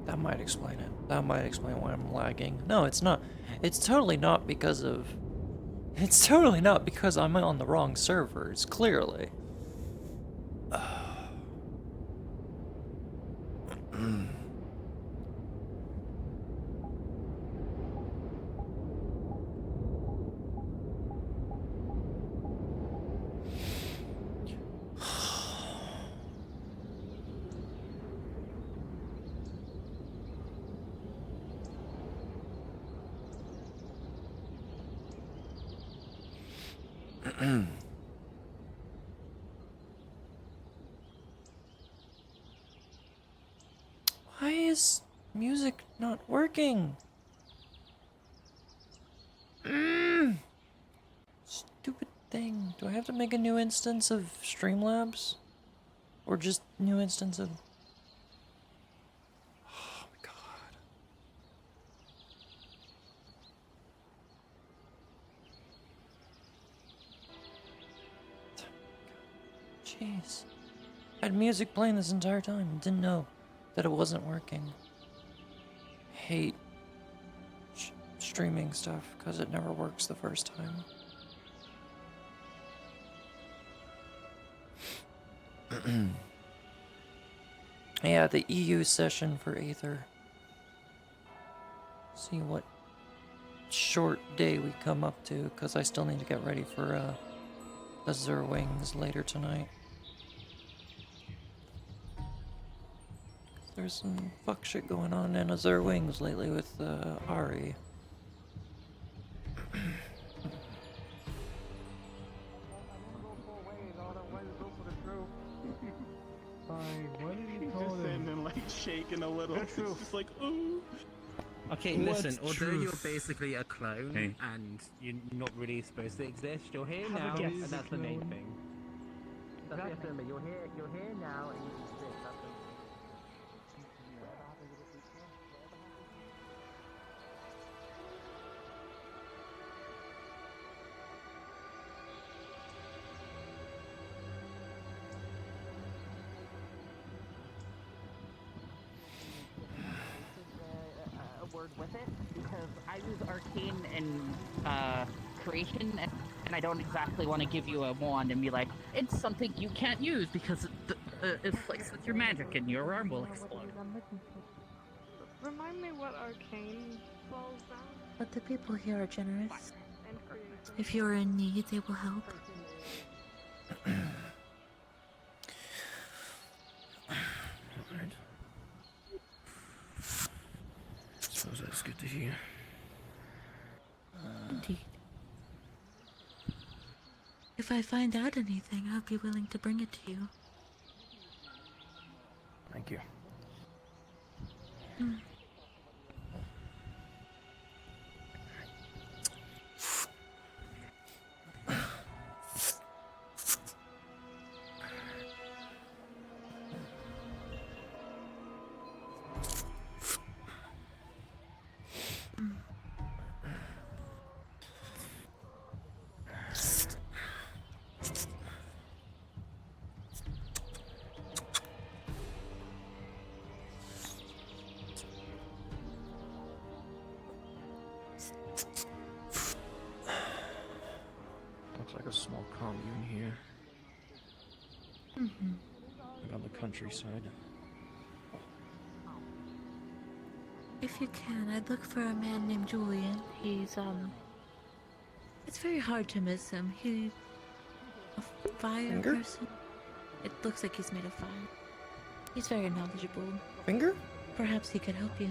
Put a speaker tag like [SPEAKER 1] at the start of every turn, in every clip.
[SPEAKER 1] That might explain it. That might explain why I'm lagging. No, it's not. It's totally not because of... It's totally not because I'm on the wrong servers, clearly. Why is music not working? Stupid thing. Do I have to make a new instance of Streamlabs? Or just new instance of... Oh my god. Jeez. I had music playing this entire time. Didn't know that it wasn't working. Hate streaming stuff because it never works the first time. Yeah, the EU session for Aether. See what short day we come up to, because I still need to get ready for Azure Wings later tonight. There's some fuck shit going on in Azure Wings lately with Ari.
[SPEAKER 2] Shaking a little. It's just like, ooh.
[SPEAKER 3] Okay, listen, although you're basically a clone and you're not really supposed to exist, you're here now, and that's the main thing. That's what you have to remember. You're here now, and you exist. That's the...
[SPEAKER 4] word with it because I use arcane and creation, and I don't exactly want to give you a wand and be like, it's something you can't use because it flicks with your magic and your arm will explode.
[SPEAKER 5] Remind me what arcane falls down.
[SPEAKER 6] But the people here are generous. If you're in need, they will help.
[SPEAKER 7] So that's good to hear.
[SPEAKER 6] Indeed. If I find out anything, I'll be willing to bring it to you.
[SPEAKER 7] Thank you. Looks like a small commune here. Like on the countryside.
[SPEAKER 6] If you can, I'd look for a man named Julian. He's, it's very hard to miss him. He... a fire person? It looks like he's made of fire. He's very knowledgeable.
[SPEAKER 1] Finger?
[SPEAKER 6] Perhaps he could help you.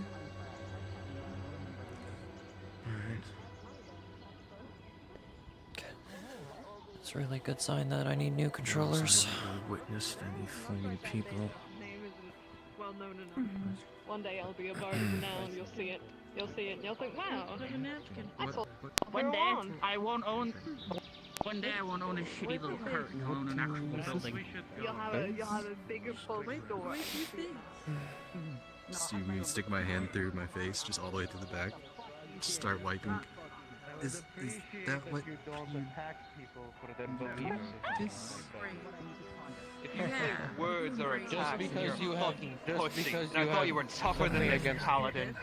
[SPEAKER 7] Alright.
[SPEAKER 1] It's a really good sign that I need new controllers.
[SPEAKER 7] I've never witnessed any flaming people.
[SPEAKER 5] Name isn't well known enough. One day I'll be a bard renowned. You'll see it. You'll see it. And you'll think, wow, there's a napkin. I thought
[SPEAKER 4] One day
[SPEAKER 5] on.
[SPEAKER 4] I won't own. One day I won't own a shitty little curtain. I'll own an actual building.
[SPEAKER 5] You'll have a bigger full store.
[SPEAKER 8] See me stick my hand through my face, just all the way to the back. Just start wiping.
[SPEAKER 3] Is that what you believe this?
[SPEAKER 8] If you think words are attacks,
[SPEAKER 9] because
[SPEAKER 8] you're
[SPEAKER 9] you
[SPEAKER 8] a
[SPEAKER 9] have-
[SPEAKER 8] fucking
[SPEAKER 9] just
[SPEAKER 8] pussy.
[SPEAKER 9] because
[SPEAKER 8] And I
[SPEAKER 9] you
[SPEAKER 8] thought
[SPEAKER 9] have
[SPEAKER 8] you were tougher than
[SPEAKER 9] something
[SPEAKER 8] this,
[SPEAKER 9] against-
[SPEAKER 8] paladin.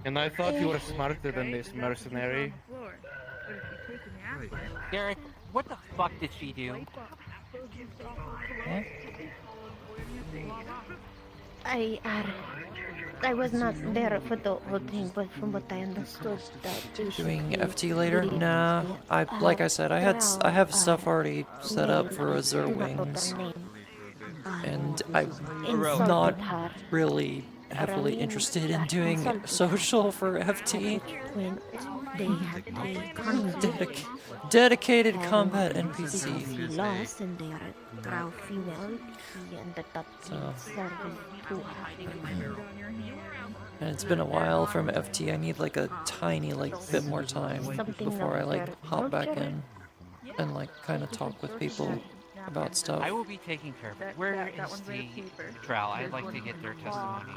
[SPEAKER 9] And I thought you were smarter than this mercenary.
[SPEAKER 4] Derek, what the fuck did she do?
[SPEAKER 10] I was not there for the whole thing, but from what I understood, that
[SPEAKER 1] Doing FT later? Nah. Like I said, I have stuff already set up for Azure Wings, and I'm not really heavily interested in doing social for FT.
[SPEAKER 10] when they had a conflict,
[SPEAKER 1] Dedicated combat
[SPEAKER 10] he
[SPEAKER 1] NPC.
[SPEAKER 10] lost, and they are drow female. He ended up
[SPEAKER 1] So.
[SPEAKER 10] serving to her.
[SPEAKER 1] And it's been a while from FT. I need like a tiny bit more time before I hop back in and kind of talk with people about stuff.
[SPEAKER 4] I will be taking care of it. Where is the drow? I'd like to get their testimony.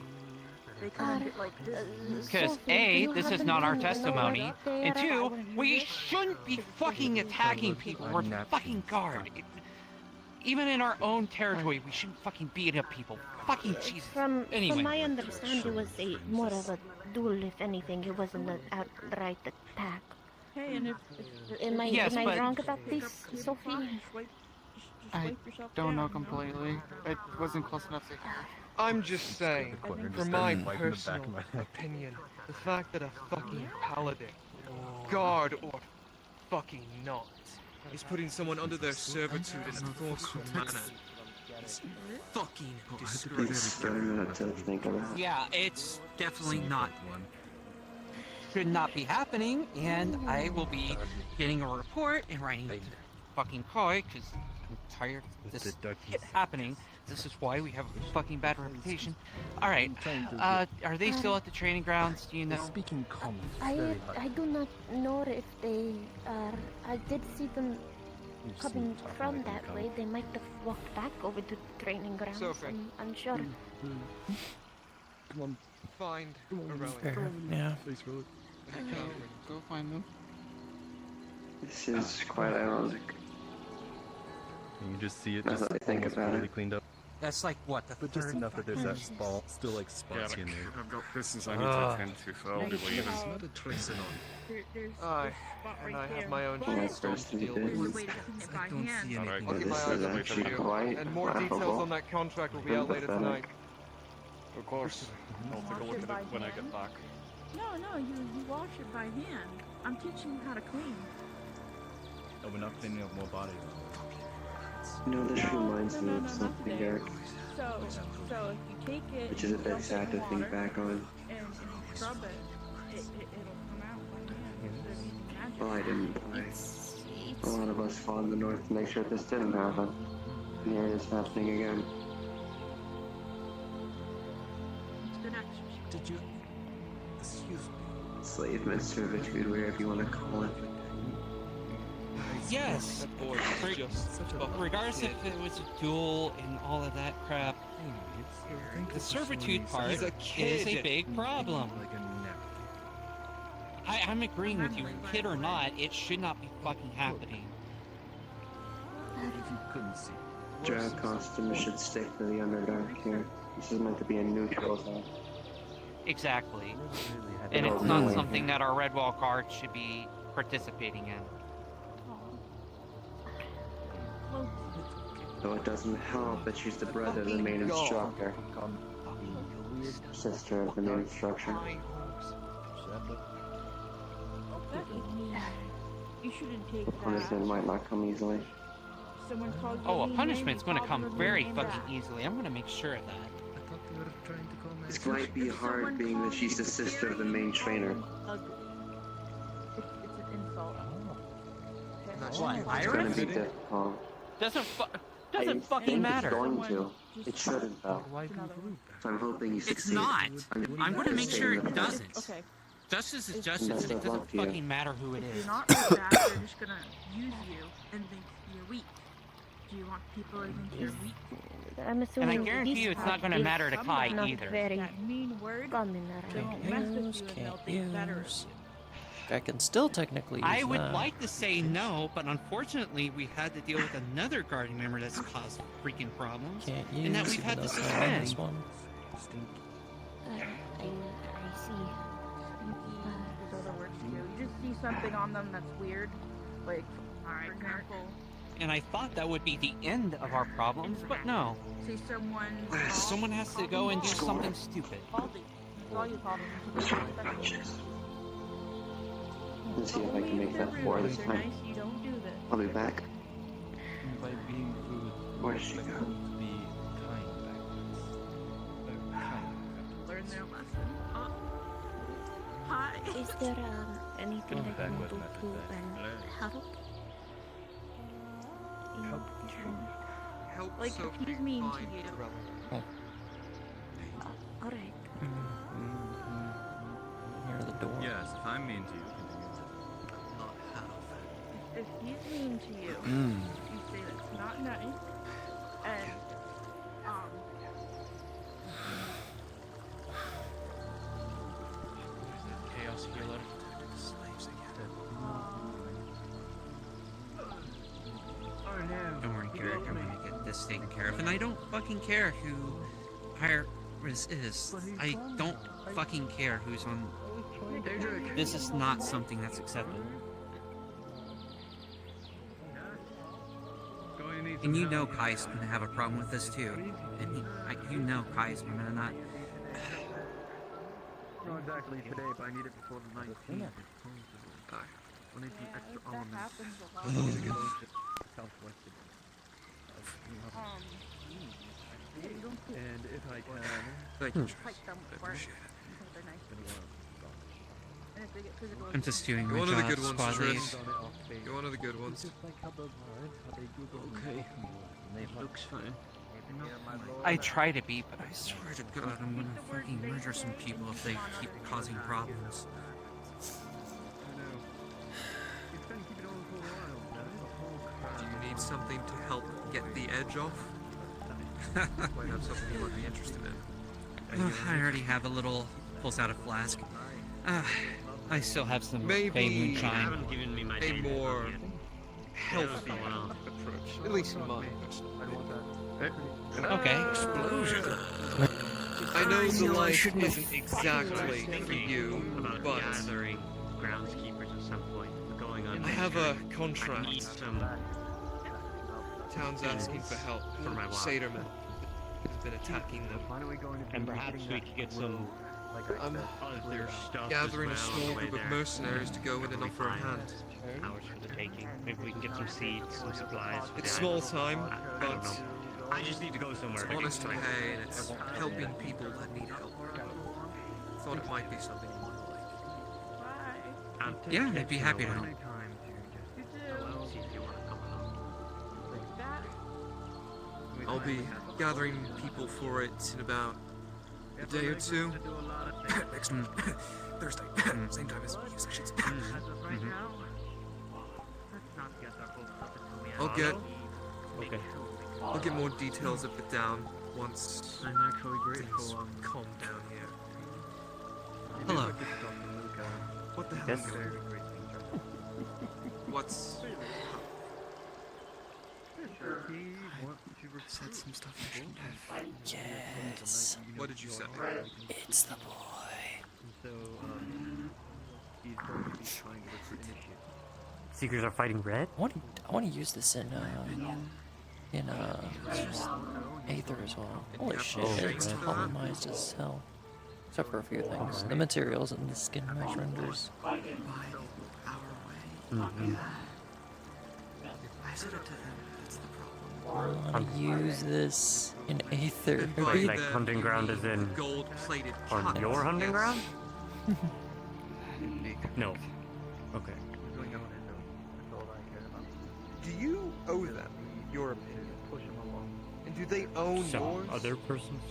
[SPEAKER 4] Because A, this is not our testimony, and two, we shouldn't be fucking attacking people. We're fucking guard. Even in our own territory, we shouldn't fucking beat up people. Fucking Jesus.
[SPEAKER 10] From
[SPEAKER 4] Anyway.
[SPEAKER 10] my understanding, it was more of a duel, if anything. It wasn't an outright attack.
[SPEAKER 5] Hey, and
[SPEAKER 10] Am I
[SPEAKER 4] Yes, but-
[SPEAKER 10] wrong about this, Sophie?
[SPEAKER 9] I don't know completely. It wasn't close enough to...
[SPEAKER 8] I'm just saying, from my personal opinion, the fact that a fucking paladin, guard or fucking not, is putting someone under their servitude in a forceful manner is fucking disgraceful.
[SPEAKER 4] Yeah, it's definitely not one. Should not be happening, and I will be getting a report and writing to fucking Koi, because I'm tired of this shit happening. This is why we have a fucking bad reputation. Alright, are they still at the training grounds? Do you know?
[SPEAKER 7] Speaking common.
[SPEAKER 10] I do not know if they are. I did see them coming from that way. They might have walked back over to the training grounds.
[SPEAKER 8] Sophie.
[SPEAKER 10] I'm unsure.
[SPEAKER 7] Come on,
[SPEAKER 8] Find heroic.
[SPEAKER 1] Fair. Yeah.
[SPEAKER 7] please, Road.
[SPEAKER 9] Go find them.
[SPEAKER 11] This is quite ironic.
[SPEAKER 12] You just see it
[SPEAKER 11] Now
[SPEAKER 12] just
[SPEAKER 11] that I think
[SPEAKER 12] almost
[SPEAKER 11] about
[SPEAKER 12] fully
[SPEAKER 11] it.
[SPEAKER 12] cleaned up.
[SPEAKER 4] That's like what, the
[SPEAKER 12] But just
[SPEAKER 4] third
[SPEAKER 12] enough that there's that
[SPEAKER 4] fucking-
[SPEAKER 12] still like spots in there.
[SPEAKER 7] I've got business I need to attend to, so I'll be leaving.
[SPEAKER 12] It's not a tracing on.
[SPEAKER 8] Aye, and I have my own
[SPEAKER 11] Can I
[SPEAKER 8] shitstorms to deal
[SPEAKER 11] proceed?
[SPEAKER 8] with.
[SPEAKER 3] I don't see
[SPEAKER 7] Alright.
[SPEAKER 3] anything.
[SPEAKER 8] I'll keep my
[SPEAKER 11] This
[SPEAKER 8] eyes
[SPEAKER 11] is
[SPEAKER 8] open for
[SPEAKER 11] actually
[SPEAKER 8] you,
[SPEAKER 11] quite
[SPEAKER 8] and more details
[SPEAKER 11] laughable
[SPEAKER 8] on that contract will be out later
[SPEAKER 11] pathetic.
[SPEAKER 8] tonight.
[SPEAKER 7] Of course. I'll take a look at it when I get back.
[SPEAKER 5] No, you wash it by hand. I'm teaching you how to clean.
[SPEAKER 12] Oh, we're not cleaning up more bodies.
[SPEAKER 11] You know, this reminds me of something, Eric,
[SPEAKER 5] So if you take it,
[SPEAKER 11] which is a bit sad to think back on.
[SPEAKER 5] and you scrub it, it'll come out by hand instead of using magic.
[SPEAKER 11] Well, I didn't die. A lot of us fought in the north to make sure this didn't happen. And here it is happening again.
[SPEAKER 5] It's good exercise.
[SPEAKER 7] Did you... Excuse me.
[SPEAKER 11] Enslavement, servitude, whatever you want to call it.
[SPEAKER 4] Yes,
[SPEAKER 8] That boy is just
[SPEAKER 4] regardless if it was a duel and all of that crap, the servitude part
[SPEAKER 8] He's a
[SPEAKER 4] is
[SPEAKER 8] kid.
[SPEAKER 4] a big problem.
[SPEAKER 12] Like a neck.
[SPEAKER 4] I'm agreeing with you, kid or not, it should not be fucking happening.
[SPEAKER 12] If you couldn't see.
[SPEAKER 11] Drag costumes should stick to the Underdark here. This is meant to be a neutral zone.
[SPEAKER 4] Exactly.
[SPEAKER 12] Really had
[SPEAKER 4] And
[SPEAKER 12] to-
[SPEAKER 4] it's not something that our Red Wall Guard should be participating in.
[SPEAKER 11] Though it doesn't help that she's the brother of the main instructor. Sister of the main instructor.
[SPEAKER 5] You shouldn't take
[SPEAKER 11] The punishment might not come easily.
[SPEAKER 5] Someone called you
[SPEAKER 4] Oh, a
[SPEAKER 5] mean
[SPEAKER 4] punishment's
[SPEAKER 5] name,
[SPEAKER 4] gonna come
[SPEAKER 5] called you
[SPEAKER 4] very
[SPEAKER 5] name
[SPEAKER 4] fucking
[SPEAKER 5] back.
[SPEAKER 4] easily. I'm gonna make sure of that.
[SPEAKER 12] I thought they were trying to call my
[SPEAKER 11] This might be hard being that she's the sister of the main trainer.
[SPEAKER 5] Ugly. It's an insult.
[SPEAKER 4] What,
[SPEAKER 11] It's gonna
[SPEAKER 4] Iris?
[SPEAKER 11] be difficult.
[SPEAKER 4] Doesn't
[SPEAKER 11] I
[SPEAKER 4] fucking
[SPEAKER 11] think
[SPEAKER 4] matter.
[SPEAKER 11] It's going to. It shouldn't though.
[SPEAKER 12] Why do you
[SPEAKER 11] So I'm hoping you
[SPEAKER 4] It's
[SPEAKER 11] succeed.
[SPEAKER 4] not. I'm gonna make sure it
[SPEAKER 11] Succeed.
[SPEAKER 4] doesn't.
[SPEAKER 5] Okay.
[SPEAKER 4] Justice is justice,
[SPEAKER 11] Best
[SPEAKER 4] and it
[SPEAKER 11] of luck
[SPEAKER 4] doesn't
[SPEAKER 11] to you.
[SPEAKER 4] fucking matter who it
[SPEAKER 5] If
[SPEAKER 4] is.
[SPEAKER 5] you're not like that, they're just gonna use you and think you're weak. Do you want people to think you're weak?
[SPEAKER 10] I'm
[SPEAKER 4] And
[SPEAKER 10] assuming
[SPEAKER 4] I guarantee
[SPEAKER 10] this
[SPEAKER 4] you it's not
[SPEAKER 10] part
[SPEAKER 4] gonna
[SPEAKER 10] is
[SPEAKER 4] matter to Kai
[SPEAKER 10] not
[SPEAKER 4] either.
[SPEAKER 10] very
[SPEAKER 5] That mean word
[SPEAKER 10] common
[SPEAKER 5] don't
[SPEAKER 10] around
[SPEAKER 5] mess with
[SPEAKER 1] use,
[SPEAKER 5] you and they'll
[SPEAKER 1] can't
[SPEAKER 5] think better of
[SPEAKER 1] use.
[SPEAKER 5] you.
[SPEAKER 1] I can still technically use
[SPEAKER 4] I would
[SPEAKER 1] that.
[SPEAKER 4] like to say no, but unfortunately we had to deal with another guardian member that's caused freaking problems.
[SPEAKER 1] Can't use,
[SPEAKER 4] and that we've
[SPEAKER 1] even
[SPEAKER 4] had
[SPEAKER 1] though
[SPEAKER 4] to
[SPEAKER 1] it's not on
[SPEAKER 4] suspend.
[SPEAKER 1] this one.
[SPEAKER 10] I see.
[SPEAKER 13] So that works too. You just see something on them that's weird, like for example,
[SPEAKER 4] And I thought that would be the end of our problems, but no.
[SPEAKER 13] see someone.
[SPEAKER 4] Someone has to go and do something stupid.
[SPEAKER 13] All you call them.
[SPEAKER 11] Let's see if I can make that 4 this
[SPEAKER 13] You're
[SPEAKER 11] time.
[SPEAKER 13] nice. You don't do this.
[SPEAKER 11] I'll be back.
[SPEAKER 12] By being rude,
[SPEAKER 11] Where did she go?
[SPEAKER 12] be kind backwards.
[SPEAKER 13] Learn their lesson. Hi.
[SPEAKER 10] Is there anything I can do to help?
[SPEAKER 8] Help
[SPEAKER 13] Like, if
[SPEAKER 8] Sophie
[SPEAKER 13] he's mean to
[SPEAKER 8] find
[SPEAKER 13] you.
[SPEAKER 8] Dri'valus.
[SPEAKER 10] Alright.
[SPEAKER 1] Near the door.
[SPEAKER 12] Yes, if I'm mean to you, continue to not have.
[SPEAKER 13] If he's mean to you,
[SPEAKER 12] Mm.
[SPEAKER 13] you say that's not nice, and
[SPEAKER 7] Chaos healer. Slaves again.
[SPEAKER 4] Don't worry, Garrett, I'm gonna get this taken care of. And I don't fucking care who Iris is. I don't fucking care who's on. This is not something that's acceptable. And you know Kai's gonna have a problem with this too. And you know Kai's gonna not.
[SPEAKER 3] Not exactly today, but I need it before the 19th. I need some extra elements. Southwestern. And if I can...
[SPEAKER 8] Thank you.
[SPEAKER 4] I'm just doing
[SPEAKER 8] You're
[SPEAKER 4] my
[SPEAKER 8] one of the
[SPEAKER 4] job,
[SPEAKER 8] good ones,
[SPEAKER 4] squad lead.
[SPEAKER 8] Trish. You're one of the good ones.
[SPEAKER 12] Okay. Looks fine.
[SPEAKER 4] I try to be, but I swear to God, I'm gonna fucking murder some people if they keep causing problems.
[SPEAKER 8] Do you need something to help get the edge off? Might have something you might be interested in.
[SPEAKER 4] I already have a little. Pulls out a flask. I still have some Bay
[SPEAKER 8] Maybe
[SPEAKER 4] moonshine.
[SPEAKER 8] a more healthy approach, at least in my personal opinion.
[SPEAKER 4] Okay. Explosion.
[SPEAKER 8] I know the life isn't exactly for you, but
[SPEAKER 3] groundskeepers at some point. We're going on.
[SPEAKER 8] I have a contract.
[SPEAKER 3] Need some
[SPEAKER 8] Town's asking for help.
[SPEAKER 3] for my wife.
[SPEAKER 8] Satyrman has been attacking them.
[SPEAKER 3] And perhaps we could get some
[SPEAKER 8] I'm
[SPEAKER 3] other stuff
[SPEAKER 8] gathering a
[SPEAKER 3] as well
[SPEAKER 8] small
[SPEAKER 3] on the way
[SPEAKER 8] group of
[SPEAKER 3] there.
[SPEAKER 8] mercenaries to go in and offer a hand.
[SPEAKER 3] Ours for the taking. Maybe we can get some seeds, some supplies. for
[SPEAKER 8] It's
[SPEAKER 3] the
[SPEAKER 8] small
[SPEAKER 3] island.
[SPEAKER 8] time,
[SPEAKER 3] I don't
[SPEAKER 8] but
[SPEAKER 3] know. I just need to go somewhere.
[SPEAKER 8] it's honest pay and it's helping people that need help. Thought it might be something you might like.
[SPEAKER 4] Yeah, I'd be happy to help.
[SPEAKER 8] I'll be gathering people for it in about a day or two. Next Thursday, same time as you sessions. I'll get more details of it down once
[SPEAKER 3] I'm actually grateful.
[SPEAKER 8] things calm down here.
[SPEAKER 4] Hello.
[SPEAKER 8] What the hell?
[SPEAKER 3] Yes.
[SPEAKER 8] What's
[SPEAKER 1] Said some stuff I shouldn't have. Yes.
[SPEAKER 8] what did you say?
[SPEAKER 1] It's the boy.
[SPEAKER 3] So, he's going to be trying to recruit initiative.
[SPEAKER 14] Seekers are fighting red?
[SPEAKER 1] I want to use this in Aether as well. Holy shit, it's optimized as hell. Except for a few things. The materials and the skin mesh renders.
[SPEAKER 14] Mm-hmm.
[SPEAKER 8] I said it to them. That's the
[SPEAKER 1] I want to use this in Aether.
[SPEAKER 8] And by
[SPEAKER 14] Like
[SPEAKER 8] them,
[SPEAKER 14] hunting
[SPEAKER 8] you
[SPEAKER 14] ground
[SPEAKER 8] mean
[SPEAKER 14] is in
[SPEAKER 8] gold-plated
[SPEAKER 14] on
[SPEAKER 8] cut,
[SPEAKER 14] your hunting
[SPEAKER 8] yes?
[SPEAKER 14] ground? No. Okay.
[SPEAKER 8] Do you owe them your opinion? And do they own
[SPEAKER 14] Some
[SPEAKER 8] yours?
[SPEAKER 14] other persons?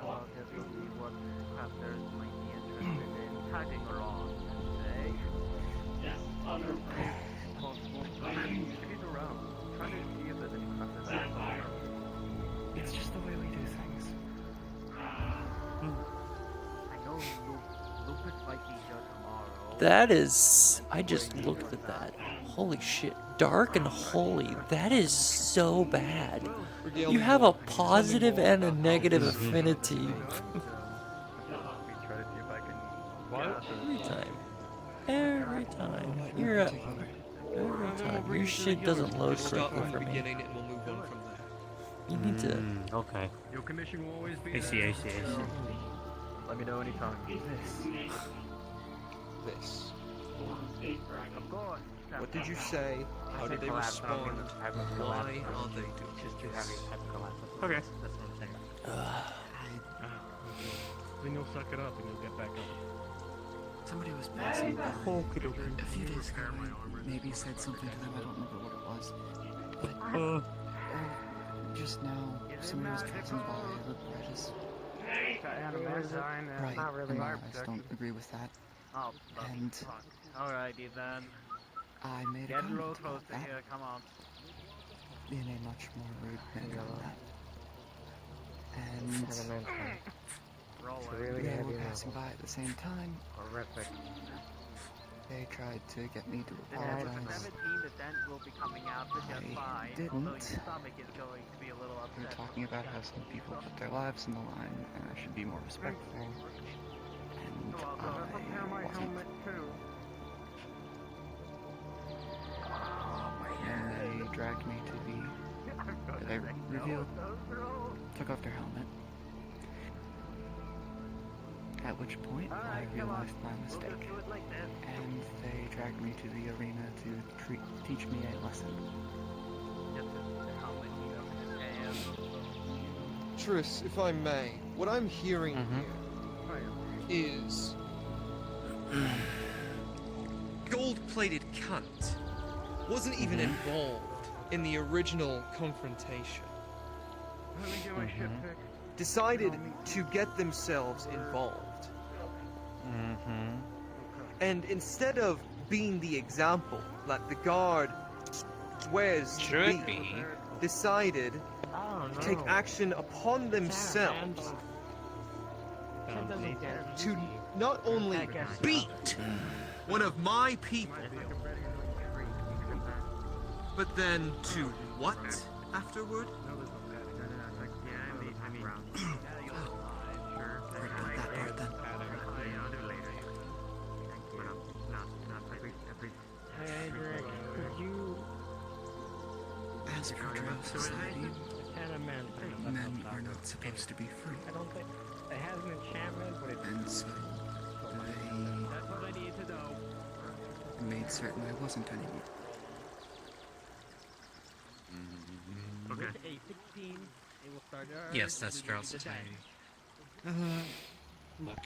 [SPEAKER 3] Well, I'll guess we'll see what crafters might be interested in tagging along and say, yes, other possible. If he's around, try to see if there's any crafters. It's just the way we do things. I know look
[SPEAKER 1] That is... I just looked at that. Holy shit. Dark and holy. That is so bad. You have a positive and a negative affinity. Every time. Every time. You're a... Every time. Your shit doesn't load correctly for me. You need to...
[SPEAKER 14] Okay.
[SPEAKER 7] Your commission will always be
[SPEAKER 14] I see.
[SPEAKER 3] Let me know anytime.
[SPEAKER 8] This.
[SPEAKER 3] Of course.
[SPEAKER 8] What did you say? How did they respond? Why are they doing this?
[SPEAKER 14] Okay.
[SPEAKER 3] That's what I'm saying.
[SPEAKER 7] Then you'll suck it up and you'll get back up.
[SPEAKER 9] Somebody was passing by a few days ago. Maybe said something to them. I don't remember what it was. But just now, somebody was passing by. I just right. I just don't agree with that. And
[SPEAKER 3] alrighty then.
[SPEAKER 9] I made a comment about that
[SPEAKER 3] come on.
[SPEAKER 9] in a much more rude manner than that. And they were passing by at the same time.
[SPEAKER 3] Horrific.
[SPEAKER 9] They tried to get me to apologize.
[SPEAKER 3] Will be coming out just
[SPEAKER 9] I
[SPEAKER 3] fine,
[SPEAKER 9] didn't.
[SPEAKER 3] so your stomach is going to be a little
[SPEAKER 9] They were talking about how some people put their lives on the line, and I should be more respectful. And I wasn't. And they dragged me to the... They revealed... Took off their helmet. At which point, I realized my mistake. And they dragged me to the arena to teach me a lesson.
[SPEAKER 8] Triss, if I may, what I'm hearing here is... gold-plated cunt wasn't even involved in the original confrontation. Decided to get themselves involved. And instead of being the example that the guard swears to be, decided to take action upon themselves to not only beat one of my people, but then to what afterward?
[SPEAKER 9] As per Dri'valus society, men are not supposed to be free.
[SPEAKER 3] I don't think it has an enchantment, but it's...
[SPEAKER 9] And so
[SPEAKER 3] That's what I need to know.
[SPEAKER 9] they made certain I wasn't anymore.
[SPEAKER 3] Okay. With a 16, it will start...
[SPEAKER 12] Yes, that's Dri'valus society.
[SPEAKER 7] Look.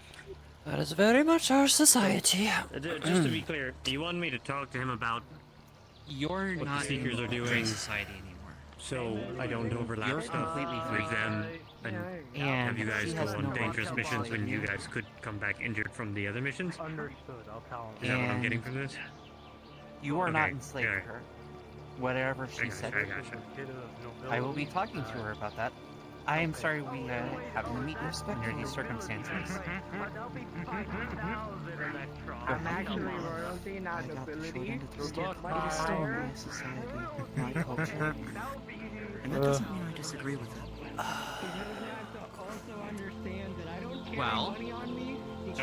[SPEAKER 1] That is very much our society.
[SPEAKER 14] Just to be clear, do you want me to talk to him about
[SPEAKER 12] You're
[SPEAKER 14] what
[SPEAKER 12] not
[SPEAKER 14] the Seekers are
[SPEAKER 12] in
[SPEAKER 14] doing,
[SPEAKER 12] Great Society anymore.
[SPEAKER 14] so I don't overlap
[SPEAKER 12] You're
[SPEAKER 14] stuff
[SPEAKER 12] completely free.
[SPEAKER 14] with them, and have you guys
[SPEAKER 12] he
[SPEAKER 14] go
[SPEAKER 12] has
[SPEAKER 14] on
[SPEAKER 12] no
[SPEAKER 14] dangerous
[SPEAKER 12] right to
[SPEAKER 14] missions when
[SPEAKER 12] follow
[SPEAKER 14] you
[SPEAKER 12] you.
[SPEAKER 14] guys could come back injured from the other missions?
[SPEAKER 3] Understood, I'll tell him.
[SPEAKER 14] Is that what I'm
[SPEAKER 12] And
[SPEAKER 14] getting from this?
[SPEAKER 15] You are not
[SPEAKER 14] Okay,
[SPEAKER 15] enslaved
[SPEAKER 14] yeah.
[SPEAKER 15] to her. Whatever she
[SPEAKER 14] gotcha,
[SPEAKER 15] said.
[SPEAKER 14] I gotcha.
[SPEAKER 15] I will be talking to her about that. I am sorry we have to meet under these circumstances.
[SPEAKER 13] I'm actually royalty, not nobility.
[SPEAKER 9] It is still my society, my culture. And that doesn't mean I disagree with it.
[SPEAKER 12] Well,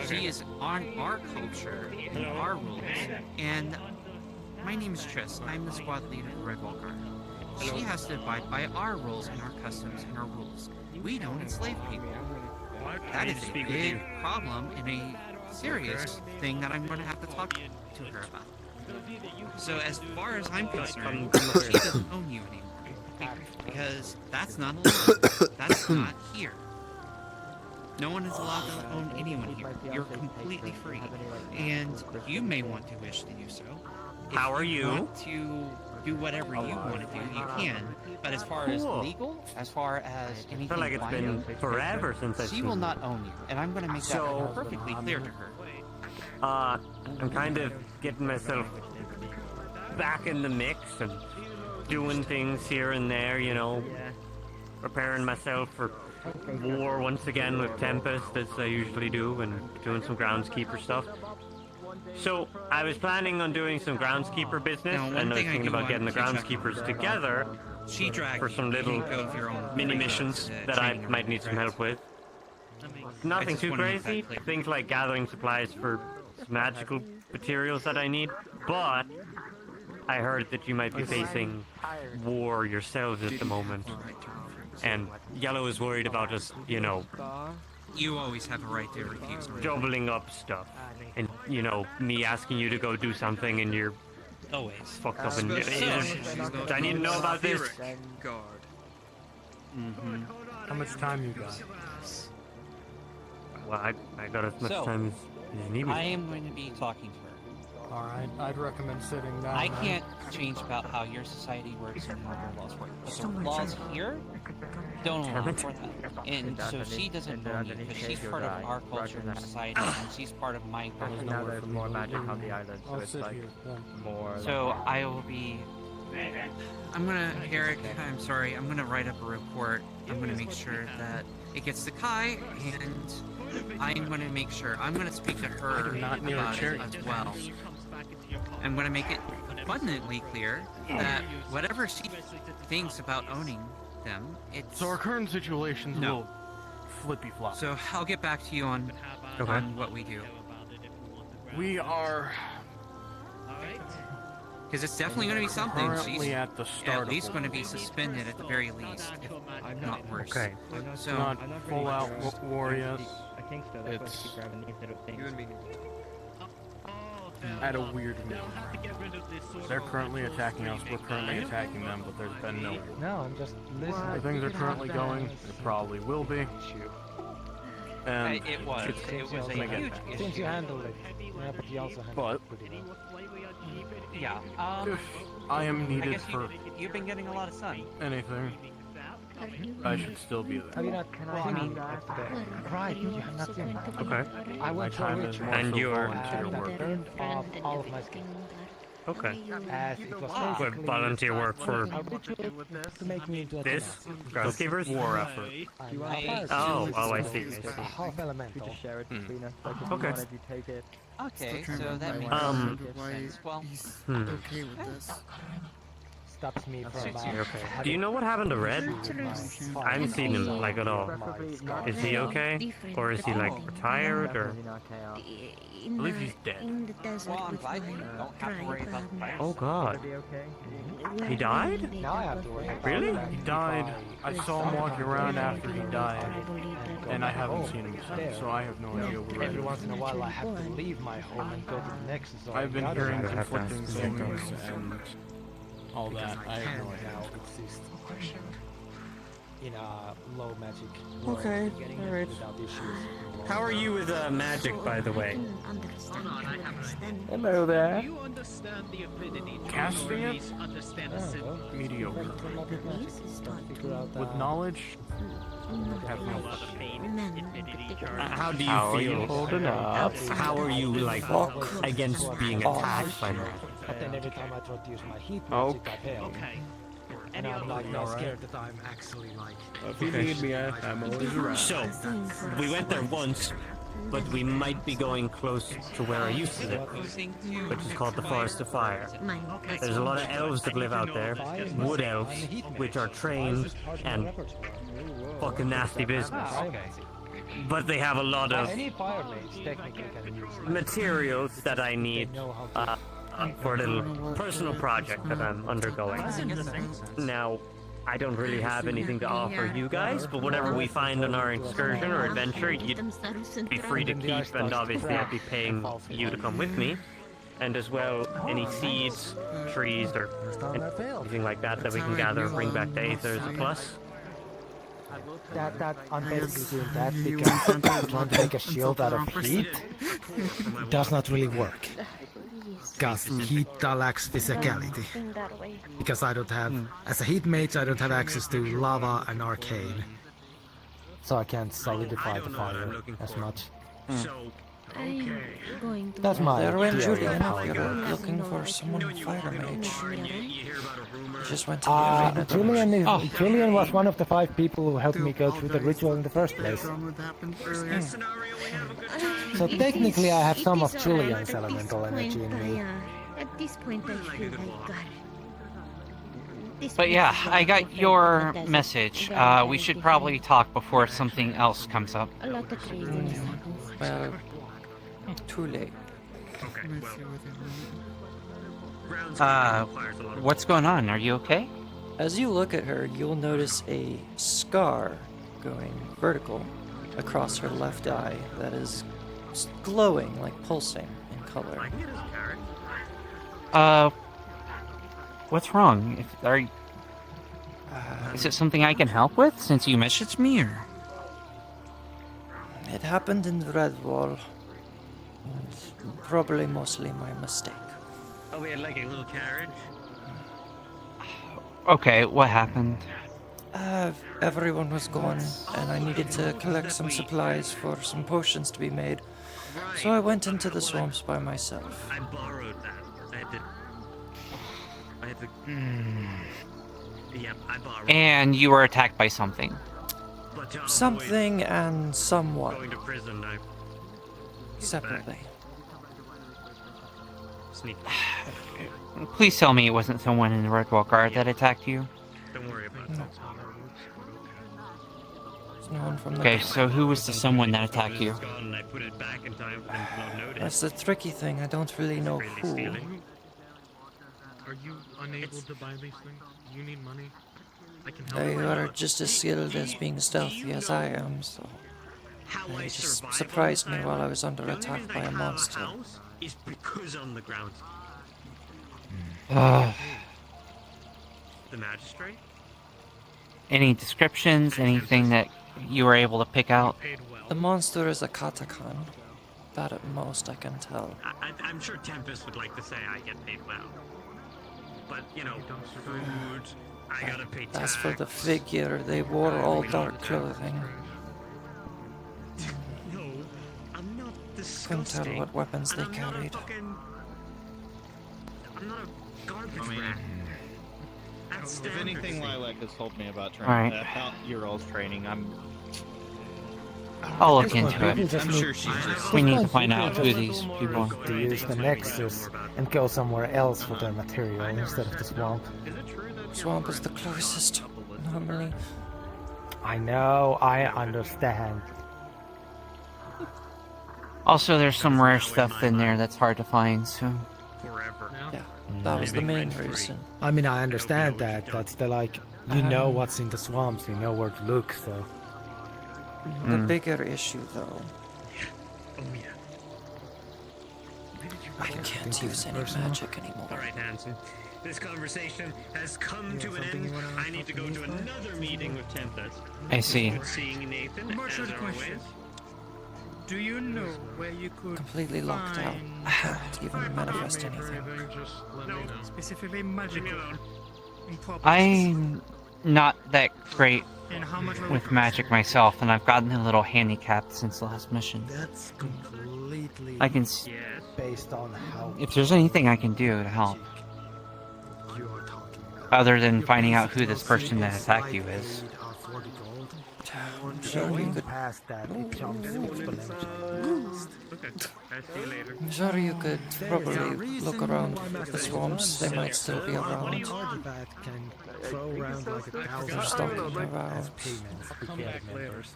[SPEAKER 12] she is on our culture and our rules, and my name is Triss. I'm the squad leader of Red Walker. She has to abide by our rules and our customs and our rules. We don't enslave people. That is a big problem and a serious thing that I'm going to have to talk to her about. So as far as I'm concerned, she doesn't own you anymore. Because that's not allowed. That's not here. No one is allowed to own anyone here. You're completely free. And you may want to wish to do so.
[SPEAKER 14] How are
[SPEAKER 12] If
[SPEAKER 14] you?
[SPEAKER 12] Want to do whatever you want to do, you can. But as far as
[SPEAKER 14] Cool.
[SPEAKER 12] legal, as far as anything
[SPEAKER 14] I feel like it's
[SPEAKER 12] binding,
[SPEAKER 14] been forever since I've
[SPEAKER 12] she
[SPEAKER 14] seen
[SPEAKER 12] will
[SPEAKER 14] you.
[SPEAKER 12] not own you, and I'm going to make
[SPEAKER 14] So,
[SPEAKER 12] that perfectly clear to her.
[SPEAKER 14] I'm kind of getting myself back in the mix and doing things here and there, you know, preparing myself for war once again with Tempest, as I usually do, and doing some groundskeeper stuff. So, I was planning on doing some groundskeeper business,
[SPEAKER 12] Now, one
[SPEAKER 14] and I was
[SPEAKER 12] thing I
[SPEAKER 14] thinking
[SPEAKER 12] do
[SPEAKER 14] about
[SPEAKER 12] want
[SPEAKER 14] getting the
[SPEAKER 12] to check
[SPEAKER 14] groundskeepers
[SPEAKER 12] on-
[SPEAKER 14] together
[SPEAKER 12] She dragged
[SPEAKER 14] for
[SPEAKER 12] you.
[SPEAKER 14] some
[SPEAKER 12] You
[SPEAKER 14] little
[SPEAKER 12] didn't go of your own
[SPEAKER 14] mini
[SPEAKER 12] free will
[SPEAKER 14] missions
[SPEAKER 12] to
[SPEAKER 14] that I
[SPEAKER 12] training
[SPEAKER 14] might
[SPEAKER 12] room,
[SPEAKER 14] need some
[SPEAKER 12] correct?
[SPEAKER 14] help with. Nothing
[SPEAKER 12] just
[SPEAKER 14] too
[SPEAKER 12] wanna make that
[SPEAKER 14] crazy,
[SPEAKER 12] clear.
[SPEAKER 14] things like gathering supplies for magical materials that I need, but I heard that you might be facing war yourselves at the moment, and Yellow is worried about us, you know,
[SPEAKER 12] You always have a right to refuse.
[SPEAKER 14] doubling up stuff, and, you know, me asking you to go do something and you're
[SPEAKER 12] Always.
[SPEAKER 14] fucked up and do I need to know about this?
[SPEAKER 8] Guard.
[SPEAKER 14] Mm-hmm.
[SPEAKER 16] How much time you got?
[SPEAKER 14] Well, I got as much
[SPEAKER 15] So,
[SPEAKER 14] time as you need me.
[SPEAKER 15] I am going to be talking to her.
[SPEAKER 16] Alright, I'd recommend sitting down.
[SPEAKER 15] I
[SPEAKER 16] then.
[SPEAKER 15] can't change about how your society works and how your laws work. But the laws here don't allow for that. And so she doesn't know me because she's part of our culture and society, and she's part of my culture.
[SPEAKER 16] Now there's more magic on the island, so it's like
[SPEAKER 7] more.
[SPEAKER 15] So I will be.
[SPEAKER 12] I'm gonna, Eric, I'm sorry, I'm gonna write up a report. I'm gonna make sure that it gets to Kai, and I'm gonna make sure, I'm gonna speak to her
[SPEAKER 16] Not near a
[SPEAKER 12] about it
[SPEAKER 16] cherry.
[SPEAKER 12] as well. I'm gonna make it abundantly clear that whatever she thinks about owning them, it's...
[SPEAKER 16] So our current situation's
[SPEAKER 12] No.
[SPEAKER 16] a little flippy-flop.
[SPEAKER 12] So I'll get back to you on, on what we do.
[SPEAKER 16] We are
[SPEAKER 12] Because it's definitely going to be something.
[SPEAKER 16] currently
[SPEAKER 12] She's
[SPEAKER 16] at the start
[SPEAKER 12] at least
[SPEAKER 16] of
[SPEAKER 12] going to be suspended at the very least, if not worse.
[SPEAKER 16] Okay.
[SPEAKER 12] So
[SPEAKER 16] Not full out war yet. It's
[SPEAKER 8] You and me.
[SPEAKER 16] at a weird amount. They're currently attacking us, we're currently attacking them, but there's been no war.
[SPEAKER 17] No, I'm just
[SPEAKER 16] The
[SPEAKER 17] listening.
[SPEAKER 16] things are currently going, it probably will be. And
[SPEAKER 15] It was. It was a
[SPEAKER 16] gonna get
[SPEAKER 15] huge
[SPEAKER 16] back.
[SPEAKER 15] issue.
[SPEAKER 17] Since you handle it, yeah, but you also handle
[SPEAKER 16] But
[SPEAKER 17] it pretty well.
[SPEAKER 15] Yeah.
[SPEAKER 16] if I am
[SPEAKER 15] I
[SPEAKER 16] needed
[SPEAKER 15] guess
[SPEAKER 16] for
[SPEAKER 15] you've been getting a lot of sun.
[SPEAKER 16] anything, I should still be
[SPEAKER 17] Have
[SPEAKER 16] there.
[SPEAKER 17] you not
[SPEAKER 15] Well, I mean,
[SPEAKER 17] right, you have not seen.
[SPEAKER 14] Okay.
[SPEAKER 17] I went to a
[SPEAKER 16] time is
[SPEAKER 17] ritual
[SPEAKER 16] more
[SPEAKER 14] And
[SPEAKER 16] so
[SPEAKER 14] you're-
[SPEAKER 16] volunteer
[SPEAKER 17] that
[SPEAKER 16] work.
[SPEAKER 17] burned off all of my skin.
[SPEAKER 14] Okay.
[SPEAKER 17] As it was
[SPEAKER 14] What,
[SPEAKER 17] basically
[SPEAKER 14] volunteer work for
[SPEAKER 17] a ritual to make me into a
[SPEAKER 14] this?
[SPEAKER 17] tenor.
[SPEAKER 14] Groundskeepers?
[SPEAKER 16] War effort.
[SPEAKER 17] I'm a fire
[SPEAKER 14] Oh,
[SPEAKER 17] spirit,
[SPEAKER 14] oh, I
[SPEAKER 17] so
[SPEAKER 14] see, I
[SPEAKER 17] it's
[SPEAKER 14] see.
[SPEAKER 17] half elemental.
[SPEAKER 14] Okay.
[SPEAKER 15] Okay, so that makes sense. Well,
[SPEAKER 9] Okay with this.
[SPEAKER 17] Stops me from
[SPEAKER 14] Do you know what happened to Red? I haven't seen him, like, at all. Is he okay? Or is he, like, retired, or...
[SPEAKER 16] I believe he's dead.
[SPEAKER 6] In the desert
[SPEAKER 15] well, I'm
[SPEAKER 6] with
[SPEAKER 15] glad
[SPEAKER 6] my
[SPEAKER 15] you don't have to worry about the
[SPEAKER 6] tribe,
[SPEAKER 14] Oh, God. He died?
[SPEAKER 17] Now I have to worry about
[SPEAKER 14] Really?
[SPEAKER 17] that.
[SPEAKER 16] He died. I saw him walking around after he died, and I haven't seen him since, so I have no idea where
[SPEAKER 17] Every
[SPEAKER 16] he
[SPEAKER 17] once
[SPEAKER 16] is.
[SPEAKER 17] in a while I have to leave my home and go to the Nexus. or
[SPEAKER 16] I've been
[SPEAKER 17] the other
[SPEAKER 16] hearing
[SPEAKER 17] side.
[SPEAKER 16] conflicting things and all that. I have no idea.
[SPEAKER 17] Now exist in a low magic world.
[SPEAKER 14] Okay, alright.
[SPEAKER 17] Without issues.
[SPEAKER 14] How are you with magic, by the way?
[SPEAKER 6] understand.
[SPEAKER 14] Hello there.
[SPEAKER 2] You understand the affinity to
[SPEAKER 16] Casting it?
[SPEAKER 2] please understand the symbol.
[SPEAKER 16] Mediocre.
[SPEAKER 17] Figure out
[SPEAKER 16] With knowledge, have no
[SPEAKER 14] How do you
[SPEAKER 1] How are
[SPEAKER 14] feel?
[SPEAKER 1] you holding up?
[SPEAKER 14] How are you, like, against being attacked by that?
[SPEAKER 17] But then every time I try to use my heat
[SPEAKER 14] Oh.
[SPEAKER 17] magic, I fail.
[SPEAKER 2] Okay.
[SPEAKER 17] And I'm like not scared that I'm actually like.
[SPEAKER 16] if you need me, I'm always around.
[SPEAKER 14] So, we went there once, but we might be going close to where I used to live, which is called the Forest of Fire. There's a lot of elves that live out there, wood elves, which are trained and fucking nasty business. But they have a lot of
[SPEAKER 17] Any fire mage technically can use it.
[SPEAKER 14] materials that I need for a little personal project that I'm undergoing. Now, I don't really have anything to offer you guys, but whatever we find on our excursion or adventure, you'd be free to keep, and obviously I'd be paying you to come with me. And as well, any seeds, trees, or anything like that that we can gather and bring back to Aether is a plus.
[SPEAKER 17] That I'm basically doing that because trying to make a shield out of heat does not really work. Because heat lacks physicality. Because I don't have, as a heat mage, I don't have access to lava and arcane. So I can't solidify the fire as much.
[SPEAKER 14] So,
[SPEAKER 10] I'm going to...
[SPEAKER 17] That's my
[SPEAKER 1] There went
[SPEAKER 17] theory
[SPEAKER 1] Julian.
[SPEAKER 17] of how
[SPEAKER 1] If
[SPEAKER 17] it
[SPEAKER 1] you're
[SPEAKER 17] works.
[SPEAKER 1] looking for someone fire mage. He just went to the arena.
[SPEAKER 17] Julian was one of the 5 people who helped me go through the ritual in the first place. So technically I have some of Julian's elemental energy in me.
[SPEAKER 10] At this point, I feel like...
[SPEAKER 15] But yeah, I got your message. We should probably talk before something else comes up.
[SPEAKER 10] A lot of craziness happens.
[SPEAKER 1] Well, too late.
[SPEAKER 15] What's going on? Are you okay?
[SPEAKER 1] As you look at her, you'll notice a scar going vertical across her left eye that is glowing, like pulsing in color.
[SPEAKER 15] What's wrong? Is it something I can help with since you messaged me, or?
[SPEAKER 1] It happened in the Red Wall. Probably mostly my mistake.
[SPEAKER 14] Oh, we had like a little carriage?
[SPEAKER 15] Okay, what happened?
[SPEAKER 1] Everyone was gone, and I needed to collect some supplies for some potions to be made. So I went into the swamps by myself.
[SPEAKER 14] I borrowed that. I had to... Yep, I borrowed.
[SPEAKER 15] And you were attacked by something.
[SPEAKER 1] Something and someone.
[SPEAKER 14] Going to prison, I...
[SPEAKER 1] Separately.
[SPEAKER 14] Sneak.
[SPEAKER 15] Please tell me it wasn't someone in the Red Wall Guard that attacked you.
[SPEAKER 14] Don't worry about it.
[SPEAKER 1] No one from the
[SPEAKER 15] Okay, so who was the someone that attacked you?
[SPEAKER 14] And I put it back in time for them to not notice.
[SPEAKER 1] That's the tricky thing. I don't really know who.
[SPEAKER 16] Are you unable to buy these things? Do you need money? I can help.
[SPEAKER 1] They are just as skilled as being stealthy as I am, so... They just surprised me while I was under attack by a monster.
[SPEAKER 14] Is because on the ground. The magistrate?
[SPEAKER 15] Any descriptions? Anything that you were able to pick out?
[SPEAKER 1] The monster is a katakan. That at most I can tell.
[SPEAKER 14] I'm sure Tempest would like to say I get paid well. But, you know, food, I gotta pay tax.
[SPEAKER 1] As for the figure, they wore all dark clothing.
[SPEAKER 14] No, I'm not
[SPEAKER 1] Couldn't
[SPEAKER 14] disgusting.
[SPEAKER 1] tell what weapons they carried.
[SPEAKER 14] I'm not a garbage rat. That's
[SPEAKER 2] If anything, Lilac has told me about
[SPEAKER 15] Alright.
[SPEAKER 2] training, about your all's training,
[SPEAKER 15] I'll look into it.
[SPEAKER 2] I'm sure she's just...
[SPEAKER 15] We need to find out who these people are.
[SPEAKER 17] To use the Nexus and go somewhere else for their material instead of the swamp.
[SPEAKER 1] Swamp is the closest, normally.
[SPEAKER 17] I know, I understand.
[SPEAKER 15] Also, there's some rare stuff in there that's hard to find, so...
[SPEAKER 1] Yeah, that was the main reason.
[SPEAKER 17] I mean, I understand that. That's the like, you know what's in the swamps, you know where to look, so...
[SPEAKER 1] The bigger issue, though... I can't use any magic anymore.
[SPEAKER 14] Alright, Hanson. This conversation has come to an end. I need to go to another meeting with Tempest.
[SPEAKER 15] I see.
[SPEAKER 14] Seeing Nathan,
[SPEAKER 18] Commercial
[SPEAKER 14] as
[SPEAKER 18] question.
[SPEAKER 14] always.
[SPEAKER 18] Do you know where you could
[SPEAKER 1] Completely locked out. I can't even manifest anything.
[SPEAKER 18] specifically magical?
[SPEAKER 15] I'm not that great
[SPEAKER 18] And how much will it
[SPEAKER 15] with
[SPEAKER 18] cost?
[SPEAKER 15] magic myself, and I've gotten a little handicapped since the last mission.
[SPEAKER 17] That's completely
[SPEAKER 15] I can...
[SPEAKER 17] based on how
[SPEAKER 15] If there's anything I can do to help,
[SPEAKER 17] you're talking about.
[SPEAKER 15] other than finding out who this person that attacked you is.
[SPEAKER 1] Sure you could...
[SPEAKER 17] Past that, it jumps exponentially.
[SPEAKER 14] Okay, I'll see you later.
[SPEAKER 1] I'm sure you could probably look around the swamps. They might still be around.
[SPEAKER 17] Artifact can throw around like a
[SPEAKER 1] They're
[SPEAKER 17] thousand
[SPEAKER 1] stalking
[SPEAKER 17] as
[SPEAKER 1] around.
[SPEAKER 17] payments to get members.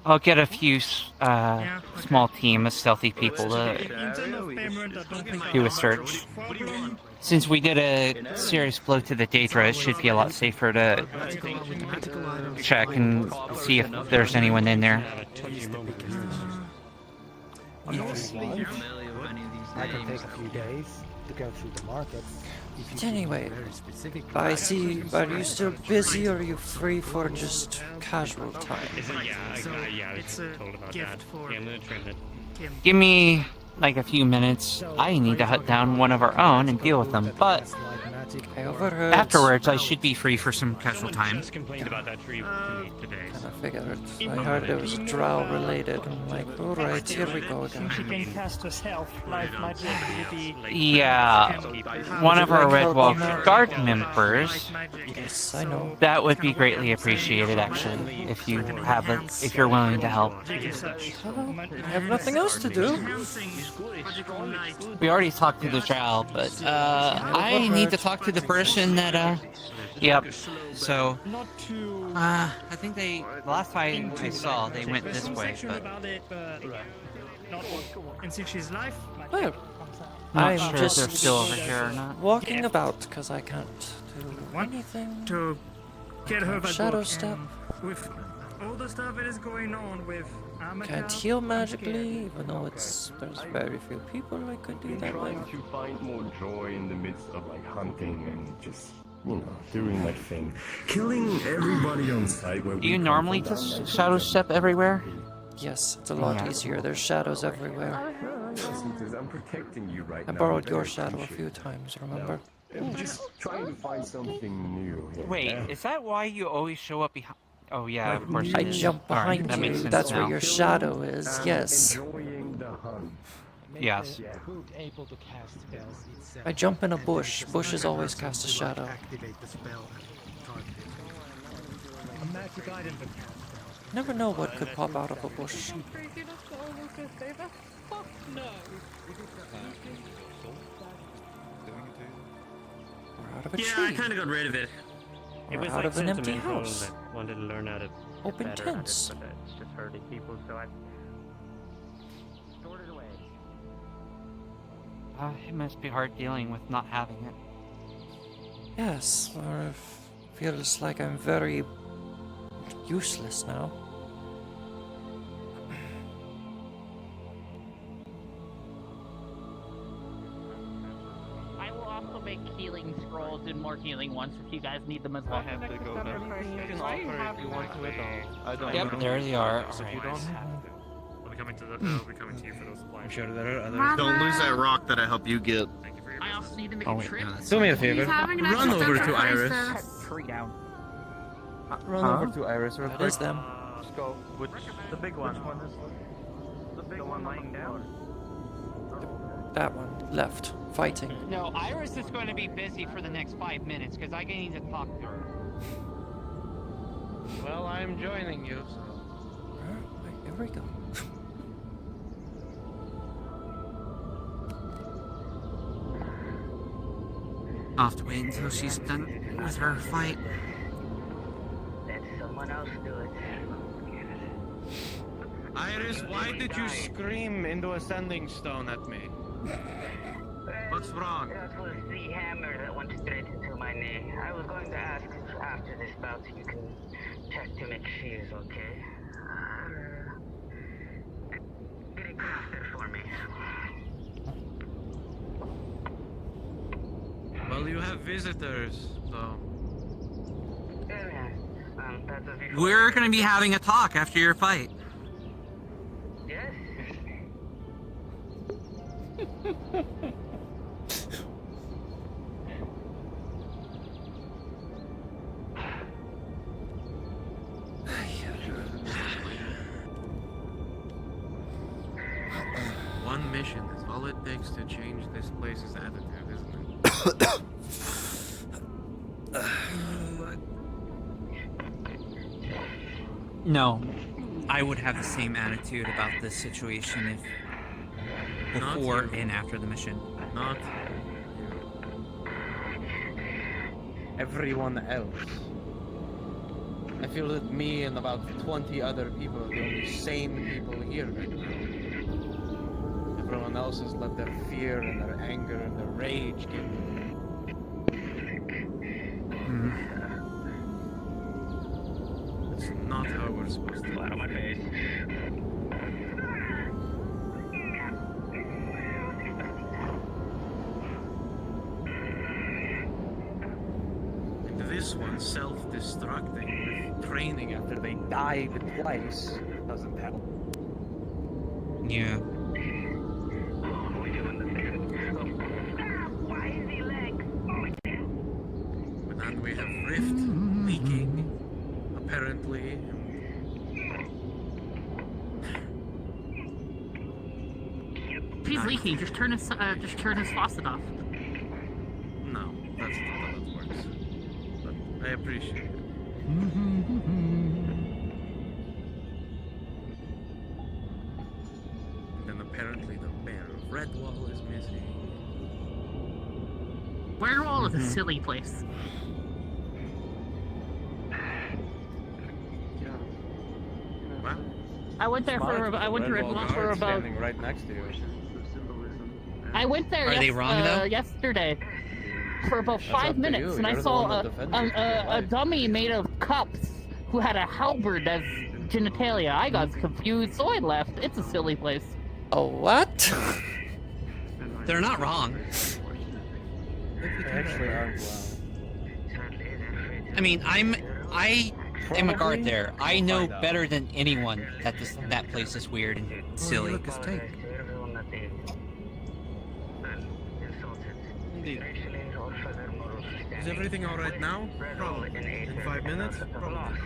[SPEAKER 15] I'll get a few small team of stealthy people to
[SPEAKER 18] In terms of payment, I don't think
[SPEAKER 15] do a search. Since we did a serious blow to the Daedra, it should be a lot safer to check and see if there's anyone in there.
[SPEAKER 17] Honestly, I can take a few days to go through the markets.
[SPEAKER 1] But anyway, I see. Are you still busy, or are you free for just casual time?
[SPEAKER 14] Yeah, I was told about that. Yeah, I'm gonna trim it.
[SPEAKER 15] Give me like a few minutes. I need to hunt down one of our own and deal with them, but
[SPEAKER 1] I overheard.
[SPEAKER 15] Afterwards, I should be free for some casual time.
[SPEAKER 14] Just complained about that tree to me today.
[SPEAKER 1] I figured. I heard it was drow related. I'm like, alright, here we go again.
[SPEAKER 18] She can cast herself life magic with the...
[SPEAKER 15] Yeah, one of our Red Wall Guard members.
[SPEAKER 1] Yes, I know.
[SPEAKER 15] That would be greatly appreciated, actually, if you have if you're willing to help.
[SPEAKER 1] I have nothing else to do.
[SPEAKER 15] We already talked to the drow, but I need to talk to the person that Yep. So, I think the last time I saw, they went this way, but...
[SPEAKER 18] And since she's life...
[SPEAKER 1] Well,
[SPEAKER 15] Not
[SPEAKER 1] I'm
[SPEAKER 15] sure
[SPEAKER 1] just
[SPEAKER 15] if they're still over here or not.
[SPEAKER 1] walking about, because I can't do anything.
[SPEAKER 18] To get her back
[SPEAKER 1] Shadow
[SPEAKER 18] up,
[SPEAKER 1] step.
[SPEAKER 18] with all the stuff that is going on with
[SPEAKER 1] Can't heal magically, even though there's very few people I could do that with.
[SPEAKER 19] Trying to find more joy in the midst of like hunting and just, you know, doing my thing. Killing everybody on sight where
[SPEAKER 15] Do you normally just shadow step everywhere?
[SPEAKER 1] Yes, it's a lot easier. There's shadows everywhere.
[SPEAKER 19] I'm protecting you right
[SPEAKER 1] I
[SPEAKER 19] now.
[SPEAKER 1] borrowed your shadow a few times, remember?
[SPEAKER 19] I'm just trying to find something new here.
[SPEAKER 15] Wait, is that why you always show up behind... Oh yeah, of course
[SPEAKER 1] I
[SPEAKER 15] it is.
[SPEAKER 1] jump
[SPEAKER 15] Alright,
[SPEAKER 1] behind
[SPEAKER 15] that makes
[SPEAKER 1] you.
[SPEAKER 15] sense
[SPEAKER 1] That's
[SPEAKER 15] now.
[SPEAKER 1] where your shadow is, yes.
[SPEAKER 19] Enjoying the hunt.
[SPEAKER 15] Yes.
[SPEAKER 17] Able to cast spells itself.
[SPEAKER 1] I jump in a bush. Bushes always cast a shadow.
[SPEAKER 17] Activate the spell and target it.
[SPEAKER 18] a magic item to cast.
[SPEAKER 1] Never know what could pop out of a bush. Or out of a
[SPEAKER 14] Yeah,
[SPEAKER 1] tree.
[SPEAKER 14] I kind of got rid of it. It
[SPEAKER 1] Or
[SPEAKER 14] was
[SPEAKER 1] out
[SPEAKER 14] like
[SPEAKER 1] of an empty
[SPEAKER 14] sentimental
[SPEAKER 1] house.
[SPEAKER 14] that wanted to learn how to
[SPEAKER 1] Open
[SPEAKER 14] get better at it,
[SPEAKER 1] tents.
[SPEAKER 14] but it's just hurting people, so I stored it away.
[SPEAKER 15] It must be hard dealing with not having it.
[SPEAKER 1] Yes, or it feels like I'm very useless now.
[SPEAKER 4] I will also make healing scrolls and more healing ones if you guys need them as well.
[SPEAKER 8] I have to go now. You can offer if you want to at all. I don't
[SPEAKER 15] Yep,
[SPEAKER 8] know.
[SPEAKER 15] there they are.
[SPEAKER 14] So if you don't have to, we'll be coming to you for those supplies.
[SPEAKER 8] I'm sure there are others. Don't lose that rock that I helped you get.
[SPEAKER 4] I also need to make
[SPEAKER 15] Oh,
[SPEAKER 4] a
[SPEAKER 15] wait,
[SPEAKER 4] trip.
[SPEAKER 15] no, that's
[SPEAKER 8] Do me a
[SPEAKER 15] fine.
[SPEAKER 8] favor. Run over to Iris.
[SPEAKER 4] Tree down.
[SPEAKER 8] Run over to Iris real
[SPEAKER 1] That
[SPEAKER 8] quick.
[SPEAKER 1] is them.
[SPEAKER 8] Let's go. Which the big one? Which one is the big one laying down?
[SPEAKER 1] That one. Left. Fighting.
[SPEAKER 4] No, Iris is going to be busy for the next 5 minutes because I need to talk to her.
[SPEAKER 8] Well, I'm joining you. So.
[SPEAKER 1] Right, here we go.
[SPEAKER 12] I'll have to wait until she's done with her fight.
[SPEAKER 20] Let someone else do it.
[SPEAKER 8] Iris, why did you scream into a sending stone at me? What's wrong?
[SPEAKER 20] That was the hammer that went straight into my knee. I was going to ask if after this bout you can check to make she is okay. Get it crafted for me.
[SPEAKER 8] Well, you have visitors, so.
[SPEAKER 20] Yeah, that was before.
[SPEAKER 12] We're gonna be having a talk after your fight.
[SPEAKER 20] Yes.
[SPEAKER 8] One mission is all it takes to change this place's attitude, isn't it?
[SPEAKER 12] No, I would have the same attitude about this situation if before and after the mission.
[SPEAKER 8] Not everyone else. I feel that me and about 20 other people are the only sane people here right now. Everyone else has let their fear and their anger and their rage get It's not how we're supposed to live. My face. And this one self-destructing with training after they died twice doesn't help.
[SPEAKER 12] Yeah.
[SPEAKER 20] Why is he leg?
[SPEAKER 4] She's leaking. Just turn his faucet off.
[SPEAKER 3] No, that's not how that works. But I appreciate it. And apparently the bear of Redwall is missing.
[SPEAKER 4] Redwall is a silly place.
[SPEAKER 3] What?
[SPEAKER 4] I went there I went to Redwall for about.
[SPEAKER 7] Standing right next to you.
[SPEAKER 4] I went there
[SPEAKER 12] Are they wrong, though?
[SPEAKER 4] yesterday for about
[SPEAKER 7] That's up
[SPEAKER 4] 5
[SPEAKER 7] to
[SPEAKER 4] minutes,
[SPEAKER 7] you.
[SPEAKER 4] and I
[SPEAKER 7] You're the
[SPEAKER 4] saw
[SPEAKER 7] one that defends your
[SPEAKER 4] a
[SPEAKER 7] life.
[SPEAKER 4] dummy made of cups who had a halberd as genitalia. I got confused, so I left. It's a silly place.
[SPEAKER 1] Oh, what?
[SPEAKER 12] They're not wrong.
[SPEAKER 7] Actually,
[SPEAKER 12] I mean, I am a guard there. I know better than anyone that that place is weird and silly.
[SPEAKER 3] Look, it's tank. Indeed. Is everything alright now? Probably. In 5 minutes? Probably.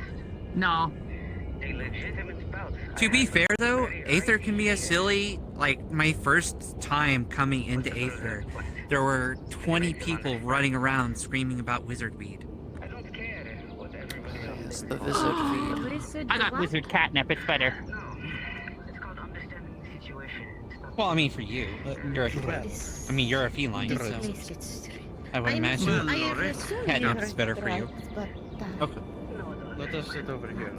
[SPEAKER 4] No.
[SPEAKER 12] To be fair, though, Aether can be a silly. Like, my first time coming into Aether, there were 20 people running around screaming about wizard weed.
[SPEAKER 1] It's the wizard weed.
[SPEAKER 4] I got wizard catnip. It's better.
[SPEAKER 12] Well, I mean, for you, you're a feline, so I would imagine catnip's better for you.
[SPEAKER 3] Okay. Let us sit over here.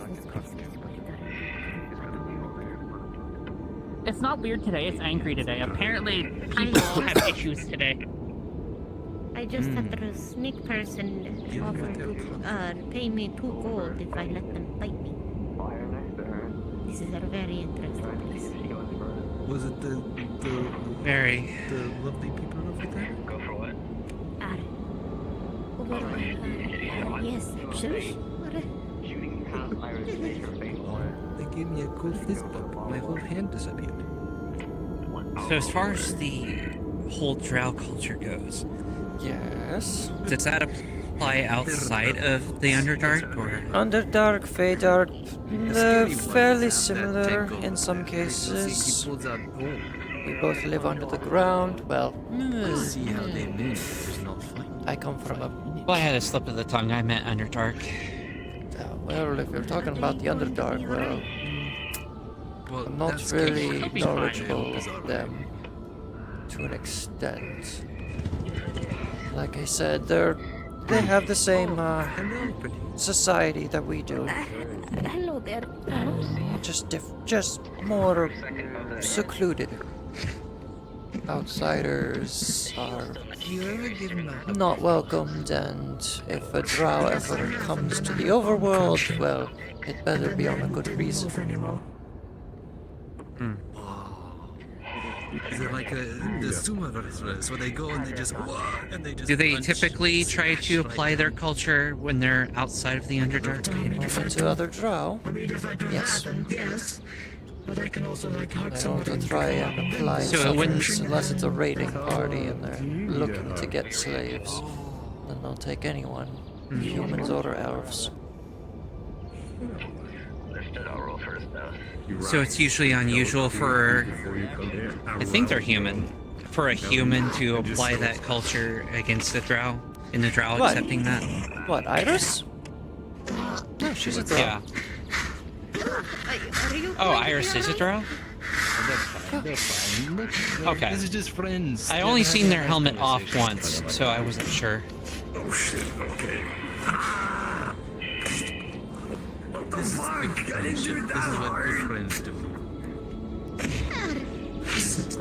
[SPEAKER 4] It's not weird today. It's angry today. Apparently, people have issues today.
[SPEAKER 10] I just had a sneak person offer to pay me 2 gold if I let them fight me. This is a very interesting place.
[SPEAKER 3] Was it the lovely people over there?
[SPEAKER 7] Go for what?
[SPEAKER 10] Yes, sure.
[SPEAKER 3] They gave me a cool fist bump. My whole hand disappeared.
[SPEAKER 12] So as far as the whole drow culture goes,
[SPEAKER 1] yes,
[SPEAKER 12] does that apply outside of the Underdark, or?
[SPEAKER 1] Underdark, Feydark, they're fairly similar in some cases. We both live under the ground. Well,
[SPEAKER 3] See how they live is not fun.
[SPEAKER 1] I come from a.
[SPEAKER 12] Well, I had a slip of the tongue. I meant Underdark.
[SPEAKER 1] Well, if you're talking about the Underdark, well, I'm not
[SPEAKER 3] that's
[SPEAKER 1] really
[SPEAKER 3] good.
[SPEAKER 1] knowledgeable of them to an extent. Like I said, they have the same society that we do.
[SPEAKER 10] Hello there.
[SPEAKER 1] Just more secluded. Outsiders are not welcomed, and if a drow ever comes to the overworld, well, it better be on a good reason.
[SPEAKER 3] Is it like the sumo wrestlers where they go and they just and they just
[SPEAKER 12] Do they
[SPEAKER 3] punch?
[SPEAKER 12] typically try to apply their culture when they're outside of the Underdark?
[SPEAKER 1] To other drow? Yes.
[SPEAKER 17] But I can also like hug
[SPEAKER 1] They don't try and apply
[SPEAKER 12] So it wouldn't-
[SPEAKER 1] unless it's a raiding party and they're looking to get slaves. Then they'll take anyone, humans or elves.
[SPEAKER 12] So it's usually unusual for, I think they're human, for a human to apply that culture against the drow, and the drow
[SPEAKER 1] What?
[SPEAKER 12] accepting that.
[SPEAKER 1] What, Iris? No, she's a drow.
[SPEAKER 12] Yeah. Oh, Iris is a drow? Okay.
[SPEAKER 3] This is just friends.
[SPEAKER 12] I only seen their helmet off once, so I wasn't sure.
[SPEAKER 3] Oh shit, okay. This is good friendship. This is what good friends do.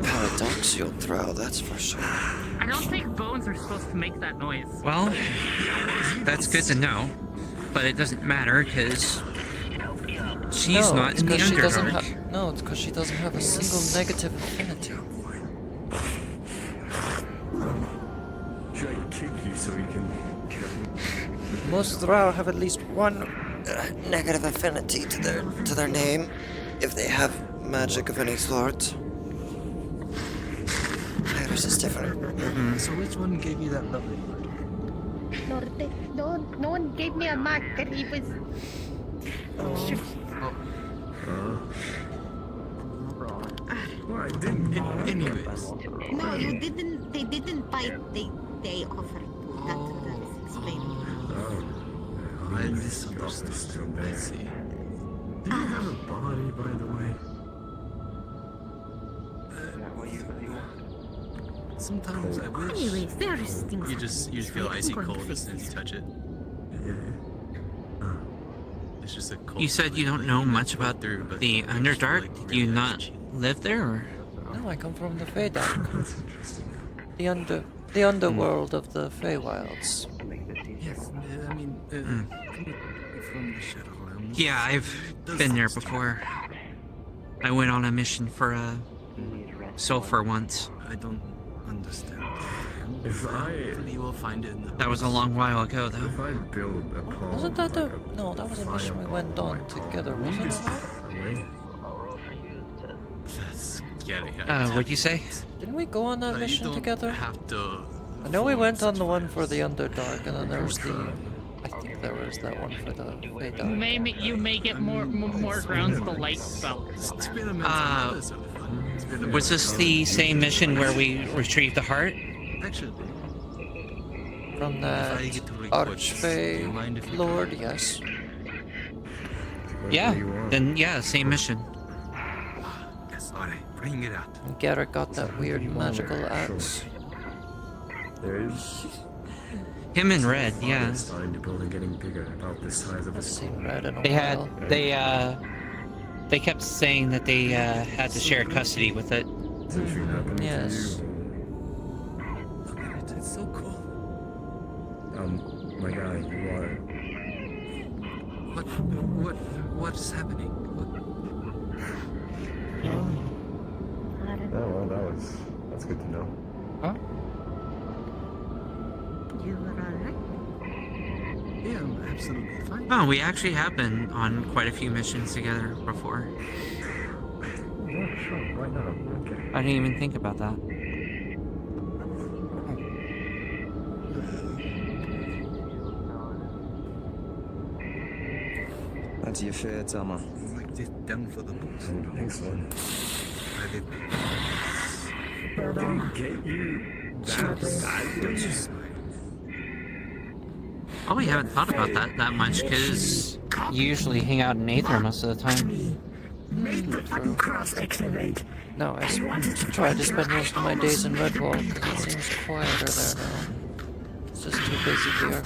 [SPEAKER 1] Paradoxical drow, that's for sure.
[SPEAKER 4] I don't think bones are supposed to make that noise.
[SPEAKER 12] Well, that's good to know, but it doesn't matter because she's not in the Underdark.
[SPEAKER 1] No, it's because she doesn't have a single negative affinity.
[SPEAKER 19] Should I kick you so you can?
[SPEAKER 1] Most drow have at least one negative affinity to their name, if they have magic of any sort. Iris is different.
[SPEAKER 3] So which one gave you that lovely word?
[SPEAKER 10] No one gave me a marker. He was.
[SPEAKER 19] Well, I didn't.
[SPEAKER 16] Anyways.
[SPEAKER 10] No, you didn't. They didn't bite. They offered to. That's explaining.
[SPEAKER 19] Oh.
[SPEAKER 16] I misunderstood. I see.
[SPEAKER 19] Do you have a body, by the way?
[SPEAKER 16] Sometimes I wish.
[SPEAKER 10] Anyways, there is things.
[SPEAKER 16] You just feel icy cold as soon as you touch it.
[SPEAKER 19] Yeah.
[SPEAKER 16] It's just a cold.
[SPEAKER 12] You said you don't know much about the Underdark. Do you not live there, or?
[SPEAKER 1] No, I come from the Feydark. The underworld of the Feywilds.
[SPEAKER 16] Yes, I mean, from the Shadowlands.
[SPEAKER 12] Yeah, I've been there before. I went on a mission for sulfur once.
[SPEAKER 16] I don't understand.
[SPEAKER 19] You
[SPEAKER 16] will find it in the.
[SPEAKER 12] That was a long while ago, though.
[SPEAKER 19] If I build a pond,
[SPEAKER 1] Wasn't that the... No, that was a mission we went on together, wasn't it?
[SPEAKER 16] That's getting.
[SPEAKER 12] What'd you say?
[SPEAKER 1] Didn't we go on that
[SPEAKER 16] You
[SPEAKER 1] mission
[SPEAKER 16] don't
[SPEAKER 1] together?
[SPEAKER 16] have to.
[SPEAKER 1] I know we went on the one for the Underdark, and then there was the... I think there was that one for the Feydark.
[SPEAKER 4] You may get more grounds to light spells.
[SPEAKER 12] Was this the same mission where we retrieved the heart?
[SPEAKER 16] Actually.
[SPEAKER 1] From that Archfey Lord, yes.
[SPEAKER 12] Yeah, then yeah, same mission.
[SPEAKER 16] Yes, alright, bring it out.
[SPEAKER 1] And Garrett got that weird magical axe.
[SPEAKER 19] There is.
[SPEAKER 12] Him and Red, yeah.
[SPEAKER 19] Starting to build and getting bigger, about the size of a
[SPEAKER 1] seen Red in a
[SPEAKER 12] while. They kept saying that they had to share custody with it.
[SPEAKER 1] Yes.
[SPEAKER 16] It's so cool.
[SPEAKER 19] My guy, you are.
[SPEAKER 16] What is happening?
[SPEAKER 19] Oh, well, that's good to know.
[SPEAKER 12] Huh?
[SPEAKER 10] You were alright?
[SPEAKER 16] Yeah, I'm absolutely fine.
[SPEAKER 12] Oh, we actually have been on quite a few missions together before.
[SPEAKER 19] Yeah, sure, why not? Okay.
[SPEAKER 12] I didn't even think about that.
[SPEAKER 21] That's your fair, Tama.
[SPEAKER 16] Like this down for the books.
[SPEAKER 19] Thanks, man.
[SPEAKER 16] I did.
[SPEAKER 19] Didn't get you that.
[SPEAKER 12] Probably haven't thought about that much, because you usually hang out in Aether most of the time.
[SPEAKER 1] No, I tried to spend most of my days in Redwall because it seems quieter there now. It's just too busy here.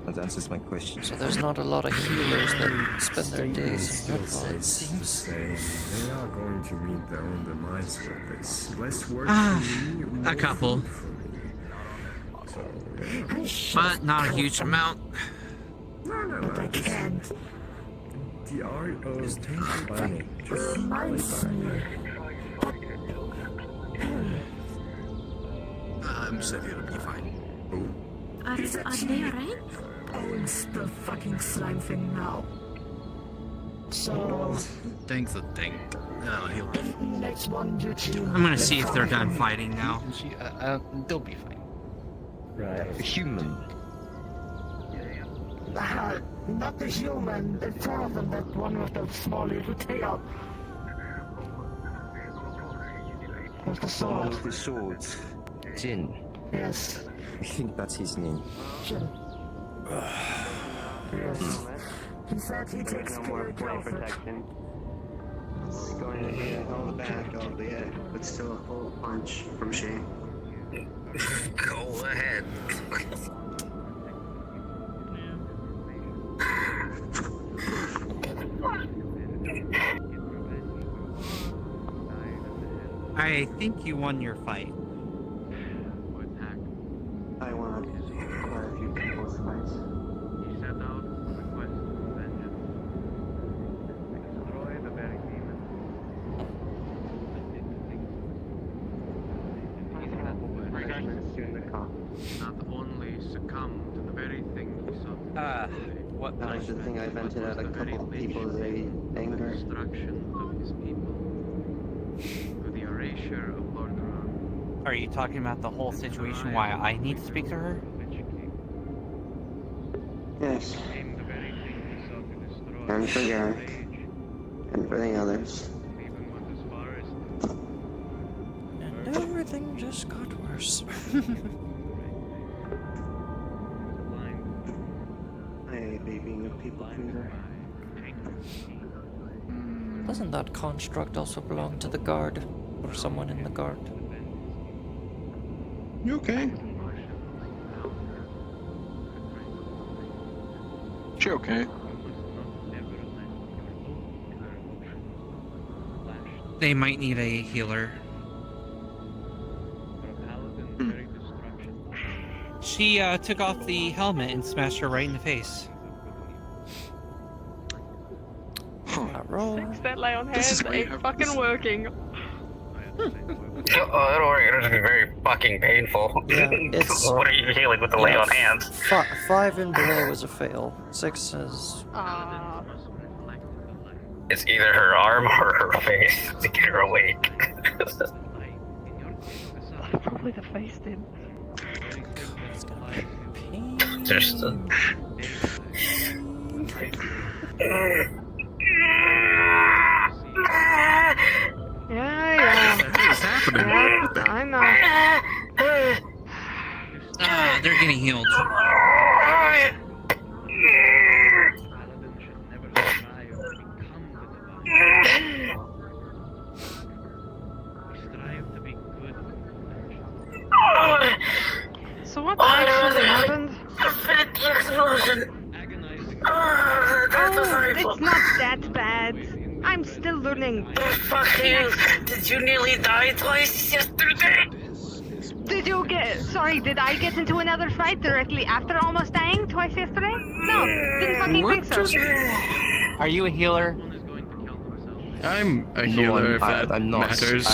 [SPEAKER 21] That answers my question.
[SPEAKER 1] So there's not a lot of healers that spend their days in Redwall, it seems.
[SPEAKER 19] They are going to meet their own demise with this. Less work
[SPEAKER 12] A couple. But not a huge amount.
[SPEAKER 19] No, I can't. The art of planning just
[SPEAKER 16] I'm sure it'll be fine.
[SPEAKER 10] Are they alright?
[SPEAKER 21] The fucking slime thing now. So,
[SPEAKER 16] Thanks a thing. He'll.
[SPEAKER 21] next one you choose.
[SPEAKER 12] I'm gonna see if they're done fighting now.
[SPEAKER 3] They'll be fine.
[SPEAKER 21] Right. A human. Not the human, the four of them, that one with the small little tail. With the sword. With the sword. Jin. Yes. I think that's his name. Jin. Yes. He said he takes care of
[SPEAKER 11] protection. It's going to be a hell of a battle, yeah, but still a full punch from Shane.
[SPEAKER 21] Go ahead.
[SPEAKER 12] I think you won your fight.
[SPEAKER 11] I want quite a few people's fights.
[SPEAKER 18] You set out with a quest for vengeance. Destroy the very demon. Not only succumb to the very thing he sought.
[SPEAKER 12] What
[SPEAKER 11] That was the thing I vented out a couple of people's anger.
[SPEAKER 18] Destruction of his people. With the erasure of Lordaeron.
[SPEAKER 12] Are you talking about the whole situation, why I need to speak to her?
[SPEAKER 11] Yes.
[SPEAKER 18] The very thing he sought to destroy.
[SPEAKER 11] And for Garrick. And for the others.
[SPEAKER 1] And everything just got worse.
[SPEAKER 11] I hate being a people pleaser.
[SPEAKER 1] Doesn't that construct also belong to the guard? Or someone in the guard?
[SPEAKER 2] You okay? She okay?
[SPEAKER 12] They might need a healer. She took off the helmet and smashed her right in the face.
[SPEAKER 5] Fix that lay on hands ain't fucking working.
[SPEAKER 20] Oh, don't worry, it'll just be very fucking painful.
[SPEAKER 1] Yeah, it's...
[SPEAKER 20] What are you healing with the lay on hands?
[SPEAKER 1] 5 and below is a fail. 6 is...
[SPEAKER 20] It's either her arm or her face to get her awake.
[SPEAKER 5] Probably the face then.
[SPEAKER 20] Just
[SPEAKER 5] Yeah.
[SPEAKER 2] What's happening?
[SPEAKER 5] Yeah, I know.
[SPEAKER 12] They're getting healed.
[SPEAKER 5] So what actually happened?
[SPEAKER 20] The explosion.
[SPEAKER 5] Oh, it's not that bad. I'm still learning.
[SPEAKER 20] Fuck you! Did you nearly die twice yesterday?
[SPEAKER 5] Did you did I get into another fight directly after almost dying twice yesterday? No, didn't fucking think so.
[SPEAKER 15] Are you a healer?
[SPEAKER 2] I'm a healer, if that
[SPEAKER 21] I'm not.
[SPEAKER 2] matters.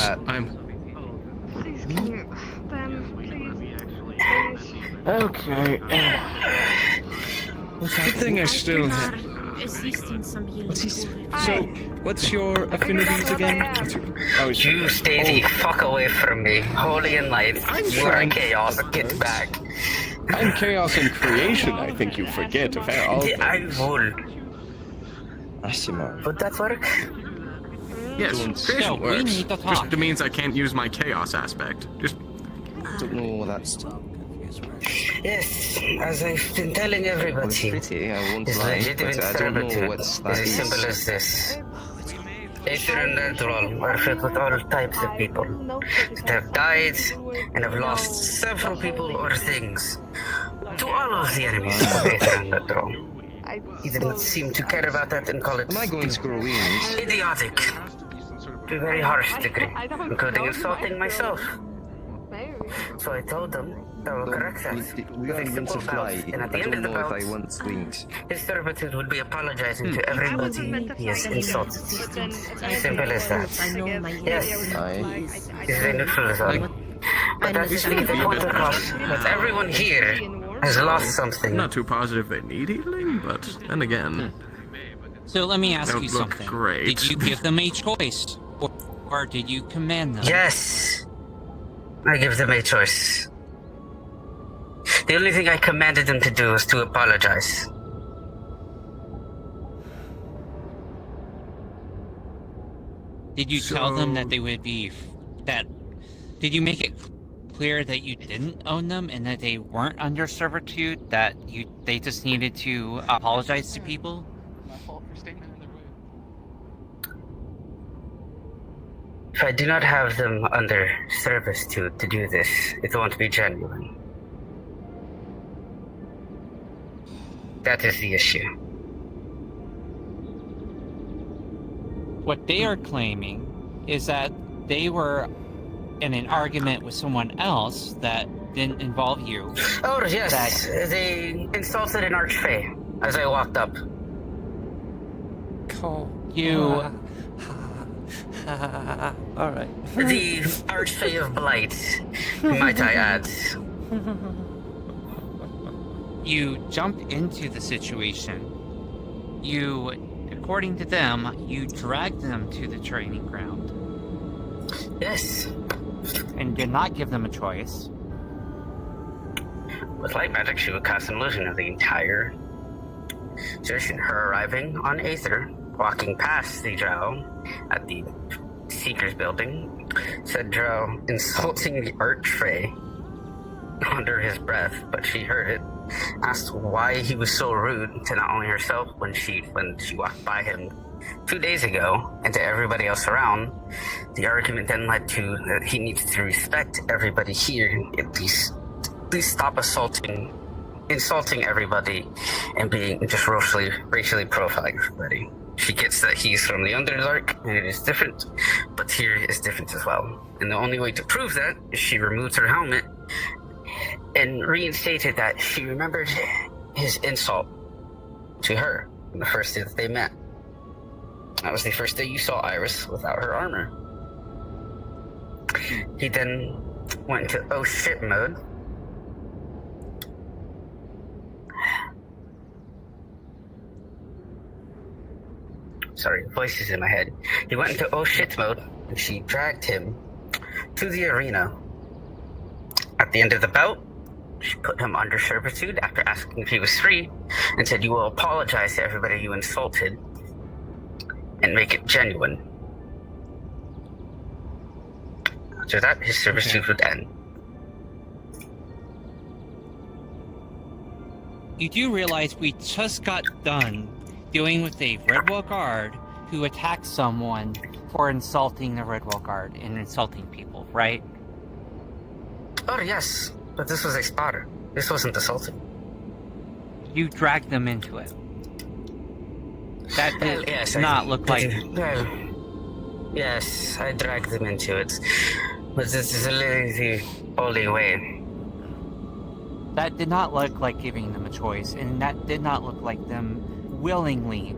[SPEAKER 5] Please, can you... Then, please.
[SPEAKER 21] Okay.
[SPEAKER 2] Good thing I still... So, what's your affinities again?
[SPEAKER 20] You stay the fuck away from me. Holy and light. You are chaos. Get back.
[SPEAKER 2] I'm chaos in creation, I think you forget.
[SPEAKER 20] I'm wool.
[SPEAKER 21] Would
[SPEAKER 20] that work?
[SPEAKER 2] Yes, creation
[SPEAKER 12] we
[SPEAKER 2] works.
[SPEAKER 12] need to talk.
[SPEAKER 2] Just means I can't use my chaos aspect. Just...
[SPEAKER 21] don't know what that's...
[SPEAKER 20] Yes, as I've been telling everybody,
[SPEAKER 21] pretty, I won't
[SPEAKER 20] his
[SPEAKER 21] lie,
[SPEAKER 20] legitimate
[SPEAKER 21] but I don't know
[SPEAKER 20] servitude
[SPEAKER 21] what's
[SPEAKER 20] is
[SPEAKER 21] that
[SPEAKER 20] as simple as this. Aether and Dri'valus are filled with all types of people that have died and have lost several people or things to all of the enemies of Aether and Dri'valus. He did not seem to care about that and call it
[SPEAKER 21] Am I going to grow wings?
[SPEAKER 20] idiotic to a very harsh degree, including insulting myself. So I told them I will correct that.
[SPEAKER 21] We are meant to fly.
[SPEAKER 20] And at the
[SPEAKER 21] I
[SPEAKER 20] end of
[SPEAKER 21] don't
[SPEAKER 20] the
[SPEAKER 21] know if
[SPEAKER 20] bout,
[SPEAKER 21] I want wings.
[SPEAKER 20] his servitude would be apologizing to everybody he has insulted. Simple as that. Yes, he's very neutral as well. But that is the point across that everyone here has lost something.
[SPEAKER 2] I'm not too positive they need healing, but then again...
[SPEAKER 12] So let me ask
[SPEAKER 2] don't
[SPEAKER 12] you
[SPEAKER 2] look
[SPEAKER 12] something.
[SPEAKER 2] Great.
[SPEAKER 12] Did you give them a choice? Or did you command them?
[SPEAKER 20] Yes! I give them a choice. The only thing I commanded them to do was to apologize.
[SPEAKER 12] Did you tell them that they would be... Did you make it clear that you didn't own them and that they weren't under servitude? That they just needed to apologize to people?
[SPEAKER 20] If I do not have them under servitude to do this, it won't be genuine. That is the issue.
[SPEAKER 12] What they are claiming is that they were in an argument with someone else that didn't involve you.
[SPEAKER 20] Oh, yes. They insulted an archfey as I walked up.
[SPEAKER 1] Cool.
[SPEAKER 12] You...
[SPEAKER 1] Alright.
[SPEAKER 20] The archfey of blight, might I add.
[SPEAKER 12] You jumped into the situation. You, according to them, you dragged them to the training ground.
[SPEAKER 20] Yes.
[SPEAKER 12] And did not give them a choice.
[SPEAKER 20] With light magic, she would cast an illusion of the entire Just her arriving on Aether, walking past the Drow at the Seekers building, said Drow insulting the Archfey under his breath, but she heard it. Asked why he was so rude to not only herself when she walked by him 2 days ago, and to everybody else around. The argument then led to that he needs to respect everybody here, at least stop insulting everybody, and being just racially profiling everybody. She gets that he's from the Underdark, and it is different, but here is different as well. And the only way to prove that is she removed her helmet and reinstated that she remembered his insult to her on the first day that they met. That was the first day you saw Iris without her armor. He then went into oh shit mode. Sorry, voices in my head. He went into oh shit mode, and she dragged him to the arena. At the end of the bout, she put him under servitude after asking if he was free, and said, "You will apologize to everybody you insulted and make it genuine." After that, his servitude would end.
[SPEAKER 15] You do realize we just got done dealing with a Redwall guard who attacked someone for insulting the Redwall guard and insulting people, right?
[SPEAKER 20] Oh yes, but this was a spotter. This wasn't assaulting.
[SPEAKER 15] You dragged them into it. That did not look like...
[SPEAKER 20] Yes, I dragged them into it. But this is literally the only way.
[SPEAKER 15] That did not look like giving them a choice, and that did not look like them willingly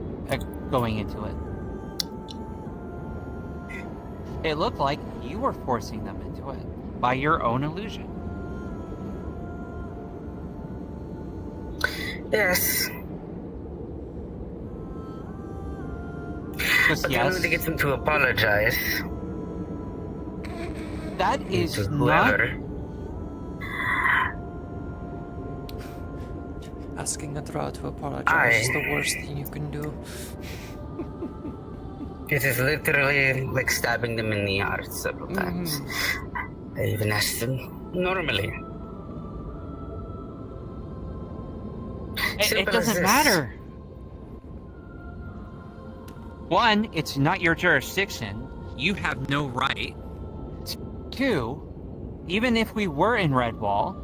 [SPEAKER 15] going into it. It looked like you were forcing them into it by your own illusion.
[SPEAKER 20] Yes.
[SPEAKER 15] Just
[SPEAKER 20] but
[SPEAKER 15] yes.
[SPEAKER 20] in order to get them to apologize.
[SPEAKER 15] That is
[SPEAKER 20] to
[SPEAKER 15] not...
[SPEAKER 20] whoever.
[SPEAKER 1] Asking a Drow to apologize is the worst thing you can do.
[SPEAKER 20] It is literally like stabbing them in the heart several times. I even asked them normally.
[SPEAKER 15] It doesn't matter. One, it's not your jurisdiction. You have no right. Two, even if we were in Redwall,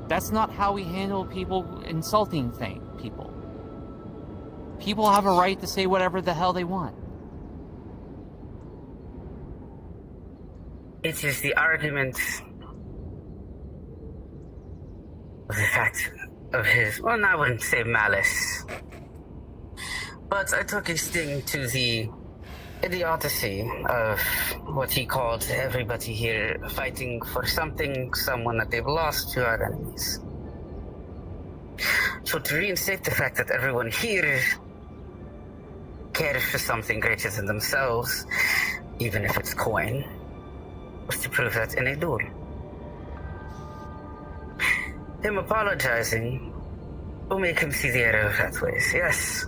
[SPEAKER 15] that's not how we handle people insulting people. People have a right to say whatever the hell they want.
[SPEAKER 20] It is the argument of the fact of his, well, I wouldn't say malice, but I took a sting to the idiocy of what he called everybody here fighting for something, someone that they've lost to our enemies. So to reinstate the fact that everyone here cares for something greater than themselves, even if it's coin, was to prove that in a duel. Him apologizing will make him see the error of that ways, yes.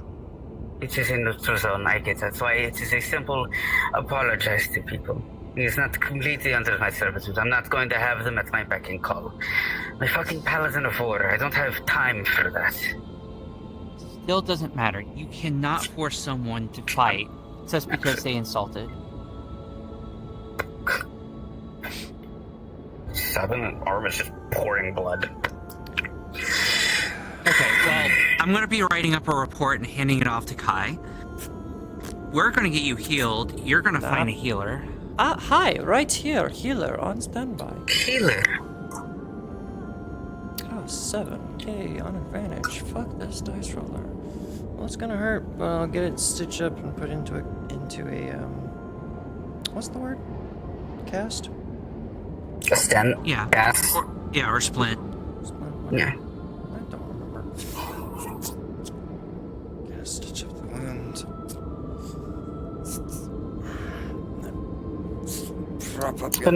[SPEAKER 20] It is a neutral zone, I get that. That's why it is a simple apologize to people. He is not completely under my servitude. I'm not going to have them at my beck and call. My fucking paladin of war, I don't have time for that.
[SPEAKER 15] Still doesn't matter. You cannot force someone to fight just because they insulted.
[SPEAKER 20] Seven arm is just pouring blood.
[SPEAKER 12] Okay, well, I'm gonna be writing up a report and handing it off to Kai. We're gonna get you healed. You're gonna find a healer.
[SPEAKER 1] Hi, right here. Healer on standby.
[SPEAKER 20] Healer?
[SPEAKER 1] Oh, 7K on advantage. Fuck this dice roller. Well, it's gonna hurt, but I'll get it stitched up and put into a what's the word? Cast?
[SPEAKER 20] A stem?
[SPEAKER 12] Yeah.
[SPEAKER 20] Cast?
[SPEAKER 12] Or splint.
[SPEAKER 20] Yeah.
[SPEAKER 1] Gotta stitch up the wound. Prop up your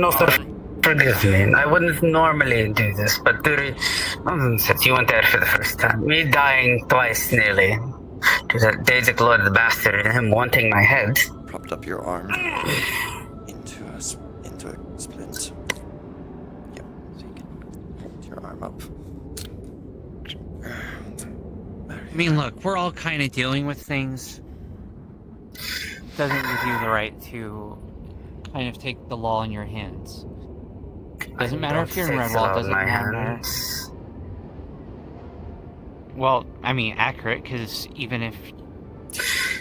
[SPEAKER 20] Forgive me, I wouldn't normally do this, but since you went there for the first time, me dying twice nearly, They declared the bastard and him wanting my head.
[SPEAKER 1] Propped up your arm into a splint. Yep, so you can hold your arm up.
[SPEAKER 15] I mean, look, we're all kind of dealing with things. Doesn't give you the right to kind of take the law in your hands. Doesn't matter if you're in Redwall, doesn't matter. Well, I mean, accurate, because even if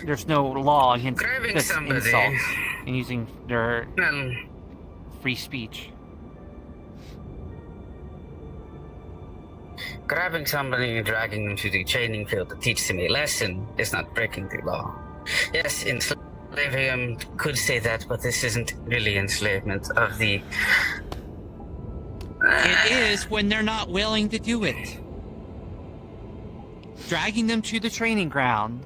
[SPEAKER 15] there's no law against this insults and using their free speech.
[SPEAKER 20] Grabbing somebody and dragging them to the training field to teach them a lesson is not breaking the law. Yes, enslaving could say that, but this isn't really enslavement of the...
[SPEAKER 15] It is when they're not willing to do it. Dragging them to the training ground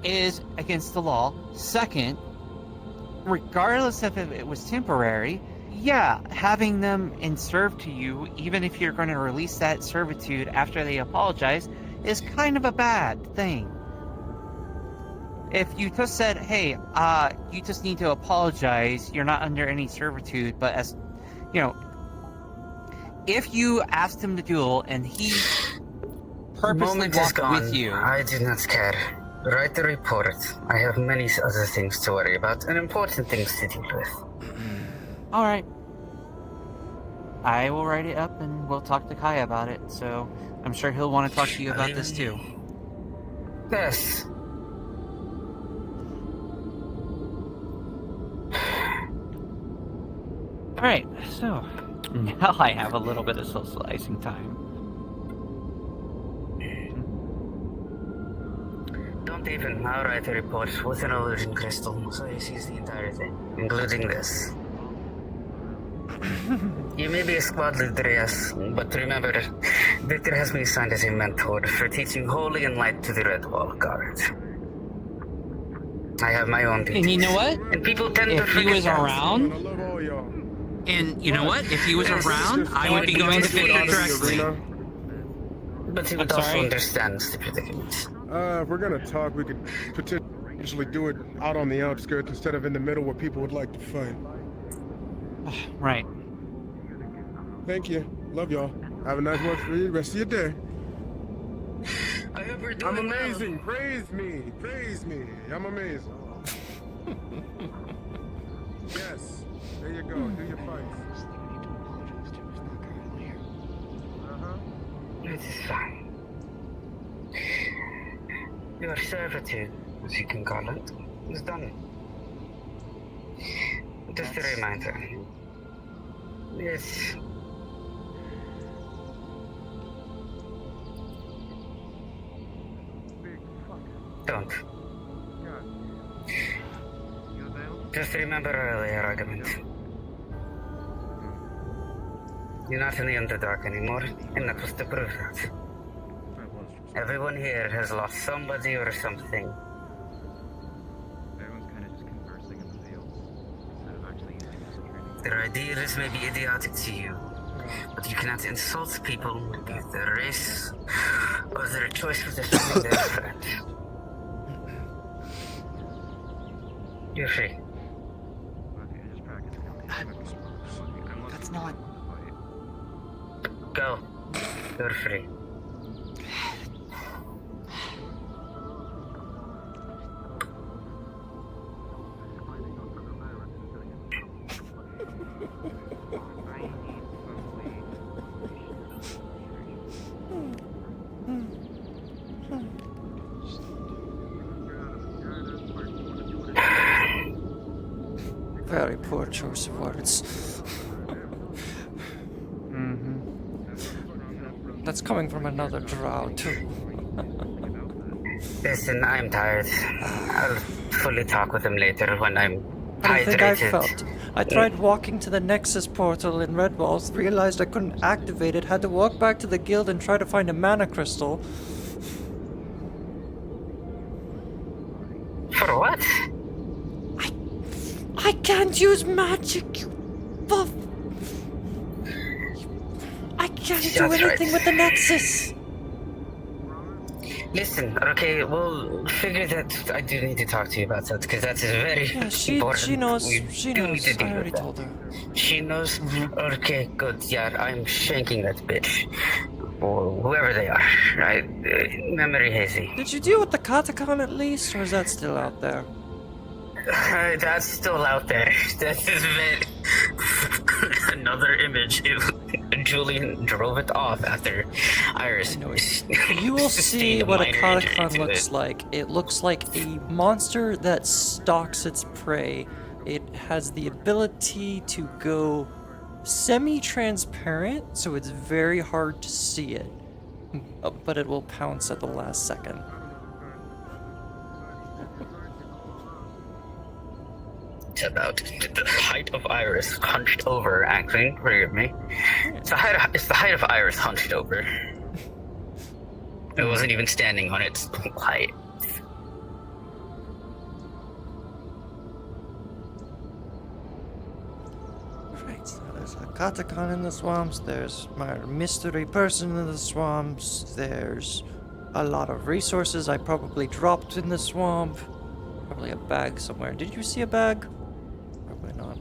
[SPEAKER 15] is against the law. Second, regardless if it was temporary, yeah, having them and served to you, even if you're going to release that servitude after they apologize, is kind of a bad thing. If you just said, hey, you just need to apologize, you're not under any servitude, but as, you know, if you asked him to duel and he purposely walked with you...
[SPEAKER 20] I do not care. Write the report. I have many other things to worry about and important things to deal with.
[SPEAKER 15] Alright. I will write it up and we'll talk to Kai about it, so I'm sure he'll want to talk to you about this too.
[SPEAKER 20] Yes.
[SPEAKER 15] Alright, so now I have a little bit of socializing time.
[SPEAKER 20] Don't even. I'll write a report with an illusion crystal, so he sees the entire thing, including this. You may be a squad leader, yes, but remember, Victor has me signed as a mentor for teaching holy and light to the Redwall Guard. I have my own duties.
[SPEAKER 15] And you know what?
[SPEAKER 20] And people tend to
[SPEAKER 15] if
[SPEAKER 20] forget
[SPEAKER 15] he was
[SPEAKER 20] that.
[SPEAKER 15] around, and you know what? If he was around, I would be going to Victor directly.
[SPEAKER 20] But he would also understand the predicament.
[SPEAKER 13] If we're gonna talk, we could potentially do it out on the outskirts instead of in the middle where people would like to fight.
[SPEAKER 15] Right.
[SPEAKER 13] Thank you. Love y'all. Have a nice rest of your day. I'm amazing. Well. Praise me. Praise me. I'm amazing. Yes. There you go. Do your fights.
[SPEAKER 20] It is fine. Your servitude, as you can call it, is done. Just a reminder. Yes. Don't. Just remember our earlier argument. You're not in the Underdark anymore, and that was to prove that. Everyone here has lost somebody or something.
[SPEAKER 18] Everyone's kind of just conversing in the fields instead of actually using this training.
[SPEAKER 20] Their ideas may be idiotic to you, but you cannot insult people due to their race or their choice of defending their friend. You're free.
[SPEAKER 15] That's not...
[SPEAKER 20] Go. You're free.
[SPEAKER 1] Very poor choice of words. That's coming from another drow, too.
[SPEAKER 20] Listen, I'm tired. I'll fully talk with him later when I'm
[SPEAKER 1] How do you think I
[SPEAKER 20] hydrated.
[SPEAKER 1] felt? I tried walking to the Nexus portal in Redwall, realized I couldn't activate it, had to walk back to the guild and try to find a mana crystal.
[SPEAKER 20] For what?
[SPEAKER 1] I can't use magic, you buff. I can't do anything with the Nexus.
[SPEAKER 20] Listen, okay, well, figure that I do need to talk to you about that, because that is very important.
[SPEAKER 1] She knows.
[SPEAKER 20] We
[SPEAKER 1] She
[SPEAKER 20] do
[SPEAKER 1] knows.
[SPEAKER 20] need to
[SPEAKER 1] I
[SPEAKER 20] deal
[SPEAKER 1] already
[SPEAKER 20] with that.
[SPEAKER 1] told her.
[SPEAKER 20] She knows? Okay, good. Yeah, I'm shanking that bitch. Or whoever they are. Memory hazy.
[SPEAKER 1] Did you deal with the Katakon at least, or is that still out there?
[SPEAKER 20] That's still out there. That is very... Another image. Julian drove it off after Iris.
[SPEAKER 1] You will see what a
[SPEAKER 20] minor injury
[SPEAKER 1] Katakon
[SPEAKER 20] to
[SPEAKER 1] looks
[SPEAKER 20] it.
[SPEAKER 1] like. It looks like a monster that stalks its prey. It has the ability to go semi-transparent, so it's very hard to see it. But it will pounce at the last second.
[SPEAKER 20] It's about the height of Iris hunched over, actually. Forgive me. It's the height of Iris hunched over. It wasn't even standing on its height.
[SPEAKER 1] Right, so there's a Katakon in the swamps, there's my mystery person in the swamps, there's a lot of resources I probably dropped in the swamp. Probably a bag somewhere. Did you see a bag? Probably not.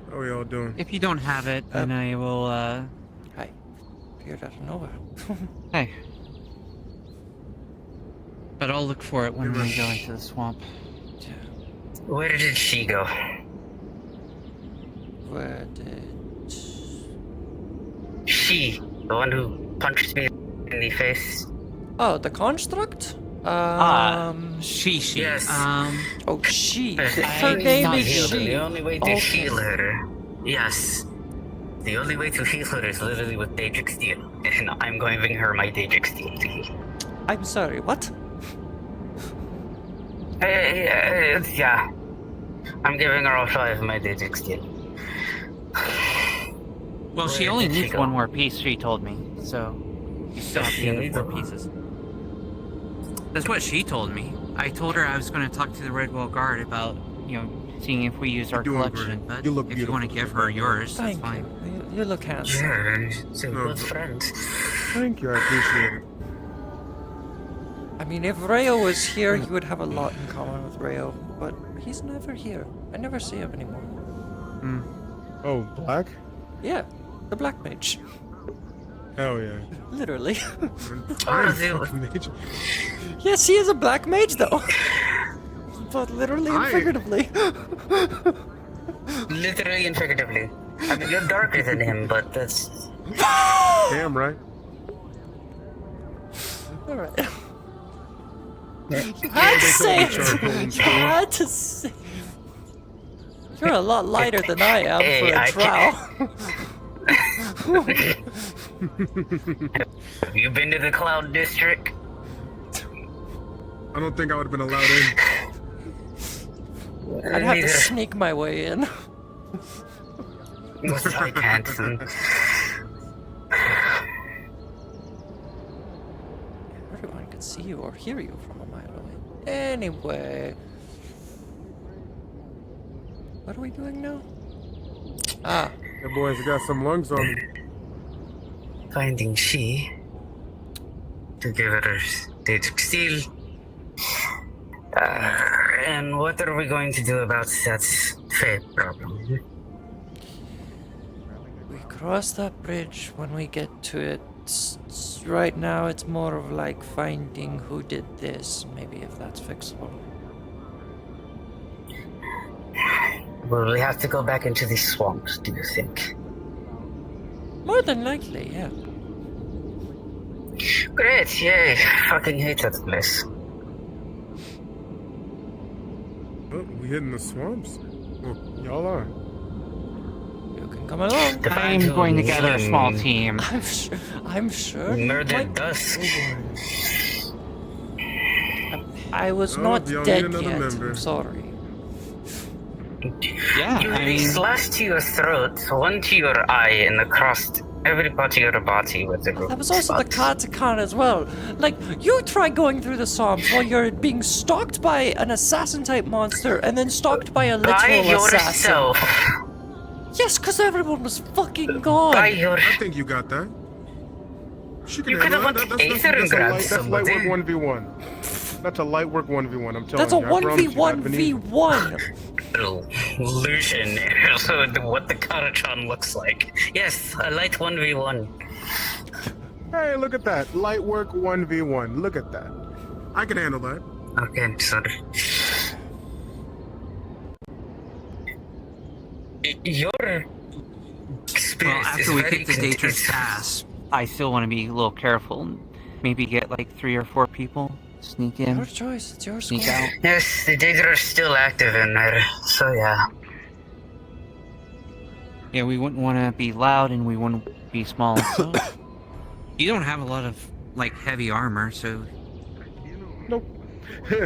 [SPEAKER 13] How are y'all doing?
[SPEAKER 12] If you don't have it, then I will,
[SPEAKER 1] Hi. Appeared out of nowhere.
[SPEAKER 15] Hey. But I'll look for it when we go into the swamp.
[SPEAKER 20] Where did she go?
[SPEAKER 1] Where did...
[SPEAKER 20] She, the one who punched me in the face.
[SPEAKER 1] Oh, the construct?
[SPEAKER 12] She.
[SPEAKER 20] Yes.
[SPEAKER 1] Oh, she.
[SPEAKER 20] I
[SPEAKER 1] Her name
[SPEAKER 20] not
[SPEAKER 1] is
[SPEAKER 20] heal her.
[SPEAKER 1] she.
[SPEAKER 20] The only way to
[SPEAKER 1] Okay.
[SPEAKER 20] heal her. Yes. The only way to heal her is literally with Daedric Steel. And I'm giving her my Daedric Steel.
[SPEAKER 1] I'm sorry, what?
[SPEAKER 20] Yeah. I'm giving her all 5 of my Daedric Steel.
[SPEAKER 15] Well, she
[SPEAKER 20] Where
[SPEAKER 15] only
[SPEAKER 20] did she
[SPEAKER 15] needs
[SPEAKER 20] go?
[SPEAKER 15] one more piece, she told me. So, you still have the other 4 pieces.
[SPEAKER 12] That's what she told me. I told her I was going to talk to the Redwall Guard about,
[SPEAKER 15] seeing if we use our
[SPEAKER 13] You're doing
[SPEAKER 15] collection.
[SPEAKER 13] great.
[SPEAKER 12] but
[SPEAKER 13] You look
[SPEAKER 12] if you want to
[SPEAKER 13] beautiful.
[SPEAKER 12] give her yours, that's
[SPEAKER 1] Thank
[SPEAKER 12] fine.
[SPEAKER 1] you. You look handsome.
[SPEAKER 20] Yeah, so
[SPEAKER 13] No,
[SPEAKER 20] good
[SPEAKER 13] but-
[SPEAKER 20] friends.
[SPEAKER 13] Thank you, I appreciate it.
[SPEAKER 1] I mean, if Rayo was here, you would have a lot in common with Rayo, but he's never here. I never see him anymore.
[SPEAKER 13] Oh, Black?
[SPEAKER 1] Yeah, the Black Mage.
[SPEAKER 13] Hell yeah.
[SPEAKER 1] Literally.
[SPEAKER 13] Mage.
[SPEAKER 1] Yes, he is a Black Mage, though. But literally and figuratively.
[SPEAKER 20] Literally and figuratively. I mean, you're darker than him, but that's...
[SPEAKER 13] Damn right.
[SPEAKER 1] Alright. You had to say it! You had to say You're a lot lighter than I am
[SPEAKER 20] Hey,
[SPEAKER 1] for a
[SPEAKER 20] I
[SPEAKER 1] drow.
[SPEAKER 20] Have you been to the Cloud District?
[SPEAKER 13] I don't think I would have been allowed in.
[SPEAKER 1] I'd have to
[SPEAKER 20] Neither.
[SPEAKER 1] sneak my way in.
[SPEAKER 20] I can't.
[SPEAKER 1] Everyone could see you or hear you from a mile away. Anyway. What are we doing now? Ah.
[SPEAKER 13] That boy's got some lungs on him.
[SPEAKER 20] Finding she. To give her Daedric Steel. And what are we going to do about that fate problem?
[SPEAKER 1] We cross that bridge when we get to it. Right now, it's more of like finding who did this. Maybe if that's fixable.
[SPEAKER 20] Will we have to go back into the swamps, do you think?
[SPEAKER 1] More than likely, yeah.
[SPEAKER 20] Great, yay. Fucking hate that place.
[SPEAKER 13] Oh, we hitting the swamps? Well, y'all are.
[SPEAKER 1] You can come along.
[SPEAKER 15] I'm going to gather a small team.
[SPEAKER 1] I'm sure.
[SPEAKER 20] Murdered dust.
[SPEAKER 1] I was
[SPEAKER 13] Oh,
[SPEAKER 1] not
[SPEAKER 13] y'all
[SPEAKER 1] dead
[SPEAKER 13] need another
[SPEAKER 1] yet.
[SPEAKER 13] member.
[SPEAKER 1] I'm sorry.
[SPEAKER 15] Yeah,
[SPEAKER 20] You
[SPEAKER 15] I mean,
[SPEAKER 20] slashed to your throat, one to your eye, and across every part of your body with the
[SPEAKER 1] That was also the Katakon as well. Like, you try going through the swamps while you're being stalked by an assassin-type monster and then stalked by a literal
[SPEAKER 20] By
[SPEAKER 1] assassin.
[SPEAKER 20] yourself.
[SPEAKER 1] Yes, because everyone was fucking gone.
[SPEAKER 20] By your...
[SPEAKER 13] I think you got that. She can
[SPEAKER 20] You could have
[SPEAKER 13] handle
[SPEAKER 20] went
[SPEAKER 13] that.
[SPEAKER 20] Aether and grabbed
[SPEAKER 13] That's light work
[SPEAKER 20] somebody.
[SPEAKER 13] 1v1. That's a light work 1v1, I'm telling
[SPEAKER 1] That's a
[SPEAKER 13] you. I promise you, that Venetian-
[SPEAKER 1] 1v1v1.
[SPEAKER 20] Illusion. So what the Karachan looks like. Yes, a light 1v1.
[SPEAKER 13] Hey, look at that. Light work 1v1. Look at that. I can handle that.
[SPEAKER 20] Okay, sorry. Your
[SPEAKER 15] Well,
[SPEAKER 20] experience is
[SPEAKER 15] after we
[SPEAKER 20] very
[SPEAKER 15] kick the dangerous ass, I still want to be a little careful. Maybe get like 3 or 4 people, sneak in.
[SPEAKER 1] Your choice. It's your
[SPEAKER 15] Sneak
[SPEAKER 1] squad.
[SPEAKER 15] out.
[SPEAKER 20] Yes, the data are still active in there, so yeah.
[SPEAKER 15] Yeah, we wouldn't want to be loud and we wouldn't be small. So.
[SPEAKER 12] You don't have a lot of like heavy armor, so
[SPEAKER 13] Nope.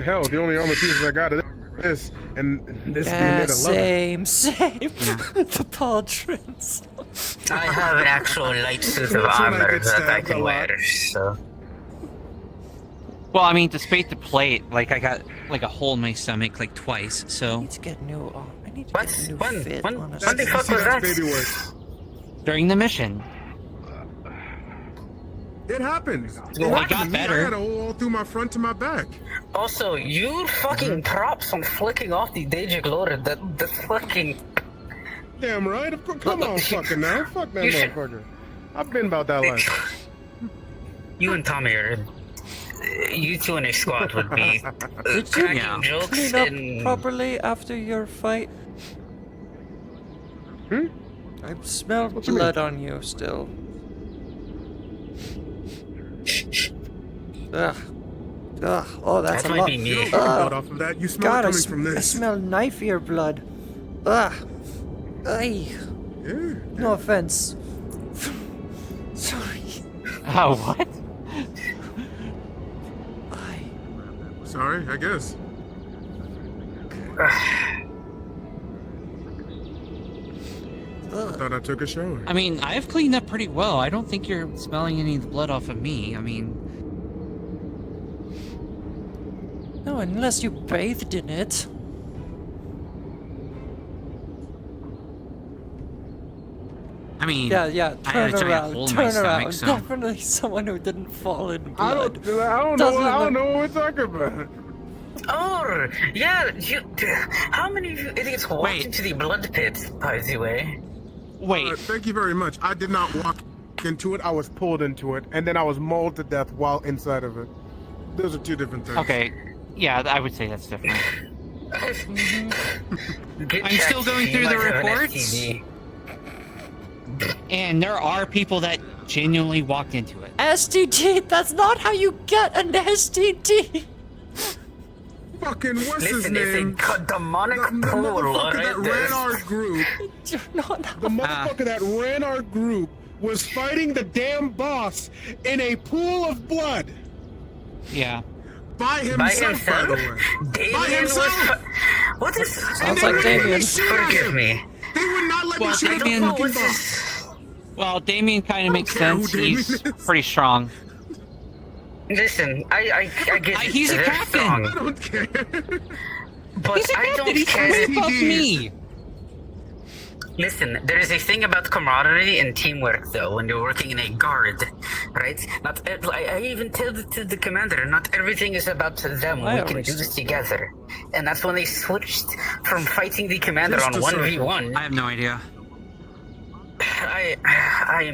[SPEAKER 13] Hell, the only armor pieces I got are this and this being
[SPEAKER 1] Yeah,
[SPEAKER 13] made of leather.
[SPEAKER 1] same. The pauldrons.
[SPEAKER 20] I have an actual light suit of
[SPEAKER 13] That's when I
[SPEAKER 20] armor
[SPEAKER 13] get
[SPEAKER 20] that I
[SPEAKER 13] stabbed
[SPEAKER 20] can
[SPEAKER 13] a lot.
[SPEAKER 20] wear, so...
[SPEAKER 15] Well, I mean, despite the plate, like I got like a hole in my stomach like twice.
[SPEAKER 1] I
[SPEAKER 15] So
[SPEAKER 1] need to get new. I need to
[SPEAKER 20] What?
[SPEAKER 1] get a new
[SPEAKER 20] When?
[SPEAKER 1] fit.
[SPEAKER 20] When?
[SPEAKER 1] honestly.
[SPEAKER 20] When the fuck was that?
[SPEAKER 13] Baby work.
[SPEAKER 15] during the mission,
[SPEAKER 13] It happens.
[SPEAKER 15] Well, I got
[SPEAKER 13] happened to me.
[SPEAKER 15] better.
[SPEAKER 13] I had a hole all through my front to my back.
[SPEAKER 20] Also, you fucking props on flicking off the Deja Glory, the fucking...
[SPEAKER 13] Damn right. Of course. Come on, fucking now. Fuck that
[SPEAKER 20] You should-
[SPEAKER 13] motherfucker. I've been about that life.
[SPEAKER 20] You and Tommy are... You two in a squad would be
[SPEAKER 1] Did you
[SPEAKER 20] cracking jokes
[SPEAKER 1] clean up
[SPEAKER 20] and...
[SPEAKER 1] properly after your fight?
[SPEAKER 13] Hmm?
[SPEAKER 1] I smell
[SPEAKER 13] What you mean?
[SPEAKER 1] blood on you still. Ugh. Ugh. Oh, that's
[SPEAKER 20] That
[SPEAKER 1] a
[SPEAKER 20] might
[SPEAKER 1] lot.
[SPEAKER 20] be me.
[SPEAKER 13] You don't get blood off of that. You smell
[SPEAKER 1] God,
[SPEAKER 13] it coming from
[SPEAKER 1] I
[SPEAKER 13] this.
[SPEAKER 1] smell knife ear blood. Ugh. Ay.
[SPEAKER 13] Yeah.
[SPEAKER 1] No offense. Sorry.
[SPEAKER 15] oh what?
[SPEAKER 13] Sorry, I guess. I thought I took a shower.
[SPEAKER 15] I mean, I've cleaned up pretty well. I don't think you're smelling any of the blood off of me. I mean,
[SPEAKER 1] No, unless you bathed in it.
[SPEAKER 12] I mean,
[SPEAKER 1] Yeah,
[SPEAKER 12] I had
[SPEAKER 1] turn
[SPEAKER 12] a giant hole
[SPEAKER 1] around,
[SPEAKER 12] in my
[SPEAKER 1] turn
[SPEAKER 12] stomach,
[SPEAKER 1] around.
[SPEAKER 12] so
[SPEAKER 1] Definitely someone who didn't fall in
[SPEAKER 13] I
[SPEAKER 1] blood.
[SPEAKER 13] don't know what we're talking about.
[SPEAKER 20] Oh, yeah, you... How many of you idiots walked into the blood pit, by the way?
[SPEAKER 15] wait.
[SPEAKER 13] Thank you very much. I did not walk into it. I was pulled into it, and then I was mauled to death while inside of it. Those are two different things.
[SPEAKER 15] Okay, yeah, I would say that's different.
[SPEAKER 12] I'm still going through the reports.
[SPEAKER 15] And there are people that genuinely walked into it.
[SPEAKER 1] STD, that's not how you get an STD.
[SPEAKER 13] Fucking what's his
[SPEAKER 20] Listen, it's
[SPEAKER 13] name?
[SPEAKER 20] a demonic
[SPEAKER 13] The
[SPEAKER 20] pool,
[SPEAKER 13] motherfucker that
[SPEAKER 20] alright?
[SPEAKER 13] ran our group.
[SPEAKER 1] You're not.
[SPEAKER 13] The motherfucker that ran our group was fighting the damn boss in a pool of blood.
[SPEAKER 15] Yeah.
[SPEAKER 13] By himself, by the way.
[SPEAKER 20] Damien
[SPEAKER 13] By himself.
[SPEAKER 20] What is...
[SPEAKER 1] Sounds like Damien.
[SPEAKER 20] Forgive me.
[SPEAKER 13] They would not let me
[SPEAKER 15] Well,
[SPEAKER 13] shoot the
[SPEAKER 15] Damien-
[SPEAKER 13] fucking boss.
[SPEAKER 15] Well, Damien kind of makes
[SPEAKER 13] care who
[SPEAKER 15] sense.
[SPEAKER 13] Damien
[SPEAKER 15] He's
[SPEAKER 13] is.
[SPEAKER 15] pretty strong.
[SPEAKER 20] Listen, I get it.
[SPEAKER 15] He's a
[SPEAKER 20] They're
[SPEAKER 15] captain.
[SPEAKER 20] strong,
[SPEAKER 13] I don't care.
[SPEAKER 20] but
[SPEAKER 15] He's a
[SPEAKER 20] I
[SPEAKER 15] captain.
[SPEAKER 20] don't
[SPEAKER 15] He's
[SPEAKER 20] care.
[SPEAKER 15] way above me.
[SPEAKER 20] Listen, there is a thing about camaraderie and teamwork, though, when you're working in a guard, right? Not, I even tell it to the commander, not everything is about them.
[SPEAKER 1] I
[SPEAKER 20] We can
[SPEAKER 1] always
[SPEAKER 20] do this together. And that's when they switched from fighting the commander
[SPEAKER 13] Just
[SPEAKER 20] on
[SPEAKER 13] a circle.
[SPEAKER 20] 1v1.
[SPEAKER 12] I have no idea.
[SPEAKER 20] I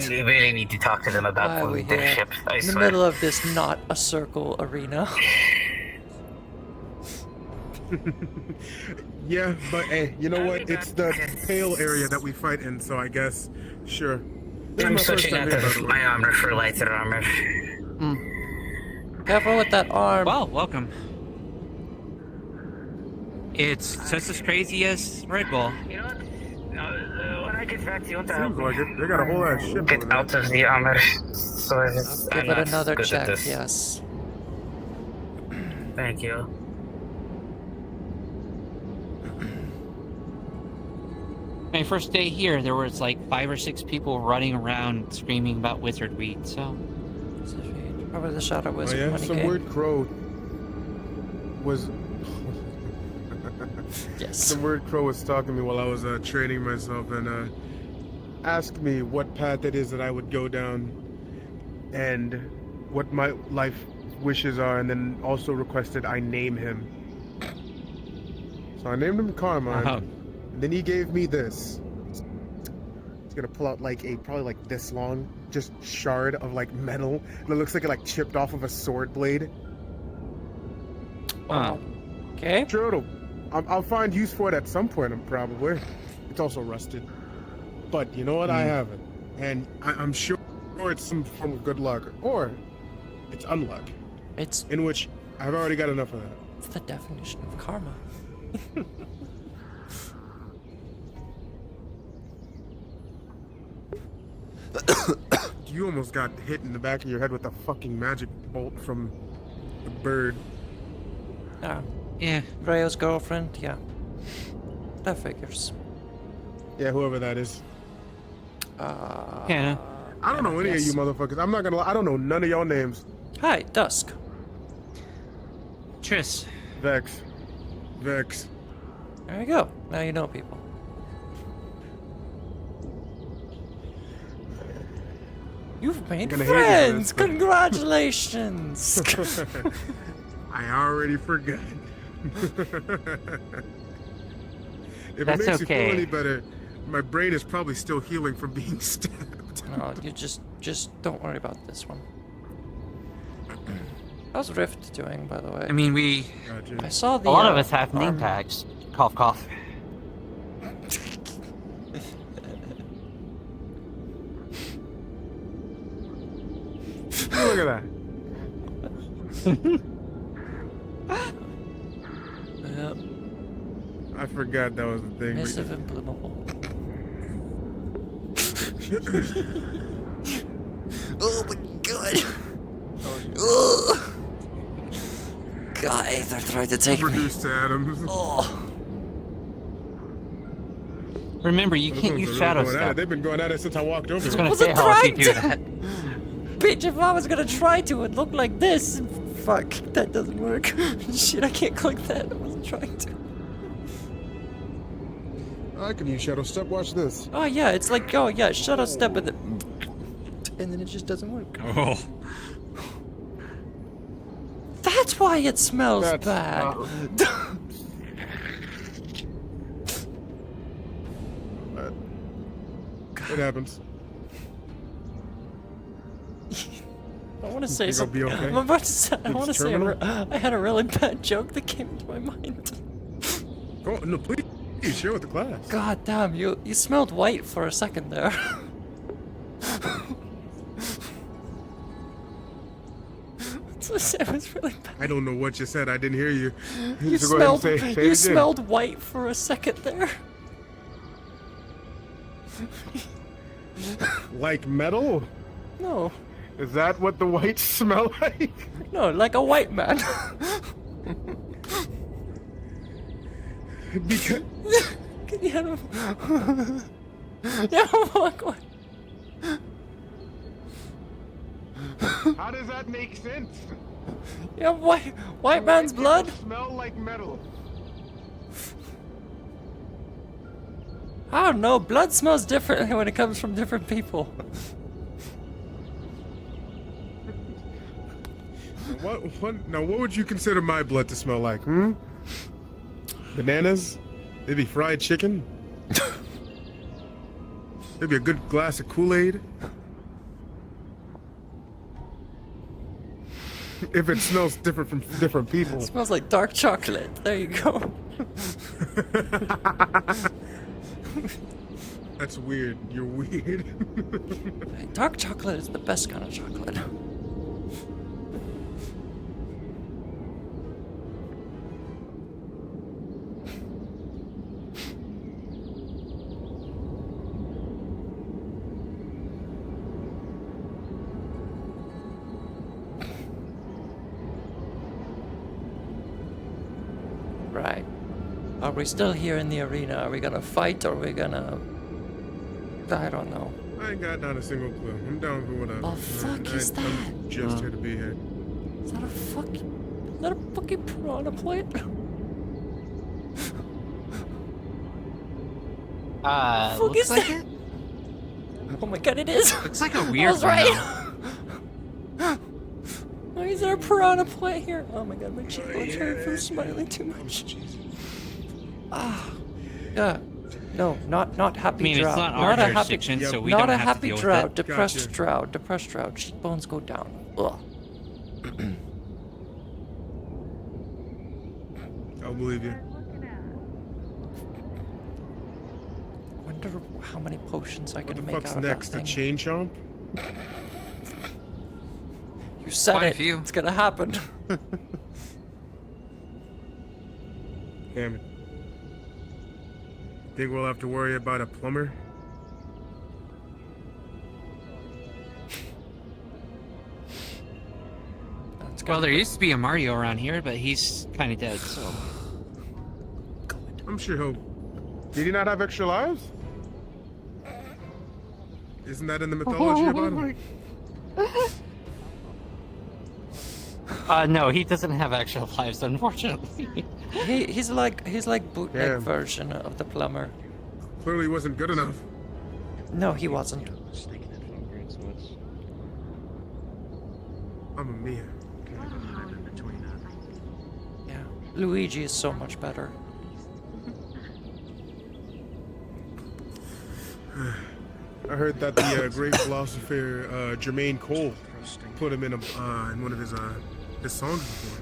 [SPEAKER 20] really need to talk to them about
[SPEAKER 1] Why are we
[SPEAKER 20] their
[SPEAKER 1] here?
[SPEAKER 20] ship, I
[SPEAKER 1] In the
[SPEAKER 20] swear.
[SPEAKER 1] middle of this not a circle arena.
[SPEAKER 13] Yeah, but hey, you know what? It's the pale area that we fight in, so I guess, sure. This is
[SPEAKER 20] I'm
[SPEAKER 13] my first
[SPEAKER 20] switching
[SPEAKER 13] time
[SPEAKER 20] out
[SPEAKER 13] here, by the way.
[SPEAKER 20] my armor for lighter armor.
[SPEAKER 1] Careful with that arm.
[SPEAKER 12] Well, welcome. It's just as crazy as Red Bull.
[SPEAKER 20] You know what? When I get back to you, want to
[SPEAKER 13] Seems like it. They got a whole ass ship
[SPEAKER 20] get
[SPEAKER 13] over there.
[SPEAKER 20] out of the armor. So I'm
[SPEAKER 1] Give
[SPEAKER 20] not
[SPEAKER 1] it another
[SPEAKER 20] good at
[SPEAKER 1] check,
[SPEAKER 20] this.
[SPEAKER 1] yes.
[SPEAKER 20] Thank you.
[SPEAKER 15] My first day here, there was like 5 or 6 people running around screaming about wizard weed. So
[SPEAKER 1] Probably the shadow
[SPEAKER 13] Oh
[SPEAKER 1] wizard
[SPEAKER 13] yeah,
[SPEAKER 1] when he
[SPEAKER 13] some
[SPEAKER 1] came.
[SPEAKER 13] weird crow was...
[SPEAKER 1] Yes.
[SPEAKER 13] Some weird crow was stalking me while I was training myself, and asked me what path it is that I would go down and what my life wishes are, and then also requested I name him. So I named him Carmine, and then he gave me this. He's gonna pull out like a probably like this long, just shard of like metal. And it looks like it like chipped off of a sword blade.
[SPEAKER 1] Okay.
[SPEAKER 13] Sure, I'll find use for it at some point. Probably. It's also rusted, but you know what? I have it, and I'm sure it's some form of good luck, or it's unluck.
[SPEAKER 1] It's
[SPEAKER 13] in which I've already got enough of that.
[SPEAKER 1] It's the definition of karma.
[SPEAKER 13] You almost got hit in the back of your head with a fucking magic bolt from the bird.
[SPEAKER 1] Yeah. Rayo's girlfriend, yeah. That figures.
[SPEAKER 13] Yeah, whoever that is.
[SPEAKER 1] Yeah.
[SPEAKER 13] I don't know any of you motherfuckers. I'm not gonna lie, I don't know none of y'all names.
[SPEAKER 1] Hi, Dusk.
[SPEAKER 12] Triss.
[SPEAKER 13] Vex. Vex.
[SPEAKER 1] There you go. Now you know people. You've made friends! Congratulations!
[SPEAKER 13] I already forgot. If
[SPEAKER 4] That's
[SPEAKER 13] it makes you
[SPEAKER 4] okay.
[SPEAKER 13] feel any better, my brain is probably still healing from being stabbed.
[SPEAKER 1] No, you just don't worry about this one. How's Rift doing, by the way?
[SPEAKER 12] I mean, we...
[SPEAKER 1] I saw the...
[SPEAKER 4] A lot of us have name tags. Cough, cough.
[SPEAKER 13] Look at that.
[SPEAKER 1] Yep.
[SPEAKER 13] I forgot that was the thing.
[SPEAKER 1] Missive implementable. Oh my god. Oh. God, Aether tried to take me.
[SPEAKER 13] Reduced to atoms.
[SPEAKER 1] Oh.
[SPEAKER 4] Remember, you can't use shadow step.
[SPEAKER 13] They've been going at it since I walked over.
[SPEAKER 4] It's gonna say how if you do that.
[SPEAKER 1] Bitch, if I was gonna try to, it'd look like this. Fuck, that doesn't work. Shit, I can't click that. I wasn't trying to.
[SPEAKER 13] I can use shadow step. Watch this.
[SPEAKER 1] Oh yeah, it's like, oh yeah, shadow step and then it just doesn't work.
[SPEAKER 12] Oh.
[SPEAKER 1] That's why it smells bad.
[SPEAKER 13] It happens.
[SPEAKER 1] I want to say
[SPEAKER 13] Think I'll be
[SPEAKER 1] something.
[SPEAKER 13] okay?
[SPEAKER 1] I'm about to say. I
[SPEAKER 13] It's
[SPEAKER 1] want to say.
[SPEAKER 13] terminal?
[SPEAKER 1] I had a really bad joke that came into my mind.
[SPEAKER 13] Oh no, please share with the class.
[SPEAKER 1] God damn, you smelled white for a second there. It was really bad.
[SPEAKER 13] I don't know what you said. I didn't hear you.
[SPEAKER 1] You
[SPEAKER 13] So go ahead and say it again.
[SPEAKER 1] smelled white for a second there.
[SPEAKER 13] Like metal?
[SPEAKER 1] No.
[SPEAKER 13] Is that what the whites smell like?
[SPEAKER 1] No, like a white man.
[SPEAKER 13] Because
[SPEAKER 1] Can you have him? Yeah, walk away.
[SPEAKER 13] how does that make sense?
[SPEAKER 1] Yeah, white man's blood.
[SPEAKER 13] Smell like metal.
[SPEAKER 1] I don't know. Blood smells differently when it comes from different people.
[SPEAKER 13] What would you consider my blood to smell like? Bananas? Maybe fried chicken? Maybe a good glass of Kool-Aid? If it smells different from different people.
[SPEAKER 1] It smells like dark chocolate. There you go.
[SPEAKER 13] That's weird. You're weird.
[SPEAKER 1] Dark chocolate is the best kind of chocolate. Right. Are we still here in the arena? Are we gonna fight or are we gonna... I don't know.
[SPEAKER 13] I ain't got not a single clue. I'm down for whatever.
[SPEAKER 1] The fuck is that?
[SPEAKER 13] I'm just here to be here.
[SPEAKER 1] Is that a fucking piranha plant?
[SPEAKER 4] Looks like it.
[SPEAKER 1] Oh my god, it is!
[SPEAKER 12] Looks like a
[SPEAKER 1] I
[SPEAKER 12] weird
[SPEAKER 1] was
[SPEAKER 12] one,
[SPEAKER 1] right! Why is there a piranha plant here? Oh my god, my cheekbones hurt from smiling too much. Ah. No, not happy
[SPEAKER 15] I mean, it's
[SPEAKER 1] drought.
[SPEAKER 15] not our
[SPEAKER 1] a happy,
[SPEAKER 15] jurisdiction, so we
[SPEAKER 1] not
[SPEAKER 15] don't
[SPEAKER 1] a
[SPEAKER 15] have to
[SPEAKER 1] happy
[SPEAKER 15] deal with
[SPEAKER 1] drought.
[SPEAKER 15] it.
[SPEAKER 1] Depressed drought. Cheekbones go down. Ugh.
[SPEAKER 13] I'll believe you.
[SPEAKER 1] Wonder how many potions I can make
[SPEAKER 13] What's
[SPEAKER 1] out of
[SPEAKER 13] next?
[SPEAKER 1] that
[SPEAKER 13] The
[SPEAKER 1] thing.
[SPEAKER 13] chain chomp?
[SPEAKER 1] You said
[SPEAKER 12] Quite a
[SPEAKER 1] it.
[SPEAKER 12] few.
[SPEAKER 1] It's gonna happen.
[SPEAKER 13] Damn it. Think we'll have to worry about a plumber?
[SPEAKER 15] Well, there used to be a Mario around here, but he's kind of dead, so.
[SPEAKER 13] I'm sure he'll... Did he not have extra lives? Isn't that in the mythology about him?
[SPEAKER 15] No, he doesn't have extra lives, unfortunately.
[SPEAKER 1] He's like bootleg
[SPEAKER 13] Damn.
[SPEAKER 1] version of the plumber.
[SPEAKER 13] Clearly wasn't good enough.
[SPEAKER 1] No, he wasn't.
[SPEAKER 13] Mamma mia.
[SPEAKER 1] Yeah, Luigi is so much better.
[SPEAKER 13] I heard that the great philosopher Jermaine Cole put him in one of his songs before.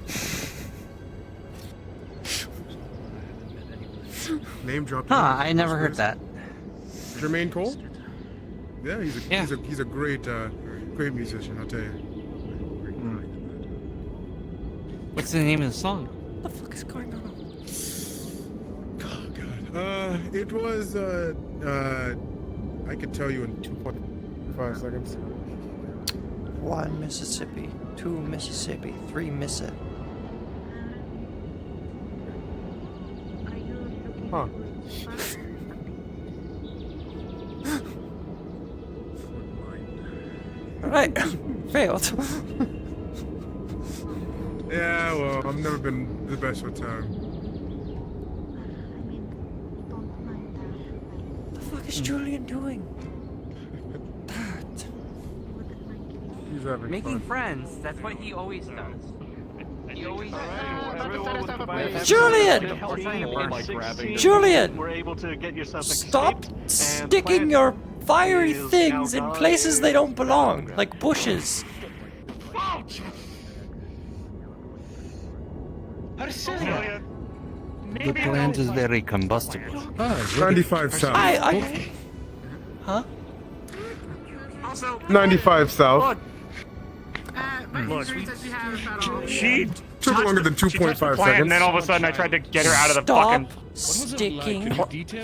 [SPEAKER 13] Name dropped.
[SPEAKER 15] Huh, I never heard that.
[SPEAKER 13] Jermaine Cole? Yeah, he's a great great musician, I'll tell you.
[SPEAKER 15] What's the name of the song?
[SPEAKER 1] What the fuck is going on?
[SPEAKER 13] Oh god. It was I could tell you in 2.5 seconds.
[SPEAKER 1] 1 Mississippi, 2 Mississippi, 3 miss it.
[SPEAKER 13] Huh.
[SPEAKER 1] Alright, failed.
[SPEAKER 13] Yeah, well, I've never been the best with time.
[SPEAKER 1] What the fuck is Julian doing?
[SPEAKER 13] He's having
[SPEAKER 3] Making
[SPEAKER 13] fun.
[SPEAKER 3] friends, that's what he always does. He always
[SPEAKER 1] Julian! Julian!
[SPEAKER 2] We're able to get yourself
[SPEAKER 1] Stop sticking your fiery things in places they don't belong, like bushes.
[SPEAKER 7] The plant is very combustible.
[SPEAKER 13] 95 south.
[SPEAKER 1] Huh?
[SPEAKER 13] 95 south.
[SPEAKER 9] Look,
[SPEAKER 13] She took longer than 2.5 seconds.
[SPEAKER 9] And then all of a sudden I tried to get her out of the fucking...
[SPEAKER 1] Sticking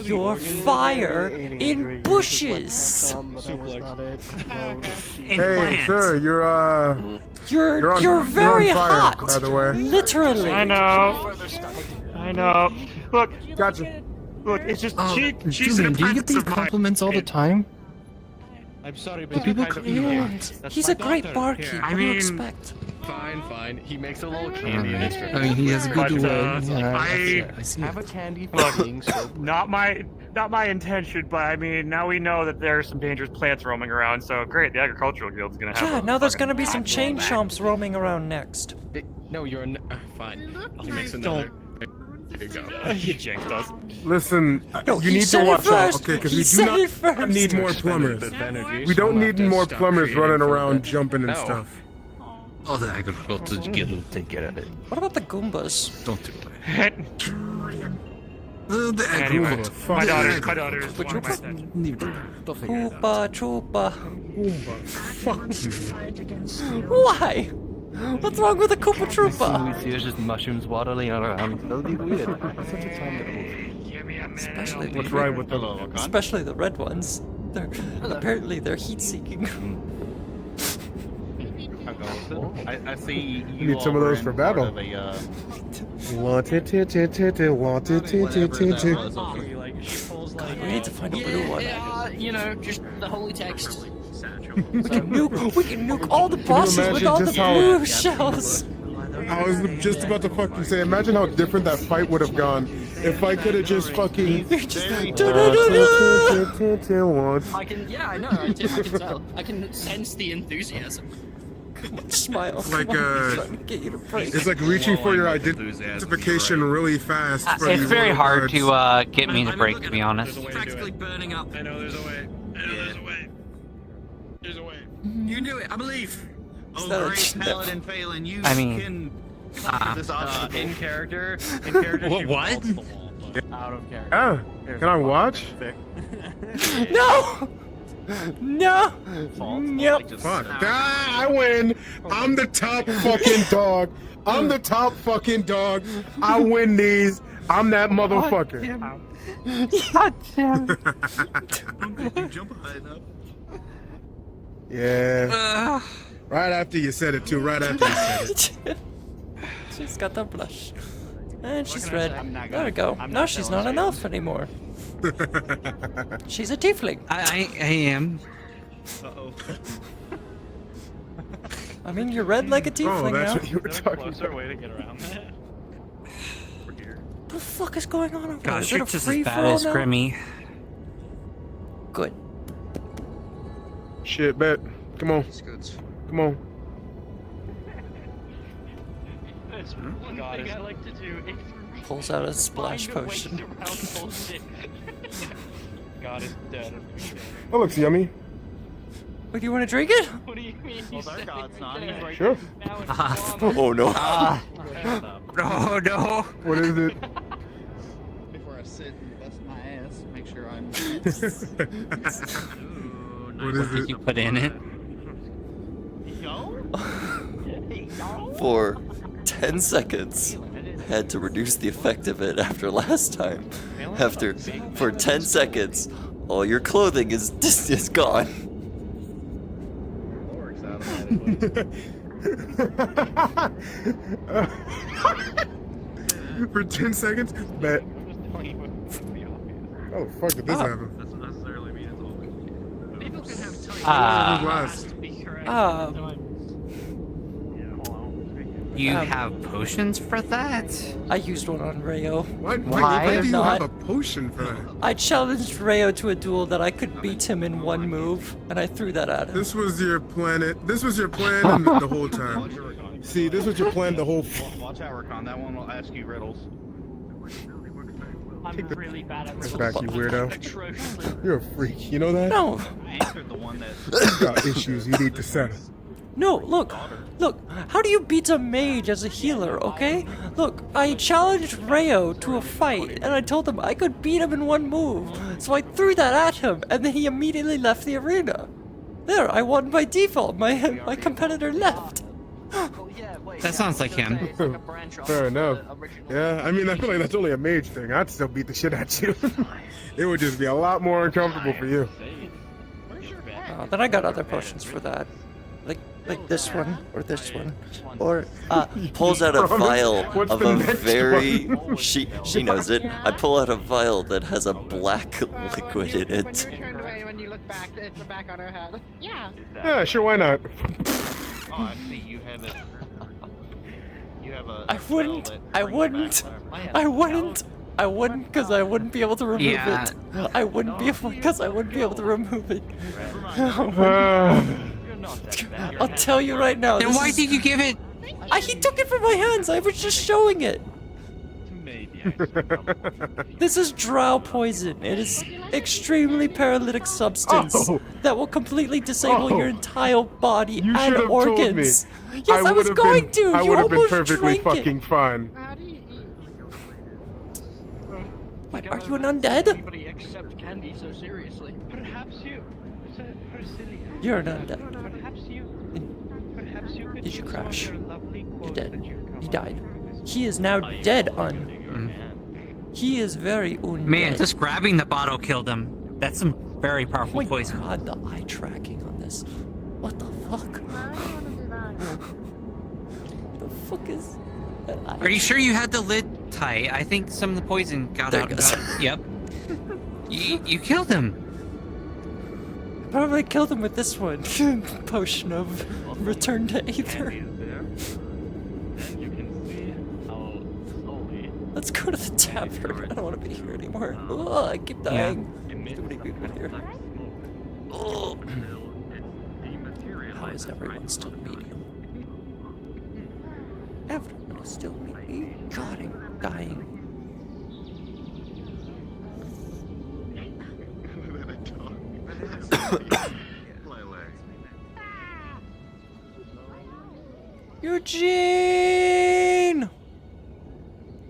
[SPEAKER 1] your fire in bushes.
[SPEAKER 13] Hey, sir, you're on
[SPEAKER 1] very
[SPEAKER 13] fire,
[SPEAKER 1] hot.
[SPEAKER 13] by the way.
[SPEAKER 1] Literally.
[SPEAKER 9] I know. Look.
[SPEAKER 13] Gotcha.
[SPEAKER 9] Look, it's just she's
[SPEAKER 7] Julian, do you get these compliments all the time?
[SPEAKER 9] I'm sorry,
[SPEAKER 7] but people
[SPEAKER 1] He's a great barkeep.
[SPEAKER 9] I
[SPEAKER 1] What do you
[SPEAKER 9] mean,
[SPEAKER 1] expect?
[SPEAKER 7] Fine. He makes a little candy in his drink.
[SPEAKER 9] I mean, he has a good
[SPEAKER 7] way.
[SPEAKER 9] I
[SPEAKER 7] see
[SPEAKER 9] have
[SPEAKER 7] it.
[SPEAKER 9] a candy thing, so not my intention, but I mean, now we know that there are some dangerous plants roaming around, so great, the agricultural guild's gonna have
[SPEAKER 1] Yeah,
[SPEAKER 9] a
[SPEAKER 1] now there's
[SPEAKER 9] fucking
[SPEAKER 1] gonna be some chain
[SPEAKER 9] back.
[SPEAKER 1] chomps roaming around next.
[SPEAKER 7] No, you're fine. He makes another. There you go.
[SPEAKER 9] You jinxed us.
[SPEAKER 13] Listen,
[SPEAKER 1] No,
[SPEAKER 13] you
[SPEAKER 1] he
[SPEAKER 13] need
[SPEAKER 1] said
[SPEAKER 13] to
[SPEAKER 1] it
[SPEAKER 13] watch out,
[SPEAKER 1] first.
[SPEAKER 13] okay? Because
[SPEAKER 1] He
[SPEAKER 13] we do
[SPEAKER 1] said
[SPEAKER 13] not
[SPEAKER 1] it first.
[SPEAKER 13] need more plumbers. We don't need more plumbers running around jumping and stuff.
[SPEAKER 7] Oh, the agricultural guild will take care of it.
[SPEAKER 1] What about the Goombas?
[SPEAKER 7] Don't do it. The
[SPEAKER 9] Anyway,
[SPEAKER 7] agricultural.
[SPEAKER 9] my daughters
[SPEAKER 1] Which
[SPEAKER 9] want my
[SPEAKER 1] one?
[SPEAKER 9] attention.
[SPEAKER 1] Troopa, troopa.
[SPEAKER 13] Goomba. Fuck you.
[SPEAKER 1] Why? What's wrong with a Koopa Troopa?
[SPEAKER 7] We see there's just mushrooms waddling around. That'll be weird. Such a time
[SPEAKER 1] Especially
[SPEAKER 13] What's right with them?
[SPEAKER 1] Especially the red ones. Apparently they're heat-seeking.
[SPEAKER 3] I see
[SPEAKER 13] We need some of those for battle. Want it.
[SPEAKER 1] We need to find a blue one.
[SPEAKER 4] You know, just the holy text.
[SPEAKER 1] We can nuke all the bosses with all the blue shells.
[SPEAKER 13] I was just about to fucking say, imagine how different that fight would have gone if I could have just fucking.
[SPEAKER 2] I can, yeah, I know. I can tell. I can sense the enthusiasm.
[SPEAKER 1] Smile.
[SPEAKER 13] Like it's like reaching for your identification really fast. For
[SPEAKER 15] It's
[SPEAKER 13] these
[SPEAKER 15] very
[SPEAKER 13] little
[SPEAKER 15] hard
[SPEAKER 13] cards.
[SPEAKER 15] to get me to break, to be honest.
[SPEAKER 12] Practically burning up.
[SPEAKER 7] I know there's a way. I know there's a way. There's a way.
[SPEAKER 12] You can do it. I believe. Oh,
[SPEAKER 1] that a
[SPEAKER 12] great
[SPEAKER 1] chip?
[SPEAKER 12] Paladin Phelan, you
[SPEAKER 15] I mean,
[SPEAKER 12] can.
[SPEAKER 9] This in character. In character. she
[SPEAKER 12] What?
[SPEAKER 9] falls to the wall. Out of character.
[SPEAKER 13] Ah, can I watch?
[SPEAKER 1] No! No! Yep.
[SPEAKER 13] Fuck. Ah, I win. I'm the top fucking dog. I'm the top fucking dog. I win these. I'm that motherfucker.
[SPEAKER 5] God damn.
[SPEAKER 12] You jump high enough.
[SPEAKER 13] Yeah. Right after you said it too. Right after you said it.
[SPEAKER 1] She's got the blush. And she's red. There we go. No, she's not an elf anymore. She's a tiefling.
[SPEAKER 12] I am.
[SPEAKER 7] Uh-oh.
[SPEAKER 1] I mean, you're red like a tiefling
[SPEAKER 13] that's
[SPEAKER 1] now.
[SPEAKER 13] what you were talking
[SPEAKER 9] Closer
[SPEAKER 13] about.
[SPEAKER 9] way to get around that.
[SPEAKER 1] What the fuck is going on over there?
[SPEAKER 15] Gosh,
[SPEAKER 1] Is
[SPEAKER 15] you're
[SPEAKER 1] it a
[SPEAKER 15] just
[SPEAKER 1] free
[SPEAKER 15] as bad
[SPEAKER 1] for all
[SPEAKER 15] as
[SPEAKER 1] now?
[SPEAKER 15] Grimmy.
[SPEAKER 1] Good.
[SPEAKER 13] Shit, bet. Come on. Come on.
[SPEAKER 2] That's one thing I like to do. Is
[SPEAKER 1] Pulls out a splash
[SPEAKER 2] find ways
[SPEAKER 1] potion.
[SPEAKER 2] around bullshit.
[SPEAKER 9] God is dead.
[SPEAKER 13] That looks yummy.
[SPEAKER 1] Wait, do you want to drink it?
[SPEAKER 2] What do you mean?
[SPEAKER 9] Well, their god's not. He's right
[SPEAKER 13] Sure.
[SPEAKER 2] Now it's gone.
[SPEAKER 1] Oh no.
[SPEAKER 12] No, no.
[SPEAKER 13] What is it?
[SPEAKER 15] Before I sit and bust my ass, make sure I'm.
[SPEAKER 13] What is
[SPEAKER 15] Did
[SPEAKER 13] it?
[SPEAKER 15] you put in it?
[SPEAKER 1] For 10 seconds. Had to reduce the effect of it after last time. For 10 seconds, all your clothing is gone.
[SPEAKER 13] For 10 seconds? Bet. Oh, fuck, did this happen?
[SPEAKER 7] Doesn't necessarily mean it's always.
[SPEAKER 12] People can have tight.
[SPEAKER 15] You have potions for that?
[SPEAKER 1] I used one on Rayo.
[SPEAKER 13] Why do you
[SPEAKER 1] not?
[SPEAKER 13] have a potion for that?
[SPEAKER 1] I challenged Rayo to a duel that I could beat him in one move, and I threw that at him.
[SPEAKER 13] This was your planet. This was your plan the whole time. See, this was your plan the whole.
[SPEAKER 7] Watch out, Recon. That one will ask you riddles.
[SPEAKER 2] I'm really bad at
[SPEAKER 13] Take
[SPEAKER 2] riddles.
[SPEAKER 13] back, you weirdo.
[SPEAKER 2] Atrociously.
[SPEAKER 13] You're a freak. You know that?
[SPEAKER 1] No.
[SPEAKER 7] I answered the one that.
[SPEAKER 13] You got issues you need to settle.
[SPEAKER 1] No, look. How do you beat a mage as a healer, okay? Look, I challenged Rayo to a fight, and I told him I could beat him in one move. So I threw that at him, and then he immediately left the arena. There, I won by default. My competitor left.
[SPEAKER 15] That sounds like him.
[SPEAKER 13] Fair enough. Yeah, I mean, I feel like that's only a mage thing. I'd still beat the shit out you. It would just be a lot more uncomfortable for you.
[SPEAKER 1] Then I got other potions for that. Like this one, or this one, or pulls out a vial
[SPEAKER 13] What's
[SPEAKER 1] of
[SPEAKER 13] the
[SPEAKER 1] a
[SPEAKER 13] next
[SPEAKER 1] very
[SPEAKER 13] one?
[SPEAKER 1] she knows it. I pull out a vial that has a black liquid in it.
[SPEAKER 5] Turned away when you look back, it's the back on her head. Yeah.
[SPEAKER 13] Yeah, sure, why not?
[SPEAKER 7] Oh, I see. You have it. You have a.
[SPEAKER 1] I wouldn't, because I wouldn't be able to remove it. I wouldn't be able, because I wouldn't be able to remove it. I'll tell you right now.
[SPEAKER 15] Then why did you give it?
[SPEAKER 1] He took it from my hands. I was just showing it. This is drow poison. It is extremely paralytic substance that will completely disable your entire body
[SPEAKER 13] You
[SPEAKER 1] and
[SPEAKER 13] should have told me.
[SPEAKER 1] organs. Yes, I was
[SPEAKER 13] would've
[SPEAKER 1] going
[SPEAKER 13] been,
[SPEAKER 1] to.
[SPEAKER 13] I
[SPEAKER 1] You
[SPEAKER 13] would have been
[SPEAKER 1] almost
[SPEAKER 13] perfectly
[SPEAKER 1] drank
[SPEAKER 13] fucking fine.
[SPEAKER 1] Wait, are you an undead?
[SPEAKER 2] Anybody accept candy so seriously? Perhaps you.
[SPEAKER 1] You're an undead.
[SPEAKER 2] Perhaps you. Perhaps you could
[SPEAKER 1] Did you crash?
[SPEAKER 2] your lovely
[SPEAKER 1] You're dead. He died. He is now dead He is very undead.
[SPEAKER 15] Man, just grabbing the bottle killed him. That's some very powerful
[SPEAKER 1] Oh my
[SPEAKER 15] poison.
[SPEAKER 1] God, the eye tracking on this. What the fuck? The fuck is that eye?
[SPEAKER 15] Are you sure you had the lid tight? I think some of the poison got
[SPEAKER 1] There
[SPEAKER 15] out.
[SPEAKER 1] it goes.
[SPEAKER 15] Yep. You killed him.
[SPEAKER 1] Probably killed him with this one. Potion of return to Aether.
[SPEAKER 7] You can
[SPEAKER 1] Let's go to the tavern. I don't want to be here anymore. Oh, I keep dying. Too many people here. Oh. How is everyone still medium? Everyone is still medium. God, I'm dying. Eugene!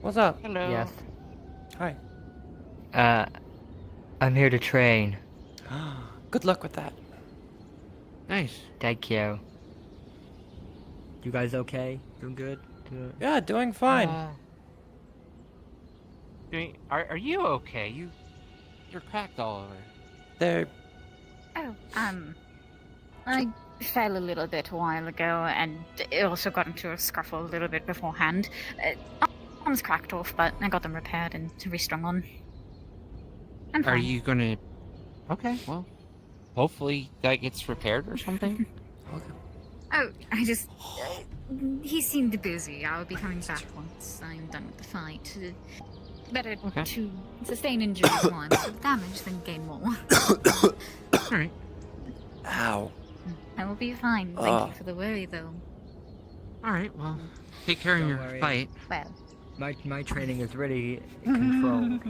[SPEAKER 1] What's up?
[SPEAKER 4] Hello.
[SPEAKER 6] Yes.
[SPEAKER 1] Hi.
[SPEAKER 6] I'm here to train.
[SPEAKER 1] Good luck with that.
[SPEAKER 6] Nice. Thank you. You guys okay? Doing good?
[SPEAKER 1] Yeah, doing fine.
[SPEAKER 4] Are you okay? You're cracked all over.
[SPEAKER 1] They're...
[SPEAKER 22] Oh, I fell a little bit a while ago, and also got into a scuffle a little bit beforehand. Arms cracked off, but I got them repaired and restrung on. I'm fine.
[SPEAKER 4] Are you gonna... Okay, well, hopefully that gets repaired or something.
[SPEAKER 22] Oh, I just... he seemed busy. I'll be coming back once I'm done with the fight. Better to sustain injuries once with damage than gain more.
[SPEAKER 4] Alright.
[SPEAKER 1] Ow.
[SPEAKER 22] I will be fine. Thank you for the worry, though.
[SPEAKER 4] Alright, well, take care of your fight.
[SPEAKER 22] Well.
[SPEAKER 6] My training is ready controlled.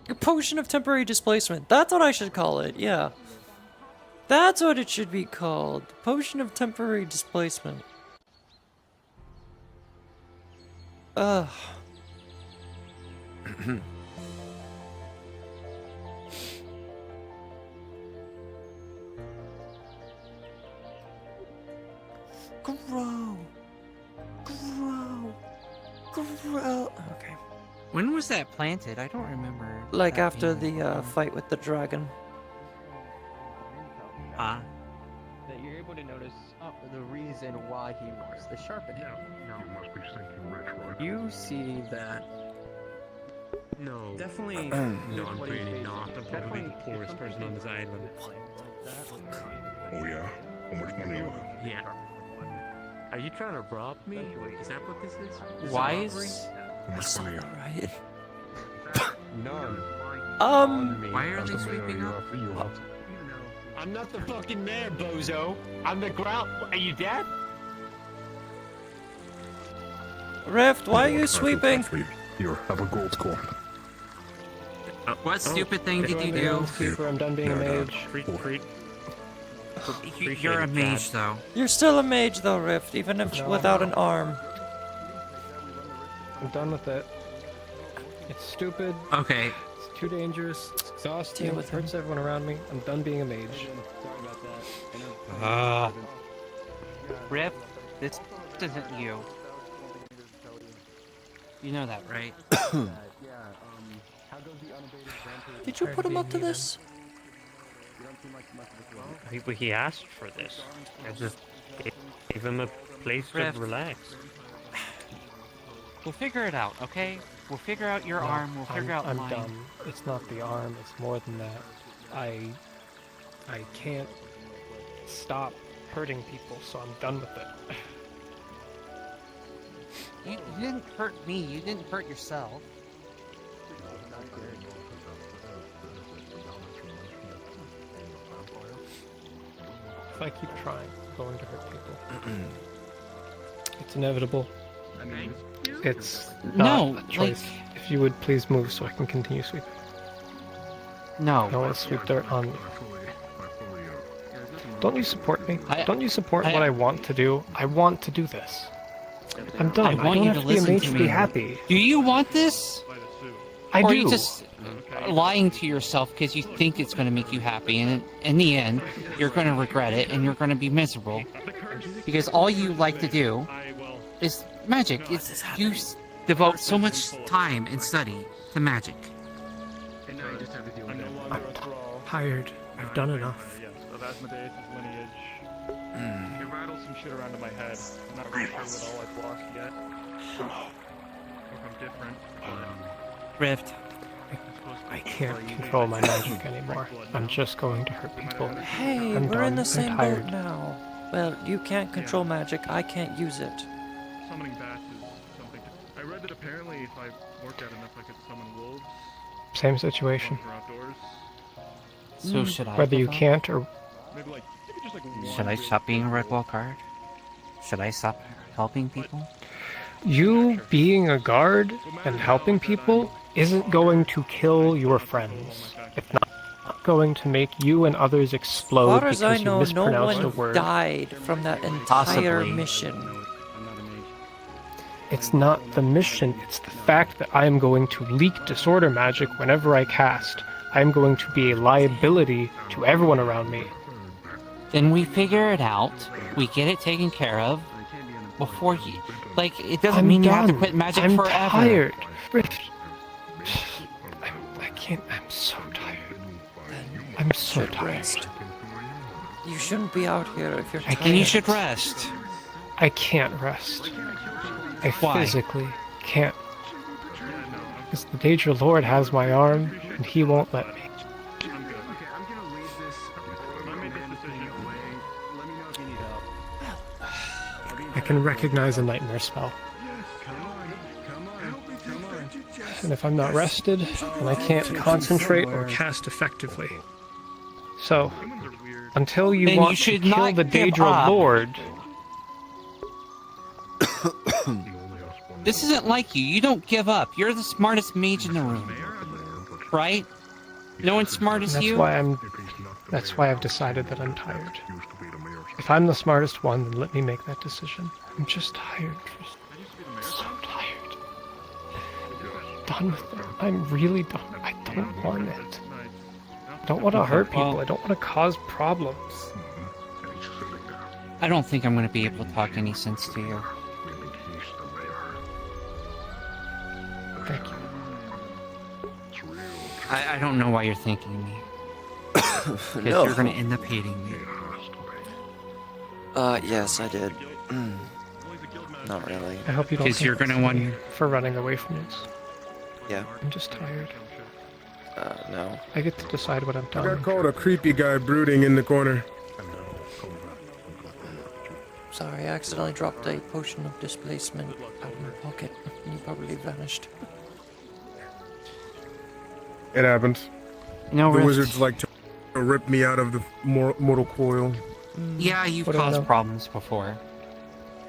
[SPEAKER 1] A potion of temporary displacement. That's what I should call it, yeah. That's what it should be called. Potion of temporary displacement. Ugh. Grow. Okay.
[SPEAKER 12] When was that planted? I don't remember.
[SPEAKER 1] Like
[SPEAKER 12] that
[SPEAKER 1] after
[SPEAKER 12] being-
[SPEAKER 1] the fight with the dragon.
[SPEAKER 12] Ah.
[SPEAKER 3] That you're able to notice the reason why he wants the sharpening.
[SPEAKER 19] You must be thinking rich, right?
[SPEAKER 3] You see that.
[SPEAKER 7] No.
[SPEAKER 3] Definitely.
[SPEAKER 7] No, I'm really not. I'm probably the poorest person on this island.
[SPEAKER 19] Oh yeah? How much money you have?
[SPEAKER 7] Yeah. Are you trying to rob me? Is that what this is?
[SPEAKER 4] Why
[SPEAKER 7] Is it
[SPEAKER 4] is...
[SPEAKER 19] How much money you have?
[SPEAKER 1] Right.
[SPEAKER 19] None.
[SPEAKER 7] Why are they sweeping up?
[SPEAKER 3] I'm not the fucking mayor, bozo. I'm the ground. Are you dead?
[SPEAKER 1] Rift, why are you sweeping?
[SPEAKER 19] Here, have a gold coin.
[SPEAKER 12] What stupid thing did you do?
[SPEAKER 3] I'm done being a mage.
[SPEAKER 12] You're a mage, though.
[SPEAKER 1] You're still a mage though, Rift, even if without an arm.
[SPEAKER 3] I'm done with it. It's stupid.
[SPEAKER 12] Okay.
[SPEAKER 3] It's too dangerous. It's exhausting.
[SPEAKER 1] Deal with
[SPEAKER 3] It hurts everyone around me. I'm done being a mage.
[SPEAKER 4] Rip, this isn't you. You know that, right?
[SPEAKER 1] Did you put him up to this?
[SPEAKER 14] He asked for this. I just gave him a place to
[SPEAKER 4] Rift.
[SPEAKER 14] relax.
[SPEAKER 4] We'll figure it out, okay? We'll figure out your arm, we'll figure out
[SPEAKER 3] I'm
[SPEAKER 4] mine.
[SPEAKER 3] done. It's not the arm, it's more than that. I can't stop hurting people, so I'm done with it.
[SPEAKER 4] You didn't hurt me, you didn't hurt yourself.
[SPEAKER 3] If I keep trying, I'm going to hurt people. It's inevitable. It's not a choice. If you would please move so I can continue sweeping.
[SPEAKER 4] No.
[SPEAKER 3] I want to sweep dirt on me. Don't you support me? Don't you support what I want to do? I want to do this. I'm done. I
[SPEAKER 4] want
[SPEAKER 3] don't
[SPEAKER 4] you
[SPEAKER 3] have
[SPEAKER 4] to
[SPEAKER 3] to be a
[SPEAKER 4] listen
[SPEAKER 3] mage
[SPEAKER 4] to
[SPEAKER 3] to
[SPEAKER 4] me.
[SPEAKER 3] be happy.
[SPEAKER 4] Do you want this?
[SPEAKER 3] I
[SPEAKER 4] or
[SPEAKER 3] do.
[SPEAKER 4] Are you just lying to yourself because you think it's going to make you happy, and in the end, you're going to regret it and you're going to be miserable because all you like to do is magic. It's you devote so much
[SPEAKER 12] Time and study to magic.
[SPEAKER 3] I'm tired. I've done enough.
[SPEAKER 9] Yes, of Asmodeus' lineage. It rattled some shit around in my head. I'm not really sure what all I've lost yet. If I'm different.
[SPEAKER 4] Rift.
[SPEAKER 3] I can't control my magic anymore. I'm just going to hurt people.
[SPEAKER 1] Hey,
[SPEAKER 3] I'm
[SPEAKER 1] we're
[SPEAKER 3] done.
[SPEAKER 1] in the
[SPEAKER 3] I'm
[SPEAKER 1] same
[SPEAKER 3] tired.
[SPEAKER 1] boat now. Well, you can't control magic, I can't use it.
[SPEAKER 9] Summoning bats is apparently, if I work out enough, I could summon wolves.
[SPEAKER 8] Same situation.
[SPEAKER 9] For outdoors.
[SPEAKER 15] So should I?
[SPEAKER 8] Whether you
[SPEAKER 15] give up?
[SPEAKER 8] can't or
[SPEAKER 9] Maybe like just like
[SPEAKER 15] Should I stop being a Red Wall guard? Should I stop helping people?
[SPEAKER 8] you being a guard and helping people isn't going to kill your friends. It's not going to make you and others
[SPEAKER 1] As
[SPEAKER 8] explode
[SPEAKER 1] far
[SPEAKER 8] because
[SPEAKER 1] as I
[SPEAKER 8] you
[SPEAKER 1] know, no
[SPEAKER 8] mispronounced a
[SPEAKER 1] one
[SPEAKER 8] word.
[SPEAKER 1] died from that entire
[SPEAKER 15] Possibly.
[SPEAKER 1] mission.
[SPEAKER 8] It's not the mission, it's the fact that I am going to leak disorder magic whenever I cast. I am going to be a liability to everyone around me.
[SPEAKER 15] Then we figure it out. We get it taken care of before you. Like, it doesn't mean you have to quit magic
[SPEAKER 8] I'm
[SPEAKER 15] forever.
[SPEAKER 8] tired. Rift. I can't. I'm so tired. I'm so tired.
[SPEAKER 1] Rest. You shouldn't be out here if you're
[SPEAKER 15] I
[SPEAKER 1] tired.
[SPEAKER 15] think you should rest.
[SPEAKER 8] I can't rest. I
[SPEAKER 15] Why?
[SPEAKER 8] physically can't. Because the Daedra Lord has my arm, and he won't let me. I can recognize a nightmare spell. And if I'm not rested, then I can't concentrate or cast effectively. So, until you
[SPEAKER 15] Then you
[SPEAKER 8] want to
[SPEAKER 15] should
[SPEAKER 8] kill
[SPEAKER 15] not
[SPEAKER 8] the
[SPEAKER 15] give
[SPEAKER 8] Daedra
[SPEAKER 15] up.
[SPEAKER 8] Lord,
[SPEAKER 15] This isn't like you. You don't give up. You're the smartest mage in the room. Right? No one's smart as you?
[SPEAKER 8] that's why I've decided that I'm tired. If I'm the smartest one, then let me make that decision. I'm just tired. Just so tired. Done with it. I'm really done. I don't want it. I don't want to hurt people. I don't want to cause problems.
[SPEAKER 15] I don't think I'm going to be able to talk any sense to you.
[SPEAKER 8] Thank you.
[SPEAKER 15] I don't know why you're thanking me. Because
[SPEAKER 1] No.
[SPEAKER 15] you're going to end up hating me.
[SPEAKER 1] Yes, I did. Not really.
[SPEAKER 8] I hope you don't.
[SPEAKER 15] Because you're
[SPEAKER 8] think
[SPEAKER 15] gonna
[SPEAKER 8] it's me
[SPEAKER 15] want-
[SPEAKER 8] for running away from this.
[SPEAKER 1] Yeah.
[SPEAKER 8] I'm just tired.
[SPEAKER 1] No.
[SPEAKER 8] I get to decide what I'm
[SPEAKER 13] I
[SPEAKER 8] done.
[SPEAKER 13] got called a creepy guy brooding in the corner.
[SPEAKER 1] Sorry, I accidentally dropped a potion of displacement out of my pocket. And you probably vanished.
[SPEAKER 13] It happens.
[SPEAKER 15] No,
[SPEAKER 13] the
[SPEAKER 15] Rift.
[SPEAKER 13] wizards like to rip me out of the mortal coil.
[SPEAKER 15] Yeah, you've
[SPEAKER 13] What do I
[SPEAKER 15] caused
[SPEAKER 13] know?
[SPEAKER 15] problems before.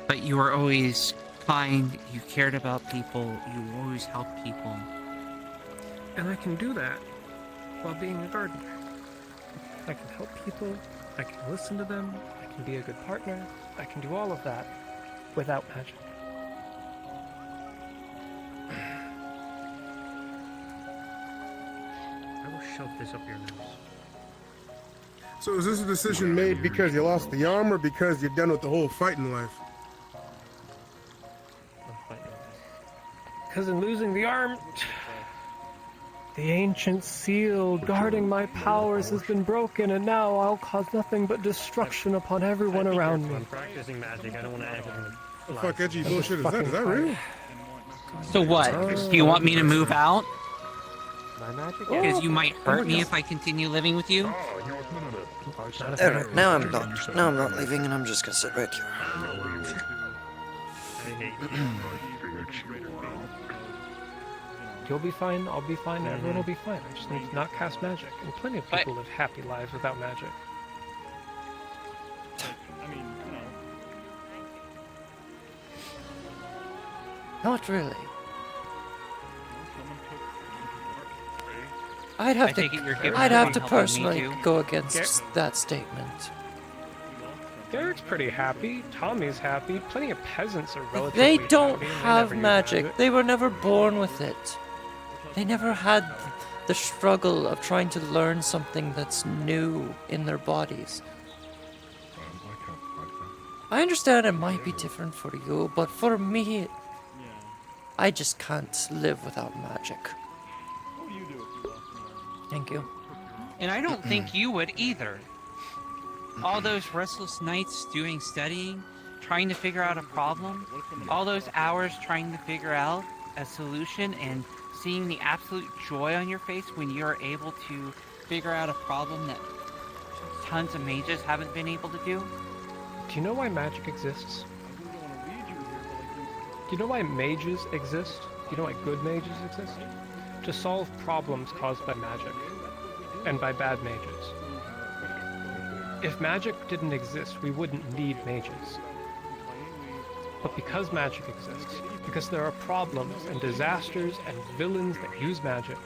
[SPEAKER 15] But you were always kind, you cared about people, you always helped people.
[SPEAKER 8] And I can do that while being a gardener. I can help people, I can listen to them, I can be a good partner, I can do all of that without magic.
[SPEAKER 3] I will shove this up your nose.
[SPEAKER 13] So is this a decision made because you lost the arm or because you're done with the whole fighting life?
[SPEAKER 8] Because in losing the arm, the ancient seal guarding my powers has been broken, and now I'll cause nothing but destruction upon everyone around me.
[SPEAKER 14] I'm practicing magic. I don't want to act like
[SPEAKER 13] The fuck edgy bullshit is that? Is that real?
[SPEAKER 15] So what? Do you want me to move out?
[SPEAKER 14] My magic?
[SPEAKER 15] Because you might hurt me if I continue living with you?
[SPEAKER 1] Alright, now I'm not. Now I'm not leaving, and I'm just gonna sit right here.
[SPEAKER 8] You'll be fine, I'll be fine, everyone will be fine. I just need to not cast magic. And plenty of people live happy lives without magic.
[SPEAKER 1] Not really. I'd have
[SPEAKER 15] I
[SPEAKER 1] to.
[SPEAKER 15] take it you're giving
[SPEAKER 1] I'd have to
[SPEAKER 15] everyone helping me
[SPEAKER 1] personally
[SPEAKER 15] too?
[SPEAKER 1] go against that statement.
[SPEAKER 8] Derek's pretty happy, Tommy's happy, plenty of peasants are relatively
[SPEAKER 1] They don't
[SPEAKER 8] happy, and they
[SPEAKER 1] have
[SPEAKER 8] never use
[SPEAKER 1] magic. They were never born with it. They never had the struggle of trying to learn something that's new in their bodies. I understand it might be different for you, but for me, I just can't live without magic. Thank you.
[SPEAKER 15] And I don't think you would either. All those restless nights doing studying, trying to figure out a problem, all those hours trying to figure out a solution and seeing the absolute joy on your face when you're able to figure out a problem that tons of mages haven't been able to do.
[SPEAKER 8] Do you know why magic exists? Do you know why mages exist? You know why good mages exist? To solve problems caused by magic. And by bad mages. If magic didn't exist, we wouldn't need mages. But because magic exists, because there are problems and disasters and villains that use magic,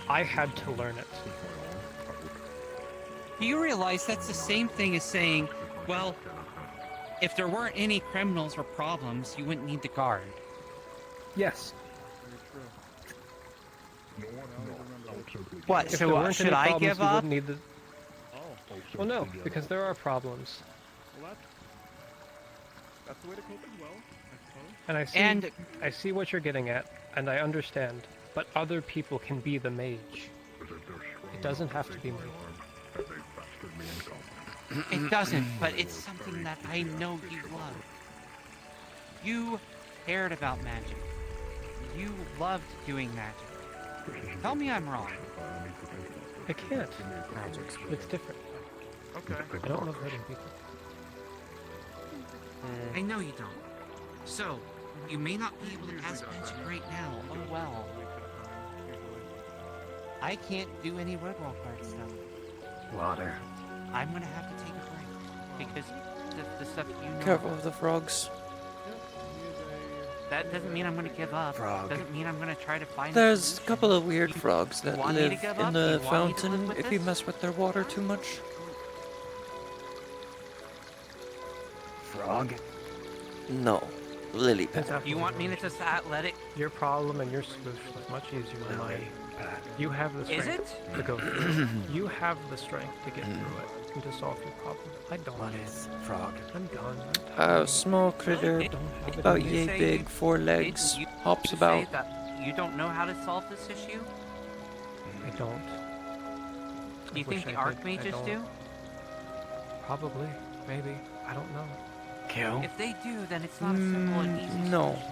[SPEAKER 8] I had to learn it.
[SPEAKER 12] Do you realize that's the same thing as saying, well, if there weren't any criminals or problems, you wouldn't need the guard?
[SPEAKER 8] Yes.
[SPEAKER 12] What,
[SPEAKER 8] If there
[SPEAKER 12] so
[SPEAKER 8] weren't
[SPEAKER 12] should
[SPEAKER 8] any
[SPEAKER 12] I
[SPEAKER 8] problems,
[SPEAKER 12] give
[SPEAKER 8] we
[SPEAKER 12] up?
[SPEAKER 8] wouldn't need the... Well, no, because there are problems.
[SPEAKER 9] Well, that's the way to cope as well, I suppose.
[SPEAKER 8] And I see what you're getting at, and I understand. But other people can be the mage. It doesn't have to be me.
[SPEAKER 12] It doesn't, but it's something that I know you love. You cared about magic. You loved doing magic. Tell me I'm wrong.
[SPEAKER 8] I can't. It's different.
[SPEAKER 9] Okay.
[SPEAKER 8] I don't love hurting people.
[SPEAKER 12] I know you don't. So, you may not be able to cast magic right now. Oh well. I can't do any Red Wall card stuff.
[SPEAKER 21] Water.
[SPEAKER 12] I'm gonna have to take a break. Because the stuff you know...
[SPEAKER 1] Careful of the frogs.
[SPEAKER 12] That doesn't mean I'm gonna give up.
[SPEAKER 1] Frog.
[SPEAKER 12] Doesn't mean I'm gonna try to find...
[SPEAKER 1] There's a couple of weird frogs that
[SPEAKER 12] want me to
[SPEAKER 1] live
[SPEAKER 12] give
[SPEAKER 1] in
[SPEAKER 12] up?
[SPEAKER 1] the
[SPEAKER 12] You want me to
[SPEAKER 1] fountain
[SPEAKER 12] live with
[SPEAKER 1] if you
[SPEAKER 12] this?
[SPEAKER 1] mess with their water too much.
[SPEAKER 21] Frog?
[SPEAKER 1] No. Lily pad.
[SPEAKER 12] You want me to just let it...
[SPEAKER 8] Your problem and your solution is much easier than mine. You have the
[SPEAKER 12] Is
[SPEAKER 8] strength to go through it. You have the strength to get through it and to solve your problem. I don't.
[SPEAKER 21] What is frog?
[SPEAKER 8] I'm done.
[SPEAKER 1] A small critter, about yay big, 4 legs, hops about.
[SPEAKER 12] That you don't know how to solve this issue?
[SPEAKER 8] I don't.
[SPEAKER 12] Do you
[SPEAKER 8] I wish
[SPEAKER 12] think the
[SPEAKER 8] I did. I
[SPEAKER 12] Archmages
[SPEAKER 8] don't.
[SPEAKER 12] do?
[SPEAKER 8] Probably. Maybe. I don't know.
[SPEAKER 21] Kill?
[SPEAKER 12] If they do, then it's not a simple and easy
[SPEAKER 1] No.
[SPEAKER 12] solution,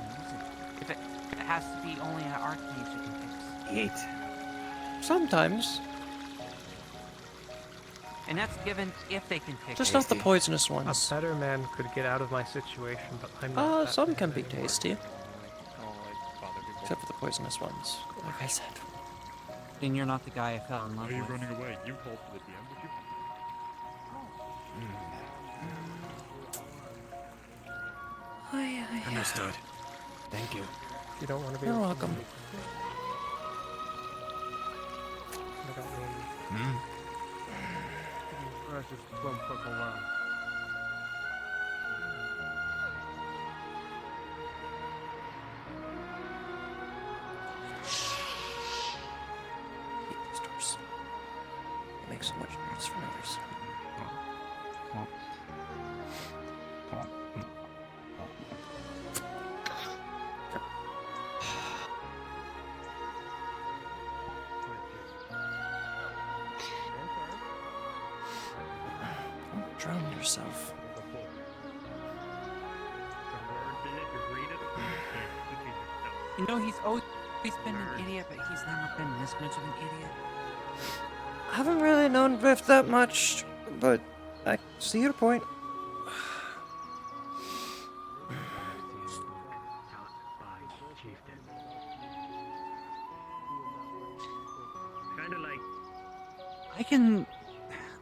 [SPEAKER 12] is it? If it has to be only an Archmage that can fix.
[SPEAKER 21] Eat.
[SPEAKER 1] Sometimes.
[SPEAKER 12] And that's given if they can fix
[SPEAKER 1] Just
[SPEAKER 12] it.
[SPEAKER 1] not the poisonous
[SPEAKER 8] A
[SPEAKER 1] ones.
[SPEAKER 8] better man could get out of my situation, but I'm not. that
[SPEAKER 1] Some
[SPEAKER 8] man.
[SPEAKER 1] can be tasty. Except for the poisonous ones, like I said.
[SPEAKER 12] Then you're not the guy I fell in love
[SPEAKER 9] Why are you
[SPEAKER 12] with.
[SPEAKER 9] running away? You called for the DM, did you?
[SPEAKER 21] Understood. Thank you.
[SPEAKER 8] You don't want to be.
[SPEAKER 1] You're welcome.
[SPEAKER 8] I don't mean.
[SPEAKER 16] That's just one fucking line.
[SPEAKER 1] Hate these doors. They make so much noise for no reason. Don't drown yourself.
[SPEAKER 12] You know, he's always been an idiot, but he's never been this much of an idiot.
[SPEAKER 1] I haven't really known Rift that much, but I see your point.
[SPEAKER 14] Kind of like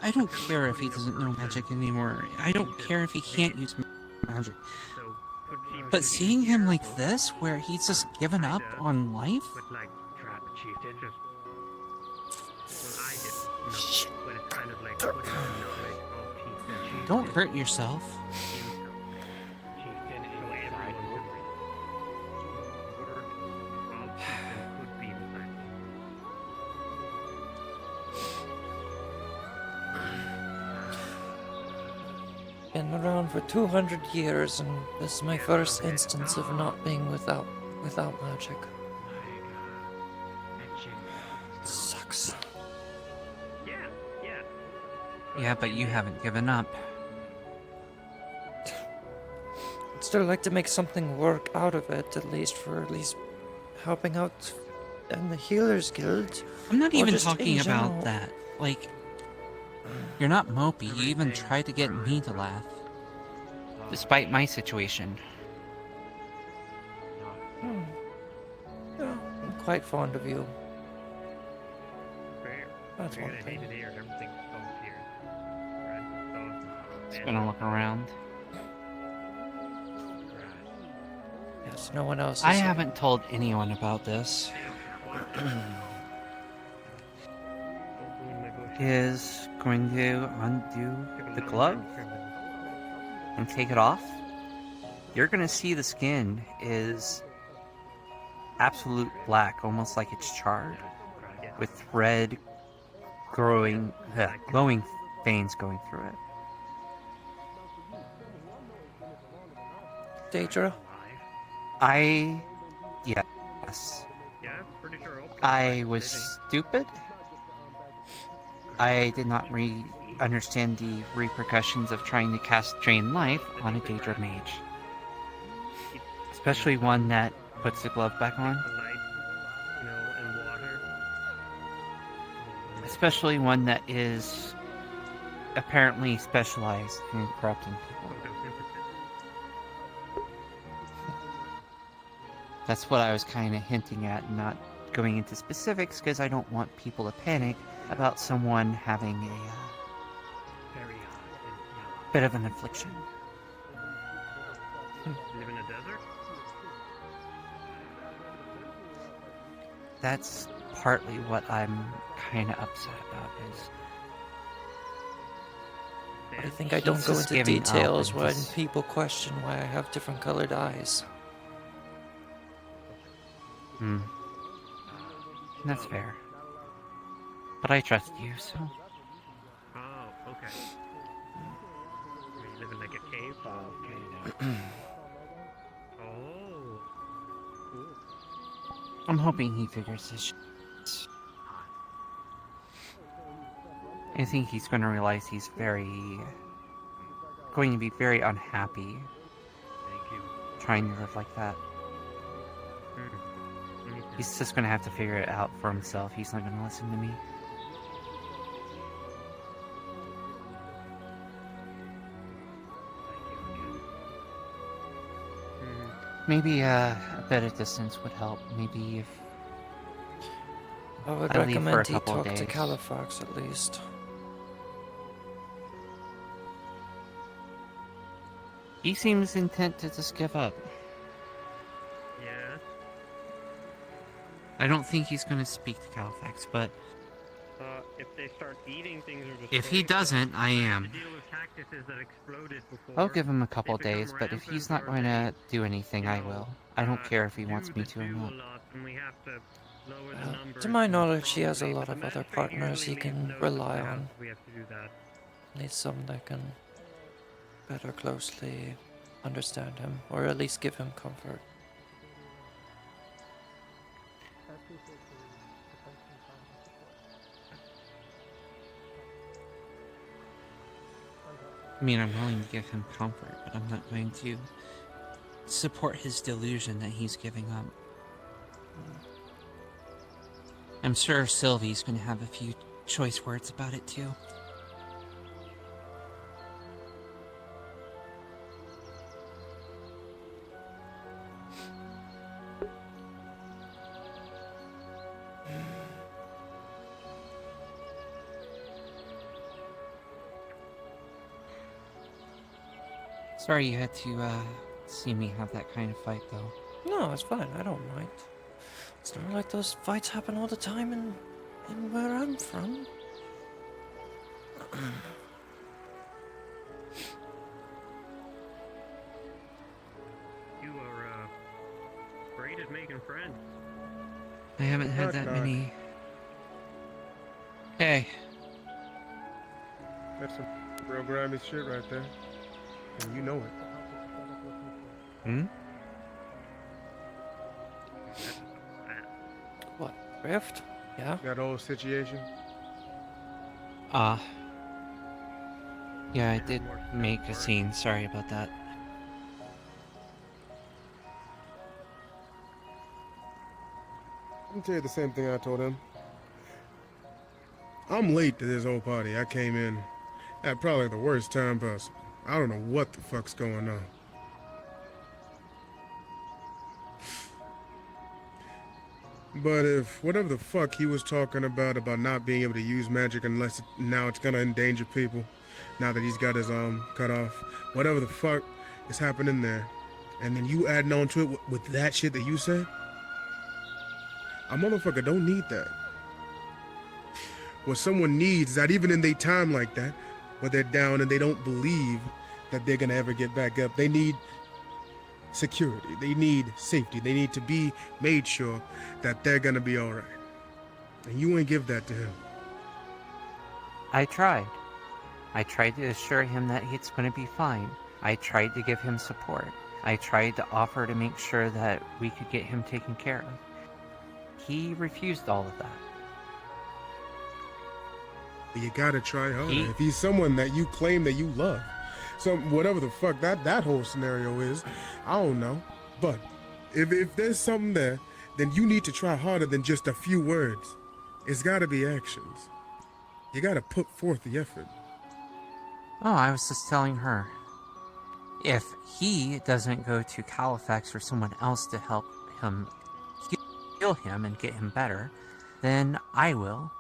[SPEAKER 12] I don't care if he doesn't know magic anymore. I don't care if he can't use magic. But seeing him like this, where he's just given up on life?
[SPEAKER 14] like trap chieftain. I didn't know, but it's kind of like putting the knowledge of chieftain.
[SPEAKER 12] Don't hurt yourself.
[SPEAKER 14] Chieftain so everyone can read. Word of chieftain could be implanted.
[SPEAKER 1] Been around for 200 years, and this is my first instance of not being without magic. Sucks.
[SPEAKER 12] Yeah, but you haven't given up.
[SPEAKER 1] I'd still like to make something work out of it, at least helping out in the Healers Guild.
[SPEAKER 12] I'm not
[SPEAKER 1] or
[SPEAKER 12] even
[SPEAKER 1] just in
[SPEAKER 12] talking about
[SPEAKER 1] general.
[SPEAKER 12] that. Like, you're not mopey. You even tried to get me to laugh. Despite my situation.
[SPEAKER 1] quite fond of you.
[SPEAKER 14] Fair.
[SPEAKER 1] That's
[SPEAKER 14] You're
[SPEAKER 1] one
[SPEAKER 14] gonna hate
[SPEAKER 1] thing.
[SPEAKER 14] it here. Everything's so here. Right? So,
[SPEAKER 15] Just gonna look around.
[SPEAKER 1] Yes, no one else
[SPEAKER 15] I
[SPEAKER 1] is here.
[SPEAKER 15] haven't told anyone about this. Is going to undo the glove and take it off. You're gonna see the skin is absolute black, almost like it's charred, with red glowing veins going through it.
[SPEAKER 1] Daedra?
[SPEAKER 15] Yes.
[SPEAKER 14] Yeah, pretty sure.
[SPEAKER 15] I was stupid. I did not understand the repercussions of trying to cast Drain Life on a Daedra mage. Especially one that puts the glove back on.
[SPEAKER 14] You know, and water.
[SPEAKER 15] Especially one that is apparently specialized in corrupting people. That's what I was kind of hinting at, not going into specifics, because I don't want people to panic about someone having a bit of an affliction.
[SPEAKER 14] Live in a desert?
[SPEAKER 15] That's partly what I'm kind of upset about.
[SPEAKER 1] I think I don't
[SPEAKER 15] He's
[SPEAKER 1] go
[SPEAKER 15] just
[SPEAKER 1] into
[SPEAKER 15] giving up
[SPEAKER 1] details
[SPEAKER 15] and
[SPEAKER 1] when
[SPEAKER 15] just-
[SPEAKER 1] people question why I have different colored eyes.
[SPEAKER 15] That's fair. But I trust you, so...
[SPEAKER 14] Oh, okay. You live in like a cave? Oh. Cool.
[SPEAKER 15] I'm hoping he figures this shit. I think he's going to realize he's going to be very unhappy trying to live like that. He's just going to have to figure it out for himself. He's not going to listen to me. Maybe a bit of distance would help. Maybe if
[SPEAKER 1] I would
[SPEAKER 15] I leave for a
[SPEAKER 1] recommend he
[SPEAKER 15] couple of
[SPEAKER 1] talk to
[SPEAKER 15] days.
[SPEAKER 1] Califax at least.
[SPEAKER 15] He seems intent to just give up.
[SPEAKER 14] Yeah.
[SPEAKER 15] I don't think he's going to speak to Califax, but
[SPEAKER 14] If they start eating things or
[SPEAKER 15] if he doesn't, I am.
[SPEAKER 14] deal with cactuses that exploded before.
[SPEAKER 15] I'll give him a couple days, but if he's not going to do anything, I will. I don't care if he wants me to or not.
[SPEAKER 14] And we have to lower the numbers.
[SPEAKER 1] To my knowledge, he has a lot of other partners he can rely on.
[SPEAKER 14] We have to do that.
[SPEAKER 1] Needs some that can better closely understand him, or at least give him comfort.
[SPEAKER 15] I mean, I'm willing to give him comfort, but I'm not going to support his delusion that he's giving up. I'm sure Sylvie's going to have a few choice words about it too. Sorry you had to see me have that kind of fight, though.
[SPEAKER 1] No, it's fine. I don't mind. It's not like those fights happen all the time in where I'm from.
[SPEAKER 14] You are great at making friends.
[SPEAKER 15] I haven't had that many. Hey.
[SPEAKER 13] That's some real grimy shit right there. And you know it.
[SPEAKER 15] Hmm?
[SPEAKER 1] What? Rift? Yeah?
[SPEAKER 13] That whole situation?
[SPEAKER 15] Yeah, I did make a scene. Sorry about that.
[SPEAKER 13] Let me tell you the same thing I told him. I'm late to this whole party. I came in at probably the worst time possible. I don't know what the fuck's going on. But if whatever the fuck he was talking about not being able to use magic unless now it's gonna endanger people, now that he's got his arm cut off, whatever the fuck is happening there, and then you adding on to it with that shit that you said, a motherfucker don't need that. What someone needs is that even in their time like that, where they're down and they don't believe that they're gonna ever get back up, they need security, they need safety, they need to be made sure that they're gonna be all right. And you ain't give that to him.
[SPEAKER 12] I tried. I tried to assure him that it's going to be fine. I tried to give him support. I tried to offer to make sure that we could get him taken care of. He refused all of that.
[SPEAKER 13] But you gotta try harder. If he's someone that you claim that you love, whatever the fuck that whole scenario is, I don't know. But if there's something there, then you need to try harder than just a few words. It's gotta be actions. You gotta put forth the effort.
[SPEAKER 12] Oh, I was just telling her. If he doesn't go to Califax or someone else to help him heal him and get him better, then I will.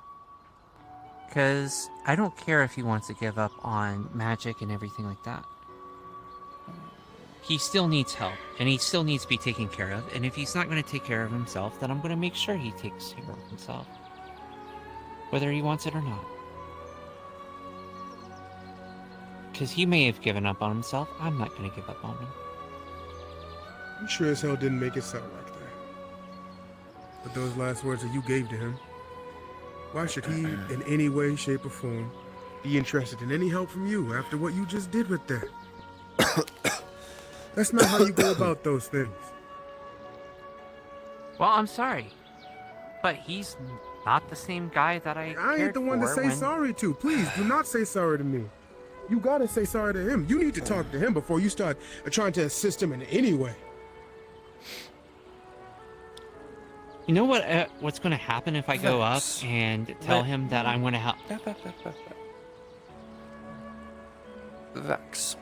[SPEAKER 12] Because I don't care if he wants to give up on magic and everything like that. He still needs help, and he still needs to be taken care of, and if he's not going to take care of himself, then I'm going to make sure he takes care of himself. Whether he wants it or not. Because he may have given up on himself, I'm not going to give up on him.
[SPEAKER 13] You sure as hell didn't make it sound like that. But those last words that you gave to him, why should he, in any way, shape, or form, be interested in any help from you after what you just did with that? That's not how you go about those things.
[SPEAKER 12] Well, I'm sorry. But he's not the same guy that I
[SPEAKER 13] ain't the one to say sorry to. Please, do not say sorry to me. You gotta say sorry to him. You need to talk to him before you start trying to assist him in any way.
[SPEAKER 12] You know what's going to happen if I go up and tell him that I'm going to help?
[SPEAKER 1] Vex.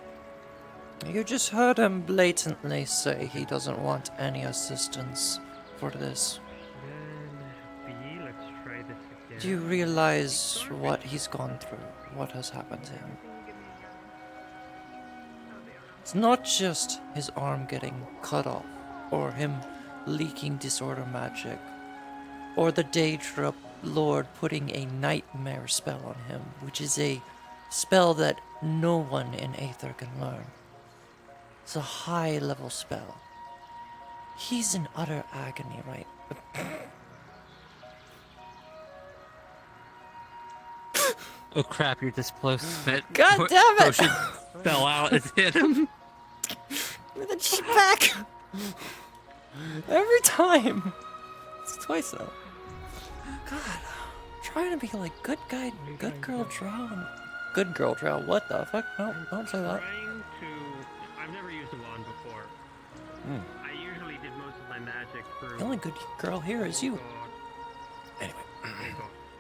[SPEAKER 1] You just heard him blatantly say he doesn't want any assistance for this. Do you realize what he's gone through? What has happened to him? It's not just his arm getting cut off, or him leaking disorder magic, or the Daedra Lord putting a nightmare spell on him, which is a spell that no one in Aether can learn. It's a high-level spell. He's in utter agony, right?
[SPEAKER 12] Oh crap, you're this close. That
[SPEAKER 1] God damn it!
[SPEAKER 12] potion fell out and hit him.
[SPEAKER 1] With a shit back! Every time! It's twice though. God, I'm trying to be like good guy, good girl drow. Good girl drow, what the fuck? No, don't say that.
[SPEAKER 14] I've never used a wand before. I usually did most of my magic through...
[SPEAKER 1] The only good girl here is you. Anyway.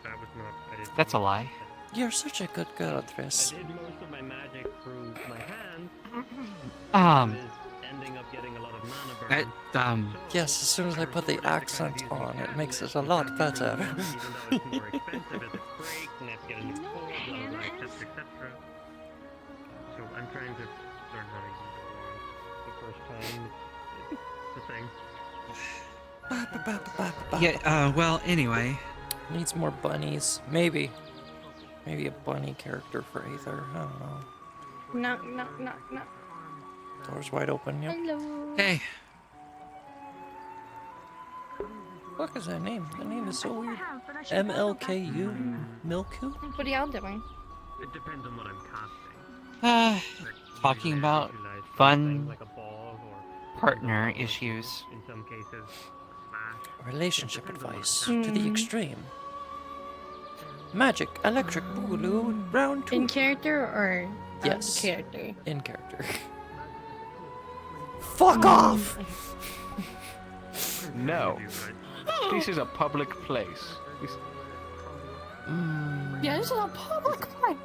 [SPEAKER 14] That was not... I didn't
[SPEAKER 12] That's a lie.
[SPEAKER 1] You're such a good girl, Triss.
[SPEAKER 14] I did most of my magic through my hand. Ending up getting a lot of mana burn.
[SPEAKER 1] Yes, as soon as I put the accent on, it makes it a lot better.
[SPEAKER 14] Even though it's more expensive as a break, and I have to get a new cord, etc. So I'm trying to learn how to use a wand the first time. It's the thing.
[SPEAKER 12] Yeah, well, anyway.
[SPEAKER 1] Needs more bunnies. Maybe a bunny character for Aether. I don't know.
[SPEAKER 5] No.
[SPEAKER 1] Door's wide open, yep.
[SPEAKER 5] Hello.
[SPEAKER 12] Hey.
[SPEAKER 1] What is that name? That name is so weird. MLKU? Milku?
[SPEAKER 5] What are y'all doing?
[SPEAKER 14] It depends on what I'm casting.
[SPEAKER 12] Talking about fun partner issues.
[SPEAKER 14] In some cases,
[SPEAKER 1] Relationship advice to the extreme. Magic, electric, boogaloo, round two.
[SPEAKER 5] In character or
[SPEAKER 1] yes.
[SPEAKER 5] Character?
[SPEAKER 1] In character. Fuck off!
[SPEAKER 9] No. This is a public place.
[SPEAKER 5] Yeah, this is a public place.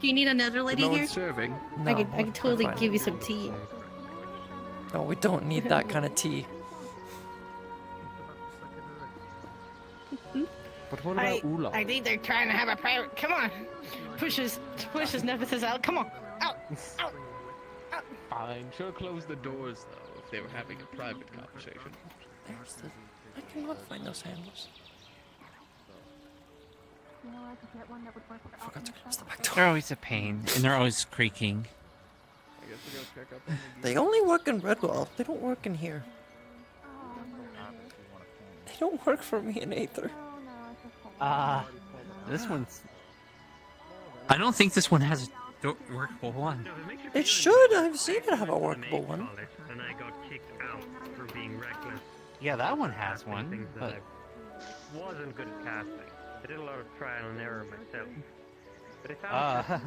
[SPEAKER 5] Do you need another lady
[SPEAKER 9] No
[SPEAKER 5] here?
[SPEAKER 9] one's serving.
[SPEAKER 5] I could totally give you some tea.
[SPEAKER 1] No, we don't need that kind of tea.
[SPEAKER 3] But what about Ula?
[SPEAKER 10] I think they're trying to have a private. Come on, pushes Nemesis out. Come on, out.
[SPEAKER 7] I'm sure close the doors though if they were having a private conversation.
[SPEAKER 1] There's the. I cannot find those handles. Forgot to close the back door.
[SPEAKER 12] They're always a pain, and they're always creaking.
[SPEAKER 7] I guess we go check up on the
[SPEAKER 1] They only work in Redwall. They don't work in here. They don't work for me in Aether.
[SPEAKER 12] This one's. I don't think this one has a workable one.
[SPEAKER 1] It should. I've seen it have a workable one.
[SPEAKER 14] And I got kicked out for being reckless.
[SPEAKER 12] Yeah, that one has one, but
[SPEAKER 14] I wasn't good at casting. I did a lot of trial and error myself. But I found,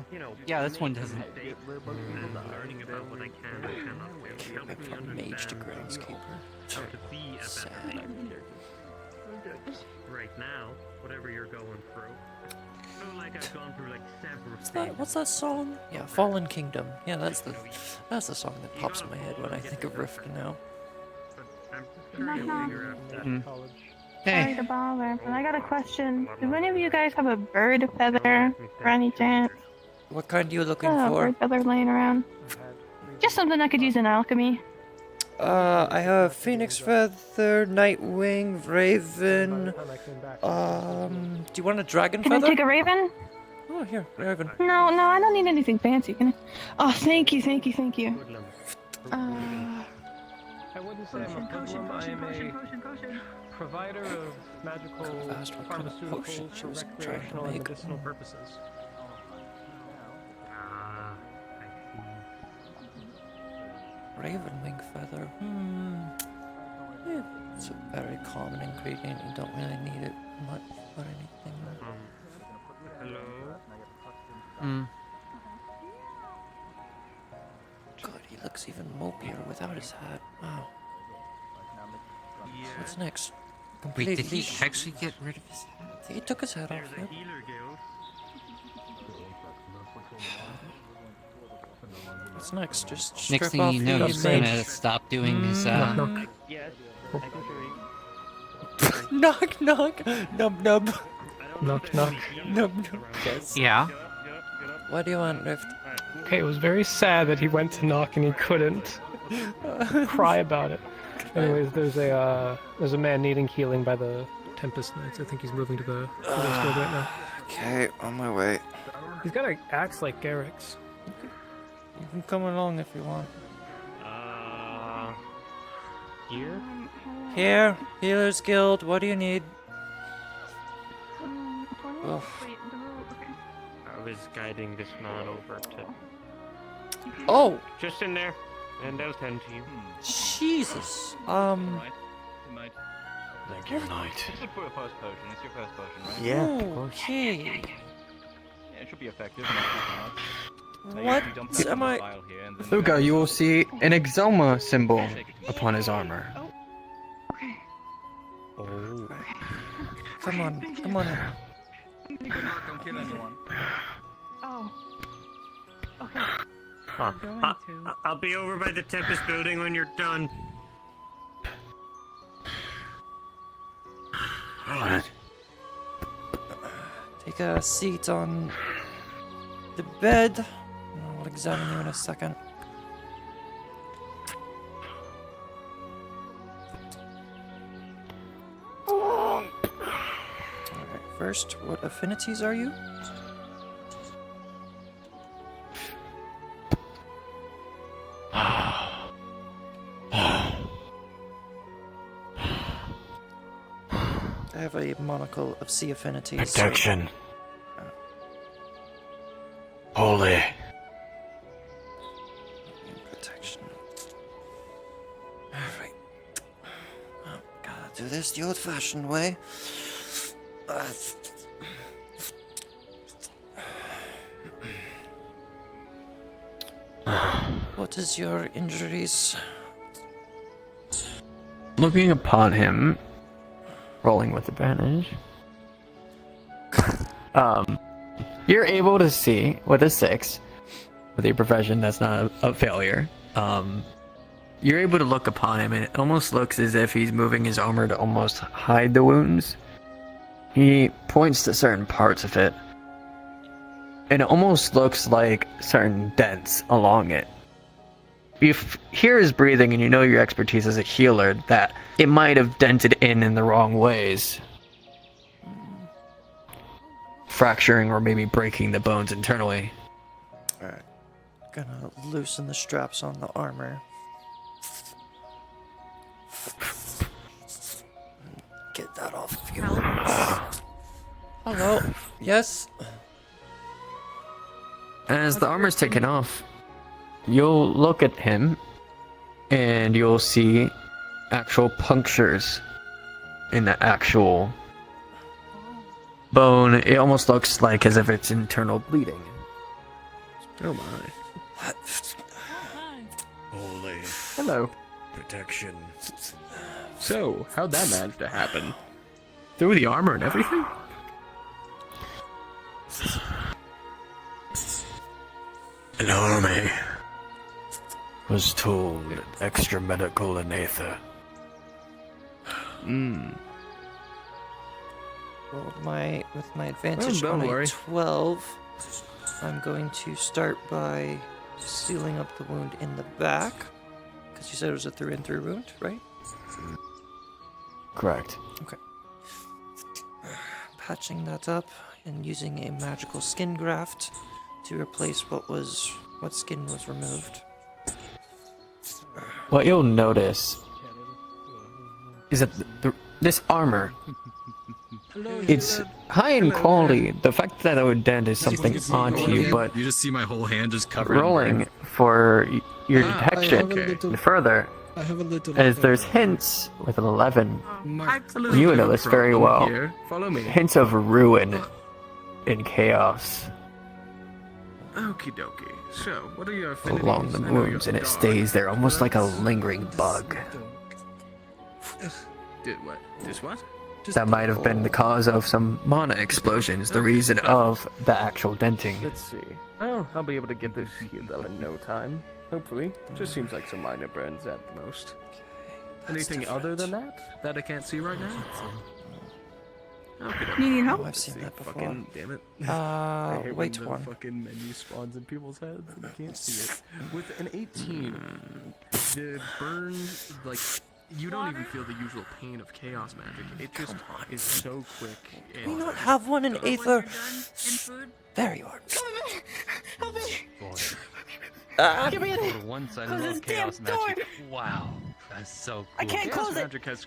[SPEAKER 12] yeah, this one doesn't.
[SPEAKER 14] Learning about what I can and cannot do helped me understand
[SPEAKER 1] Mage to Groundskeeper.
[SPEAKER 14] how to be a better leader. Right now, whatever you're going through, I feel like I've gone through like several stages.
[SPEAKER 1] What's that song? Yeah, Fallen Kingdom. Yeah, that's the song that pops in my head when I think of Rift now.
[SPEAKER 10] Sorry to bother, but I got a question. Do any of you guys have a bird feather, for any chance?
[SPEAKER 1] What kind are you looking
[SPEAKER 10] A
[SPEAKER 1] for?
[SPEAKER 10] bird feather laying around. Just something I could use in alchemy.
[SPEAKER 1] I have Phoenix Feather, Nightwing, Raven. Do you want a Dragon
[SPEAKER 10] Can
[SPEAKER 1] Feather?
[SPEAKER 10] I take a raven?
[SPEAKER 1] Oh, here, Raven.
[SPEAKER 10] No, I don't need anything fancy. Can I? Oh, thank you.
[SPEAKER 8] I wouldn't say I'm a hoodlum. I am a provider of magical pharmaceuticals for recreational and medicinal purposes.
[SPEAKER 1] Raven wing feather. Yeah, it's a very common ingredient. You don't really need it much for anything.
[SPEAKER 14] Hello?
[SPEAKER 1] God, he looks even mopier without his hat. Wow. What's next?
[SPEAKER 12] Wait, did he actually get rid of his hat?
[SPEAKER 1] He took his hat off. Yep. What's next? Just strip
[SPEAKER 12] Next thing
[SPEAKER 1] off
[SPEAKER 12] you know,
[SPEAKER 1] the
[SPEAKER 12] he's
[SPEAKER 1] mage.
[SPEAKER 12] gonna stop doing his.
[SPEAKER 14] Yes, I can show you.
[SPEAKER 1] Knock, knock, nub, nub.
[SPEAKER 8] Knock, knock.
[SPEAKER 1] Nub, nub. Yes.
[SPEAKER 12] Yeah.
[SPEAKER 1] What do you want, Rift?
[SPEAKER 8] Okay, it was very sad that he went to knock and he couldn't. Cry about it. Anyways, there's a man needing healing by the Tempest Knights. I think he's moving to the guild right now.
[SPEAKER 1] Okay, on my way.
[SPEAKER 8] He's got an axe like Garrick's.
[SPEAKER 1] You can come along if you want.
[SPEAKER 14] Here?
[SPEAKER 1] Here, Healer's Guild. What do you need? Oh.
[SPEAKER 14] I was guiding this man over to...
[SPEAKER 1] Oh!
[SPEAKER 14] Just in there, and they'll tend to you.
[SPEAKER 1] Jesus.
[SPEAKER 16] Thank you, Knight.
[SPEAKER 18] This is for your first potion. It's your first potion, right?
[SPEAKER 16] Yeah.
[SPEAKER 1] Okay.
[SPEAKER 18] Yeah, it should be effective. Not too bad.
[SPEAKER 1] What am I?
[SPEAKER 17] Luca, you will see an Exoma symbol upon his armor.
[SPEAKER 14] Oh.
[SPEAKER 1] Come on, come on.
[SPEAKER 18] Don't kill anyone.
[SPEAKER 10] Oh. Okay.
[SPEAKER 14] I'll be over by the Tempest building when you're done.
[SPEAKER 17] Alright.
[SPEAKER 1] Take a seat on the bed. I'll examine you in a second. Alright, first, what affinities are you? I have a monocle of sea affinities.
[SPEAKER 16] Protection. Holy.
[SPEAKER 1] Protection. Alright. Oh, gotta do this the old-fashioned way. What is your injuries?
[SPEAKER 17] Looking upon him, rolling with advantage. You're able to see with a 6, with your profession, that's not a failure. You're able to look upon him, and it almost looks as if he's moving his armor to almost hide the wounds. He points to certain parts of it, and it almost looks like certain dents along it. You hear his breathing, and you know your expertise as a healer that it might have dented in the wrong ways, fracturing or maybe breaking the bones internally.
[SPEAKER 1] Alright. Gonna loosen the straps on the armor. Get that off of you. Hello. Yes.
[SPEAKER 17] As the armor's taken off, you'll look at him, and you'll see actual punctures in the actual bone. It almost looks like as if it's internal bleeding.
[SPEAKER 7] Oh my. Holy.
[SPEAKER 17] Hello.
[SPEAKER 7] Protection. So, how'd that manage to happen? Through the armor and everything?
[SPEAKER 17] An army was told extra medical in Aether.
[SPEAKER 1] Well, with my advantage on a 12, I'm going to start by sealing up the wound in the back. Because you said it was a through and through wound, right?
[SPEAKER 17] Correct.
[SPEAKER 1] Okay. Patching that up and using a magical skin graft to replace what skin was removed.
[SPEAKER 17] What you'll notice is that this armor, it's high in quality. The fact that it would dent is something odd to you, but
[SPEAKER 7] you just see my whole hand just covered
[SPEAKER 17] rolling
[SPEAKER 7] in
[SPEAKER 17] for your detection
[SPEAKER 7] okay.
[SPEAKER 17] further,
[SPEAKER 7] I have a little
[SPEAKER 17] as there's hints with an 11.
[SPEAKER 7] Absolutely
[SPEAKER 17] You know
[SPEAKER 7] no
[SPEAKER 17] this very well.
[SPEAKER 7] problem here. Follow me.
[SPEAKER 17] Hints of ruin and chaos
[SPEAKER 7] Okie dokie. So, what are your affinities?
[SPEAKER 17] along the
[SPEAKER 7] I know you're
[SPEAKER 17] wounds, and it
[SPEAKER 7] dark.
[SPEAKER 17] stays there almost like a lingering bug.
[SPEAKER 7] Did what? This what?
[SPEAKER 17] That might have been the cause of some mana explosions, the reason of the actual denting.
[SPEAKER 19] Let's see. Oh, I'll be able to get this healed up in no time. Hopefully. Just seems like some minor burns at the most.
[SPEAKER 7] Anything other than that? That I can't see right now? Okay.
[SPEAKER 10] You need help?
[SPEAKER 1] Oh, I've seen that before.
[SPEAKER 7] Fucking damn it.
[SPEAKER 1] Uh,
[SPEAKER 7] I hate
[SPEAKER 1] wait
[SPEAKER 7] when
[SPEAKER 1] one.
[SPEAKER 7] the fucking menu spawns in people's heads and you can't see it. With an 18, the burn, like, you don't even feel the usual pain of chaos magic. It just is so quick.
[SPEAKER 1] Do we not have one in Aether? There you are.
[SPEAKER 10] Help me!
[SPEAKER 1] Ah.
[SPEAKER 10] Give me a
[SPEAKER 11] For once, I
[SPEAKER 10] close
[SPEAKER 11] love
[SPEAKER 10] this damn
[SPEAKER 11] chaos
[SPEAKER 10] door.
[SPEAKER 11] magic. Wow, that's so cool.
[SPEAKER 10] I can't
[SPEAKER 7] Chaos
[SPEAKER 10] close it.
[SPEAKER 7] magic has,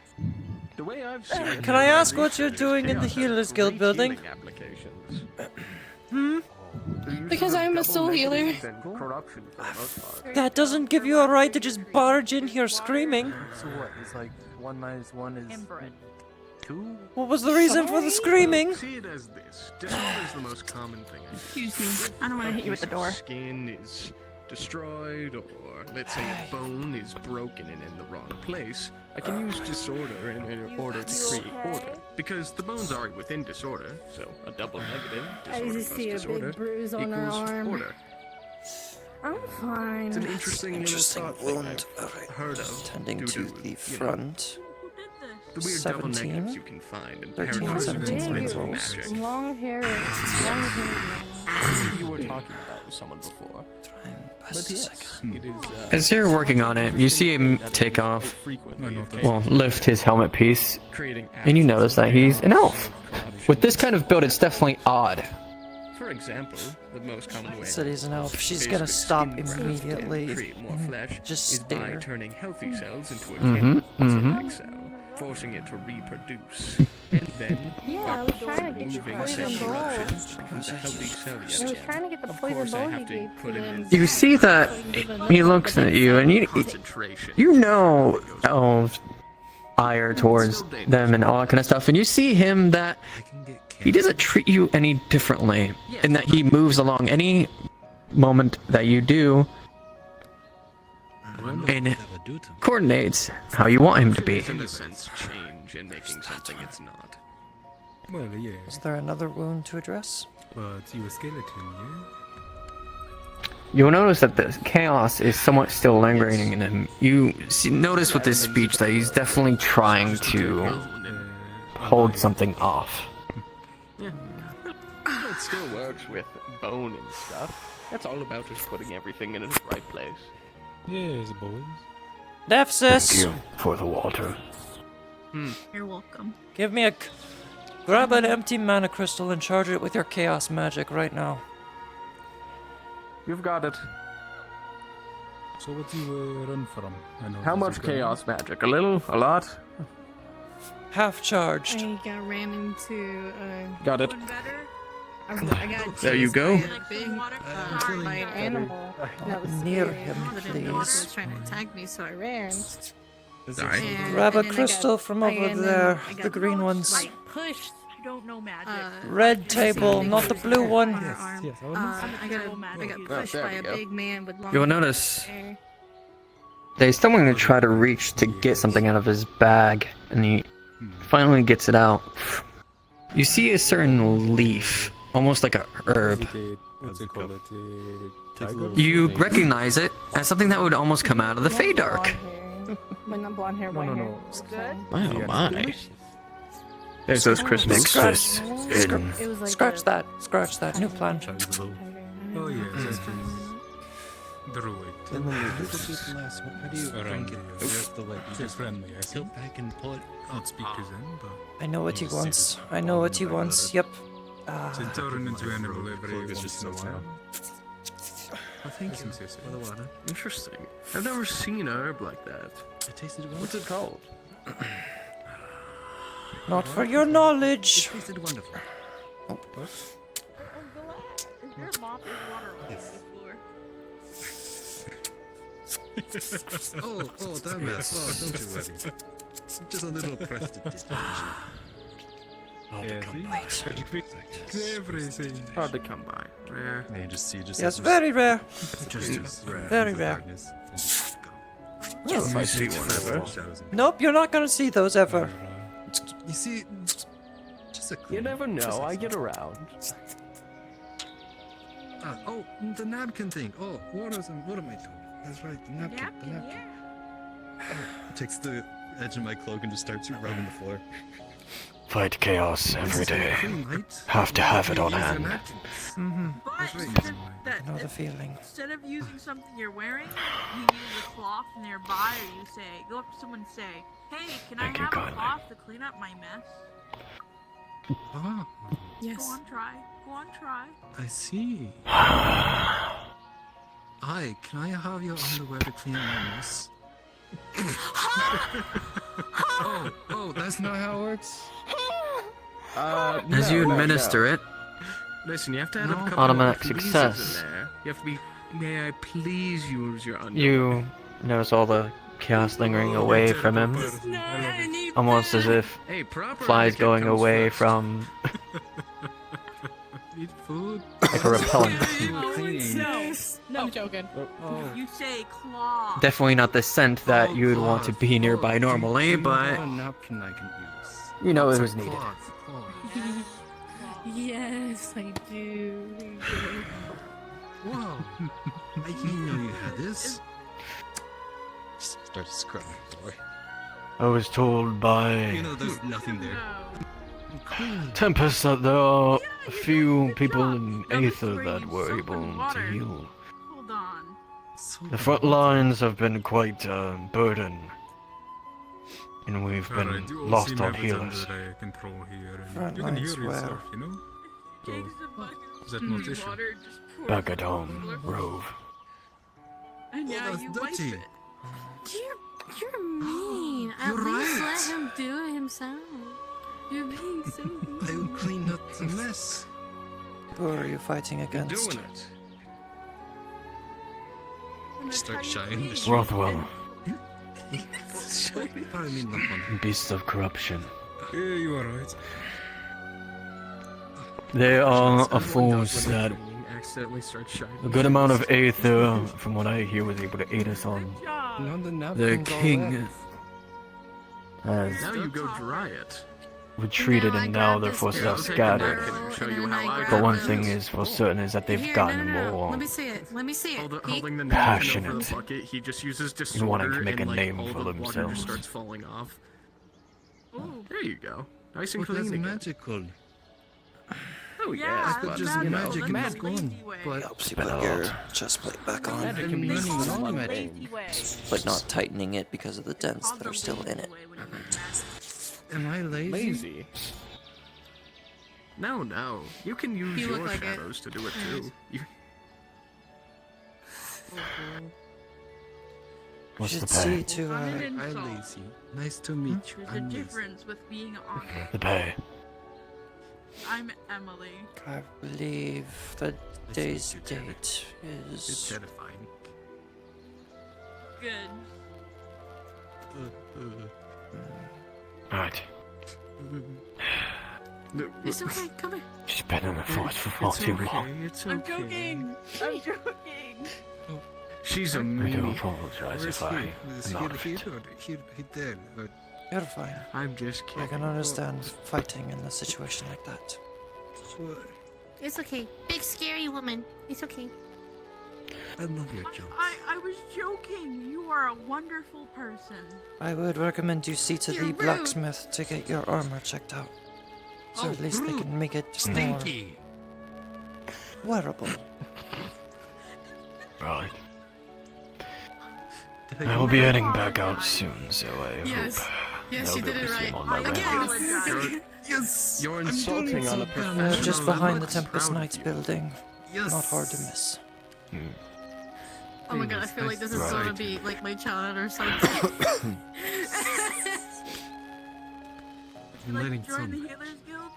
[SPEAKER 7] the way I've seen it,
[SPEAKER 1] Can I ask what you're doing in the Healers Guild building?
[SPEAKER 7] healing applications.
[SPEAKER 10] Because I'm a soul healer.
[SPEAKER 19] Corruption for the most part.
[SPEAKER 1] That doesn't give you a right to just barge in here screaming.
[SPEAKER 16] So what? It's like 1 minus 1 is 2?
[SPEAKER 1] What was the reason for the screaming?
[SPEAKER 7] See it as this. Disorder is the most common thing.
[SPEAKER 10] Excuse me. I don't want to hit you with the door.
[SPEAKER 7] Skin is destroyed, or let's say a bone is broken and in the wrong place. I can use disorder in order to create order. Because the bone's already within disorder, so a double negative,
[SPEAKER 10] I
[SPEAKER 7] disorder
[SPEAKER 10] just
[SPEAKER 7] plus
[SPEAKER 10] see a
[SPEAKER 7] disorder,
[SPEAKER 10] big bruise on her
[SPEAKER 7] equals
[SPEAKER 10] arm.
[SPEAKER 7] order.
[SPEAKER 10] I'm fine.
[SPEAKER 7] It's an interesting little thought
[SPEAKER 1] wound.
[SPEAKER 7] I've heard of.
[SPEAKER 1] Tending
[SPEAKER 7] due
[SPEAKER 1] to
[SPEAKER 7] to,
[SPEAKER 1] the
[SPEAKER 7] you know,
[SPEAKER 1] front.
[SPEAKER 7] the weird double
[SPEAKER 1] 17,
[SPEAKER 7] negatives you can find in
[SPEAKER 1] 13,
[SPEAKER 7] paradox
[SPEAKER 1] 17
[SPEAKER 7] with
[SPEAKER 1] rolls.
[SPEAKER 7] magic.
[SPEAKER 10] Long hair. Long hair.
[SPEAKER 19] You were talking about with someone before.
[SPEAKER 7] But yes, it is,
[SPEAKER 17] As you're working on it, you see him take off, well, lift his helmet piece, and you notice that he's an elf. With this kind of build, it's definitely odd.
[SPEAKER 7] For example, the most common way
[SPEAKER 1] Said he's an elf. She's
[SPEAKER 7] basic
[SPEAKER 1] gonna stop
[SPEAKER 7] skin graft
[SPEAKER 1] immediately
[SPEAKER 7] can create more
[SPEAKER 1] and
[SPEAKER 7] flesh
[SPEAKER 1] just
[SPEAKER 7] is by
[SPEAKER 1] stare.
[SPEAKER 7] turning healthy cells into a
[SPEAKER 17] Mhm,
[SPEAKER 7] cancer cell, forcing it to reproduce, and then
[SPEAKER 10] Yeah,
[SPEAKER 7] by
[SPEAKER 10] I was trying to get the
[SPEAKER 7] removing
[SPEAKER 10] poison
[SPEAKER 7] cell
[SPEAKER 10] ball.
[SPEAKER 7] eruptions becomes a healthy cell
[SPEAKER 10] I was
[SPEAKER 7] again.
[SPEAKER 10] trying to get the
[SPEAKER 7] Of
[SPEAKER 10] poison
[SPEAKER 7] course, I
[SPEAKER 10] ball
[SPEAKER 7] have
[SPEAKER 10] he
[SPEAKER 7] to
[SPEAKER 10] gave
[SPEAKER 7] put
[SPEAKER 10] to
[SPEAKER 7] him
[SPEAKER 10] him.
[SPEAKER 17] You see that he looks at you, and you know elves' ire towards them and all that kind of stuff, and you see him that he doesn't treat you any differently, in that he moves along any moment that you do and coordinates how you want him to be.
[SPEAKER 7] In a sense, change in making something it's not.
[SPEAKER 20] Well, yeah.
[SPEAKER 1] Is there another wound to address?
[SPEAKER 20] But you a skeleton, yeah?
[SPEAKER 17] You'll notice that the chaos is somewhat still lingering in him. You notice with his speech that he's definitely trying to hold something off.
[SPEAKER 7] Yeah. It still works with bone and stuff. That's all about just putting everything in its right place.
[SPEAKER 20] Yes, boys.
[SPEAKER 1] Dephsis!
[SPEAKER 8] Thank you for the water.
[SPEAKER 2] You're welcome.
[SPEAKER 1] Give me grab an empty mana crystal and charge it with your chaos magic right now.
[SPEAKER 7] You've got it.
[SPEAKER 20] So what do you run from? I know
[SPEAKER 7] How
[SPEAKER 20] that
[SPEAKER 7] much
[SPEAKER 20] you got-
[SPEAKER 7] chaos magic? A little? A lot?
[SPEAKER 1] Half charged.
[SPEAKER 2] I got ran into
[SPEAKER 7] Got it.
[SPEAKER 2] I got
[SPEAKER 7] There you
[SPEAKER 2] chased
[SPEAKER 7] go.
[SPEAKER 2] by a big by an animal. That was
[SPEAKER 1] Near
[SPEAKER 2] scary.
[SPEAKER 1] him,
[SPEAKER 2] But the dog
[SPEAKER 1] please.
[SPEAKER 2] was trying to attack me, so I ran.
[SPEAKER 7] Alright.
[SPEAKER 1] Grab a
[SPEAKER 2] and then I
[SPEAKER 1] crystal
[SPEAKER 2] got-
[SPEAKER 1] from
[SPEAKER 2] I-
[SPEAKER 1] over
[SPEAKER 2] and then
[SPEAKER 1] there,
[SPEAKER 2] I
[SPEAKER 1] the
[SPEAKER 2] got
[SPEAKER 1] green ones.
[SPEAKER 2] Like pushed.
[SPEAKER 10] I don't know magic.
[SPEAKER 1] Red table, not the blue one.
[SPEAKER 2] On her arm. I got pushed
[SPEAKER 7] there
[SPEAKER 2] by
[SPEAKER 7] we
[SPEAKER 2] a
[SPEAKER 7] go.
[SPEAKER 2] big man with long
[SPEAKER 17] You'll notice
[SPEAKER 2] hair.
[SPEAKER 17] there's someone to try to reach to get something out of his bag, and he finally gets it out. You see a certain leaf, almost like a herb.
[SPEAKER 20] What's it called? Tiger?
[SPEAKER 17] You recognize it as something that would almost come out of the Fey Dark.
[SPEAKER 2] But not blonde hair, white hair. Good?
[SPEAKER 17] Oh my.
[SPEAKER 7] There's those crystals.
[SPEAKER 1] Scratch,
[SPEAKER 2] It was like
[SPEAKER 1] scratch that, scratch that. New plan.
[SPEAKER 20] Oh yeah, that's Druid.
[SPEAKER 11] And then a little bit less. How do you drink it? Just the way you
[SPEAKER 20] It's friendly, I
[SPEAKER 11] tilt back and pull it.
[SPEAKER 20] Speakers in, but
[SPEAKER 1] I know what he wants. I know what he wants. Yep.
[SPEAKER 20] to turn into animal every
[SPEAKER 11] It's
[SPEAKER 20] once
[SPEAKER 11] just
[SPEAKER 20] in a
[SPEAKER 11] so
[SPEAKER 20] while.
[SPEAKER 7] Oh, thank you for the water. Interesting. I've never seen a herb like that.
[SPEAKER 11] It tasted wonderful.
[SPEAKER 7] What's it called?
[SPEAKER 1] Not for your knowledge.
[SPEAKER 11] It tasted wonderful.
[SPEAKER 10] Is your mop is water on the floor?
[SPEAKER 11] Oh, that mess. Oh, don't you worry. Just a little prestidigitation.
[SPEAKER 20] Everything.
[SPEAKER 7] Hard to come by. Rare.
[SPEAKER 11] And you just see just
[SPEAKER 1] Yes, very rare.
[SPEAKER 11] just rare.
[SPEAKER 1] Very rare.
[SPEAKER 7] Yes, I see one ever.
[SPEAKER 1] Nope, you're not gonna see those ever.
[SPEAKER 11] You see, just a
[SPEAKER 7] You never know. I get around.
[SPEAKER 11] Oh, the napkin thing. Oh, what am I doing? That's right, the napkin. The napkin. Takes the edge of my cloak and just starts rubbing the floor.
[SPEAKER 8] Fight chaos every day.
[SPEAKER 11] Right?
[SPEAKER 8] Have to have it on hand.
[SPEAKER 1] Mm-hmm.
[SPEAKER 10] That
[SPEAKER 1] Know the feeling.
[SPEAKER 10] instead of using something you're wearing, you use a cloth nearby, or you say, go up to someone and say, "Hey, can
[SPEAKER 8] Thank
[SPEAKER 10] I
[SPEAKER 8] you
[SPEAKER 10] have a
[SPEAKER 8] kindly.
[SPEAKER 10] cloth to clean up my mess?"
[SPEAKER 11] Ah,
[SPEAKER 10] Go on, try. Go on, try.
[SPEAKER 11] I see. Can I have your underwear to clean up my mess? oh, that's not how it works?
[SPEAKER 17] As you administer it,
[SPEAKER 7] Listen, you have to add a couple
[SPEAKER 17] Automatic
[SPEAKER 7] of pleases
[SPEAKER 17] success.
[SPEAKER 7] in there. You have to be. May I please use your underwear?
[SPEAKER 17] you notice all the chaos lingering away from him, almost as if
[SPEAKER 7] Hey, proper
[SPEAKER 17] flies
[SPEAKER 7] etiquette
[SPEAKER 17] going
[SPEAKER 7] comes
[SPEAKER 17] away
[SPEAKER 7] first.
[SPEAKER 17] from
[SPEAKER 11] Eat food?
[SPEAKER 17] like a repellent.
[SPEAKER 2] No, I'm joking.
[SPEAKER 10] You say claw.
[SPEAKER 17] Definitely not the scent that you would want to be nearby normally,
[SPEAKER 11] A
[SPEAKER 17] but
[SPEAKER 11] napkin I can use.
[SPEAKER 17] you know it was needed.
[SPEAKER 2] Yes, I do.
[SPEAKER 11] Whoa! I didn't know you had this. Start scrubbing the floor.
[SPEAKER 8] I was told by
[SPEAKER 11] You know, there's nothing there.
[SPEAKER 8] Tempest that there are a few people in Aether that were able to heal.
[SPEAKER 10] Hold on.
[SPEAKER 8] The front lines have been quite a burden, and we've been
[SPEAKER 20] Alright, you all
[SPEAKER 8] lost
[SPEAKER 20] seem
[SPEAKER 8] on
[SPEAKER 20] everything
[SPEAKER 8] healers.
[SPEAKER 20] under control here, and
[SPEAKER 1] Front
[SPEAKER 20] you can heal
[SPEAKER 1] lines where?
[SPEAKER 20] yourself, you know? So, is that not issue?
[SPEAKER 8] Back at home, Rove.
[SPEAKER 10] And yeah,
[SPEAKER 11] that's
[SPEAKER 10] you wipe
[SPEAKER 11] dirty.
[SPEAKER 10] it.
[SPEAKER 2] You're mean. At
[SPEAKER 11] You're
[SPEAKER 2] least
[SPEAKER 11] right.
[SPEAKER 2] let him do it himself. You're being so mean.
[SPEAKER 11] I will clean up the mess.
[SPEAKER 1] Who are you fighting against?
[SPEAKER 7] Doing it.
[SPEAKER 11] Start shining the shit.
[SPEAKER 8] Rothwell,
[SPEAKER 11] I mean, not one.
[SPEAKER 8] beasts of corruption.
[SPEAKER 20] Yeah, you are right.
[SPEAKER 8] They are a force that
[SPEAKER 7] Accidentally start shining.
[SPEAKER 8] a good amount of Aether, from what I hear, was able to aid us on.
[SPEAKER 11] Now the
[SPEAKER 8] The
[SPEAKER 11] napkin's all
[SPEAKER 8] king
[SPEAKER 11] left.
[SPEAKER 8] has
[SPEAKER 7] Now you go dry it.
[SPEAKER 8] retreated, and now their
[SPEAKER 2] this
[SPEAKER 8] forces are
[SPEAKER 7] I'll take a
[SPEAKER 8] scattered.
[SPEAKER 7] napkin and show
[SPEAKER 2] And
[SPEAKER 7] you
[SPEAKER 2] then
[SPEAKER 7] how
[SPEAKER 2] I
[SPEAKER 7] I
[SPEAKER 2] grab
[SPEAKER 8] But one
[SPEAKER 2] it.
[SPEAKER 8] thing is for certain is that they've
[SPEAKER 2] Here,
[SPEAKER 8] gotten
[SPEAKER 2] no.
[SPEAKER 8] more
[SPEAKER 2] Let me see it. Let me see it. Pete.
[SPEAKER 7] Holding the napkin over the
[SPEAKER 8] passionate
[SPEAKER 7] bucket, he just uses
[SPEAKER 8] in
[SPEAKER 7] disorder
[SPEAKER 8] wanting to make
[SPEAKER 7] and
[SPEAKER 8] a
[SPEAKER 7] like
[SPEAKER 8] name
[SPEAKER 7] all
[SPEAKER 8] for
[SPEAKER 7] the water
[SPEAKER 8] themselves.
[SPEAKER 7] just starts falling off.
[SPEAKER 10] Ooh.
[SPEAKER 7] There you go. Nice and
[SPEAKER 11] Oh, that's
[SPEAKER 7] clean again.
[SPEAKER 11] magical.
[SPEAKER 7] Oh
[SPEAKER 2] Yeah,
[SPEAKER 7] yes,
[SPEAKER 2] the
[SPEAKER 7] but
[SPEAKER 2] magic-
[SPEAKER 7] you know,
[SPEAKER 2] the
[SPEAKER 7] magic
[SPEAKER 2] lazy way.
[SPEAKER 1] Helps you put your chest plate back on.
[SPEAKER 7] Magic can be
[SPEAKER 2] They call
[SPEAKER 7] anything.
[SPEAKER 2] it the lazy way.
[SPEAKER 1] But not tightening it because of the dents that are still in it.
[SPEAKER 11] Am I lazy?
[SPEAKER 7] Lazy? No, no. You can use
[SPEAKER 2] You look
[SPEAKER 7] your
[SPEAKER 2] like it.
[SPEAKER 7] shadows to do it too. You...
[SPEAKER 17] What's
[SPEAKER 1] Should
[SPEAKER 17] the
[SPEAKER 1] see
[SPEAKER 17] pay?
[SPEAKER 1] to
[SPEAKER 2] I'm an
[SPEAKER 11] I'm
[SPEAKER 2] insult.
[SPEAKER 11] lazy. Nice to meet you.
[SPEAKER 2] There's a
[SPEAKER 11] I'm lazy.
[SPEAKER 2] difference with being honest.
[SPEAKER 17] The pay.
[SPEAKER 2] I'm Emily.
[SPEAKER 1] I believe the day's date
[SPEAKER 7] It's
[SPEAKER 1] is...
[SPEAKER 7] terrifying.
[SPEAKER 2] Good.
[SPEAKER 17] Right.
[SPEAKER 2] It's okay. Come here.
[SPEAKER 17] She's been in the force for far
[SPEAKER 7] It's
[SPEAKER 17] too
[SPEAKER 7] okay,
[SPEAKER 17] long.
[SPEAKER 7] it's
[SPEAKER 2] I'm
[SPEAKER 7] okay.
[SPEAKER 2] joking. I'm joking.
[SPEAKER 7] She's a
[SPEAKER 17] I do
[SPEAKER 7] meanie.
[SPEAKER 17] apologize if I
[SPEAKER 11] Is
[SPEAKER 17] am out of
[SPEAKER 11] here
[SPEAKER 17] it.
[SPEAKER 11] or here there?
[SPEAKER 1] You're fine.
[SPEAKER 7] I'm just kidding.
[SPEAKER 1] I can understand fighting in a situation like that.
[SPEAKER 6] It's okay. Big scary woman. It's okay.
[SPEAKER 11] I love your jokes.
[SPEAKER 2] I was joking. You are a wonderful person.
[SPEAKER 1] I would recommend you see to
[SPEAKER 2] You're
[SPEAKER 1] the
[SPEAKER 2] rude.
[SPEAKER 1] blacksmith to get your armor checked out. So at least they
[SPEAKER 11] rude.
[SPEAKER 1] can make it more
[SPEAKER 11] Stinky.
[SPEAKER 1] wearable.
[SPEAKER 17] Right. I will be heading back out soon, so I
[SPEAKER 2] Yes.
[SPEAKER 17] hope
[SPEAKER 2] Yes,
[SPEAKER 17] I'll
[SPEAKER 2] you
[SPEAKER 17] be
[SPEAKER 2] did
[SPEAKER 17] able
[SPEAKER 2] it
[SPEAKER 17] to see
[SPEAKER 2] right.
[SPEAKER 17] him on my way.
[SPEAKER 2] Apologize.
[SPEAKER 11] Yes.
[SPEAKER 7] You're
[SPEAKER 11] I'm
[SPEAKER 7] insulting
[SPEAKER 11] doing
[SPEAKER 7] on a
[SPEAKER 11] so
[SPEAKER 7] professional
[SPEAKER 11] bad.
[SPEAKER 1] Just
[SPEAKER 7] level.
[SPEAKER 1] behind the
[SPEAKER 7] I'm
[SPEAKER 1] Tempest
[SPEAKER 7] proud of
[SPEAKER 1] Knights
[SPEAKER 7] you.
[SPEAKER 1] building.
[SPEAKER 11] Yes.
[SPEAKER 1] Not hard to miss.
[SPEAKER 2] Oh my god, I feel like this is
[SPEAKER 17] Right.
[SPEAKER 2] gonna be like my child or something.
[SPEAKER 11] I'm learning
[SPEAKER 2] Join
[SPEAKER 11] some.
[SPEAKER 2] the Healers Guild.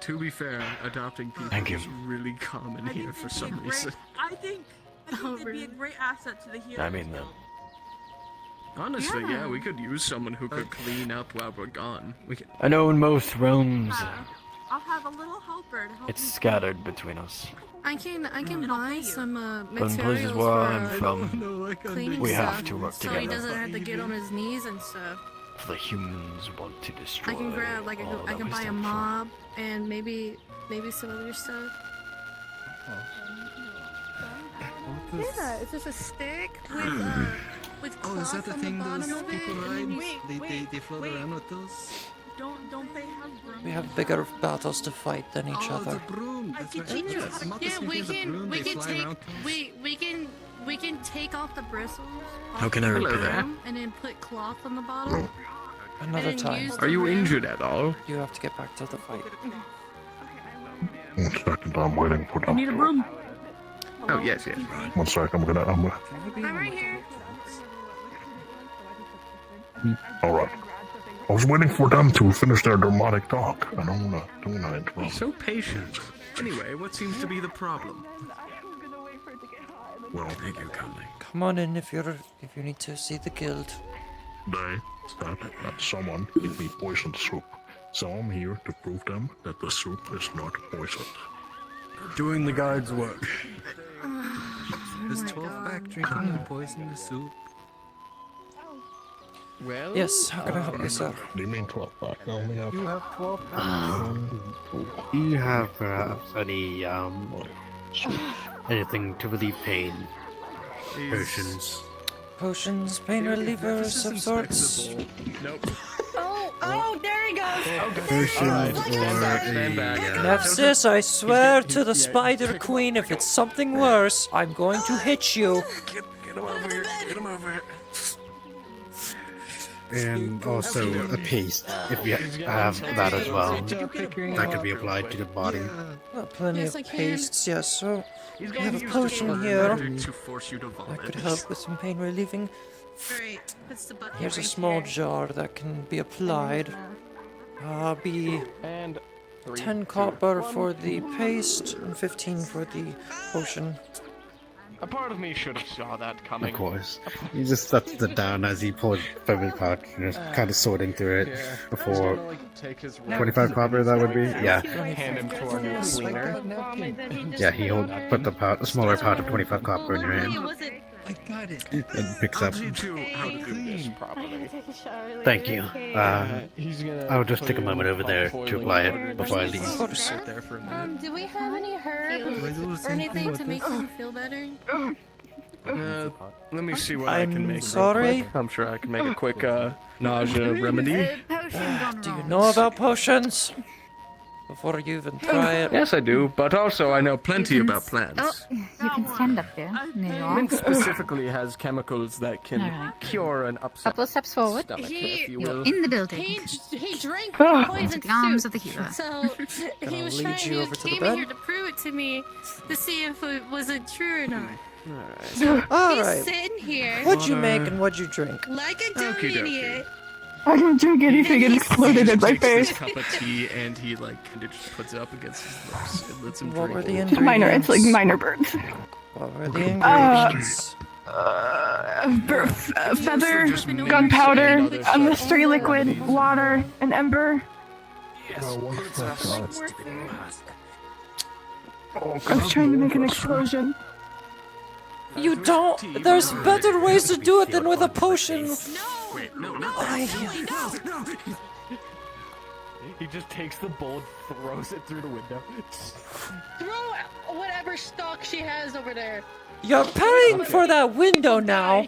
[SPEAKER 7] To be fair, adopting people
[SPEAKER 17] Thank you.
[SPEAKER 7] is really common
[SPEAKER 2] I
[SPEAKER 7] here
[SPEAKER 2] think
[SPEAKER 7] for
[SPEAKER 2] they'd be a
[SPEAKER 7] some
[SPEAKER 2] great-
[SPEAKER 7] reason.
[SPEAKER 2] I think they'd be a great asset to the Healers
[SPEAKER 17] I mean,
[SPEAKER 2] Guild.
[SPEAKER 7] Honestly, yeah,
[SPEAKER 2] Yeah.
[SPEAKER 7] we could use someone who could clean up while we're gone. We could...
[SPEAKER 17] I know in most realms,
[SPEAKER 2] I'll have a little helper to help
[SPEAKER 17] it's
[SPEAKER 2] me.
[SPEAKER 17] scattered between us.
[SPEAKER 10] I can
[SPEAKER 2] And I'll pay
[SPEAKER 10] buy
[SPEAKER 2] you.
[SPEAKER 10] some
[SPEAKER 17] But in places
[SPEAKER 10] materials
[SPEAKER 17] where
[SPEAKER 10] for
[SPEAKER 17] I'm from,
[SPEAKER 11] No, I can't
[SPEAKER 10] cleaning
[SPEAKER 11] do
[SPEAKER 17] we
[SPEAKER 11] it.
[SPEAKER 10] stuff,
[SPEAKER 17] have to work
[SPEAKER 10] so he
[SPEAKER 17] together.
[SPEAKER 10] doesn't have to get on his knees and stuff.
[SPEAKER 17] If the humans want to destroy
[SPEAKER 10] I can grab like
[SPEAKER 17] all
[SPEAKER 10] I
[SPEAKER 17] that
[SPEAKER 10] can
[SPEAKER 17] we
[SPEAKER 10] buy a
[SPEAKER 17] stand for.
[SPEAKER 10] mob and maybe some other stuff. Yeah, it's just a stick with
[SPEAKER 11] Oh,
[SPEAKER 10] cloth
[SPEAKER 11] is that the
[SPEAKER 10] on
[SPEAKER 11] thing
[SPEAKER 10] the
[SPEAKER 11] those
[SPEAKER 10] bottom of it.
[SPEAKER 11] people
[SPEAKER 10] and
[SPEAKER 11] ride?
[SPEAKER 10] then you-
[SPEAKER 11] They float around with those?
[SPEAKER 2] Don't they have room?
[SPEAKER 1] We have bigger battles to fight than each
[SPEAKER 11] Oh,
[SPEAKER 1] other.
[SPEAKER 11] the broom. That's right.
[SPEAKER 2] teach you how to-
[SPEAKER 11] Marcus,
[SPEAKER 10] Yeah,
[SPEAKER 11] you
[SPEAKER 10] we
[SPEAKER 11] hear the
[SPEAKER 10] can
[SPEAKER 11] broom?
[SPEAKER 10] we
[SPEAKER 11] They
[SPEAKER 10] can
[SPEAKER 11] fly
[SPEAKER 10] take
[SPEAKER 11] around.
[SPEAKER 10] we can take off the bristles.
[SPEAKER 11] How
[SPEAKER 10] off
[SPEAKER 11] can
[SPEAKER 10] the
[SPEAKER 11] I repair?
[SPEAKER 10] broom And then put cloth on the bottom.
[SPEAKER 1] Another
[SPEAKER 10] and
[SPEAKER 1] time.
[SPEAKER 10] use
[SPEAKER 7] Are you
[SPEAKER 10] the rim.
[SPEAKER 7] injured at all?
[SPEAKER 1] You have to get back to the fight.
[SPEAKER 22] 1 second, I'm waiting for
[SPEAKER 2] I
[SPEAKER 22] them.
[SPEAKER 2] need a broom.
[SPEAKER 7] Oh, yes, yes.
[SPEAKER 22] 1 sec, I'm
[SPEAKER 10] I'm right here.
[SPEAKER 22] Alright. I was waiting for them to finish their dramatic talk. I don't wanna interrupt.
[SPEAKER 7] So patient. Anyway, what seems to be the problem?
[SPEAKER 22] Well, thank you kindly.
[SPEAKER 1] Come on in if you need to see the guild.
[SPEAKER 22] They said that someone gave me poisoned soup. So I'm here to prove them that the soup is not poisoned.
[SPEAKER 11] Doing the guard's work. There's 12 back drinking the poison soup.
[SPEAKER 7] Well,
[SPEAKER 1] Yes, how can I help you, sir?
[SPEAKER 22] Do you mean 12 back? I only have...
[SPEAKER 7] you have 12
[SPEAKER 23] Do you have perhaps any anything to relieve pain? Potions.
[SPEAKER 1] Potions, pain relievers of sorts.
[SPEAKER 7] Nope.
[SPEAKER 10] Oh, there he goes.
[SPEAKER 23] Potions or
[SPEAKER 7] Stand back.
[SPEAKER 1] Nephsis, I swear to the Spider Queen, if it's something worse, I'm going to hit you.
[SPEAKER 7] Get him over here. Get him over here.
[SPEAKER 23] and also a paste, if you have that as well. That could be applied to the body.
[SPEAKER 1] Plenty
[SPEAKER 10] Yes,
[SPEAKER 1] of
[SPEAKER 10] I can.
[SPEAKER 1] pastes, yes. So we have a potion here. That could help with some pain relieving.
[SPEAKER 10] Alright, that's the bucket.
[SPEAKER 1] Here's a
[SPEAKER 10] right
[SPEAKER 1] small
[SPEAKER 10] here.
[SPEAKER 1] jar that can be applied. Be
[SPEAKER 7] And
[SPEAKER 1] 10 copper for the paste and 15 for the potion.
[SPEAKER 9] A part of me should have saw that coming.
[SPEAKER 23] Of course. He just sets it down as he pulls from his pouch and is kind of sorting through it before. 25 copper, that would be? Yeah.
[SPEAKER 9] Hand him to our new cleaner.
[SPEAKER 23] Yeah, he'll put the smaller pouch of 25 copper in your hand
[SPEAKER 11] I got it.
[SPEAKER 23] and picks up.
[SPEAKER 7] How to do this properly.
[SPEAKER 23] Thank you. I'll just take a moment over there to apply it before I leave.
[SPEAKER 7] Sit there for a minute.
[SPEAKER 10] Do we have any herbs or anything to make him feel better?
[SPEAKER 7] Let me see what I can
[SPEAKER 1] I'm
[SPEAKER 7] make. real
[SPEAKER 1] sorry?
[SPEAKER 7] quick. I'm sure I can make a quick nausea remedy.
[SPEAKER 1] Do you know about potions? before you even try it.
[SPEAKER 17] Yes, I do, but also I know
[SPEAKER 7] Plenty about plants.
[SPEAKER 4] Oh, you can stand up there. There you are.
[SPEAKER 15] Mint specifically has chemicals that can
[SPEAKER 4] Alright.
[SPEAKER 15] cure an upset
[SPEAKER 4] Couple of steps forward.
[SPEAKER 15] stomach,
[SPEAKER 6] He-
[SPEAKER 15] if you
[SPEAKER 4] You're
[SPEAKER 15] will.
[SPEAKER 4] in the building.
[SPEAKER 6] He drank
[SPEAKER 10] Oh.
[SPEAKER 6] poison
[SPEAKER 4] The arms
[SPEAKER 6] soup.
[SPEAKER 4] of the healer.
[SPEAKER 6] So
[SPEAKER 1] Gonna
[SPEAKER 6] he was
[SPEAKER 1] lead
[SPEAKER 6] trying.
[SPEAKER 1] you
[SPEAKER 6] He
[SPEAKER 1] over to the
[SPEAKER 6] came
[SPEAKER 1] bed.
[SPEAKER 6] in here to prove it to me to see if it wasn't true or not.
[SPEAKER 1] All
[SPEAKER 6] He's
[SPEAKER 1] right.
[SPEAKER 6] sitting here
[SPEAKER 1] What'd you make and what'd you drink?
[SPEAKER 6] like a dumb
[SPEAKER 7] Okey-dokey.
[SPEAKER 6] idiot.
[SPEAKER 10] I didn't drink anything. It exploded in my
[SPEAKER 7] Takes his
[SPEAKER 10] face.
[SPEAKER 7] cup of tea and he like kind of just puts it up against his lips and lets him
[SPEAKER 1] What
[SPEAKER 7] drink.
[SPEAKER 1] were the
[SPEAKER 7] it.
[SPEAKER 1] ingredients?
[SPEAKER 10] Minor. It's like minor birds.
[SPEAKER 1] What were the ingredients?
[SPEAKER 10] Feather, gunpowder, a mystery liquid, water, an ember. I was trying to make an explosion.
[SPEAKER 1] You don't. There's better ways to do it than with a potion.
[SPEAKER 7] Wait, no.
[SPEAKER 9] He just takes the bowl, throws it through the window.
[SPEAKER 6] Throw whatever stock she has over there.
[SPEAKER 1] You're paying for that window now.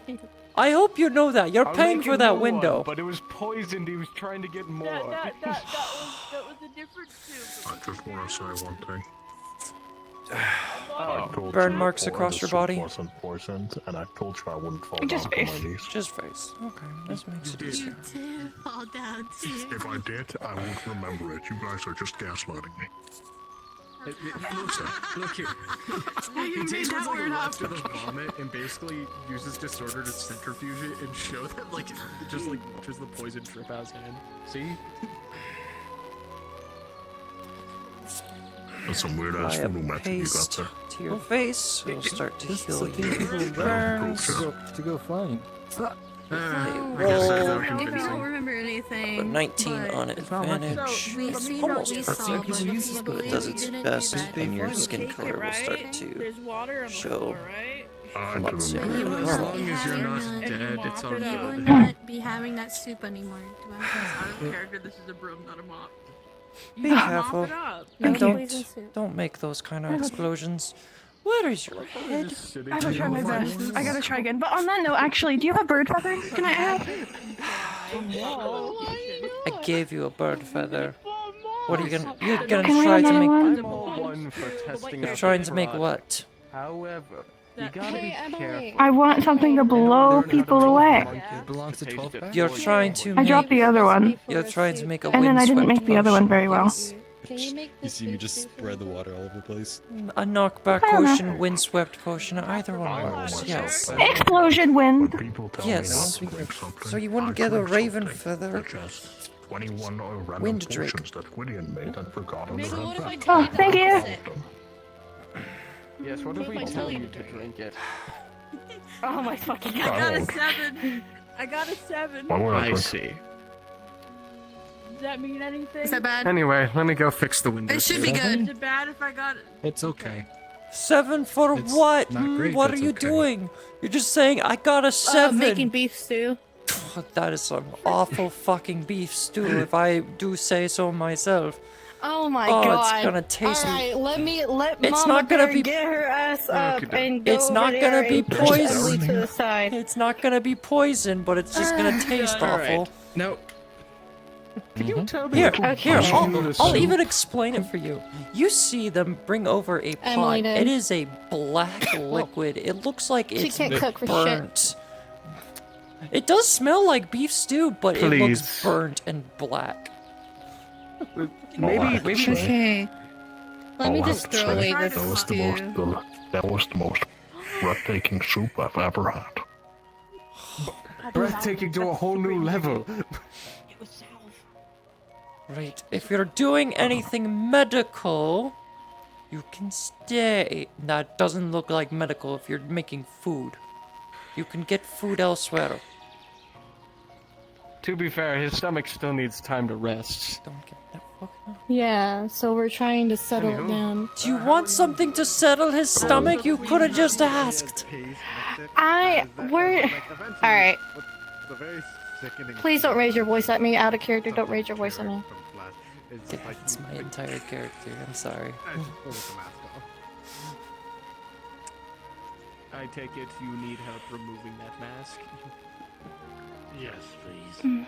[SPEAKER 1] I hope you know that. You're
[SPEAKER 9] I'm
[SPEAKER 1] paying
[SPEAKER 9] making
[SPEAKER 1] for that
[SPEAKER 9] more,
[SPEAKER 1] window.
[SPEAKER 9] but it was poisoned. He was trying to get more.
[SPEAKER 2] That was a different soup.
[SPEAKER 22] I just want to say one thing.
[SPEAKER 1] Oh.
[SPEAKER 22] I told
[SPEAKER 1] Burn
[SPEAKER 22] you
[SPEAKER 1] marks
[SPEAKER 22] before
[SPEAKER 1] across
[SPEAKER 22] the
[SPEAKER 1] your
[SPEAKER 22] soup
[SPEAKER 1] body?
[SPEAKER 22] wasn't poisoned, and I told you I wouldn't fall
[SPEAKER 10] Just
[SPEAKER 22] down to
[SPEAKER 10] face.
[SPEAKER 22] my knees.
[SPEAKER 1] Just face. Okay, this makes it easier.
[SPEAKER 6] Fall down too.
[SPEAKER 22] If I did, I won't remember it. You guys are just gaslighting me.
[SPEAKER 7] Look here. He takes like left of the vomit and basically uses disorder to centrifuge it and show that like just the poison drip out his hand. See?
[SPEAKER 22] That's some weird ass
[SPEAKER 1] Apply a
[SPEAKER 22] voodoo magic you got
[SPEAKER 1] paste
[SPEAKER 22] there.
[SPEAKER 1] to your face. It'll start to heal
[SPEAKER 22] you.
[SPEAKER 1] your burns.
[SPEAKER 20] To go fine.
[SPEAKER 1] Roll.
[SPEAKER 6] If you don't remember anything,
[SPEAKER 1] Put 19
[SPEAKER 6] but
[SPEAKER 1] on advantage.
[SPEAKER 6] we
[SPEAKER 1] It's
[SPEAKER 6] see what
[SPEAKER 1] almost
[SPEAKER 6] we
[SPEAKER 1] perfect,
[SPEAKER 6] saw, but if you
[SPEAKER 1] but it
[SPEAKER 6] believe
[SPEAKER 1] does
[SPEAKER 6] you
[SPEAKER 1] its
[SPEAKER 6] didn't
[SPEAKER 1] best,
[SPEAKER 6] do that,
[SPEAKER 1] and your
[SPEAKER 6] then
[SPEAKER 1] skin
[SPEAKER 6] take it,
[SPEAKER 1] color will start
[SPEAKER 6] right?
[SPEAKER 1] to
[SPEAKER 2] There's water on the
[SPEAKER 1] show.
[SPEAKER 2] floor, right?
[SPEAKER 22] I
[SPEAKER 1] a lot
[SPEAKER 22] didn't
[SPEAKER 1] sooner.
[SPEAKER 22] know.
[SPEAKER 7] As long as you're not dead, it's all
[SPEAKER 6] You
[SPEAKER 7] good.
[SPEAKER 6] would not be having that soup anymore. Do I
[SPEAKER 2] Out of character, this is a broom, not a mop.
[SPEAKER 1] Be
[SPEAKER 2] Mop
[SPEAKER 1] careful.
[SPEAKER 2] it up.
[SPEAKER 1] And
[SPEAKER 6] poison soup.
[SPEAKER 1] don't make those kind of explosions. Where is your head?
[SPEAKER 10] I will try my best. I gotta try again. But on that note, actually, do you have bird feather? Can I have?
[SPEAKER 1] I gave you a bird feather. What are you gonna? You're gonna
[SPEAKER 10] Can we
[SPEAKER 1] try
[SPEAKER 10] have
[SPEAKER 1] to
[SPEAKER 10] another
[SPEAKER 1] make.
[SPEAKER 10] one?
[SPEAKER 9] I'm all one for testing
[SPEAKER 1] You're
[SPEAKER 9] out
[SPEAKER 1] trying
[SPEAKER 9] the
[SPEAKER 1] to make
[SPEAKER 9] product.
[SPEAKER 1] what?
[SPEAKER 9] However, you gotta be
[SPEAKER 6] Hey, Emily.
[SPEAKER 9] careful.
[SPEAKER 10] I want something to blow people away.
[SPEAKER 15] It belongs to 12 pack?
[SPEAKER 1] You're trying to.
[SPEAKER 10] I dropped the other one.
[SPEAKER 1] You're trying to make a
[SPEAKER 10] And then I didn't
[SPEAKER 1] windswept
[SPEAKER 10] make the other one
[SPEAKER 1] potion.
[SPEAKER 10] very well.
[SPEAKER 6] Can you make
[SPEAKER 11] You see me just spread the water all over the place?
[SPEAKER 1] A knockback
[SPEAKER 10] I don't know.
[SPEAKER 1] potion, windswept potion, either one works. Yes.
[SPEAKER 10] Explosion wind.
[SPEAKER 22] People tell
[SPEAKER 1] Yes.
[SPEAKER 22] me not to drink something.
[SPEAKER 1] So you wouldn't
[SPEAKER 22] I
[SPEAKER 1] get a
[SPEAKER 22] drink
[SPEAKER 1] raven
[SPEAKER 22] something,
[SPEAKER 1] feather.
[SPEAKER 22] Such as 21 random
[SPEAKER 1] Wind drake.
[SPEAKER 22] potions that Gwydion made and forgot on
[SPEAKER 6] Maybe
[SPEAKER 22] the
[SPEAKER 6] what if I
[SPEAKER 22] back.
[SPEAKER 6] tell
[SPEAKER 10] Oh,
[SPEAKER 6] you the
[SPEAKER 10] thank you.
[SPEAKER 6] opposite?
[SPEAKER 9] Yes, what if we tell you to drink it?
[SPEAKER 10] Oh my fucking
[SPEAKER 2] I got a
[SPEAKER 22] Oh.
[SPEAKER 2] 7. I got a 7.
[SPEAKER 22] Why would I
[SPEAKER 7] I
[SPEAKER 22] drink?
[SPEAKER 7] see.
[SPEAKER 2] Does that mean anything?
[SPEAKER 6] Is that bad?
[SPEAKER 7] Anyway, let me go fix the window.
[SPEAKER 6] It should be
[SPEAKER 2] Is
[SPEAKER 6] good.
[SPEAKER 2] it bad if I got it?
[SPEAKER 7] It's okay.
[SPEAKER 1] 7 for
[SPEAKER 11] It's
[SPEAKER 1] what?
[SPEAKER 11] not great,
[SPEAKER 1] What are
[SPEAKER 11] that's
[SPEAKER 1] you
[SPEAKER 11] okay.
[SPEAKER 1] doing? You're just saying I got a 7.
[SPEAKER 6] Making beef stew.
[SPEAKER 1] That is some awful fucking beef stew, if I do say so myself.
[SPEAKER 6] Oh my
[SPEAKER 1] Oh,
[SPEAKER 6] god.
[SPEAKER 1] it's gonna taste.
[SPEAKER 6] Alright, let
[SPEAKER 1] It's
[SPEAKER 6] Mama
[SPEAKER 1] not gonna
[SPEAKER 6] Bear
[SPEAKER 1] be-
[SPEAKER 6] get her ass up
[SPEAKER 7] Okay,
[SPEAKER 6] and go
[SPEAKER 1] It's
[SPEAKER 6] over
[SPEAKER 1] not
[SPEAKER 6] there
[SPEAKER 1] gonna be
[SPEAKER 6] and push
[SPEAKER 1] poison.
[SPEAKER 6] Emily to the side.
[SPEAKER 1] It's not gonna be poison, but it's just gonna taste awful.
[SPEAKER 7] Now,
[SPEAKER 9] Can you tell me?
[SPEAKER 1] Here,
[SPEAKER 6] Okay.
[SPEAKER 1] here, I'll
[SPEAKER 9] soup?
[SPEAKER 1] even explain it for you. You see them bring over a pot.
[SPEAKER 6] Emily did.
[SPEAKER 1] It is a black liquid. It looks like
[SPEAKER 6] She
[SPEAKER 1] it's
[SPEAKER 6] can't cook for shit.
[SPEAKER 1] burnt. It does smell like beef stew, but it looks
[SPEAKER 9] Please.
[SPEAKER 1] burnt and black.
[SPEAKER 9] Maybe
[SPEAKER 6] Okay. Let me
[SPEAKER 22] I'll
[SPEAKER 6] just
[SPEAKER 22] have to
[SPEAKER 6] throw
[SPEAKER 22] say,
[SPEAKER 6] away
[SPEAKER 22] that
[SPEAKER 6] this
[SPEAKER 22] was the
[SPEAKER 6] stew.
[SPEAKER 22] that was the most breathtaking soup I've ever had.
[SPEAKER 9] breathtaking to a whole new level.
[SPEAKER 1] Right. If you're doing anything medical, you can stay. That doesn't look like medical if you're making food. You can get food elsewhere.
[SPEAKER 9] To be fair, his stomach still needs time to rest.
[SPEAKER 1] Don't get that fucking.
[SPEAKER 6] Yeah, so we're trying to settle it down.
[SPEAKER 1] Do you want something to settle his stomach? You could have just asked.
[SPEAKER 6] We're alright. Please don't raise your voice at me. Out of character, don't raise your voice at me.
[SPEAKER 1] It's my entire character. I'm sorry.
[SPEAKER 3] I take it you need help removing that mask.
[SPEAKER 19] Yes, please.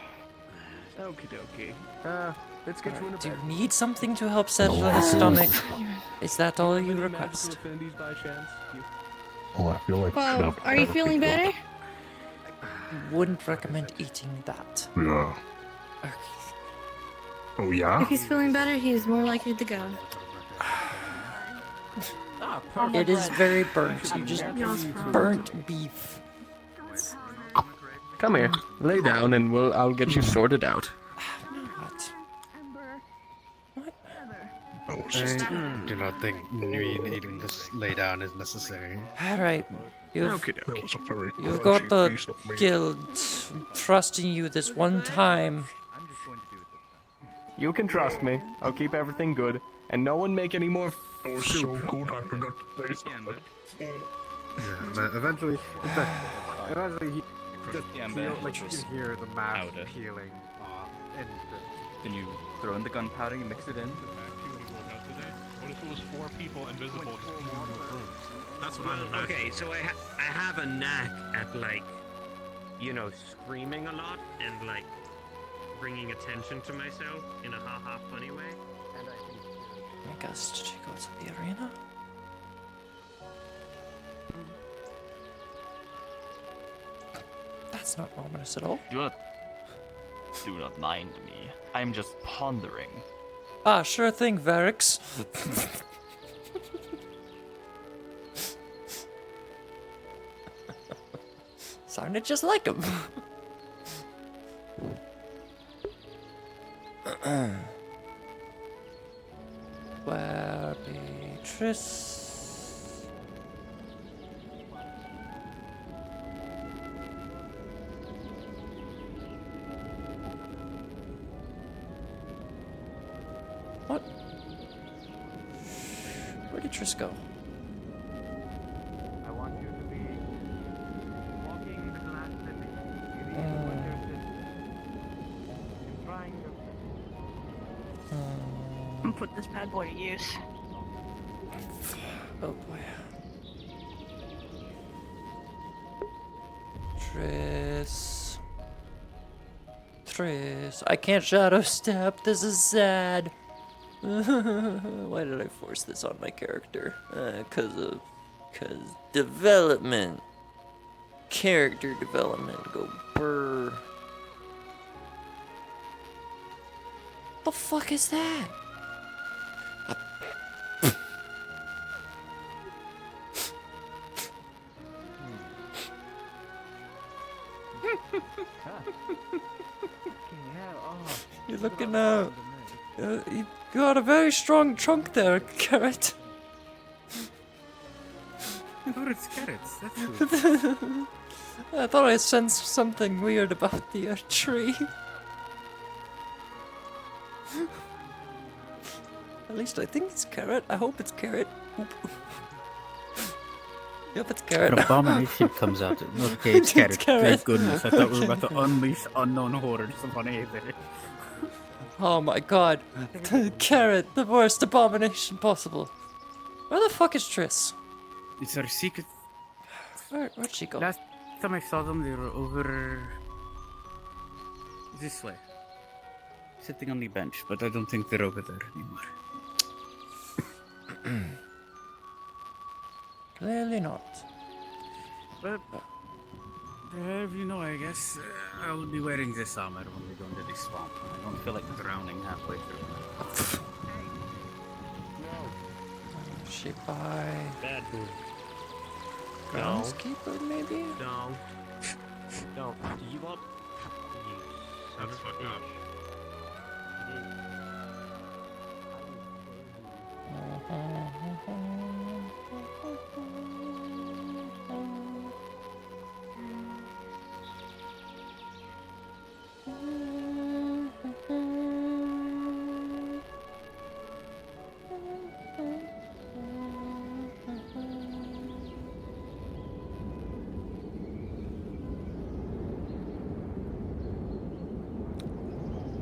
[SPEAKER 7] Okie dokie. Let's get you in a
[SPEAKER 1] Do
[SPEAKER 7] bed.
[SPEAKER 1] you need something to help settle the stomach? Is that all you request?
[SPEAKER 22] Oh, I feel like
[SPEAKER 2] Well, are you feeling better?
[SPEAKER 1] Wouldn't recommend eating that.
[SPEAKER 22] Yeah. Oh yeah?
[SPEAKER 2] If he's feeling better, he's more likely to go.
[SPEAKER 1] It is very burnt. You just burnt beef.
[SPEAKER 7] Come here, lay down, and I'll get you sorted out.
[SPEAKER 23] I do not think me needing to lay down is necessary.
[SPEAKER 1] Alright, you've
[SPEAKER 22] You've
[SPEAKER 1] got the guild trusting you this one time.
[SPEAKER 7] You can trust me. I'll keep everything good, and no one make any more soup.
[SPEAKER 22] So good, I forgot to taste it.
[SPEAKER 23] Yeah, but eventually you just feel like you hear the mass peeling off.
[SPEAKER 5] Then you throw in the gunpowder, you mix it in.
[SPEAKER 9] What if it was 4 people invisible just in the room?
[SPEAKER 7] That's what I'm imagining. Okay, so I have a knack at, like, you know, screaming a lot and, like, bringing attention to myself in a ha-ha funny way. And I think...
[SPEAKER 1] I guess, did she go to the arena? That's not ominous at all.
[SPEAKER 5] Do not mind me. I'm just pondering.
[SPEAKER 1] Ah, sure thing, Varix. Sounded just like him. Where Beatrice? What? Where did Triss go?
[SPEAKER 3] I want you to be walking the glass living. Trying
[SPEAKER 10] And put this bad boy to use.
[SPEAKER 1] Oh boy. Triss. I can't shadow step. This is sad. Why did I force this on my character? Cause development. Character development. Go brr. The fuck is that? You're looking out. You got a very strong trunk there, Carrot.
[SPEAKER 16] Oh, it's carrots. That's true.
[SPEAKER 1] I thought I sensed something weird about the tree. At least I think it's Carrot. I hope it's Carrot. Yep, it's Carrot.
[SPEAKER 15] An abomination comes out. Okay, it's Carrot. Thank goodness. I thought we were about to unleash unknown horrors upon Aether.
[SPEAKER 1] Oh my god. Carrot, the worst abomination possible. Where the fuck is Triss?
[SPEAKER 15] It's our secret.
[SPEAKER 1] Where'd she go?
[SPEAKER 15] Last time I saw them, they were over this way, sitting on the bench. But I don't think they're over there anymore.
[SPEAKER 1] Clearly not.
[SPEAKER 15] But whatever you know, I guess I'll be wearing this armor when we go into the swamp. I don't feel like drowning halfway through.
[SPEAKER 1] She by
[SPEAKER 7] Bad move.
[SPEAKER 1] groundskeeper, maybe?
[SPEAKER 7] No. No. You want... That's fucked up.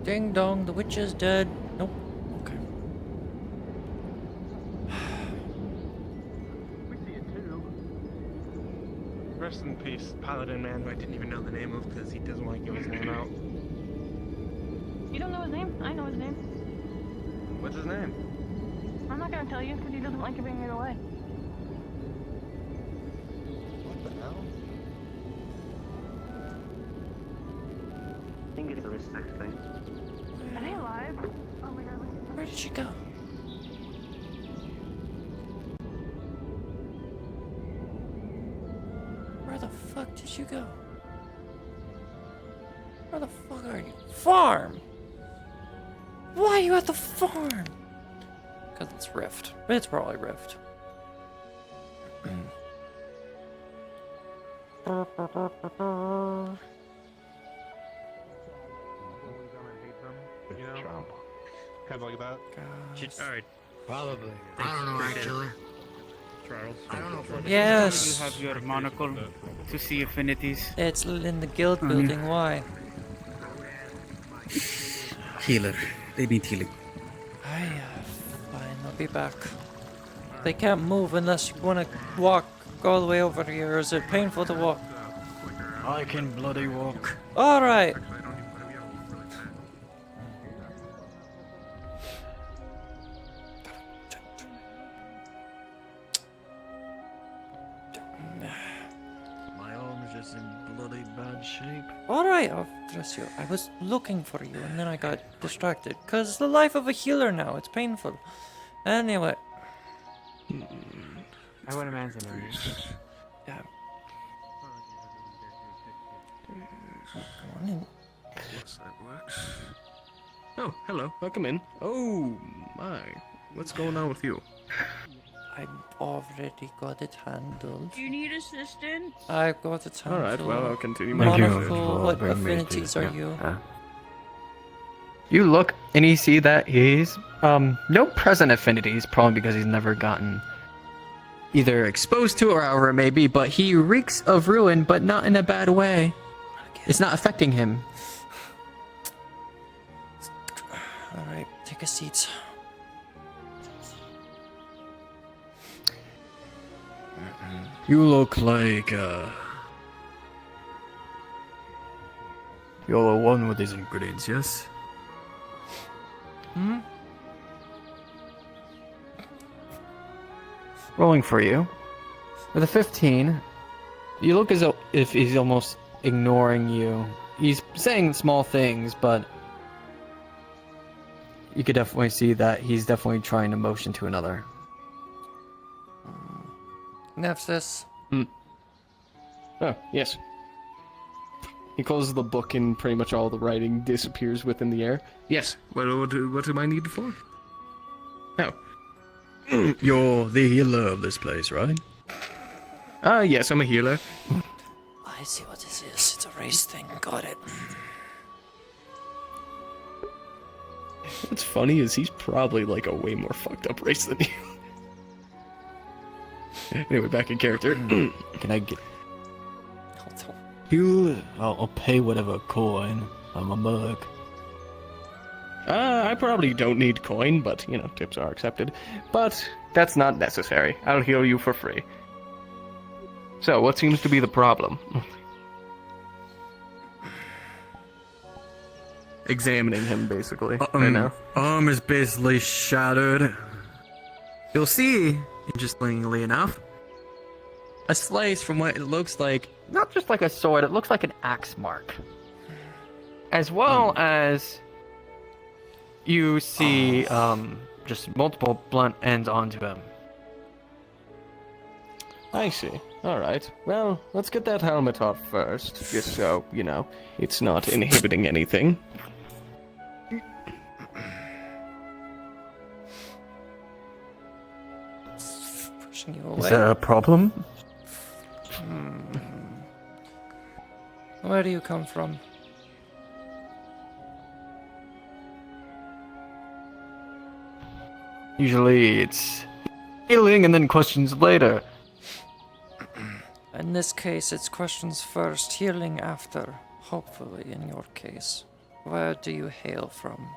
[SPEAKER 1] Ding dong, the witch is dead. Nope. Okay.
[SPEAKER 7] Rest in peace, Paladin man, who I didn't even know the name of because he doesn't want to give his name out.
[SPEAKER 10] You don't know his name? I know his name.
[SPEAKER 7] What's his name?
[SPEAKER 10] I'm not gonna tell you because he doesn't like giving it away.
[SPEAKER 7] What the hell?
[SPEAKER 14] I think it's a respect thing.
[SPEAKER 10] Are they alive? Oh my god.
[SPEAKER 1] Where did she go? Where the fuck did you go? Where the fuck are you? Farm! Why are you at the farm? Because it's Rift. It's probably Rift.
[SPEAKER 9] You know? Kind of like that.
[SPEAKER 14] Alright.
[SPEAKER 15] Probably. I don't know actually.
[SPEAKER 9] Trials.
[SPEAKER 15] I don't know if
[SPEAKER 1] Yes.
[SPEAKER 15] you have your monocle to see affinities.
[SPEAKER 1] It's in the guild building. Why?
[SPEAKER 15] Healer. They need healing.
[SPEAKER 1] Fine, I'll be back. They can't move unless you want to walk all the way over here. Is it painful to walk?
[SPEAKER 15] I can bloody walk.
[SPEAKER 1] Alright.
[SPEAKER 15] My arm's just in bloody bad shape.
[SPEAKER 1] Alright, I'll dress you. I was looking for you and then I got distracted. Because it's the life of a healer now. It's painful. Anyway.
[SPEAKER 16] I would imagine it is.
[SPEAKER 1] Yeah. Come on in.
[SPEAKER 7] Yes, that works. Oh, hello. Welcome in. Oh, my. What's going on with you?
[SPEAKER 1] I've already got it handled.
[SPEAKER 2] Do you need assistance?
[SPEAKER 1] I've got it handled.
[SPEAKER 7] Alright, well, I'll continue my
[SPEAKER 1] Monocle, what affinities are you?
[SPEAKER 17] You look and you see that he's no present affinities, probably because he's never gotten either exposed to or however it may be, but he reeks of ruin, but not in a bad way. It's not affecting him.
[SPEAKER 1] Alright, take a seat.
[SPEAKER 17] You look like you're the one with these ingredients, yes?
[SPEAKER 1] Hmm?
[SPEAKER 17] Rolling for you. With a 15, you look as if he's almost ignoring you. He's saying small things, but you could definitely see that he's definitely trying to motion to another.
[SPEAKER 1] Nephthys.
[SPEAKER 7] Oh, yes. He closes the book and pretty much all the writing disappears within the air. Yes. What do I need it for? Oh.
[SPEAKER 17] You're the healer of this place, right?
[SPEAKER 7] Yes, I'm a healer.
[SPEAKER 1] I see what this is. It's a race thing. Got it.
[SPEAKER 7] What's funny is he's probably like a way more fucked up race than you. Anyway, back in character.
[SPEAKER 17] Can I get... You... I'll pay whatever coin. I'm a mug.
[SPEAKER 7] I probably don't need coin, but, you know, tips are accepted. But that's not necessary. I'll heal you for free. So, what seems to be the problem? Examining him, basically, right now.
[SPEAKER 17] Arm is basically shattered. You'll see, interestingly enough, a slice from what it looks like, not just like a sword, it looks like an axe mark. As well as you see just multiple blunt ends onto him.
[SPEAKER 7] I see. Alright. Well, let's get that helmet off first, just so, you know, it's not inhibiting anything.
[SPEAKER 1] Pushing you away.
[SPEAKER 17] Is there a problem?
[SPEAKER 1] Where do you come from?
[SPEAKER 17] Usually it's healing and then questions later.
[SPEAKER 1] In this case, it's questions first, healing after. Hopefully, in your case. Where do you hail from?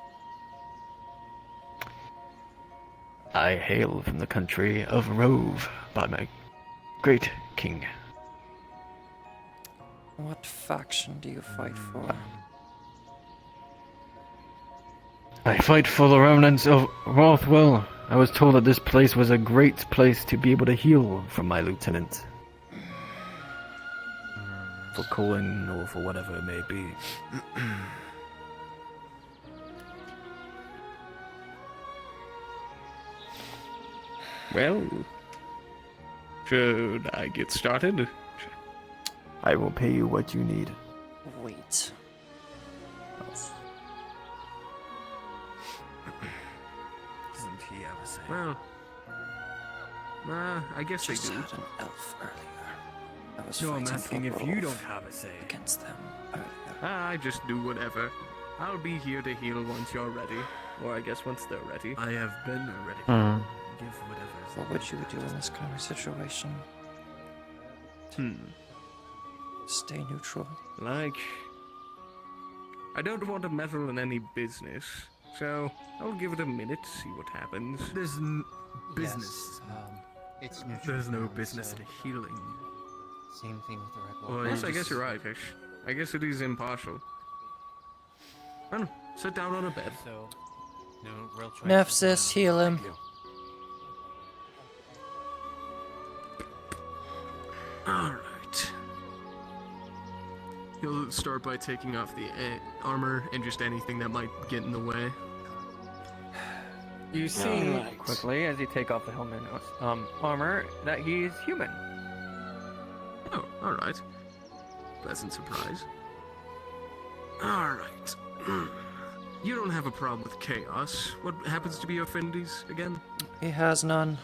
[SPEAKER 17] I hail from the country of Rove by my great king.
[SPEAKER 1] What faction do you fight for?
[SPEAKER 17] I fight for the remnants of Rothwell. I was told that this place was a great place to be able to heal from my lieutenant. For Colin or for whatever it may be.
[SPEAKER 7] Well, should I get started?
[SPEAKER 17] I will pay you what you need.
[SPEAKER 1] Wait.
[SPEAKER 15] Doesn't he have a say?
[SPEAKER 7] Well, I guess
[SPEAKER 1] Just
[SPEAKER 7] they do.
[SPEAKER 1] had an elf earlier. I was
[SPEAKER 15] No, I'm
[SPEAKER 1] fighting
[SPEAKER 15] asking
[SPEAKER 1] for
[SPEAKER 15] if you
[SPEAKER 1] Rolf
[SPEAKER 15] don't have a say.
[SPEAKER 1] against them earlier.
[SPEAKER 7] I just do whatever. I'll be here to heal once you're ready. Or I guess once they're ready.
[SPEAKER 15] I have been ready.
[SPEAKER 17] Hmm.
[SPEAKER 15] Give whatever.
[SPEAKER 1] What would you do in this kind of situation? Stay neutral.
[SPEAKER 7] Like, I don't want to meddle in any business, so I'll give it a minute to see what happens.
[SPEAKER 15] There's business.
[SPEAKER 3] It's
[SPEAKER 15] There's no business to healing.
[SPEAKER 3] Same thing with the Red Wolf.
[SPEAKER 7] Yes, I guess you're right, Fish. I guess it is impartial. Well, sit down on a bed.
[SPEAKER 3] So, no real choice.
[SPEAKER 1] Nephthys, heal him.
[SPEAKER 7] Alright. You'll start by taking off the armor and just anything that might get in the way.
[SPEAKER 17] You see quickly as you take off the helmet armor that he's human.
[SPEAKER 7] Oh, alright. Pleasant surprise. Alright. You don't have a problem with chaos. What happens to be your affinities again?
[SPEAKER 1] He has none.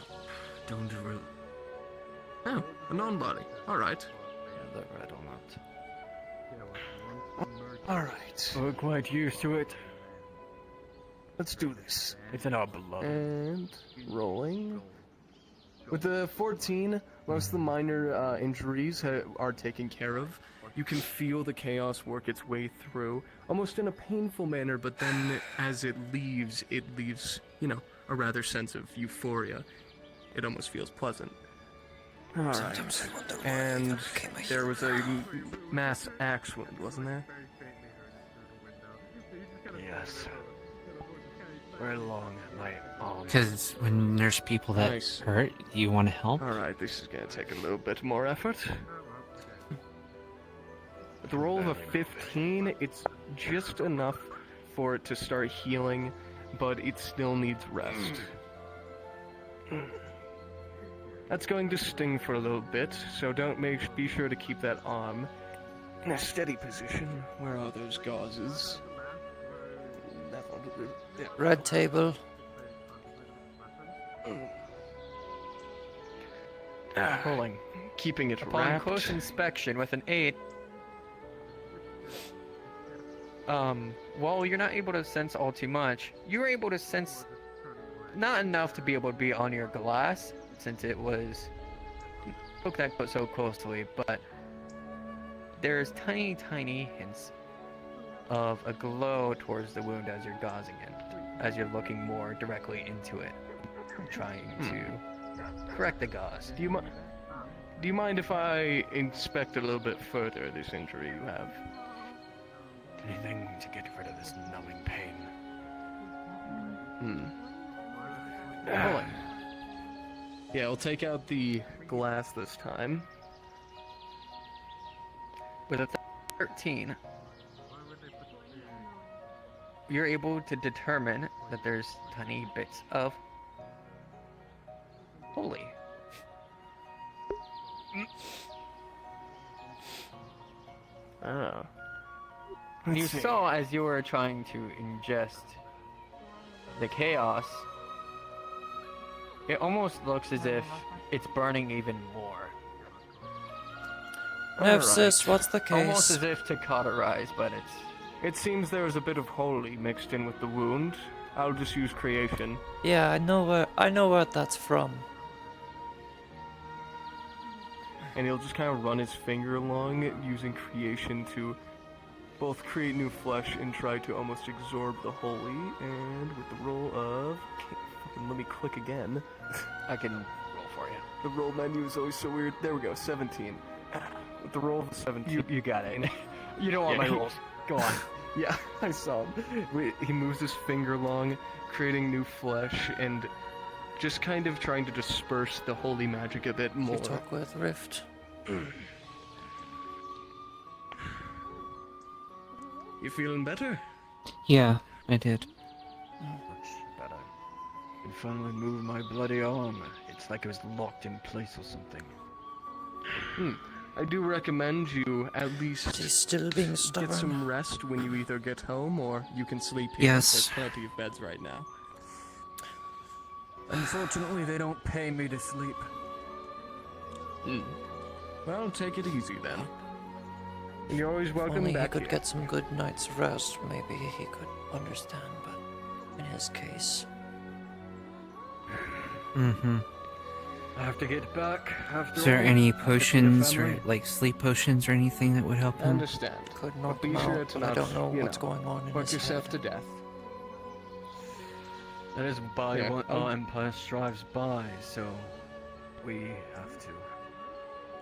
[SPEAKER 7] Don't do it. Oh, a non-body. Alright.
[SPEAKER 17] The red or not.
[SPEAKER 8] Alright.
[SPEAKER 17] We're quite used to it.
[SPEAKER 8] Let's do this.
[SPEAKER 17] It's in our blood.
[SPEAKER 8] And rolling. With the 14, most of the minor injuries are taken care of. You can feel the chaos work its way through, almost in a painful manner, but then as it leaves, you know, a rather sense of euphoria. It almost feels pleasant. Alright. And there was a mass axe wound, wasn't there?
[SPEAKER 17] Yes. Right along my arm.
[SPEAKER 3] Because when there's people that
[SPEAKER 8] Nice.
[SPEAKER 3] hurt, you want to help.
[SPEAKER 8] Alright, this is gonna take a little bit more effort. With the roll of a 15, it's just enough for it to start healing, but it still needs rest. That's going to sting for a little bit, so be sure to keep that arm in a steady position. Where are those gauzes?
[SPEAKER 1] Red table.
[SPEAKER 8] Rolling. Keeping it
[SPEAKER 17] Upon
[SPEAKER 8] wrapped.
[SPEAKER 17] close inspection with an 8, while you're not able to sense all too much, you're able to sense not enough to be able to be on your glass, since it was looked at so closely, but there's tiny hints of a glow towards the wound as you're gauzing it, as you're looking more directly into it, trying to correct the gauze.
[SPEAKER 8] Do you mind if I inspect a little bit further this injury you have?
[SPEAKER 17] Anything to get rid of this numbing pain.
[SPEAKER 8] Rolling. Yeah, I'll take out the glass this time.
[SPEAKER 17] With a 13, you're able to determine that there's tiny bits of holy.
[SPEAKER 8] Oh.
[SPEAKER 17] You saw as you were trying to ingest the chaos, it almost looks as if it's burning even more.
[SPEAKER 1] Nephthys, what's the case?
[SPEAKER 17] Almost as if to cauterize, but
[SPEAKER 8] It seems there was a bit of holy mixed in with the wound. I'll just use creation.
[SPEAKER 1] Yeah, I know where that's from.
[SPEAKER 8] And he'll just kind of run his finger along it, using creation to both create new flesh and try to almost absorb the holy. And with the roll of... let me click again.
[SPEAKER 17] I can roll for you.
[SPEAKER 8] The roll menu is always so weird. There we go, 17. With the roll of 17.
[SPEAKER 17] You got it. You don't want my rolls. Go on.
[SPEAKER 7] Yeah, I saw him. He moves his finger long, creating new flesh, and just kind of trying to disperse the holy magic a bit more.
[SPEAKER 1] You talk with Rift.
[SPEAKER 7] You feeling better?
[SPEAKER 17] Yeah, I did.
[SPEAKER 20] Much better. I can finally move my bloody arm. It's like it was locked in place or something.
[SPEAKER 7] I do recommend you at least
[SPEAKER 1] He's still being stubborn.
[SPEAKER 7] get some rest when you either get home or you can sleep here.
[SPEAKER 17] Yes.
[SPEAKER 7] There's plenty of beds right now.
[SPEAKER 20] Unfortunately, they don't pay me to sleep.
[SPEAKER 7] Well, take it easy then. And you're always
[SPEAKER 1] If
[SPEAKER 7] welcome
[SPEAKER 1] only he
[SPEAKER 7] back
[SPEAKER 1] could
[SPEAKER 7] here.
[SPEAKER 1] get some good night's rest, maybe he could understand, but in his case...
[SPEAKER 15] Mm-hmm. I have to get back.
[SPEAKER 17] Is there any potions or like sleep potions or anything that would help
[SPEAKER 7] I
[SPEAKER 17] him?
[SPEAKER 7] understand.
[SPEAKER 1] Could
[SPEAKER 7] But
[SPEAKER 1] knock
[SPEAKER 7] be
[SPEAKER 1] him
[SPEAKER 7] sure
[SPEAKER 1] out,
[SPEAKER 7] to
[SPEAKER 1] but I
[SPEAKER 7] not,
[SPEAKER 1] don't know
[SPEAKER 7] you
[SPEAKER 1] what's going on in
[SPEAKER 7] work
[SPEAKER 1] his
[SPEAKER 7] yourself
[SPEAKER 1] head.
[SPEAKER 7] to death.
[SPEAKER 20] That is by
[SPEAKER 7] Yeah,
[SPEAKER 20] what our empire strives by, so we have to.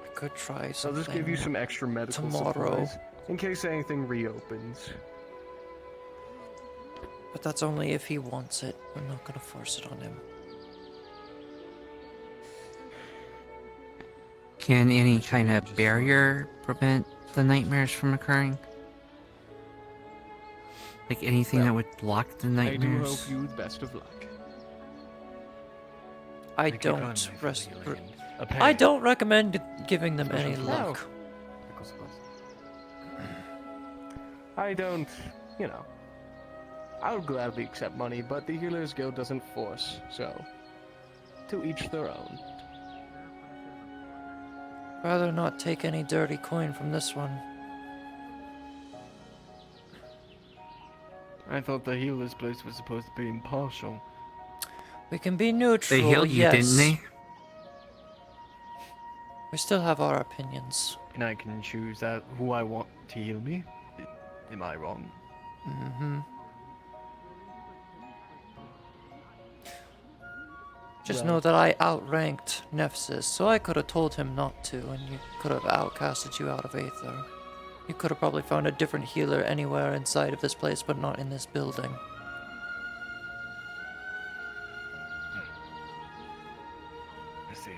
[SPEAKER 1] I could try
[SPEAKER 7] I'll
[SPEAKER 1] something
[SPEAKER 7] just give you some extra medical
[SPEAKER 1] tomorrow,
[SPEAKER 7] supplies in case anything reopens.
[SPEAKER 1] but that's only if he wants it. I'm not gonna force it on him.
[SPEAKER 17] Can any kind of barrier prevent the nightmares from occurring? Like anything that would block the
[SPEAKER 7] I do
[SPEAKER 17] nightmares?
[SPEAKER 7] hope you the best of luck.
[SPEAKER 1] I don't recommend giving them any luck.
[SPEAKER 7] I don't, I'll gladly accept money, but the Healers Guild doesn't force, so to each their own.
[SPEAKER 1] Rather not take any dirty coin from this one.
[SPEAKER 20] I thought the healer's place was supposed to be impartial.
[SPEAKER 1] We can be neutral,
[SPEAKER 17] They healed you,
[SPEAKER 1] yes.
[SPEAKER 17] didn't they?
[SPEAKER 1] We still have our opinions.
[SPEAKER 20] And I can choose who I want to heal me. Am I wrong?
[SPEAKER 1] Mm-hmm. Just
[SPEAKER 7] Well-
[SPEAKER 1] know that I outranked Nephthys, so I could have told him not to, and you could have outcasted you out of Aether. You could have probably found a different healer anywhere inside of this place, but not in this building.
[SPEAKER 20] I see.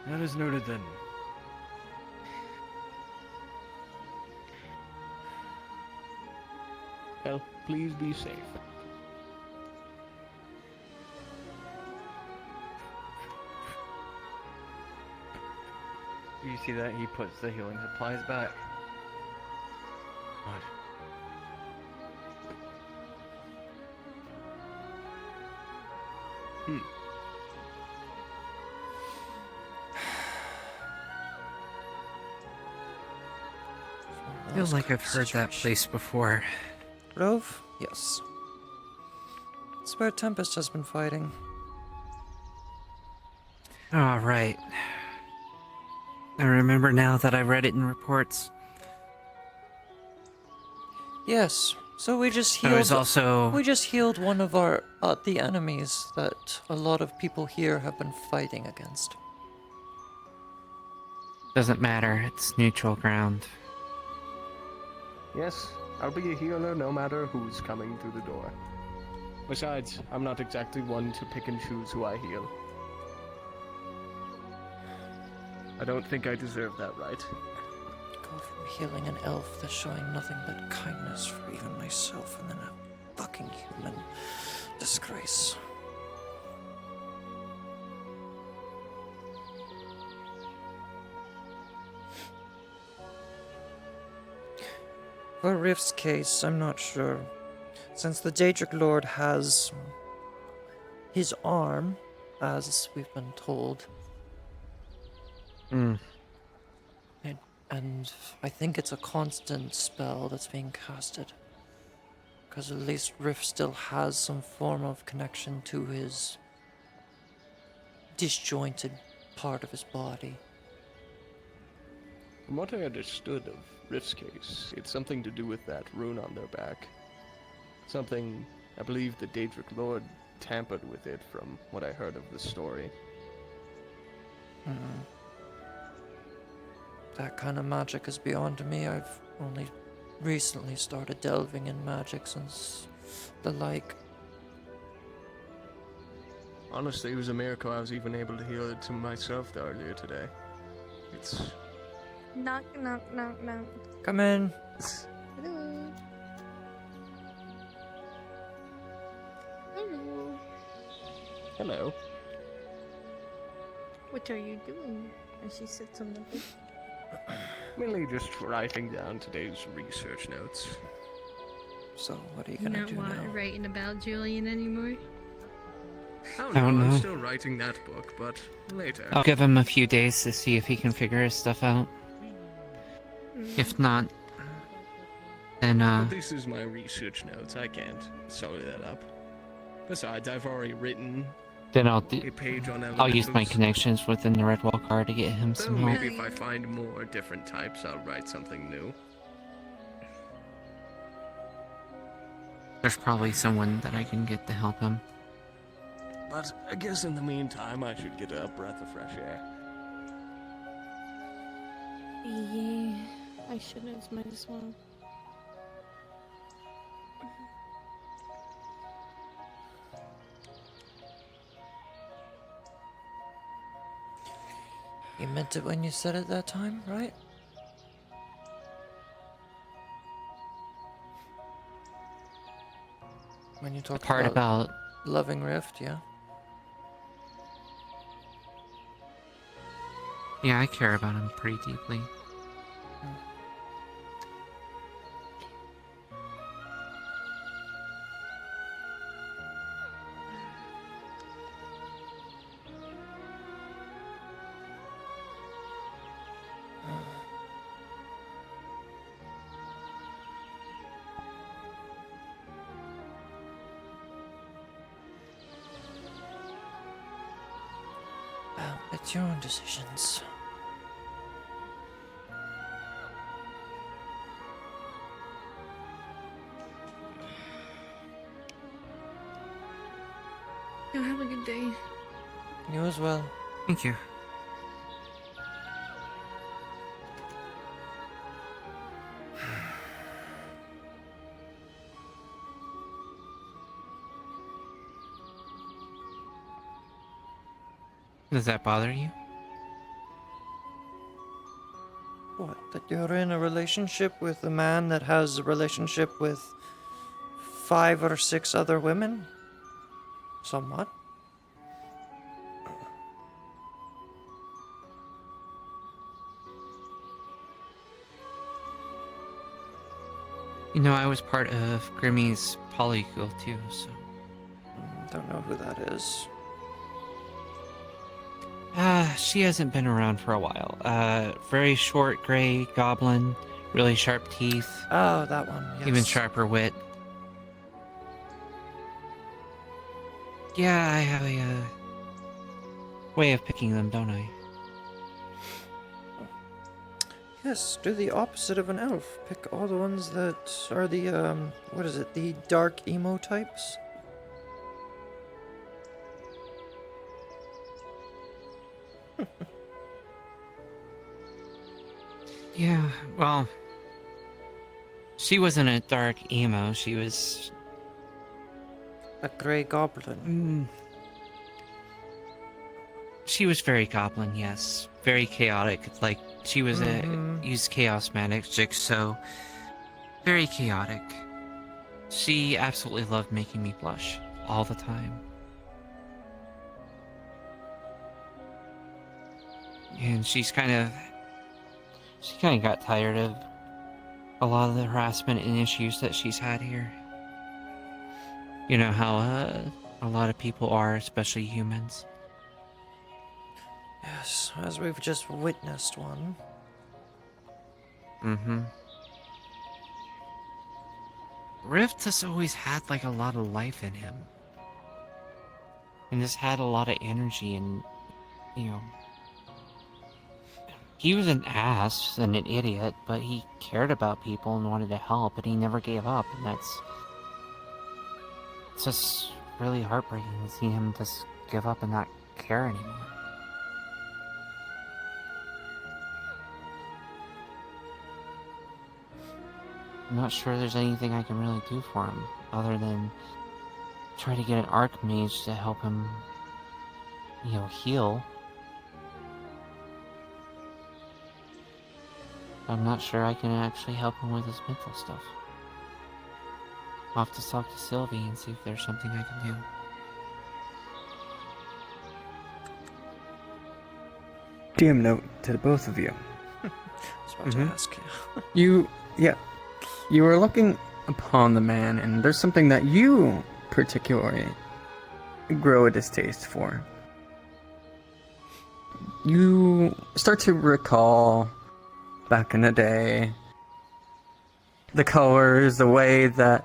[SPEAKER 20] That is noted then.
[SPEAKER 7] Well, please be safe.
[SPEAKER 20] You see that? He puts the healing supplies back. What?
[SPEAKER 17] Feels like I've heard that place before.
[SPEAKER 1] Rove? Yes. It's where Tempest has been fighting.
[SPEAKER 17] All right. I remember now that I read it in reports.
[SPEAKER 1] Yes. So we just
[SPEAKER 17] I
[SPEAKER 1] healed.
[SPEAKER 17] was also-
[SPEAKER 1] We just healed one of our the enemies that a lot of people here have been fighting against.
[SPEAKER 17] Doesn't matter, it's neutral ground.
[SPEAKER 7] Yes, I'll be a healer no matter who's coming through the door. Besides, I'm not exactly one to pick and choose who I heal. I don't think I deserve that right.
[SPEAKER 1] Go from healing an elf that's showing nothing but kindness for even myself, and then a fucking human. Disgrace. For Rift's case, I'm not sure. Since the Daedric Lord has his arm, as we've been told, and I think it's a constant spell that's being casted. Because at least Rift still has some form of connection to his disjointed part of his body.
[SPEAKER 7] From what I understood of Rift's case, it's something to do with that rune on their back. Something, I believe the Daedric Lord tampered with it from what I heard of the story.
[SPEAKER 1] That kind of magic is beyond me. I've only recently started delving in magics and the like.
[SPEAKER 7] Honestly, it was a miracle I was even able to heal it to myself earlier today. It's...
[SPEAKER 2] Knock, knock, knock, knock.
[SPEAKER 1] Come in.
[SPEAKER 2] Hello. Hello.
[SPEAKER 7] Hello.
[SPEAKER 2] What are you doing? And she sits on the bed.
[SPEAKER 7] Mainly just writing down today's research notes.
[SPEAKER 1] So, what are you gonna
[SPEAKER 2] Not
[SPEAKER 1] do now?
[SPEAKER 2] writing about Julian anymore.
[SPEAKER 7] Oh
[SPEAKER 17] I
[SPEAKER 7] no,
[SPEAKER 17] don't
[SPEAKER 7] I'm
[SPEAKER 17] know.
[SPEAKER 7] still writing that book, but later.
[SPEAKER 17] I'll give him a few days to see if he can figure his stuff out. If not, then
[SPEAKER 7] But this is my research notes. I can't solve that up. Besides, I've already written
[SPEAKER 17] I'll
[SPEAKER 7] a page on
[SPEAKER 17] I'll use my
[SPEAKER 7] elementals.
[SPEAKER 17] connections within the Redwall card to get him
[SPEAKER 7] So
[SPEAKER 17] some help.
[SPEAKER 7] maybe if I find more different types, I'll write something new.
[SPEAKER 17] There's probably someone that I can get to help him.
[SPEAKER 7] But I guess in the meantime, I should get a breath of fresh air.
[SPEAKER 2] Yeah, I should have might as well.
[SPEAKER 1] You meant it when you said it that time, right? When you talked
[SPEAKER 17] part about
[SPEAKER 1] Loving Rift, yeah?
[SPEAKER 17] Yeah, I care about him pretty deeply.
[SPEAKER 1] Well, it's your own decisions.
[SPEAKER 2] You have a good day.
[SPEAKER 1] You as well.
[SPEAKER 17] Thank you. Does that bother you?
[SPEAKER 1] What, that you're in a relationship with a man that has a relationship with 5 or 6 other women? Somewhat.
[SPEAKER 17] You know, I was part of Grimmy's polyguild too, so...
[SPEAKER 1] Don't know who that is.
[SPEAKER 17] She hasn't been around for a while. Very short, gray goblin, really sharp teeth.
[SPEAKER 1] Oh, that one, yes.
[SPEAKER 17] Even sharper wit. Yeah, I have a, way of picking them, don't I?
[SPEAKER 1] Yes, do the opposite of an elf. Pick all the ones that are the, what is it, the dark emo types?
[SPEAKER 17] Yeah, well... She wasn't a dark emo, she was...
[SPEAKER 1] A grey goblin.
[SPEAKER 17] She was very goblin, yes. Very chaotic, like, she was used chaos magic, so... Very chaotic. She absolutely loved making me blush, all the time. And she kind of got tired of a lot of the harassment and issues that she's had here. You know how a lot of people are, especially humans.
[SPEAKER 1] Yes, as we've just witnessed one.
[SPEAKER 17] Mm-hmm. Rift has always had like a lot of life in him. And just had a lot of energy and, you know... He was an ass and an idiot, but he cared about people and wanted to help, and he never gave up, and that's... It's just really heartbreaking to see him just give up and not care anymore.
[SPEAKER 12] I'm not sure there's anything I can really do for him, other than try to get an Archmage to help him, heal. I'm not sure I can actually help him with his mental stuff. I'll have to talk to Sylvie and see if there's something I can do.
[SPEAKER 17] DM note to the both of you.
[SPEAKER 1] I was about to ask.
[SPEAKER 17] You were looking upon the man, and there's something that you particularly grow a distaste for. You start to recall back in the day, the colors, the way that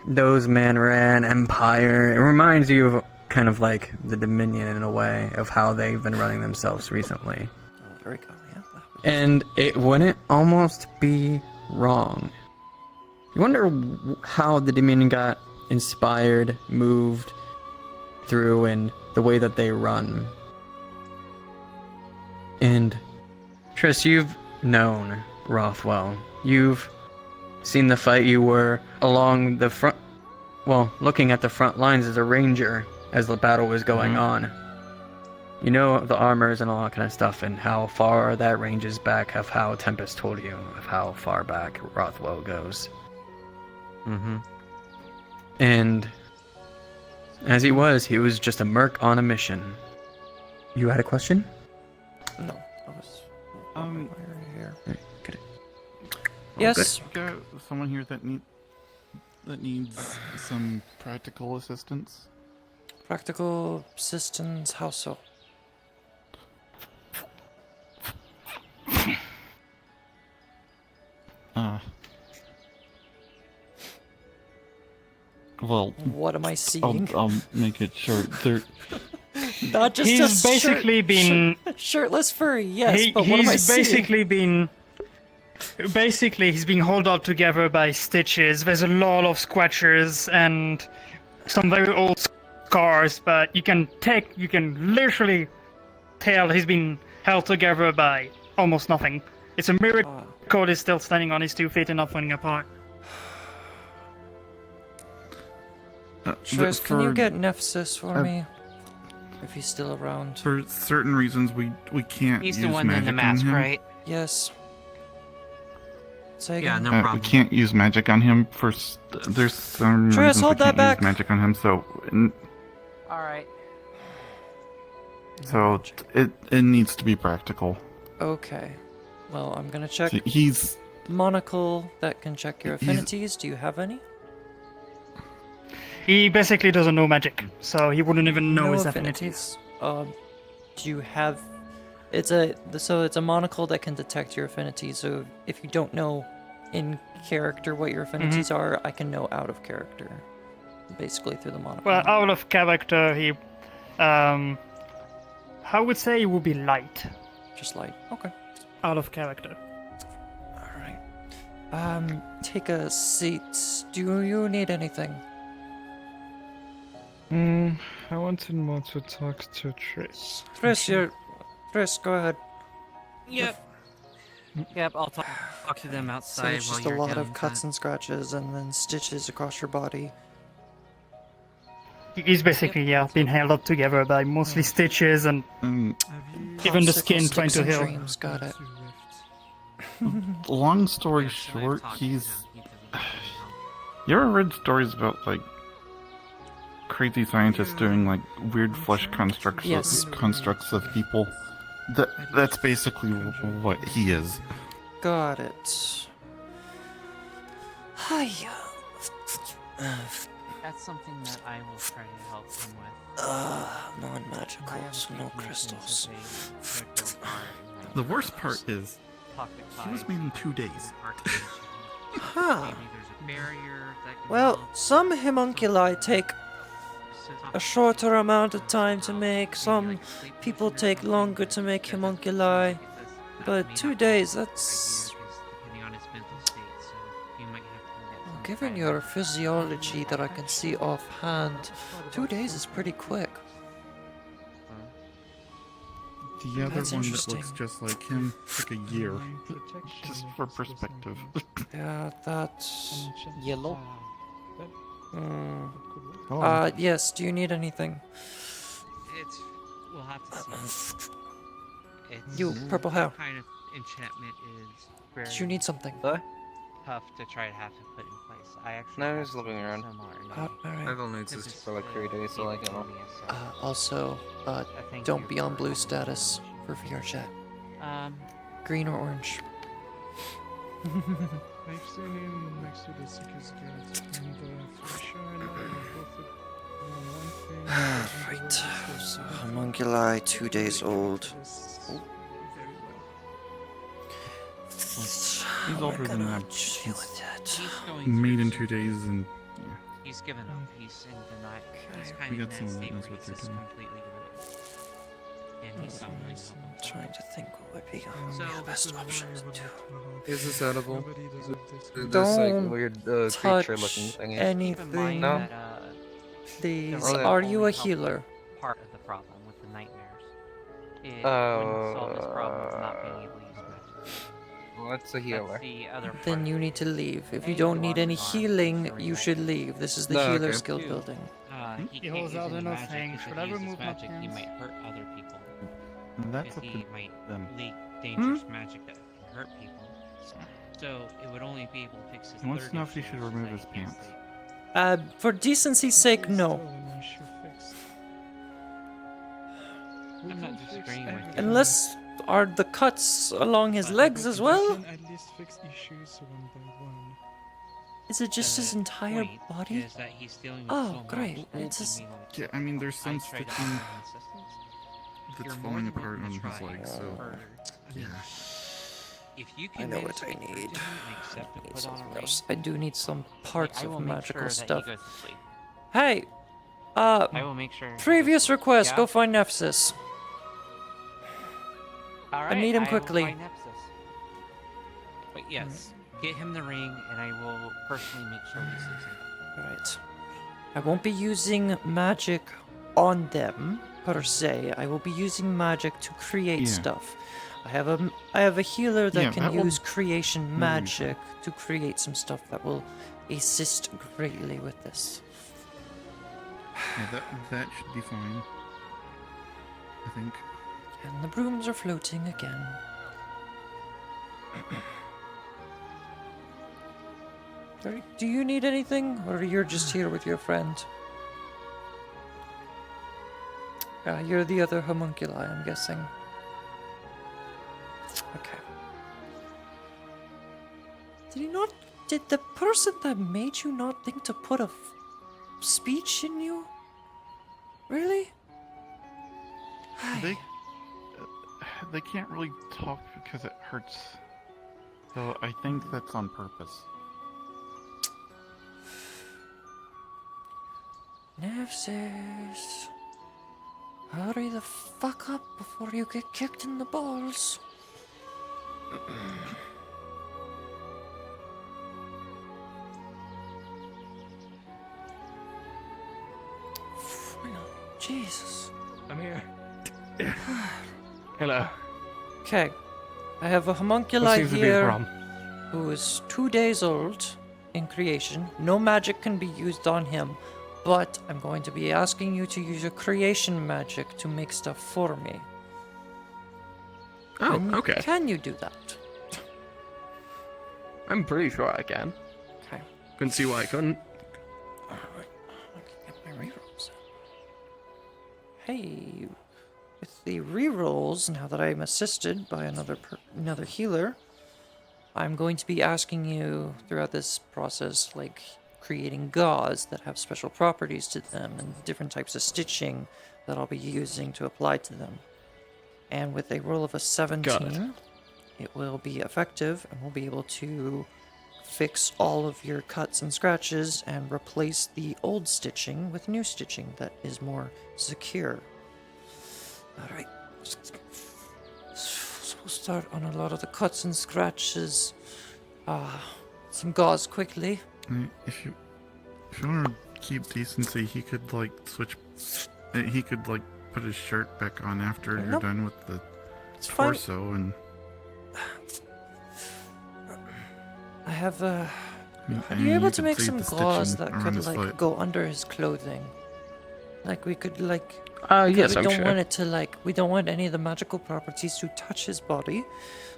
[SPEAKER 17] those men ran Empire. It reminds you of kind of like the Dominion in a way of how they've been running themselves recently.
[SPEAKER 1] Oh, there we go, yeah.
[SPEAKER 17] And it wouldn't almost be wrong. You wonder how the Dominion got inspired, moved through, and the way that they run. And Triss, you've known Rothwell. You've seen the fight. You were along the front, looking at the front lines as a ranger as the battle was going on. You know the armors and all that kind of stuff, and how far that ranges back, of how Tempest told you of how far back Rothwell goes. And as he was just a merc on a mission. You had a question?
[SPEAKER 1] No, I was here.
[SPEAKER 17] Good.
[SPEAKER 1] Yes.
[SPEAKER 13] Got someone here that needs some practical assistance.
[SPEAKER 1] Practical assistance, how so?
[SPEAKER 13] Well,
[SPEAKER 1] what am I seeing?
[SPEAKER 13] I'll make it short.
[SPEAKER 1] Not just
[SPEAKER 21] he's basically been
[SPEAKER 1] shirtless furry, yes, but what am I seeing?
[SPEAKER 21] He's being held up together by stitches. There's a lot of scratches and some very old scars, but you can literally tell he's been held together by almost nothing. It's a miracle he's still standing on his 2 feet and not falling apart.
[SPEAKER 1] Triss, can you get Nephthys for me? If he's still around.
[SPEAKER 13] For certain reasons, we can't
[SPEAKER 12] He's
[SPEAKER 13] use
[SPEAKER 12] the one
[SPEAKER 13] magic
[SPEAKER 12] in the mask,
[SPEAKER 13] on him.
[SPEAKER 12] right?
[SPEAKER 1] Yes. Say
[SPEAKER 12] Yeah,
[SPEAKER 1] again.
[SPEAKER 12] no problem.
[SPEAKER 13] We can't use magic on him for... There's some
[SPEAKER 1] Triss,
[SPEAKER 13] reasons
[SPEAKER 1] hold
[SPEAKER 13] we
[SPEAKER 1] that
[SPEAKER 13] can't
[SPEAKER 1] back.
[SPEAKER 13] use magic on him, so...
[SPEAKER 12] Alright.
[SPEAKER 13] So, it needs to be practical.
[SPEAKER 1] Okay. Well, I'm gonna check.
[SPEAKER 13] He's...
[SPEAKER 1] Monocle that can check your affinities. Do you have any?
[SPEAKER 21] He basically doesn't know magic, so he wouldn't even know his affinities.
[SPEAKER 1] Do you have? It's a monocle that can detect your affinities. So if you don't know in character what your affinities are, I can know out of character, basically through the monocle.
[SPEAKER 21] Well, out of character, he, I would say he would be light.
[SPEAKER 1] Just light. Okay.
[SPEAKER 21] Out of character.
[SPEAKER 1] All right. Take a seat. Do you need anything?
[SPEAKER 8] I wanted more to talk to Triss.
[SPEAKER 1] Triss, go ahead.
[SPEAKER 12] Yep, I'll talk to them
[SPEAKER 1] So
[SPEAKER 12] outside
[SPEAKER 1] it's
[SPEAKER 12] while
[SPEAKER 1] just a
[SPEAKER 12] you're
[SPEAKER 1] lot
[SPEAKER 12] doing
[SPEAKER 1] of cuts and scratches and then stitches across your body.
[SPEAKER 21] He's basically, been held up together by mostly stitches and even the skin trying to heal.
[SPEAKER 1] Dreams, got it.
[SPEAKER 13] Long story short, he's... You ever read stories about, like, crazy scientists doing, like, weird flesh constructs of people? That's basically what he is.
[SPEAKER 1] Got it. Hiya.
[SPEAKER 12] That's something that I will try to help him with.
[SPEAKER 1] Non-magicals, no crystals.
[SPEAKER 13] The worst part is, he was made in 2 days.
[SPEAKER 1] Huh. Well, some homunculi take a shorter amount of time to make, some people take longer to make homunculi, but 2 days, that's... Given your physiology that I can see offhand, 2 days is pretty quick.
[SPEAKER 13] The other
[SPEAKER 1] That's
[SPEAKER 13] one that
[SPEAKER 1] interesting.
[SPEAKER 13] looks just like him took a year. Just for perspective.
[SPEAKER 1] Yeah, that's
[SPEAKER 12] yellow.
[SPEAKER 1] Yes. Do you need anything?
[SPEAKER 3] We'll have to see. It's
[SPEAKER 1] You, purple hair.
[SPEAKER 3] kind of enchantment is very
[SPEAKER 1] Do you need something?
[SPEAKER 3] tough to try to have to put in place. I actually
[SPEAKER 4] No, he's looking around.
[SPEAKER 1] Alright.
[SPEAKER 4] I've only existed for like 3 days, so like, you know.
[SPEAKER 1] Also, don't be on blue status for VR chat. Green or orange.
[SPEAKER 9] I've seen him next to the Seeker's Gate, and for sure I know both one thing.
[SPEAKER 11] Right. So homunculi, 2 days old.
[SPEAKER 13] He's older than that.
[SPEAKER 11] Deal with that.
[SPEAKER 13] Made in 2 days, and yeah.
[SPEAKER 3] He's given up. He's in denial. He's kind
[SPEAKER 13] We
[SPEAKER 3] of
[SPEAKER 13] got
[SPEAKER 3] in that
[SPEAKER 13] someone that
[SPEAKER 3] state
[SPEAKER 13] knows
[SPEAKER 3] where
[SPEAKER 13] what
[SPEAKER 3] he's
[SPEAKER 13] they're
[SPEAKER 3] just
[SPEAKER 13] doing.
[SPEAKER 3] completely given up. And he's
[SPEAKER 1] I'm trying to think what would be
[SPEAKER 3] So-
[SPEAKER 1] the best option to do.
[SPEAKER 4] Is this edible? This
[SPEAKER 1] Don't
[SPEAKER 4] like weird
[SPEAKER 1] touch
[SPEAKER 4] creature-looking thingy.
[SPEAKER 1] anything.
[SPEAKER 4] No.
[SPEAKER 1] Please,
[SPEAKER 4] Oh, yeah.
[SPEAKER 1] are you a healer?
[SPEAKER 3] Part of the problem with the nightmares. It wouldn't solve this problem of not being able to use magic.
[SPEAKER 4] What's a healer?
[SPEAKER 3] That's the other part.
[SPEAKER 1] Then you need to leave. If you don't need any healing, you should leave. This is the
[SPEAKER 4] No,
[SPEAKER 1] healer
[SPEAKER 4] okay.
[SPEAKER 1] skill building.
[SPEAKER 21] He holds out enough things. Should I remove my
[SPEAKER 3] magic, he
[SPEAKER 21] pants?
[SPEAKER 3] might hurt other people.
[SPEAKER 13] That's
[SPEAKER 3] Because
[SPEAKER 13] up
[SPEAKER 3] he
[SPEAKER 13] to
[SPEAKER 3] might
[SPEAKER 13] them.
[SPEAKER 3] leak dangerous magic that can hurt people. So it would only be able to fix his
[SPEAKER 13] He wants to
[SPEAKER 3] third
[SPEAKER 13] know if he
[SPEAKER 3] issue,
[SPEAKER 13] should
[SPEAKER 3] which is
[SPEAKER 13] remove
[SPEAKER 3] that
[SPEAKER 13] his
[SPEAKER 3] he can't
[SPEAKER 13] pants.
[SPEAKER 3] sleep.
[SPEAKER 1] For decency's sake, no.
[SPEAKER 3] I'm not disagreeing with you.
[SPEAKER 1] Unless are the cuts along his legs as well?
[SPEAKER 9] At least fix issues one by one.
[SPEAKER 1] Is it just his entire
[SPEAKER 3] point
[SPEAKER 1] body?
[SPEAKER 3] is that he's dealing with
[SPEAKER 1] Oh,
[SPEAKER 3] so much
[SPEAKER 1] great.
[SPEAKER 3] that
[SPEAKER 1] It's
[SPEAKER 3] would
[SPEAKER 1] just...
[SPEAKER 3] mean, like,
[SPEAKER 13] Yeah, I mean, there's some
[SPEAKER 3] I tried to
[SPEAKER 13] stitching
[SPEAKER 3] offer him assistance.
[SPEAKER 13] that's
[SPEAKER 3] You're more
[SPEAKER 13] falling
[SPEAKER 3] than
[SPEAKER 13] apart
[SPEAKER 3] welcome
[SPEAKER 13] on
[SPEAKER 3] to
[SPEAKER 13] his
[SPEAKER 3] try
[SPEAKER 13] legs, so
[SPEAKER 3] further. I mean,
[SPEAKER 13] yeah.
[SPEAKER 3] if you
[SPEAKER 11] I
[SPEAKER 3] can
[SPEAKER 11] know
[SPEAKER 3] manage
[SPEAKER 11] what
[SPEAKER 3] to
[SPEAKER 11] I
[SPEAKER 3] get
[SPEAKER 11] need.
[SPEAKER 3] comfortable and accept to put on a ring,
[SPEAKER 1] I do need some parts
[SPEAKER 3] I will
[SPEAKER 1] of
[SPEAKER 3] make
[SPEAKER 1] magical
[SPEAKER 3] sure that he
[SPEAKER 1] stuff.
[SPEAKER 3] goes to sleep.
[SPEAKER 1] Hey!
[SPEAKER 3] I will make sure.
[SPEAKER 1] Previous request,
[SPEAKER 3] Yeah?
[SPEAKER 1] go find Nephthys.
[SPEAKER 3] All right,
[SPEAKER 1] I need him
[SPEAKER 3] will
[SPEAKER 1] quickly.
[SPEAKER 3] find Nephthys. But yes, get him the ring, and I will personally make sure he sleeps in.
[SPEAKER 1] Right. I won't be using magic on them, per se. I will be using magic to create
[SPEAKER 13] Yeah.
[SPEAKER 1] stuff. I have a healer that
[SPEAKER 13] Yeah,
[SPEAKER 1] can
[SPEAKER 13] that will
[SPEAKER 1] use creation
[SPEAKER 13] really
[SPEAKER 1] magic to create some stuff that will assist greatly with this.
[SPEAKER 13] Yeah, that should be fine. I think.
[SPEAKER 1] And the brooms are floating again. Do you need anything, or you're just here with your friend? You're the other homunculi, I'm guessing. Okay. Did the person that made you not think to put a speech in you? Really?
[SPEAKER 13] They can't really talk because it hurts. So I think that's on purpose.
[SPEAKER 1] Nephthys, hurry the fuck up before you get kicked in the balls. Jesus.
[SPEAKER 7] I'm here. Hello.
[SPEAKER 1] Okay, I have a homunculi
[SPEAKER 8] What seems to be the
[SPEAKER 1] here
[SPEAKER 8] problem?
[SPEAKER 1] who is 2 days old in creation. No magic can be used on him, but I'm going to be asking you to use your creation magic to make stuff for me.
[SPEAKER 7] Oh, okay.
[SPEAKER 1] Can you do that?
[SPEAKER 7] I'm pretty sure I can.
[SPEAKER 1] Okay.
[SPEAKER 7] Couldn't see why I couldn't.
[SPEAKER 1] Get my rerolls. Hey, with the rerolls, now that I'm assisted by another healer, I'm going to be asking you throughout this process, like creating gauze that have special properties to them and different types of stitching that I'll be using to apply to them. And with a roll of a 17, it will be effective, and we'll be able to fix all of your cuts and scratches and replace the old stitching with new stitching that is more secure. Alright. So we'll start on a lot of the cuts and scratches. Some gauze quickly.
[SPEAKER 13] If you want to keep decency, he could like switch. He could like put his shirt back on after you're
[SPEAKER 1] Nope.
[SPEAKER 13] done with the
[SPEAKER 1] fine.
[SPEAKER 13] torso and.
[SPEAKER 1] I have
[SPEAKER 13] I mean,
[SPEAKER 1] Are you able
[SPEAKER 13] you
[SPEAKER 1] to
[SPEAKER 13] could
[SPEAKER 1] make
[SPEAKER 13] save
[SPEAKER 1] some
[SPEAKER 13] the
[SPEAKER 1] claws
[SPEAKER 13] stitching
[SPEAKER 1] that
[SPEAKER 13] around
[SPEAKER 1] could
[SPEAKER 13] his
[SPEAKER 1] like
[SPEAKER 13] foot.
[SPEAKER 1] go under his clothing? Like we could like.
[SPEAKER 8] Yes,
[SPEAKER 1] we
[SPEAKER 8] I'm
[SPEAKER 1] don't
[SPEAKER 8] sure.
[SPEAKER 1] want it to like. We don't want any of the magical properties to touch his body,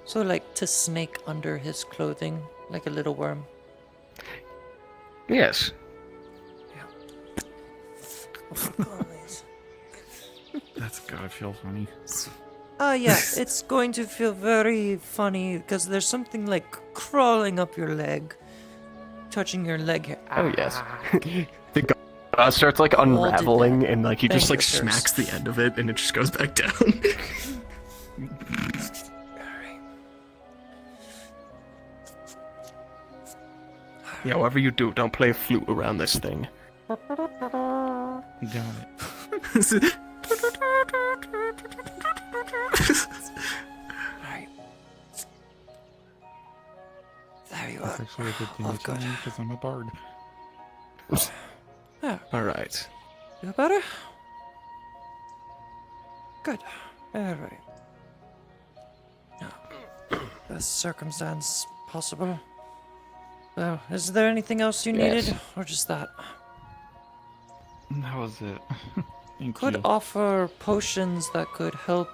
[SPEAKER 1] so like to snake under his clothing like a little worm.
[SPEAKER 8] Yes.
[SPEAKER 13] That's gotta feel funny.
[SPEAKER 1] Yeah, it's going to feel very funny because there's something like crawling up your leg, touching your leg here.
[SPEAKER 8] Oh yes. The starts like unraveling, and like he just like smacks the end of it, and it just goes back down. Yeah, whatever you do, don't play a flute around this thing.
[SPEAKER 13] Got it.
[SPEAKER 1] Right. There you
[SPEAKER 13] That's
[SPEAKER 1] are.
[SPEAKER 13] actually a good thing
[SPEAKER 1] Oh,
[SPEAKER 13] to tell
[SPEAKER 1] good.
[SPEAKER 13] me because I'm a bard.
[SPEAKER 1] Yeah.
[SPEAKER 8] All right.
[SPEAKER 1] Feel better? Good. All right. Now, best circumstance possible. Well, is there anything else you
[SPEAKER 8] Yes.
[SPEAKER 1] needed, or just that?
[SPEAKER 13] That was it. Thank
[SPEAKER 1] Could
[SPEAKER 13] you.
[SPEAKER 1] offer potions that could help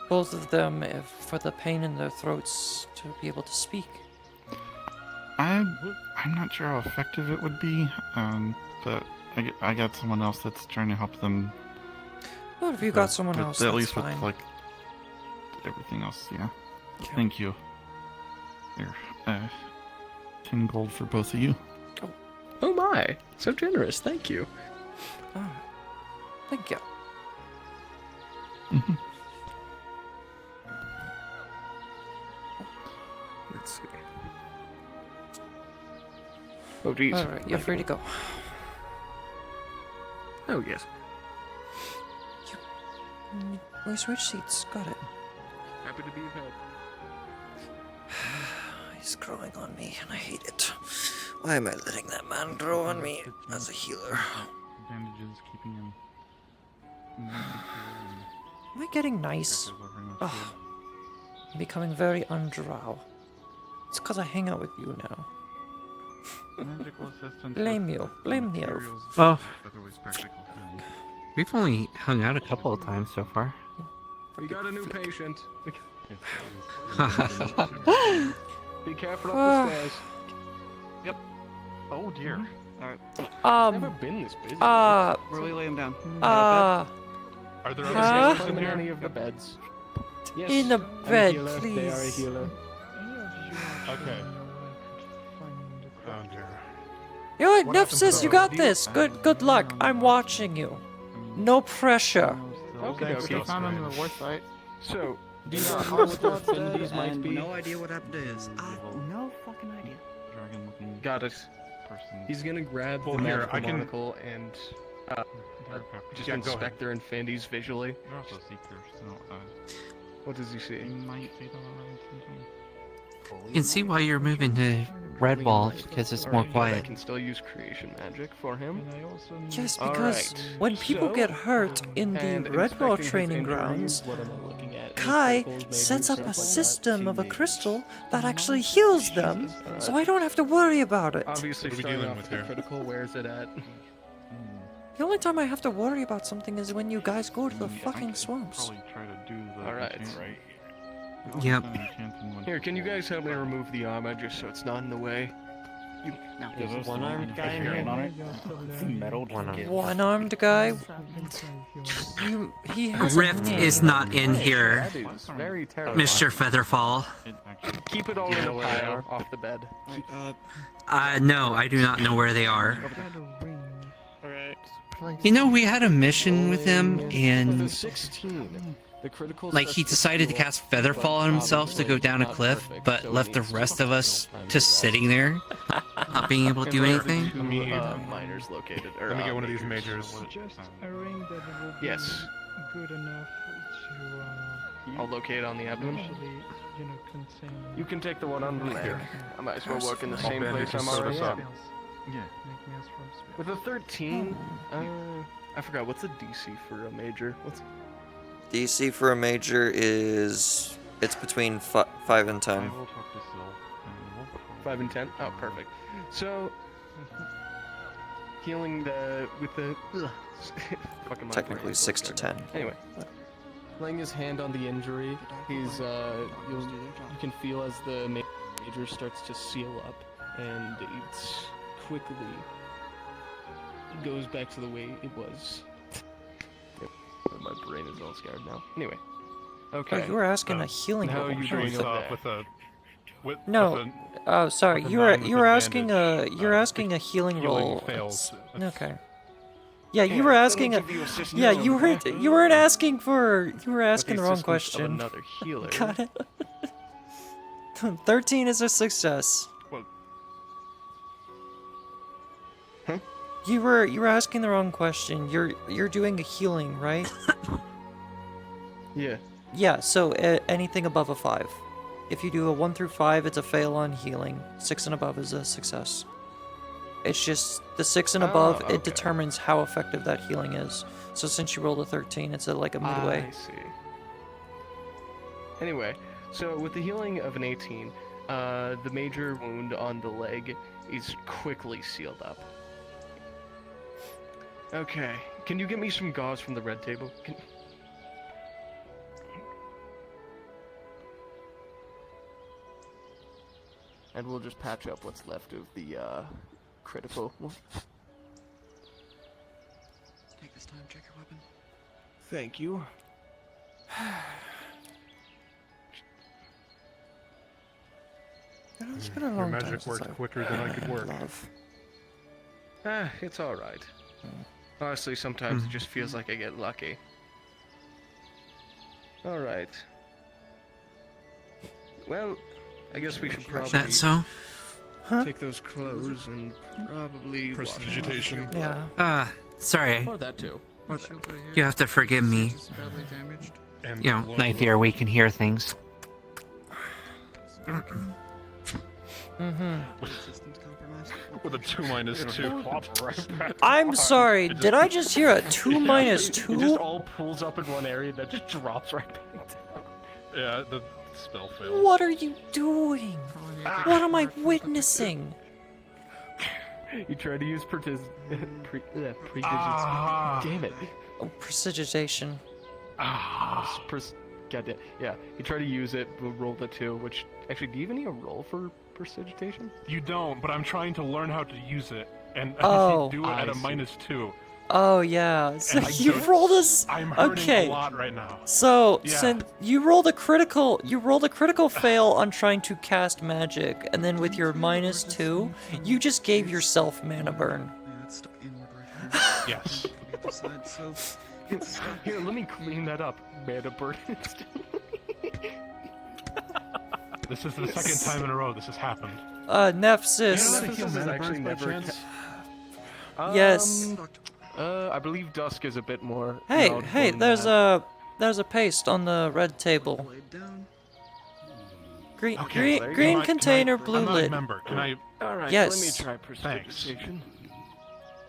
[SPEAKER 1] both of them for the pain in their throats to be able to speak.
[SPEAKER 13] I'm not sure how effective it would be, but I got someone else that's trying to help them.
[SPEAKER 1] Well, if you got someone
[SPEAKER 13] but
[SPEAKER 1] else,
[SPEAKER 13] at
[SPEAKER 1] that's
[SPEAKER 13] least
[SPEAKER 1] fine.
[SPEAKER 13] with like everything else, yeah.
[SPEAKER 1] Okay.
[SPEAKER 13] Thank you. Here, 10 gold for both of you.
[SPEAKER 8] Oh my, so generous. Thank you.
[SPEAKER 1] Oh, thank you.
[SPEAKER 13] Mhm.
[SPEAKER 8] Let's see. Oh geez.
[SPEAKER 1] All right, you're free to go.
[SPEAKER 8] Oh yes.
[SPEAKER 1] We switch seats. Got it.
[SPEAKER 7] Happy to be of help.
[SPEAKER 11] He's growing on me, and I hate it. Why am I letting that man grow on me as a healer?
[SPEAKER 13] Bandages keeping him.
[SPEAKER 1] Am I getting nice? Oh, I'm becoming very undrow. It's because I hang out with you now.
[SPEAKER 13] Magical assistance.
[SPEAKER 1] Blame you. Blame the elf.
[SPEAKER 12] Oh. We've only hung out a couple of times so far.
[SPEAKER 7] We got a new patient. Be careful up the stairs.
[SPEAKER 9] Yep. Oh dear.
[SPEAKER 7] Never been this busy.
[SPEAKER 15] Really lay him down.
[SPEAKER 9] Are there
[SPEAKER 7] Yes,
[SPEAKER 9] other
[SPEAKER 7] there's
[SPEAKER 9] in
[SPEAKER 7] in
[SPEAKER 9] here?
[SPEAKER 7] any of the beds. Yes,
[SPEAKER 1] In the
[SPEAKER 7] I'm a
[SPEAKER 1] bed,
[SPEAKER 7] healer. They are a
[SPEAKER 1] please.
[SPEAKER 7] healer.
[SPEAKER 9] Okay.
[SPEAKER 22] Oh dear.
[SPEAKER 1] Yo, Nefsis, you got this. Good luck. I'm watching you. No pressure.
[SPEAKER 7] Okay, okay.
[SPEAKER 13] Found him on the war site.
[SPEAKER 7] So, do you know how often these might
[SPEAKER 15] And
[SPEAKER 7] be?
[SPEAKER 15] no idea what happened to his. No fucking idea.
[SPEAKER 13] Dragon looking
[SPEAKER 7] Got it.
[SPEAKER 13] person.
[SPEAKER 7] He's gonna grab
[SPEAKER 9] Well,
[SPEAKER 7] the
[SPEAKER 9] here,
[SPEAKER 7] magical
[SPEAKER 9] I can-
[SPEAKER 7] monocle and just
[SPEAKER 9] Yeah, go
[SPEAKER 7] inspect their infanties visually.
[SPEAKER 13] They're also seekers, so
[SPEAKER 7] What does he
[SPEAKER 13] you
[SPEAKER 7] see?
[SPEAKER 13] might see them around sometime.
[SPEAKER 12] You can see why you're moving to Redwall, because it's more
[SPEAKER 7] Alright, but I
[SPEAKER 12] quiet.
[SPEAKER 7] can still use creation magic for him.
[SPEAKER 1] Yes,
[SPEAKER 7] All
[SPEAKER 1] because
[SPEAKER 7] right.
[SPEAKER 1] when people
[SPEAKER 7] So,
[SPEAKER 1] get hurt in the
[SPEAKER 7] and
[SPEAKER 1] Redwall
[SPEAKER 7] inspecting his
[SPEAKER 1] training
[SPEAKER 7] injuries,
[SPEAKER 1] grounds,
[SPEAKER 7] what am I looking at? Any
[SPEAKER 1] Kai
[SPEAKER 7] circles, maybe,
[SPEAKER 1] sets up
[SPEAKER 7] stuff
[SPEAKER 1] a
[SPEAKER 7] like that?
[SPEAKER 1] system of a
[SPEAKER 7] Teammates.
[SPEAKER 1] crystal that actually heals them, so I don't have to worry about it.
[SPEAKER 7] Obviously,
[SPEAKER 9] What are we
[SPEAKER 7] starting
[SPEAKER 9] dealing
[SPEAKER 7] off
[SPEAKER 9] with
[SPEAKER 7] with the
[SPEAKER 9] here?
[SPEAKER 7] critical. Where's it at?
[SPEAKER 1] The only time I have to worry about something is when you guys go to the fucking swamps.
[SPEAKER 13] Probably try to do the
[SPEAKER 7] All right.
[SPEAKER 13] enchant right.
[SPEAKER 12] Yep.
[SPEAKER 7] Here, can you guys help me remove the armor just so it's not in the way?
[SPEAKER 14] There's a one-armed guy in here.
[SPEAKER 15] Metal
[SPEAKER 1] One-armed guy. He has a
[SPEAKER 12] Rift
[SPEAKER 1] name.
[SPEAKER 12] is not in here,
[SPEAKER 7] That is very terrible.
[SPEAKER 12] Mr. Featherfall.
[SPEAKER 7] Keep it all in a pile off the bed.
[SPEAKER 12] No, I do not know where they are.
[SPEAKER 7] Alright.
[SPEAKER 12] You know, we had a mission with him, and
[SPEAKER 7] 16. The critical
[SPEAKER 12] like he decided to cast Featherfall on himself to go down a cliff, but left the rest of us just sitting there, not being able to do anything.
[SPEAKER 7] Miners located.
[SPEAKER 9] Let me get one of these majors.
[SPEAKER 21] Just a ring that will be
[SPEAKER 7] Yes.
[SPEAKER 21] good enough to
[SPEAKER 7] I'll locate on the abdomen.
[SPEAKER 21] usually, contain.
[SPEAKER 7] You can take the one on the leg. I might as well work in the
[SPEAKER 9] I'll
[SPEAKER 7] same
[SPEAKER 9] bandage
[SPEAKER 7] place I'm
[SPEAKER 9] his
[SPEAKER 7] already
[SPEAKER 9] service
[SPEAKER 7] at.
[SPEAKER 9] up.
[SPEAKER 13] Yeah.
[SPEAKER 7] With a 13, I forgot, what's the DC for a major? What's
[SPEAKER 11] DC for a major is it's between 5 and 10.
[SPEAKER 8] 5 and 10. Oh, perfect. So healing with the fucking mind
[SPEAKER 11] Technically
[SPEAKER 8] brain.
[SPEAKER 11] 6 to 10.
[SPEAKER 8] Anyway, laying his hand on the injury, he's you can feel as the major starts to seal up, and it's quickly goes back to the way it was. My brain is all scared now. Anyway, okay.
[SPEAKER 1] Oh, you were asking a healing
[SPEAKER 8] How
[SPEAKER 1] roll.
[SPEAKER 8] are you doing over there?
[SPEAKER 1] No. Oh, sorry. You were asking a healing roll.
[SPEAKER 9] Fails.
[SPEAKER 1] Okay. Yeah, you were asking a. Yeah, you weren't asking for. You were asking the wrong question.
[SPEAKER 8] Another healer.
[SPEAKER 1] Got it. 13 is a success.
[SPEAKER 8] Huh?
[SPEAKER 1] You were asking the wrong question. You're doing a healing, right?
[SPEAKER 8] Yeah.
[SPEAKER 1] Yeah. So anything above a 5. If you do a 1 through 5, it's a fail on healing. 6 and above is a success. It's just the 6 and above.
[SPEAKER 8] okay.
[SPEAKER 1] It determines how effective that healing is. So since you rolled a 13, it's like a midway.
[SPEAKER 8] I see. Anyway, so with the healing of an 18, the major wound on the leg is quickly sealed up. Okay, can you get me some gauze from the red table? And we'll just patch up what's left of the critical.
[SPEAKER 15] Take this time, check your weapon.
[SPEAKER 8] Thank you.
[SPEAKER 1] It's been a
[SPEAKER 9] Your
[SPEAKER 1] long
[SPEAKER 9] magic
[SPEAKER 1] time since
[SPEAKER 9] worked
[SPEAKER 1] I've
[SPEAKER 9] quicker than I could work.
[SPEAKER 8] It's alright. Honestly, sometimes it just feels like I get lucky. Alright. Well, I guess we should probably
[SPEAKER 12] That so?
[SPEAKER 8] take those clothes and probably
[SPEAKER 9] Prestidigitation.
[SPEAKER 1] Yeah.
[SPEAKER 12] Sorry.
[SPEAKER 8] Or that too. Or that.
[SPEAKER 12] You have to forgive me.
[SPEAKER 15] Badly damaged.
[SPEAKER 9] And
[SPEAKER 12] You know, night ear, we can hear things.
[SPEAKER 15] Systems compromised.
[SPEAKER 9] With a 2-2. Pop right back.
[SPEAKER 1] I'm sorry. Did I just hear a 2 minus
[SPEAKER 8] It just
[SPEAKER 1] 2?
[SPEAKER 8] all pulls up in one area that just drops right back down.
[SPEAKER 9] Yeah, the spell failed.
[SPEAKER 1] What are you doing? What am I witnessing?
[SPEAKER 8] You try to use prestidigitation. Damn it.
[SPEAKER 1] Oh, prestidigitation.
[SPEAKER 8] Goddamn. Yeah, you try to use it, but roll the 2, which... Actually, do you even need a roll for prestidigitation?
[SPEAKER 9] You don't, but I'm trying to learn how to use it, and
[SPEAKER 1] Oh.
[SPEAKER 9] if you do it at a
[SPEAKER 8] I see.
[SPEAKER 9] -2.
[SPEAKER 1] Oh yeah. So
[SPEAKER 9] And I
[SPEAKER 1] you
[SPEAKER 9] don't-
[SPEAKER 1] rolled us.
[SPEAKER 9] I'm hurting
[SPEAKER 1] Okay.
[SPEAKER 9] a lot right now.
[SPEAKER 1] So
[SPEAKER 9] Yeah.
[SPEAKER 1] since you rolled a critical fail on trying to cast magic, and then with your -2, you just gave yourself mana burn.
[SPEAKER 15] Yeah, it's stuck inward right now.
[SPEAKER 9] Yes.
[SPEAKER 15] The other side, so it's
[SPEAKER 8] Here, let me clean that up, mana burn.
[SPEAKER 9] This is the second time in a row this has happened.
[SPEAKER 1] Nephsis.
[SPEAKER 8] This is actually never...
[SPEAKER 1] Yes.
[SPEAKER 8] I believe dusk is a bit more...
[SPEAKER 1] Hey,
[SPEAKER 8] loud
[SPEAKER 1] hey,
[SPEAKER 8] than
[SPEAKER 1] there's
[SPEAKER 8] that.
[SPEAKER 1] a paste on the red table.
[SPEAKER 15] laid down.
[SPEAKER 1] Green,
[SPEAKER 9] Okay,
[SPEAKER 1] green container, blue
[SPEAKER 9] I'm not a
[SPEAKER 1] lid.
[SPEAKER 9] member. Can I?
[SPEAKER 8] Alright,
[SPEAKER 1] Yes.
[SPEAKER 8] let me try prestidigitation. I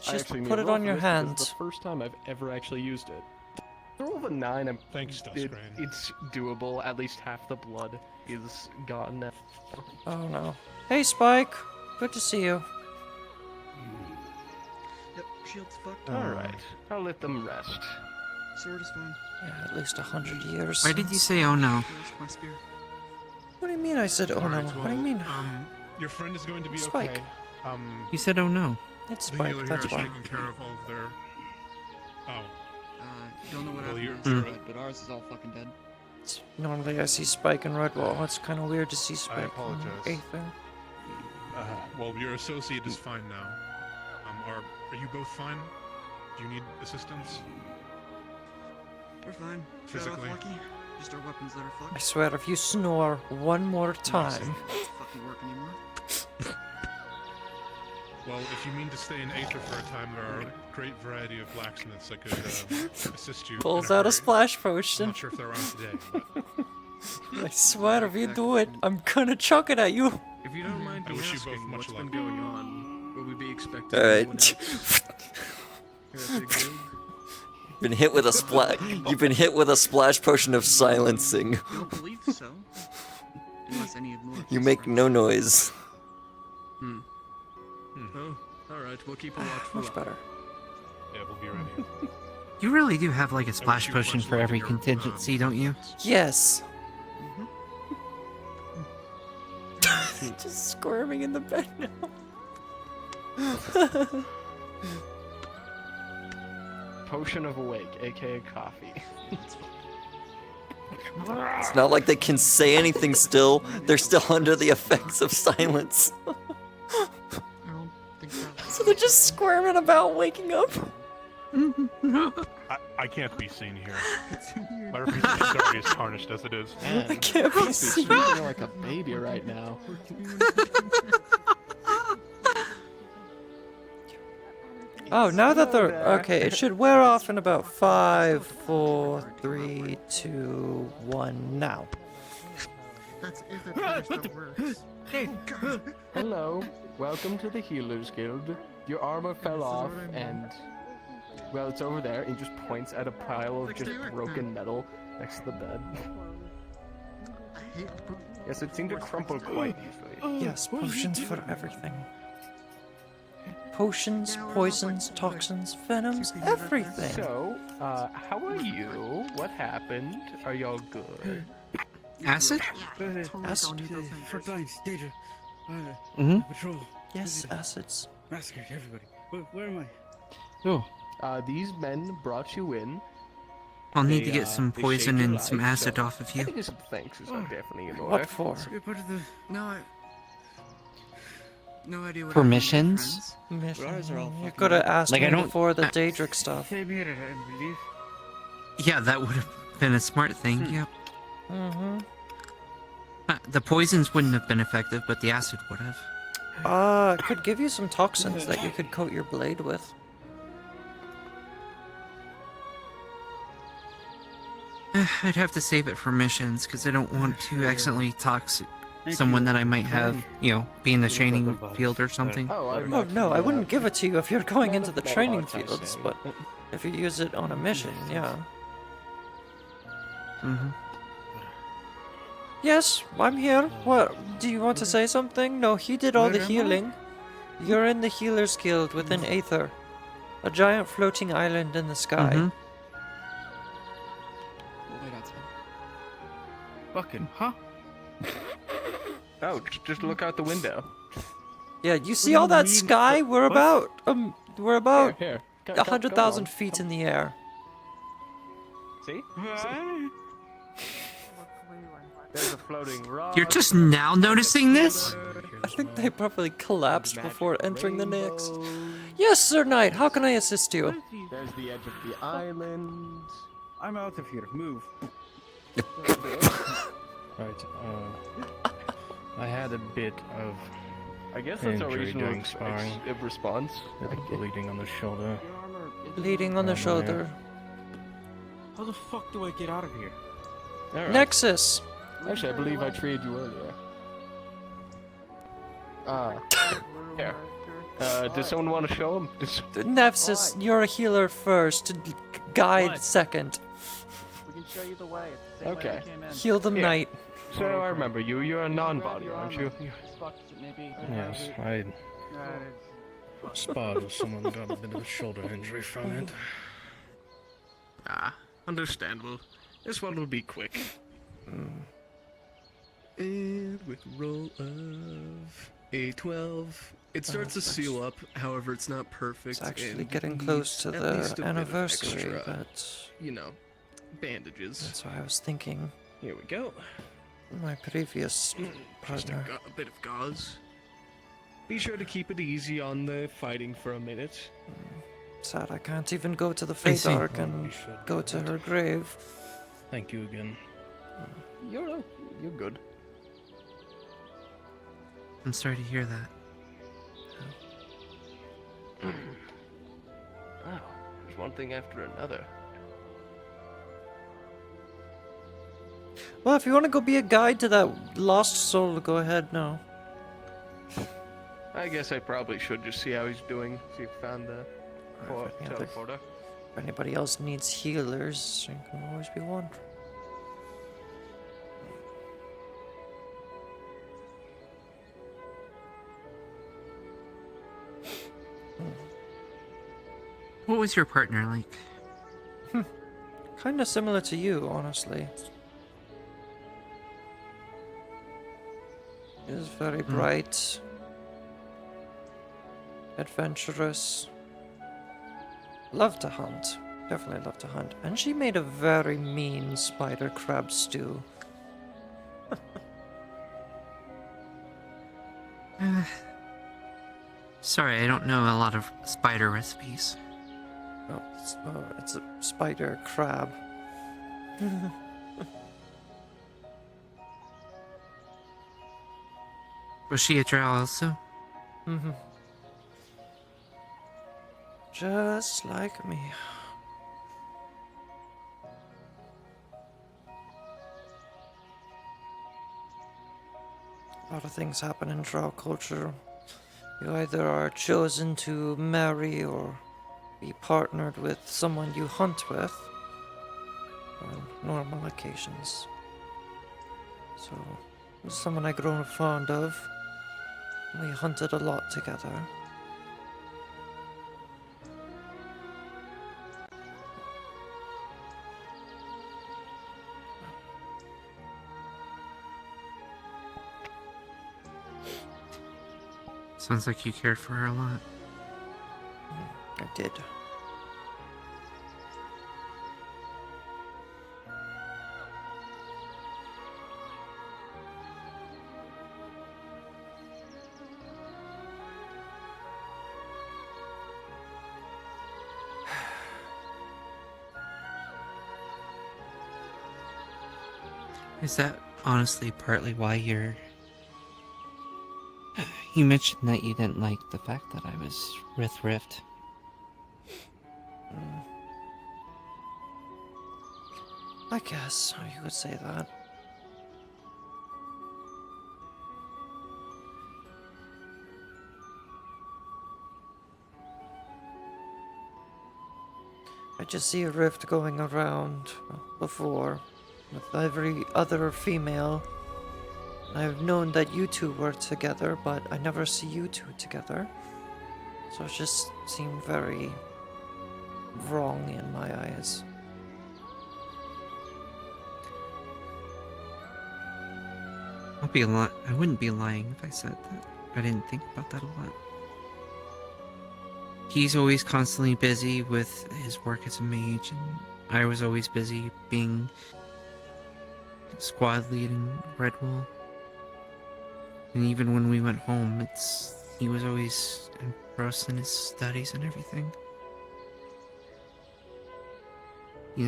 [SPEAKER 1] Just
[SPEAKER 8] actually need
[SPEAKER 1] put
[SPEAKER 8] a
[SPEAKER 1] it
[SPEAKER 8] roll
[SPEAKER 1] on
[SPEAKER 8] for
[SPEAKER 1] your
[SPEAKER 8] this 'cause
[SPEAKER 1] hand.
[SPEAKER 8] It's the first time I've ever actually used it. The roll of a 9,
[SPEAKER 9] Thanks, Duskgrain.
[SPEAKER 8] it's doable. At least half the blood is gone.
[SPEAKER 1] Oh no. Hey Spike, good to see you.
[SPEAKER 15] Yep, shield's fucked.
[SPEAKER 8] Alright, I'll let them rest.
[SPEAKER 15] Sword is fine.
[SPEAKER 1] Yeah, at least 100 years.
[SPEAKER 12] Why did you say oh no?
[SPEAKER 15] Where's my spear?
[SPEAKER 1] What do you mean I said oh no?
[SPEAKER 9] Alright,
[SPEAKER 1] What do you mean?
[SPEAKER 9] Your friend is going to be
[SPEAKER 1] Spike.
[SPEAKER 9] okay.
[SPEAKER 12] You said oh no.
[SPEAKER 1] It's
[SPEAKER 9] The
[SPEAKER 1] Spike,
[SPEAKER 9] healer here
[SPEAKER 1] that's
[SPEAKER 9] is
[SPEAKER 1] why.
[SPEAKER 9] taking care of all of their. Oh.
[SPEAKER 15] Don't know what
[SPEAKER 9] Well,
[SPEAKER 15] happened
[SPEAKER 9] you're-
[SPEAKER 15] to
[SPEAKER 9] you're-
[SPEAKER 15] Red, but ours is all fucking dead.
[SPEAKER 1] Normally I see Spike and Redwall. It's kind of weird to see
[SPEAKER 9] I
[SPEAKER 1] Spike
[SPEAKER 9] apologize.
[SPEAKER 1] and Aether.
[SPEAKER 9] Well, your associate is fine now. Are you both fine? Do you need assistance?
[SPEAKER 15] We're fine.
[SPEAKER 9] Physically.
[SPEAKER 15] Shut off lucky. Just our weapons that are fucked.
[SPEAKER 1] I swear, if you snore one more time,
[SPEAKER 15] Doesn't fucking work anymore.
[SPEAKER 9] Well, if you mean to stay in Aether for a time, there are a great variety of blacksmiths that could assist you.
[SPEAKER 1] pulls
[SPEAKER 9] in
[SPEAKER 1] out a
[SPEAKER 9] hurry.
[SPEAKER 1] splash
[SPEAKER 9] I'm
[SPEAKER 1] potion.
[SPEAKER 9] not sure if they're around today. But
[SPEAKER 1] I swear, if you do it, I'm gonna chuck it at you.
[SPEAKER 7] If you don't mind
[SPEAKER 9] I
[SPEAKER 7] me
[SPEAKER 9] wish you
[SPEAKER 7] asking,
[SPEAKER 9] both much
[SPEAKER 7] what's been
[SPEAKER 9] luck.
[SPEAKER 7] going on? Will we be expecting
[SPEAKER 11] Alright.
[SPEAKER 7] anyone else? Here at Big Blue?
[SPEAKER 11] Been hit with a splash. You've been hit with a splash potion of silencing.
[SPEAKER 15] Don't believe so. Unless any of more.
[SPEAKER 11] You make no noise.
[SPEAKER 7] Oh, alright, we'll keep a watchful
[SPEAKER 1] Much better.
[SPEAKER 9] Yeah, we'll be ready.
[SPEAKER 12] You really do have like a splash potion for every contingency, don't you?
[SPEAKER 1] Yes. Just squirming in the bed now.
[SPEAKER 8] Potion of Awake, aka coffee.
[SPEAKER 11] It's not like they can say anything still. They're still under the effects of silence. So they're just squirming about waking up.
[SPEAKER 9] I can't be seen here. My reputation's already as tarnished as it is.
[SPEAKER 1] I can't be seen.
[SPEAKER 8] Screaming like a baby right now.
[SPEAKER 1] Oh, now that they're okay, it should wear off in about 5, 4, 3, 2, 1 now.
[SPEAKER 15] That's if the Punisher works.
[SPEAKER 8] Hello, welcome to the Healers Guild. Your armor fell off and, well, it's over there. He just points at a pile of just broken metal next to the bed. Yes, it seemed to crumple quite easily.
[SPEAKER 1] Yes, potions for everything. Potions, poisons, toxins, venoms, everything.
[SPEAKER 8] So, how are you? What happened? Are y'all good?
[SPEAKER 12] Acid?
[SPEAKER 1] Acid?
[SPEAKER 8] Patrol.
[SPEAKER 1] Yes, acids.
[SPEAKER 15] Massacred everybody. Where am I?
[SPEAKER 8] Oh. These men brought you in.
[SPEAKER 12] I'll need to get some
[SPEAKER 8] they
[SPEAKER 12] poison
[SPEAKER 8] saved your
[SPEAKER 12] and some
[SPEAKER 8] life,
[SPEAKER 12] acid
[SPEAKER 8] so
[SPEAKER 12] off of
[SPEAKER 8] I
[SPEAKER 12] you.
[SPEAKER 8] think some thanks is definitely in order.
[SPEAKER 1] What for?
[SPEAKER 15] You're part of the. No, I. No idea what.
[SPEAKER 12] For
[SPEAKER 15] happened,
[SPEAKER 12] missions?
[SPEAKER 15] friends. Your eyes are all
[SPEAKER 1] You
[SPEAKER 15] fucking
[SPEAKER 1] could have
[SPEAKER 15] red.
[SPEAKER 1] asked
[SPEAKER 12] Like,
[SPEAKER 1] me
[SPEAKER 12] I don't-
[SPEAKER 1] before the Daedric stuff.
[SPEAKER 15] Came here, I believe.
[SPEAKER 12] Yeah, that would have been a smart thing, yep.
[SPEAKER 1] Mm-hmm.
[SPEAKER 12] The poisons wouldn't have been effective, but the acid would have.
[SPEAKER 1] It could give you some toxins that you could coat your blade with.
[SPEAKER 12] I'd have to save it for missions, because I don't want to accidentally toxic someone that I might have, you know, be in the training field or something.
[SPEAKER 1] Oh, no, I wouldn't give it to you if you're going into the training fields, but if you use it on a mission, yeah.
[SPEAKER 12] Mm-hmm.
[SPEAKER 1] Yes, I'm here. What? Do you want to say something? No, he did all the
[SPEAKER 15] Where am I?
[SPEAKER 1] healing. You're in the Healers Guild within Aether. A giant floating island in the sky.
[SPEAKER 12] Mhm.
[SPEAKER 20] Fucking, huh?
[SPEAKER 8] Oh, just look out the window.
[SPEAKER 1] Yeah, you see all that sky? We're about,
[SPEAKER 8] Here.
[SPEAKER 1] 100,000 feet in the air.
[SPEAKER 8] See? There's a floating rock.
[SPEAKER 12] You're just now noticing this?
[SPEAKER 1] I think they probably collapsed before entering the next. Yes, Sir Knight, how can I assist you?
[SPEAKER 8] There's the edge of the island.
[SPEAKER 15] I'm out of here. Move.
[SPEAKER 20] Right, I had a bit of
[SPEAKER 8] I guess that's a
[SPEAKER 20] injury
[SPEAKER 8] reasonable
[SPEAKER 20] during sparring.
[SPEAKER 8] response.
[SPEAKER 20] Bleeding on the shoulder.
[SPEAKER 1] Bleeding on the shoulder.
[SPEAKER 15] How the fuck do I get out of here?
[SPEAKER 8] All right.
[SPEAKER 1] Nexus!
[SPEAKER 8] Actually, I believe I treated you earlier. Here. Does someone want to show him?
[SPEAKER 1] Nexus, you're a healer first, guide second.
[SPEAKER 3] We can show you the way.
[SPEAKER 8] Okay.
[SPEAKER 1] Heal the
[SPEAKER 8] Here.
[SPEAKER 1] knight.
[SPEAKER 8] So I remember you. You're a non-body, aren't you?
[SPEAKER 20] Yes, I spotted someone got a bit of a shoulder injury from it.
[SPEAKER 7] Ah, understandable. This one will be quick. And with a roll of A12, it starts to seal up. However, it's not perfect.
[SPEAKER 1] It's actually
[SPEAKER 7] and
[SPEAKER 1] getting
[SPEAKER 7] needs
[SPEAKER 1] close to
[SPEAKER 7] at
[SPEAKER 1] the
[SPEAKER 7] least a bit of
[SPEAKER 1] anniversary,
[SPEAKER 7] extra,
[SPEAKER 1] but
[SPEAKER 7] you know, bandages.
[SPEAKER 1] that's what I was thinking.
[SPEAKER 7] Here we go.
[SPEAKER 1] My previous
[SPEAKER 7] Just
[SPEAKER 1] partner.
[SPEAKER 7] a bit of gauze. Be sure to keep it easy on the fighting for a minute.
[SPEAKER 1] Sad I can't even go to the
[SPEAKER 12] I see.
[SPEAKER 1] Fate Arc and go to her grave.
[SPEAKER 20] Thank you again.
[SPEAKER 8] You're good.
[SPEAKER 12] I'm sorry to hear that.
[SPEAKER 8] Wow, there's one thing after another.
[SPEAKER 1] Well, if you want to go be a guide to that lost soul, go ahead now.
[SPEAKER 8] I guess I probably should just see how he's doing. See if I found the teleporter.
[SPEAKER 1] If anybody else needs healers, there can always be one.
[SPEAKER 12] What was your partner like?
[SPEAKER 1] Kinda similar to you, honestly. He was very bright, adventurous, loved to hunt. Definitely loved to hunt. And she made a very mean spider crab stew.
[SPEAKER 12] Sorry, I don't know a lot of spider recipes.
[SPEAKER 1] Oh, it's a spider crab.
[SPEAKER 12] Was she a drow also?
[SPEAKER 1] Mm-hmm. Just like me. A lot of things happen in drow culture. You either are chosen to marry or be partnered with someone you hunt with on normal occasions. So, it's someone I've grown fond of. We hunted a lot together.
[SPEAKER 12] Sounds like you cared for her a lot.
[SPEAKER 1] I did.
[SPEAKER 12] Is that honestly partly why you're... You mentioned that you didn't like the fact that I was with Rift.
[SPEAKER 1] I guess you could say that. I just see a rift going around before with every other female. I've known that you two were together, but I never see you two together. So it just seemed very wrong in my eyes.
[SPEAKER 12] I wouldn't be lying if I said that. I didn't think about that a lot. He's always constantly busy with his work as a mage, and I was always busy being squad lead in Redwall. And even when we went home, he was always engrossed in his studies and everything. He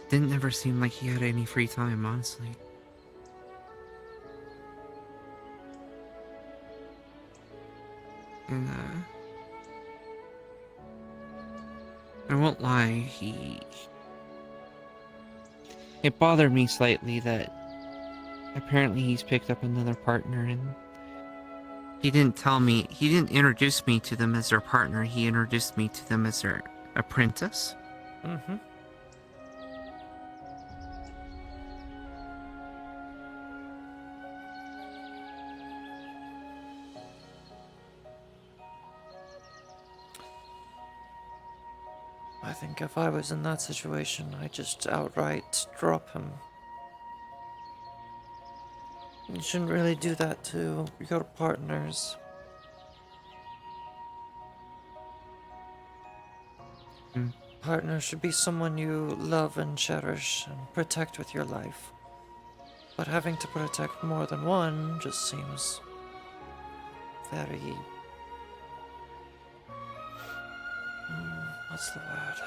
[SPEAKER 12] didn't ever seem like he had any free time, honestly. And, I won't lie, it bothered me slightly that apparently he's picked up another partner, and he didn't introduce me to them as their partner, he introduced me to them as their apprentice.
[SPEAKER 1] Mm-hmm. I think if I was in that situation, I'd just outright drop him. You shouldn't really do that to your partners. Partner should be someone you love and cherish and protect with your life. But having to protect more than one just seems very... what's the word?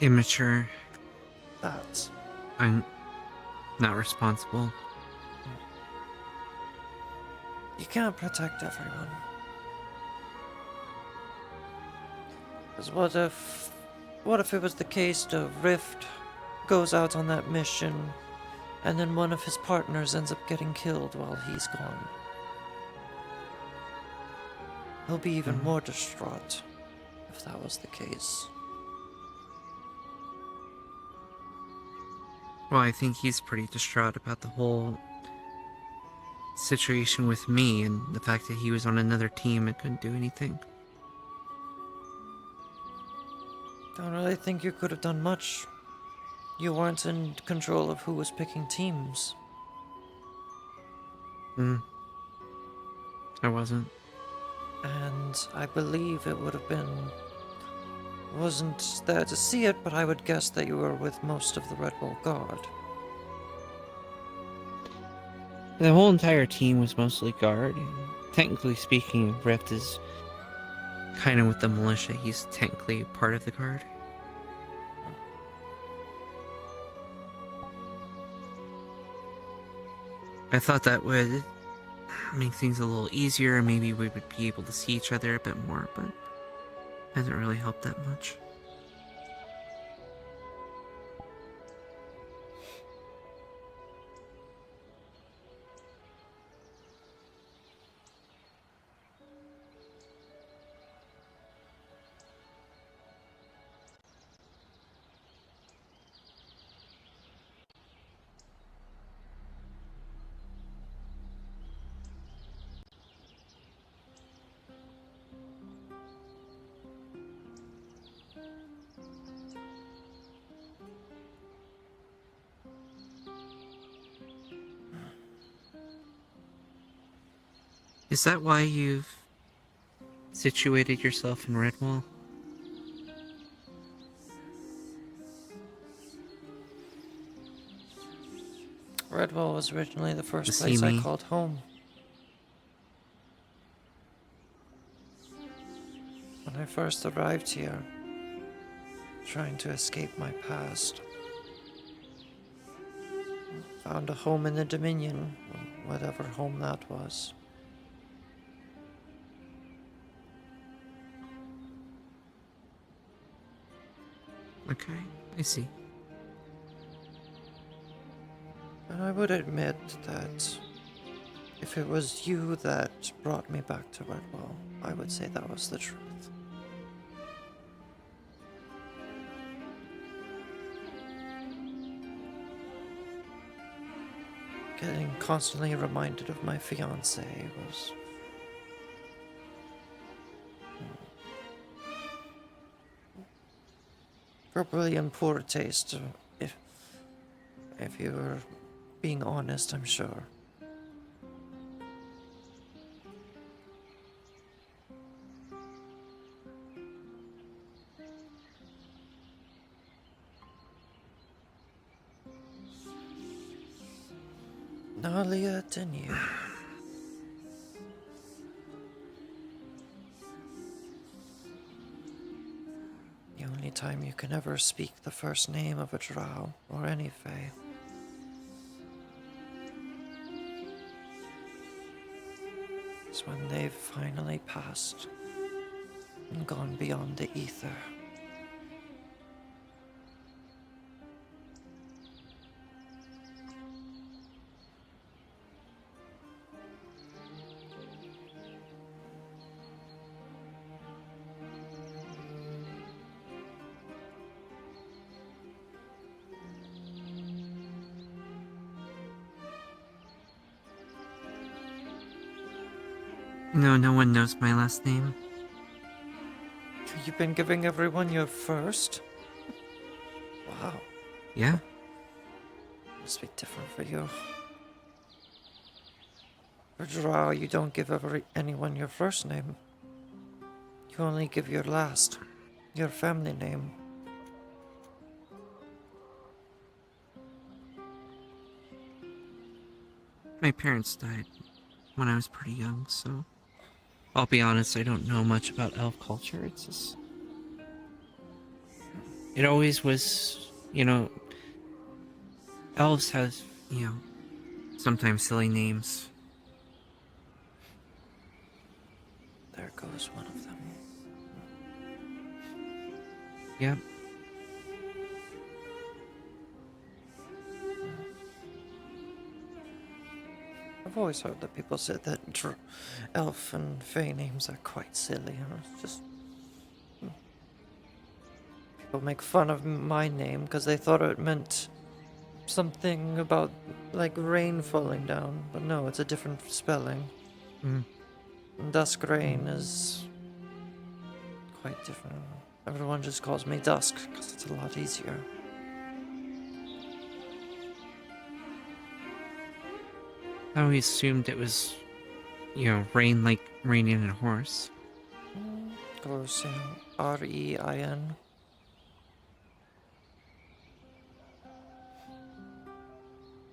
[SPEAKER 12] Immature.
[SPEAKER 1] That.
[SPEAKER 12] I'm not responsible.
[SPEAKER 1] You can't protect everyone. Because what if What if it was the case of Rift goes out on that mission, and then one of his partners ends up getting killed while he's gone? He'll be even more distraught if that was the case.
[SPEAKER 12] Well, I think he's pretty distraught about the whole situation with me and the fact that he was on another team and couldn't do anything.
[SPEAKER 1] Don't really think you could have done much. You weren't in control of who was picking teams.
[SPEAKER 12] I wasn't.
[SPEAKER 1] And I believe it would have been... wasn't there to see it, but I would guess that you were with most of the Red Bull Guard.
[SPEAKER 12] The whole entire team was mostly guard. And technically speaking, Rift is kind of with the militia. He's technically part of the guard. I thought that would make things a little easier. Maybe we would be able to see each other a bit more, but it hasn't really helped that much. Is that why you've situated yourself in Redwall?
[SPEAKER 1] Redwall was originally the first
[SPEAKER 12] To see
[SPEAKER 1] place I
[SPEAKER 12] me?
[SPEAKER 1] called home. When I first arrived here, trying to escape my past, found a home in the Dominion, whatever home that was.
[SPEAKER 12] Okay, I see.
[SPEAKER 1] And I would admit that if it was you that brought me back to Redwall, I would say that was the truth. Getting constantly reminded of my fiancée was... probably in poor taste, if you were being honest, I'm sure. Nalia Denier. The only time you can ever speak the first name of a drow or any fae. Is when they've finally passed and gone beyond the Aether.
[SPEAKER 12] No, no one knows my last name.
[SPEAKER 1] You've been giving everyone your first? Wow.
[SPEAKER 12] Yeah?
[SPEAKER 1] Must be different for you. For drow, you don't give anyone your first name. You only give your last, your family name.
[SPEAKER 12] My parents died when I was pretty young, so I'll be honest, I don't know much about elf culture. It's just... it always was, you know... elves have, you know, sometimes silly names.
[SPEAKER 1] There goes one of them.
[SPEAKER 12] Yep.
[SPEAKER 1] I've always heard that people said that elf and fae names are quite silly. It's just people make fun of my name because they thought it meant something about like rain falling down, but no, it's a different spelling.
[SPEAKER 12] Mm.
[SPEAKER 1] Dusk rain is quite different. Everyone just calls me Dusk because it's a lot easier.
[SPEAKER 12] I always assumed it was, rain like raining a horse.
[SPEAKER 1] Close, R-E-I-N.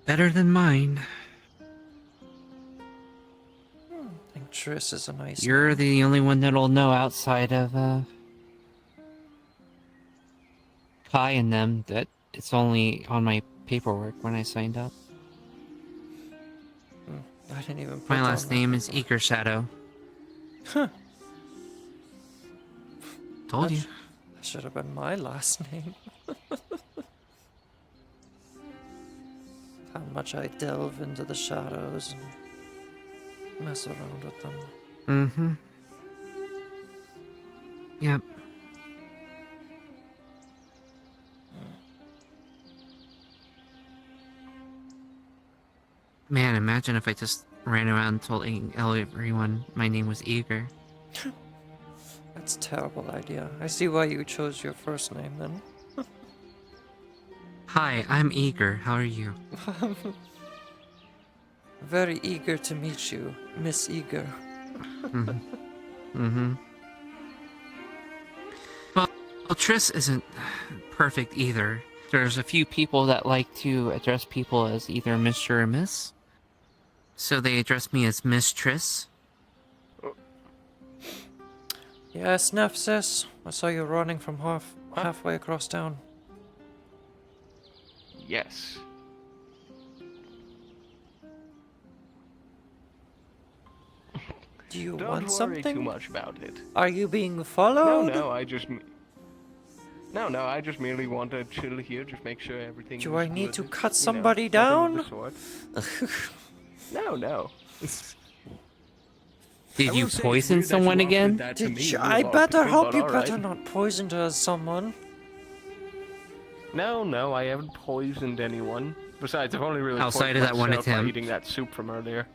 [SPEAKER 12] Better than mine.
[SPEAKER 1] I think Triss is a nice
[SPEAKER 12] You're
[SPEAKER 1] name.
[SPEAKER 12] the only one that'll know outside of, Kai and them that it's only on my paperwork when I signed up.
[SPEAKER 1] I didn't even put
[SPEAKER 12] My
[SPEAKER 1] down
[SPEAKER 12] last name is Eager Shadow.
[SPEAKER 1] Huh.
[SPEAKER 12] Told you.
[SPEAKER 1] That should have been my last name. How much I delve into the shadows and mess around with them.
[SPEAKER 12] Mm-hmm. Yep. Man, imagine if I just ran around and told everyone my name was Eager.
[SPEAKER 1] That's a terrible idea. I see why you chose your first name then.
[SPEAKER 12] Hi, I'm Eager. How are you?
[SPEAKER 1] Very eager to meet you, Miss Eager.
[SPEAKER 12] Mm-hmm. Mm-hmm. Well, Triss isn't perfect either. There's a few people that like to address people as either Mr. or Miss. So they address me as Miss Triss.
[SPEAKER 1] Yes, Nephthys. I saw you running from halfway across town.
[SPEAKER 7] Yes.
[SPEAKER 1] Do you
[SPEAKER 7] Don't
[SPEAKER 1] want
[SPEAKER 7] worry
[SPEAKER 1] something?
[SPEAKER 7] too much about it.
[SPEAKER 1] Are you being followed?
[SPEAKER 7] No, I just merely want to chill here, just make sure everything
[SPEAKER 1] Do
[SPEAKER 7] is
[SPEAKER 1] I need
[SPEAKER 7] good,
[SPEAKER 1] to cut
[SPEAKER 7] you know,
[SPEAKER 1] somebody
[SPEAKER 7] nothing
[SPEAKER 1] down?
[SPEAKER 7] of the sort. No.
[SPEAKER 12] Did
[SPEAKER 7] I
[SPEAKER 12] you
[SPEAKER 7] will say it's
[SPEAKER 12] poison
[SPEAKER 7] weird that you
[SPEAKER 12] someone
[SPEAKER 7] offered
[SPEAKER 12] again?
[SPEAKER 7] that to me,
[SPEAKER 1] I
[SPEAKER 7] of all
[SPEAKER 1] better
[SPEAKER 7] people,
[SPEAKER 1] hope
[SPEAKER 7] but
[SPEAKER 1] you
[SPEAKER 7] all
[SPEAKER 1] better
[SPEAKER 7] right.
[SPEAKER 1] not poisoned someone.
[SPEAKER 7] No, I haven't poisoned anyone. Besides, I've only really
[SPEAKER 12] Outside
[SPEAKER 7] poisoned
[SPEAKER 12] of that one
[SPEAKER 7] myself by
[SPEAKER 12] attempt.
[SPEAKER 7] eating that soup from earlier.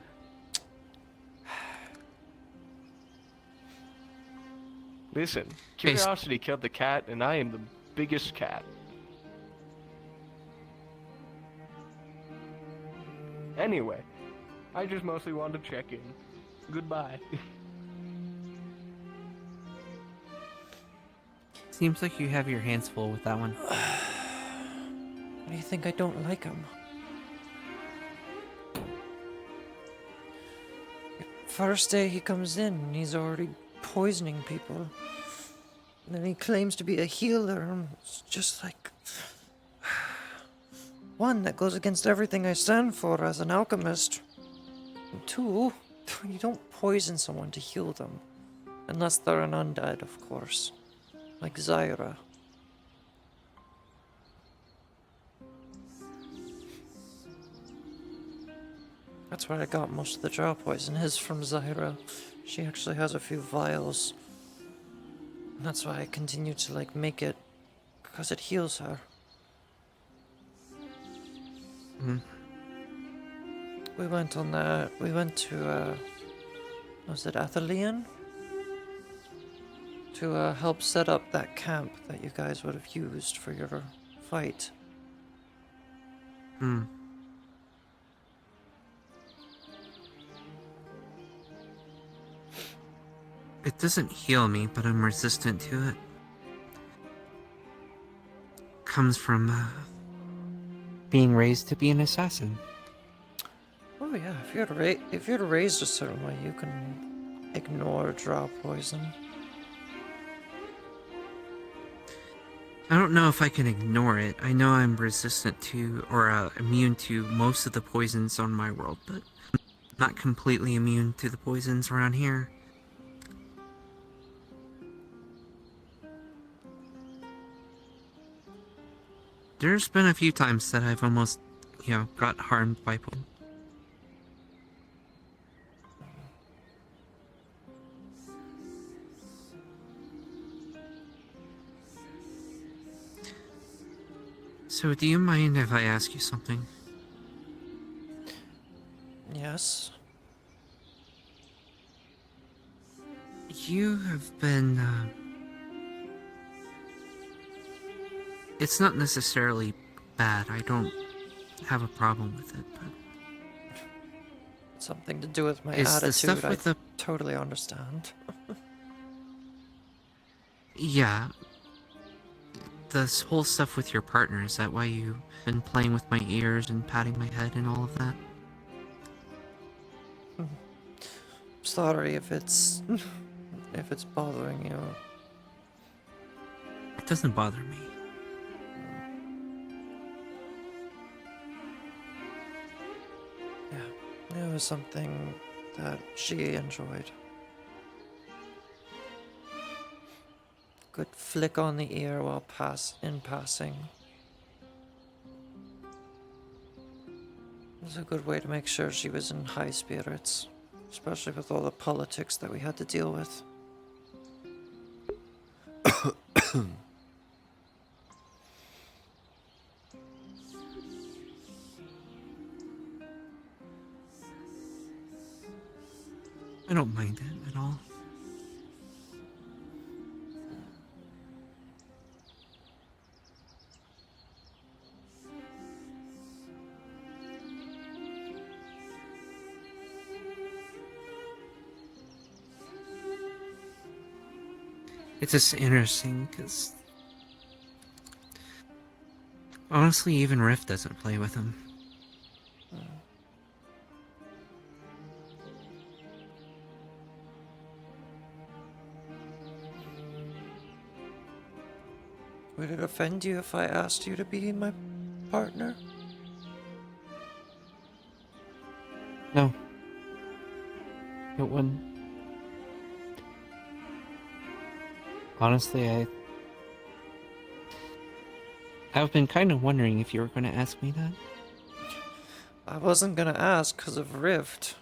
[SPEAKER 7] Listen, curiosity killed the cat, and I am the biggest cat. Anyway, I just mostly wanted to check in. Goodbye.
[SPEAKER 12] Seems like you have your hands full with that one.
[SPEAKER 1] Why do you think I don't like him? First day he comes in, and he's already poisoning people. And then he claims to be a healer, and it's just like... One, that goes against everything I stand for as an alchemist. And two, you don't poison someone to heal them. Unless they're an undead, of course. Like Zyra. That's where I got most of the draw poison, is from Zyra. She actually has a few vials. And that's why I continue to, like, make it, because it heals her.
[SPEAKER 12] Mm.
[SPEAKER 1] We went on that, we went to, was it Athelian? To, help set up that camp that you guys would have used for your fight.
[SPEAKER 12] Hmm. It doesn't heal me, but I'm resistant to it. Comes from, being raised to be an assassin.
[SPEAKER 1] Oh yeah, if you're raised a certain way, you can ignore draw poison.
[SPEAKER 12] I don't know if I can ignore it. I know I'm resistant to, or immune to most of the poisons on my world, but not completely immune to the poisons around here. There's been a few times that I've almost, got harmed by poison. So, do you mind if I ask you something?
[SPEAKER 1] Yes.
[SPEAKER 12] You have been, it's not necessarily bad. I don't have a problem with it, but...
[SPEAKER 1] Something to do with my
[SPEAKER 12] Is the
[SPEAKER 1] attitude,
[SPEAKER 12] stuff with
[SPEAKER 1] I
[SPEAKER 12] the...
[SPEAKER 1] totally understand.
[SPEAKER 12] Yeah. This whole stuff with your partner, is that why you've been playing with my ears and patting my head and all of that?
[SPEAKER 1] Sorry if it's bothering you.
[SPEAKER 12] It doesn't bother me.
[SPEAKER 1] Yeah, it was something that she enjoyed. Good flick on the ear while passing. It was a good way to make sure she was in high spirits, especially with all the politics that we had to deal with.
[SPEAKER 12] I don't mind it at all. It's just interesting, because... honestly, even Rift doesn't play with him.
[SPEAKER 1] Would it offend you if I asked you to be my partner?
[SPEAKER 12] No. It wouldn't. Honestly, I've been kind of wondering if you were going to ask me that.
[SPEAKER 1] I wasn't gonna ask because of Rift.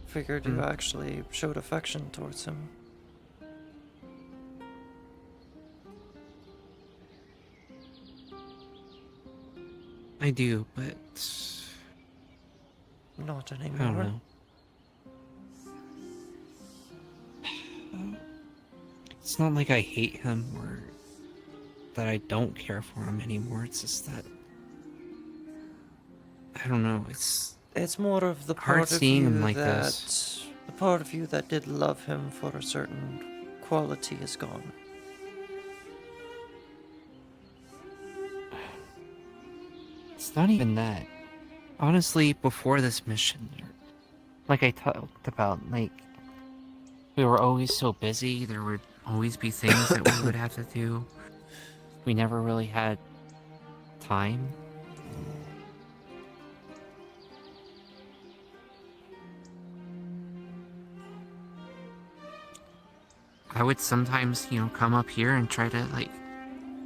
[SPEAKER 1] Figured you actually showed affection towards him.
[SPEAKER 12] I do, but...
[SPEAKER 1] not anymore.
[SPEAKER 12] I don't know. It's not like I hate him or that I don't care for him anymore. It's just that... I don't know, it's
[SPEAKER 1] more of the
[SPEAKER 12] hard
[SPEAKER 1] part of
[SPEAKER 12] seeing
[SPEAKER 1] you
[SPEAKER 12] him like
[SPEAKER 1] that...
[SPEAKER 12] this.
[SPEAKER 1] The part of you that did love him for a certain quality is gone.
[SPEAKER 12] It's not even that. Honestly, before this mission, like I talked about, like, we were always so busy, there would always be things that we would have to do. We never really had time. I would sometimes, you know, come up here and try to, like,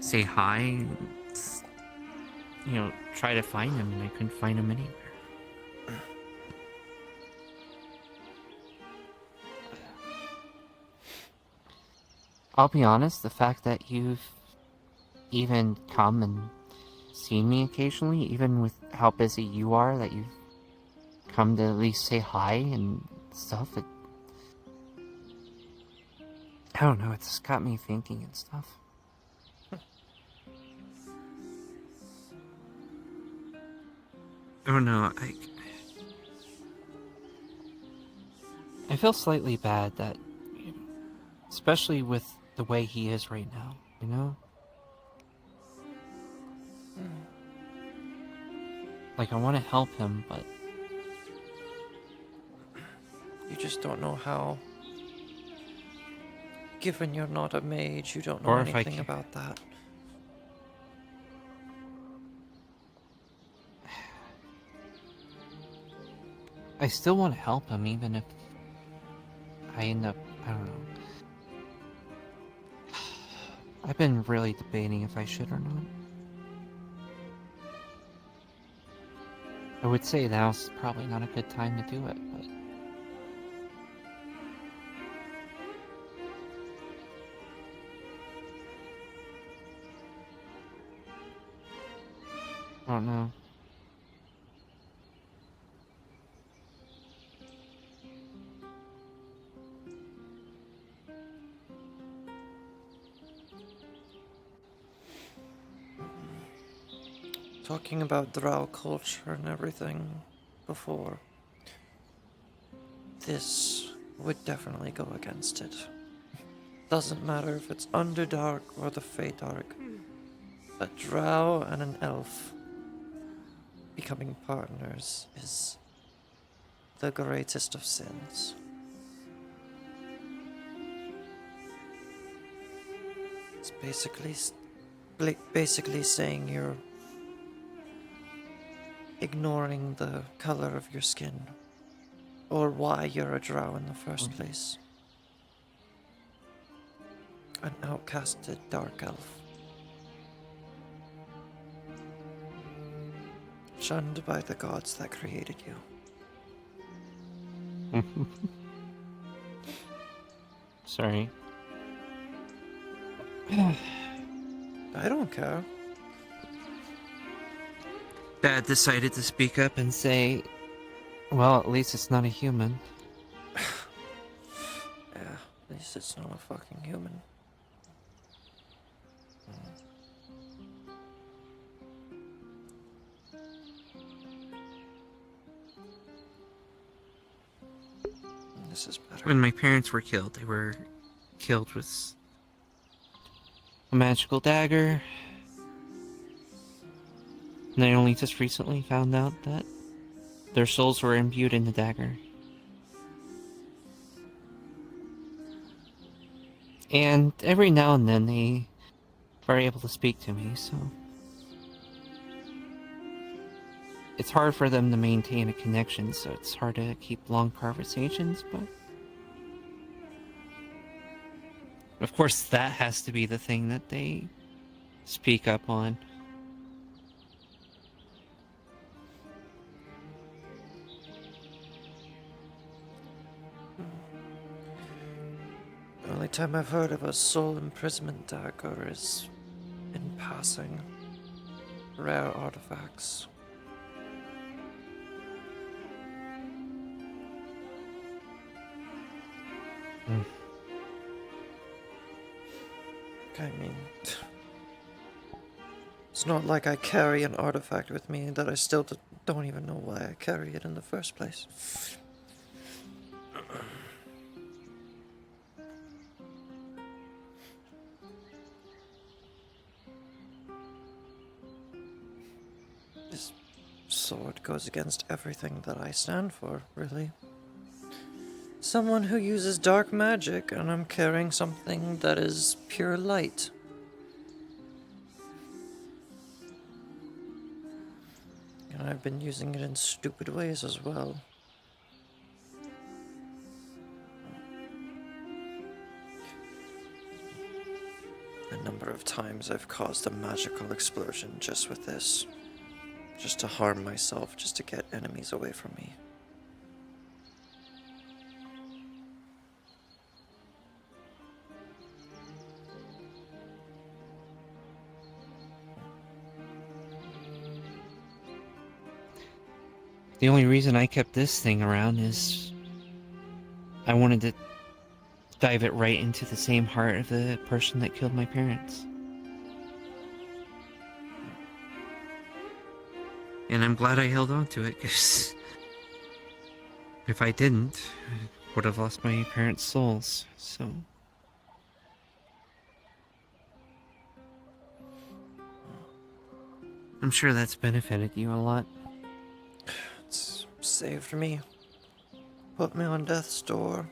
[SPEAKER 12] say hi, and, you know, try to find him, and I couldn't find him anywhere. I'll be honest, the fact that you've even come and seen me occasionally, even with how busy you are, that you've come to at least say hi and stuff, I don't know, it's got me thinking and stuff. I don't know, I feel slightly bad that, especially with the way he is right now, you know? Like, I want to help him, but...
[SPEAKER 1] You just don't know how. Given you're not a mage, you don't know
[SPEAKER 12] Or if I
[SPEAKER 1] anything
[SPEAKER 12] can-
[SPEAKER 1] about that.
[SPEAKER 12] I still want to help him, even if I end up, I don't know. I've been really debating if I should or not. I would say now's probably not a good time to do it, but... I don't know.
[SPEAKER 1] Talking about drow culture and everything before, this would definitely go against it. Doesn't matter if it's Underdark or the Feydark. A drow and an elf becoming partners is the greatest of sins. It's basically saying you're ignoring the color of your skin, or why you're a drow in the first place. An outcasted dark elf. Shunned by the gods that created you.
[SPEAKER 12] Sorry.
[SPEAKER 1] I don't care.
[SPEAKER 12] Dad decided to speak up and say, well, at least it's not a human.
[SPEAKER 1] Yeah, at least it's not a fucking human. This is better.
[SPEAKER 12] When my parents were killed, they were killed with a magical dagger. And I only just recently found out that their souls were imbued in the dagger. And every now and then they are able to speak to me, so it's hard for them to maintain a connection, so it's hard to keep long conversations, but of course that has to be the thing that they speak up on.
[SPEAKER 1] The only time I've heard of a soul imprisonment dagger is in passing. Rare artifacts. I mean, it's not like I carry an artifact with me that I still don't even know why I carry it in the first place. This sword goes against everything that I stand for, really. Someone who uses dark magic, and I'm carrying something that is pure light. And I've been using it in stupid ways as well. A number of times I've caused a magical explosion just with this. Just to harm myself, just to get enemies away from me.
[SPEAKER 12] The only reason I kept this thing around is I wanted to dive it right into the same heart of the person that killed my parents. And I'm glad I held on to it, because if I didn't, I would have lost my parents' souls, so... I'm sure that's benefited you a lot.
[SPEAKER 1] It's saved me. Put me on death's door.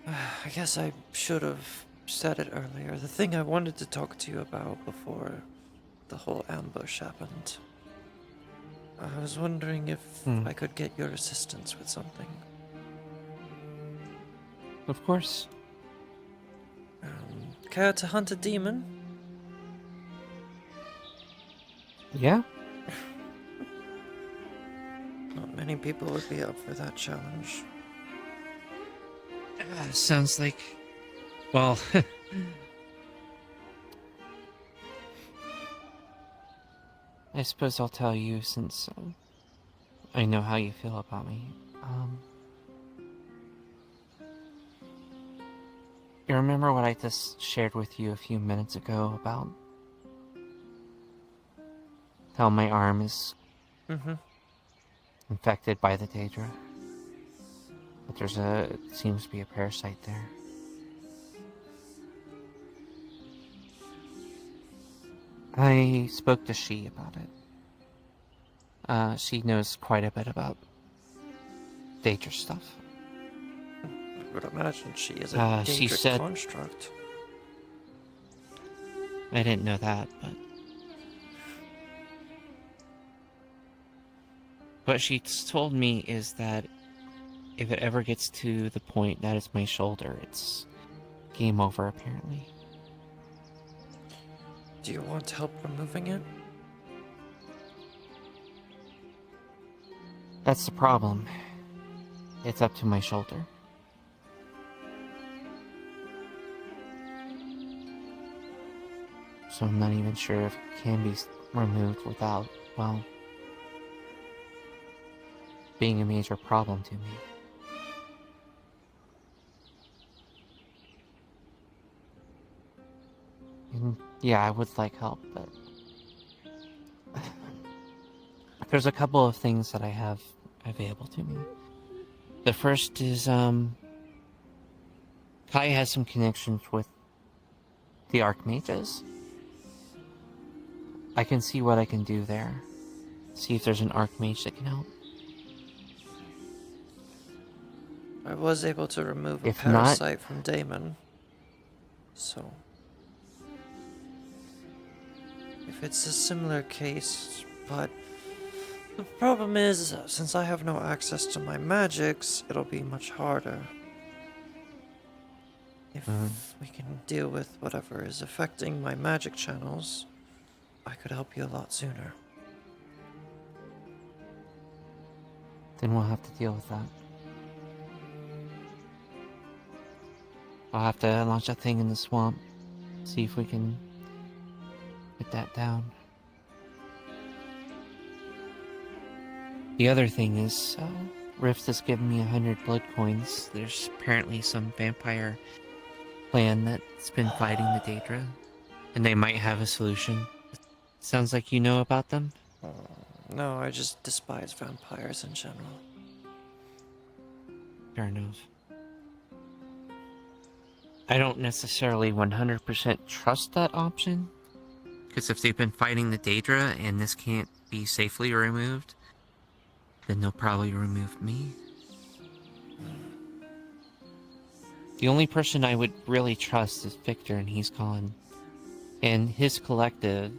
[SPEAKER 1] I guess I should have said it earlier. The thing I wanted to talk to you about before the whole ambush happened. I was wondering if I could get your assistance with something.
[SPEAKER 12] Of course.
[SPEAKER 1] Care to hunt a demon?
[SPEAKER 12] Yeah?
[SPEAKER 1] Not many people would be up for that challenge.
[SPEAKER 12] Sounds like... Well... I suppose I'll tell you since I know how you feel about me. You remember what I just shared with you a few minutes ago about how my arm is infected by the Daedra? But it seems to be a parasite there. I spoke to She about it. She knows quite a bit about Daedra stuff.
[SPEAKER 1] I would imagine she is a
[SPEAKER 12] she
[SPEAKER 1] Daedric
[SPEAKER 12] said...
[SPEAKER 1] construct.
[SPEAKER 12] I didn't know that, but... What she told me is that if it ever gets to the point that it's my shoulder, it's game over, apparently.
[SPEAKER 1] Do you want help removing it?
[SPEAKER 12] That's the problem. It's up to my shoulder. So I'm not even sure if it can be removed without, well, being a major problem to me. And yeah, I would like help, but there's a couple of things that I have available to me. The first is, Kai has some connections with the Archmages. I can see what I can do there. See if there's an Archmage that can help.
[SPEAKER 1] I was able to remove a
[SPEAKER 12] If
[SPEAKER 1] parasite from Damon. So... if it's a similar case, but... the problem is, since I have no access to my magics, it'll be much harder. If we can deal with whatever is affecting my magic channels, I could help you a lot sooner.
[SPEAKER 12] Then we'll have to deal with that. I'll have to launch that thing in the swamp, see if we can get that down. The other thing is, Rift has given me 100 blood coins. There's apparently some vampire clan that's been fighting the Daedra, and they might have a solution. Sounds like you know about them?
[SPEAKER 1] No, I just despise vampires in general.
[SPEAKER 12] Fair enough. I don't necessarily 100% trust that option, because if they've been fighting the Daedra and this can't be safely removed, then they'll probably remove me. The only person I would really trust is Victor, and he's gone. And his collective,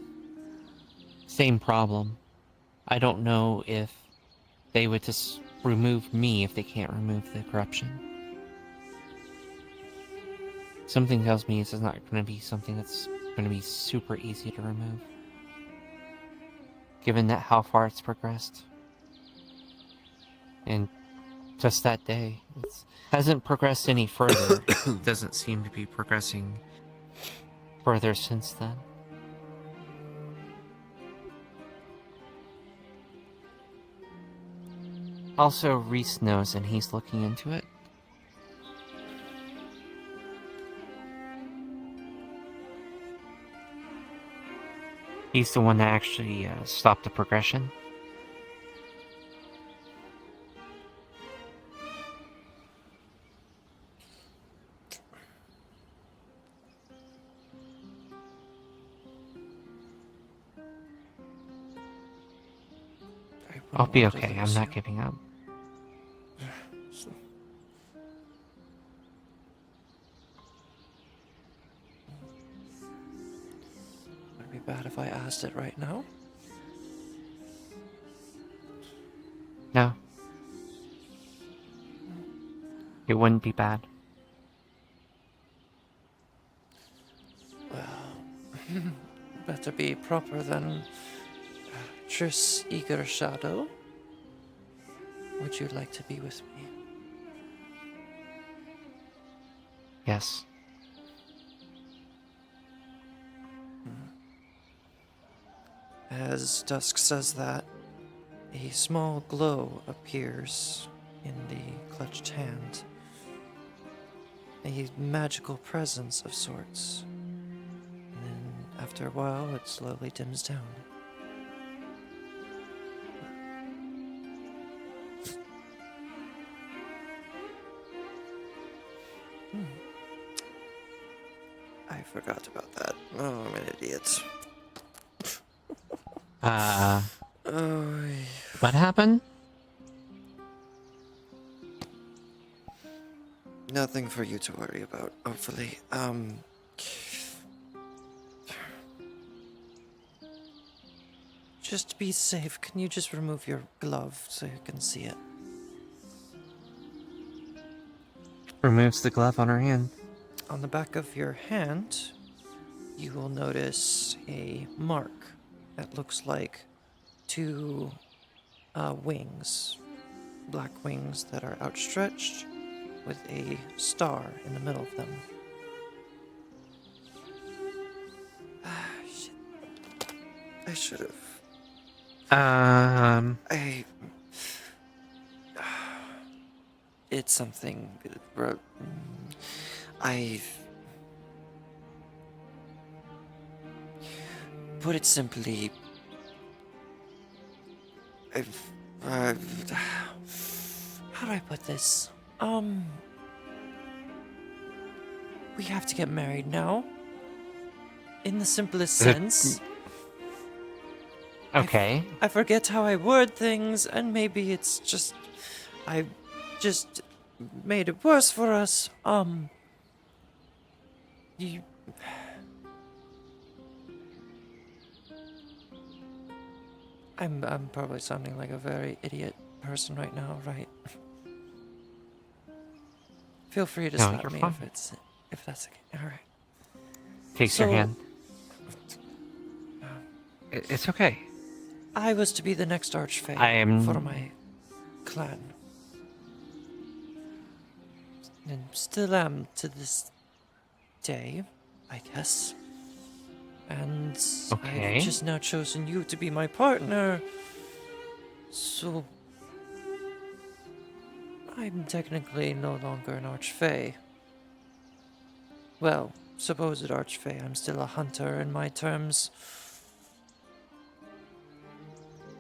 [SPEAKER 12] same problem. I don't know if they would just remove me if they can't remove the corruption. Something tells me this is not going to be something that's going to be super easy to remove, given that how far it's progressed. And just that day, it hasn't progressed any further. It doesn't seem to be progressing further since then. Also, Reese knows and he's looking into it. He's the one that actually stopped the progression. I'll be okay. I'm not giving up.
[SPEAKER 1] Would it be bad if I asked it right now.
[SPEAKER 12] No. It wouldn't be bad.
[SPEAKER 1] Well, better be proper than Tris Eager Shadow. Would you like to be with me?
[SPEAKER 12] Yes.
[SPEAKER 1] As Dusk says that, a small glow appears in the clutched hand. A magical presence of sorts. And then, after a while, it slowly dims down. I forgot about that. Oh, I'm an idiot.
[SPEAKER 12] What happened?
[SPEAKER 1] Nothing for you to worry about, hopefully. Just be safe. Can you just remove your glove so you can see it?
[SPEAKER 12] Removes the glove on her hand.
[SPEAKER 1] On the back of your hand, you will notice a mark that looks like two wings. Black wings that are outstretched with a star in the middle of them. Shit. I should have. It's something. Put it simply. How do I put this? We have to get married now. In the simplest sense.
[SPEAKER 12] Okay.
[SPEAKER 1] I forget how I word things, and maybe it's just... I just made it worse for us. You... I'm probably sounding like a very idiot person right now, right? Feel free to
[SPEAKER 12] No,
[SPEAKER 1] slap
[SPEAKER 12] you're
[SPEAKER 1] me
[SPEAKER 12] fine.
[SPEAKER 1] if that's okay. All right.
[SPEAKER 12] Takes your hand. It's okay.
[SPEAKER 1] I was to be the next Archfey for my clan. And still am to this day, I guess. And
[SPEAKER 12] Okay.
[SPEAKER 1] I've just now chosen you to be my partner. So I'm technically no longer an Archfey. Well, supposed Archfey, I'm still a hunter in my terms.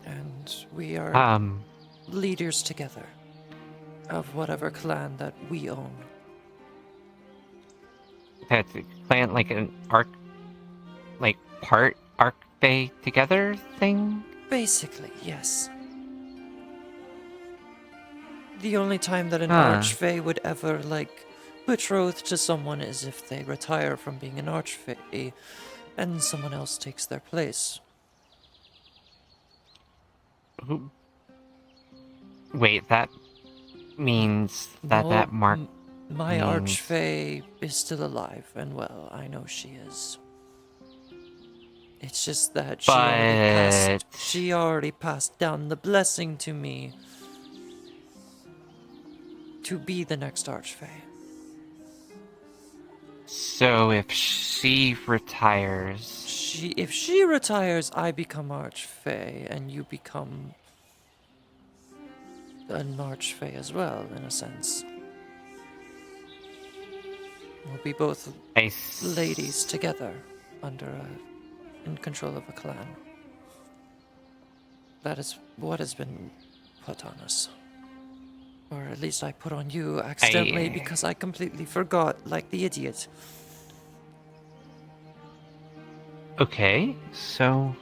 [SPEAKER 1] And we are leaders together of whatever clan that we own.
[SPEAKER 12] That's a clan, like an part Archfey together thing?
[SPEAKER 1] Basically, yes. The only time that an
[SPEAKER 12] Huh.
[SPEAKER 1] Archfey would ever, betroth to someone is if they retire from being an Archfey and someone else takes their place.
[SPEAKER 12] Wait, that means that
[SPEAKER 1] No,
[SPEAKER 12] mark.
[SPEAKER 1] My
[SPEAKER 12] means...
[SPEAKER 1] Archfey is still alive and well. I know she is. It's just that she already passed down the blessing to me to be the next Archfey.
[SPEAKER 12] So if she retires...
[SPEAKER 1] If she retires, I become Archfey, and you become an Archfey as well, in a sense. We'll be both ladies together, in control of a clan. That is what has been put on us. Or at least I put on you accidentally because I completely forgot, like the idiot.
[SPEAKER 12] Okay, so...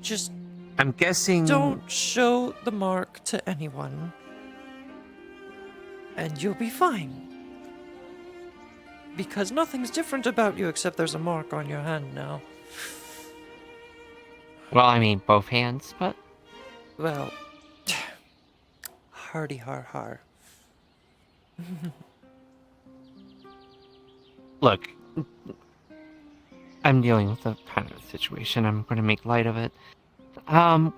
[SPEAKER 1] Just...
[SPEAKER 12] I'm guessing...
[SPEAKER 1] Don't show the mark to anyone. And you'll be fine. Because nothing's different about you except there's a mark on your hand now.
[SPEAKER 12] Well, I mean, both hands, but...
[SPEAKER 1] Well... Hardy har har.
[SPEAKER 12] Look, I'm dealing with a kind of situation. I'm going to make light of it.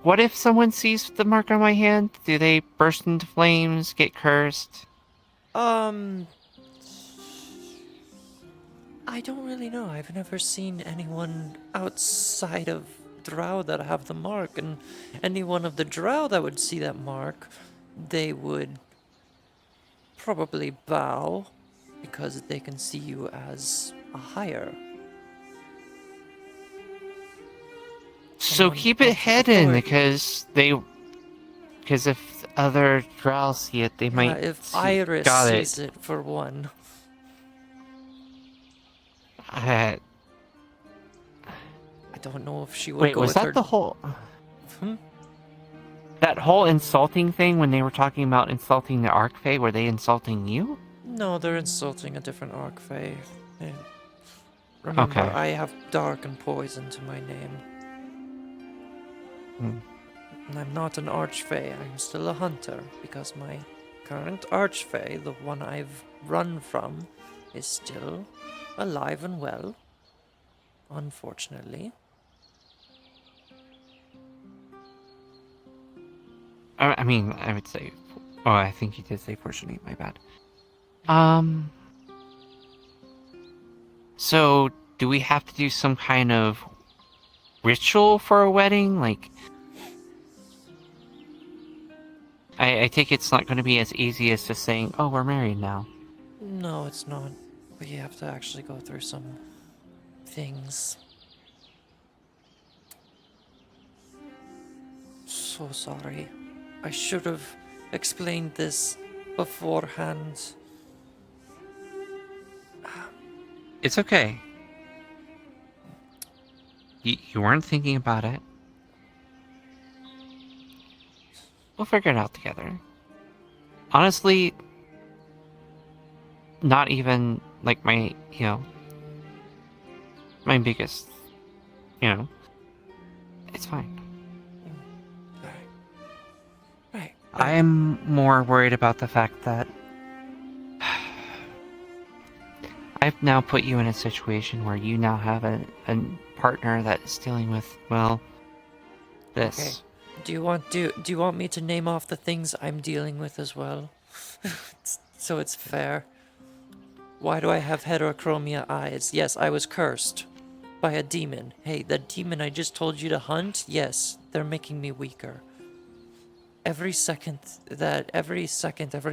[SPEAKER 12] What if someone sees the mark on my hand? Do they burst into flames, get cursed?
[SPEAKER 1] I don't really know. I've never seen anyone outside of Drow that have the mark, and any one of the Drow that would see that mark, they would probably bow because they can see you as a higher.
[SPEAKER 12] So keep it hidden, because if other Drow see it, they might.
[SPEAKER 1] If Iris sees it for one. I don't know if she would
[SPEAKER 12] Wait,
[SPEAKER 1] go
[SPEAKER 12] was
[SPEAKER 1] with
[SPEAKER 12] that
[SPEAKER 1] her...
[SPEAKER 12] the whole...
[SPEAKER 1] Hmm?
[SPEAKER 12] That whole insulting thing when they were talking about insulting the Archfey, were they insulting you?
[SPEAKER 1] No, they're insulting a different Archfey. Yeah. Remember,
[SPEAKER 12] Okay.
[SPEAKER 1] I have dark and poison to my name. And I'm not an Archfey, I'm still a hunter, because my current Archfey, the one I've run from, is still alive and well, unfortunately.
[SPEAKER 12] I mean, I would say... Oh, I think you did say fortunately, my bad. So, do we have to do some kind of ritual for a wedding? Like... I take it's not going to be as easy as just saying, oh, we're married now.
[SPEAKER 1] No, it's not. We have to actually go through some things. So sorry. I should have explained this beforehand.
[SPEAKER 12] It's okay. You weren't thinking about it. We'll figure it out together. Honestly, not even, like, my biggest, it's fine.
[SPEAKER 1] Right.
[SPEAKER 12] I'm more worried about the fact that I've now put you in a situation where you now have a partner that is dealing with, well, this.
[SPEAKER 1] Okay. Do you want me to name off the things I'm dealing with as well? So it's fair. Why do I have heterochromia eyes? Yes, I was cursed by a demon. Hey, the demon I just told you to hunt? Yes, they're making me weaker. Every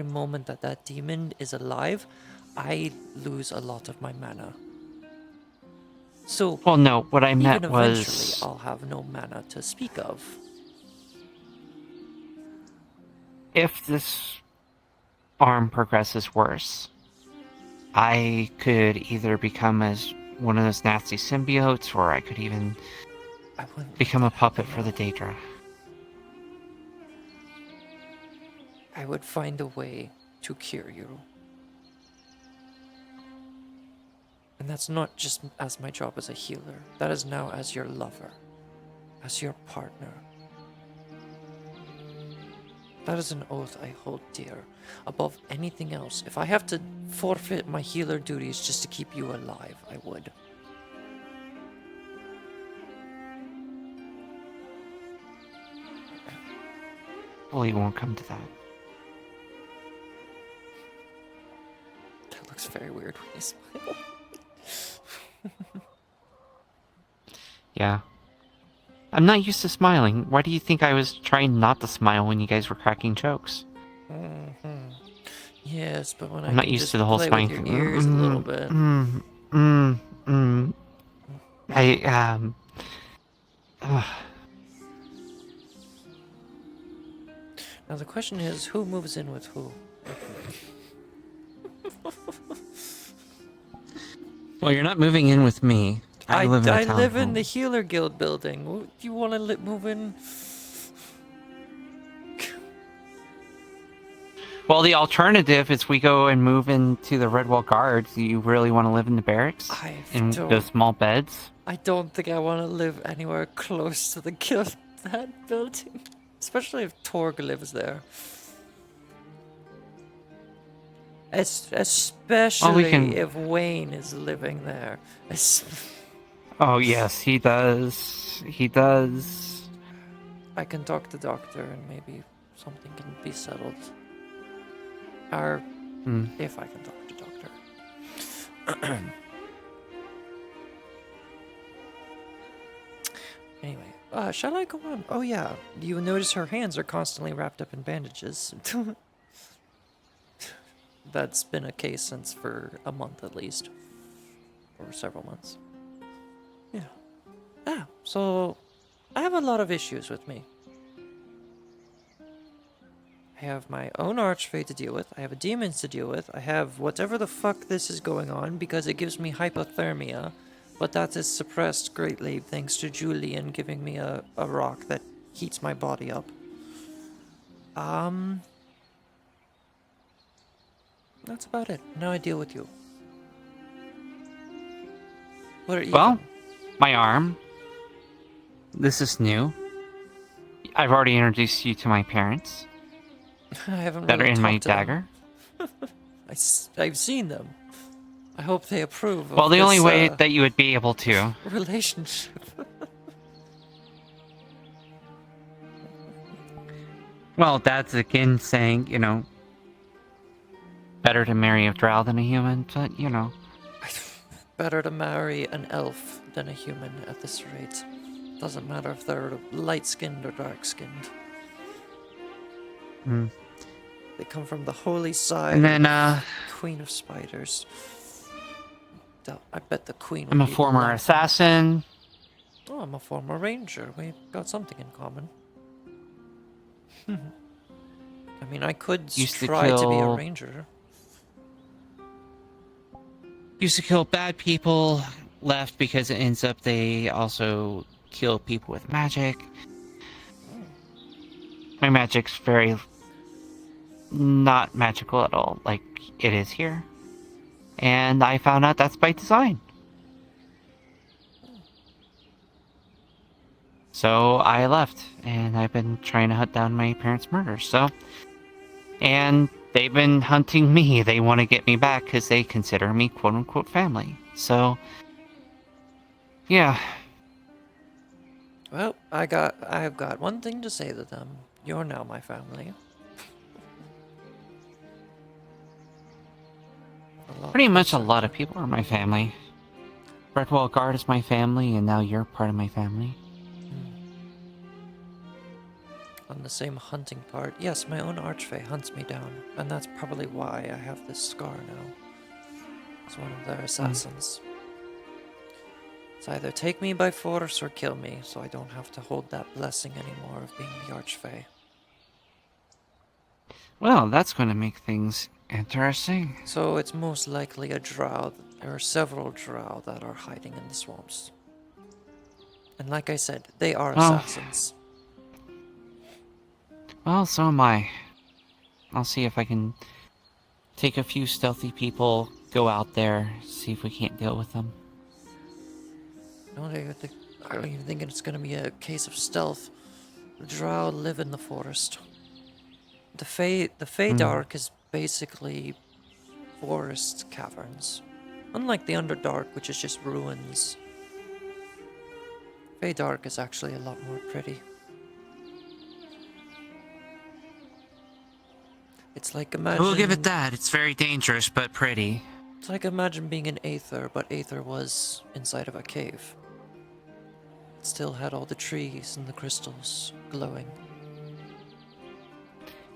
[SPEAKER 1] moment that demon is alive, I lose a lot of my mana. So,
[SPEAKER 12] well, no, what I meant
[SPEAKER 1] even
[SPEAKER 12] was...
[SPEAKER 1] eventually I'll have no mana to speak of.
[SPEAKER 12] If this arm progresses worse, I could either become as one of those nasty symbiotes, or I could even become a puppet for the Daedra.
[SPEAKER 1] I would find a way to cure you. And that's not just as my job as a healer. That is now as your lover. As your partner. That is an oath I hold dear. Above anything else, if I have to forfeit my healer duties just to keep you alive, I would.
[SPEAKER 12] Well, it won't come to that.
[SPEAKER 1] That looks very weird when you smile.
[SPEAKER 12] Yeah. I'm not used to smiling. Why do you think I was trying not to smile when you guys were cracking jokes?
[SPEAKER 1] Yes, but when
[SPEAKER 12] I'm not used to the whole smiling thing.
[SPEAKER 1] Ears a little bit. Now the question is, who moves in with who?
[SPEAKER 12] Well, you're not moving in with me. I live in
[SPEAKER 1] the Healer Guild building. Do you want to move in?
[SPEAKER 12] Well, the alternative is we go and move into the Redwall Guards. Do you really want to live in the barracks? In those small beds?
[SPEAKER 1] I don't think I want to live anywhere close to the that building. Especially if Torg lives there. Especially if Wayne is living there.
[SPEAKER 12] Oh, yes, he does. He does.
[SPEAKER 1] I can talk to Doctor and maybe something can be settled. Or if I can talk to Doctor. Anyway, shall I go on? Oh yeah, you notice her hands are constantly wrapped up in bandages. That's been a case since for a month at least. Or several months. Yeah. So I have a lot of issues with me. I have my own archfey to deal with. I have demons to deal with. I have whatever the fuck this is going on because it gives me hypothermia. But that is suppressed greatly thanks to Julian giving me a rock that heats my body up. That's about it. Now I deal with you. What are you?
[SPEAKER 12] Well, my arm. This is new. I've already introduced you to my parents.
[SPEAKER 1] I haven't
[SPEAKER 12] that
[SPEAKER 1] really
[SPEAKER 12] are in my
[SPEAKER 1] talked to them.
[SPEAKER 12] dagger.
[SPEAKER 1] I've seen them. I hope they approve of
[SPEAKER 12] Well, the
[SPEAKER 1] this,
[SPEAKER 12] only way that you would be able to.
[SPEAKER 1] relationship.
[SPEAKER 12] Well, Dad's again saying, you know, better to marry a drow than a human, but, you know.
[SPEAKER 1] Better to marry an elf than a human at this rate. Doesn't matter if they're light-skinned or dark-skinned. They come from the holy side.
[SPEAKER 12] And then,
[SPEAKER 1] of Queen of Spiders. I bet the Queen.
[SPEAKER 12] I'm a former assassin.
[SPEAKER 1] Oh, I'm a former ranger. We got something in common. I mean, I could try to be a ranger.
[SPEAKER 12] Used to kill bad people, left because it ends up they also kill people with magic. My magic's very not magical at all, like it is here. And I found out that's by design. So I left, and I've been trying to hunt down my parents' murders, so... And they've been hunting me. They want to get me back because they consider me quote-unquote family. So... yeah.
[SPEAKER 1] Well, I have got one thing to say to them. You're now my family.
[SPEAKER 12] Pretty much a lot of people are my family. Redwall Guard is my family, and now you're part of my family.
[SPEAKER 1] On the same hunting part, yes, my own archfey hunts me down, and that's probably why I have this scar now. It's one of their assassins. It's either take me by force or kill me, so I don't have to hold that blessing anymore of being the archfey.
[SPEAKER 12] Well, that's going to make things interesting.
[SPEAKER 1] So it's most likely a drow, or several drow that are hiding in the swamps. And like I said, they are assassins.
[SPEAKER 12] Well, so am I. I'll see if I can take a few stealthy people, go out there, see if we can't deal with them.
[SPEAKER 1] I don't even think it's going to be a case of stealth. The drow live in the forest. The Feydark is basically forest caverns. Unlike the Underdark, which is just ruins. Feydark is actually a lot more pretty. It's like imagine...
[SPEAKER 12] We'll give it that. It's very dangerous, but pretty.
[SPEAKER 1] It's like imagine being in Aether, but Aether was inside of a cave. It still had all the trees and the crystals glowing.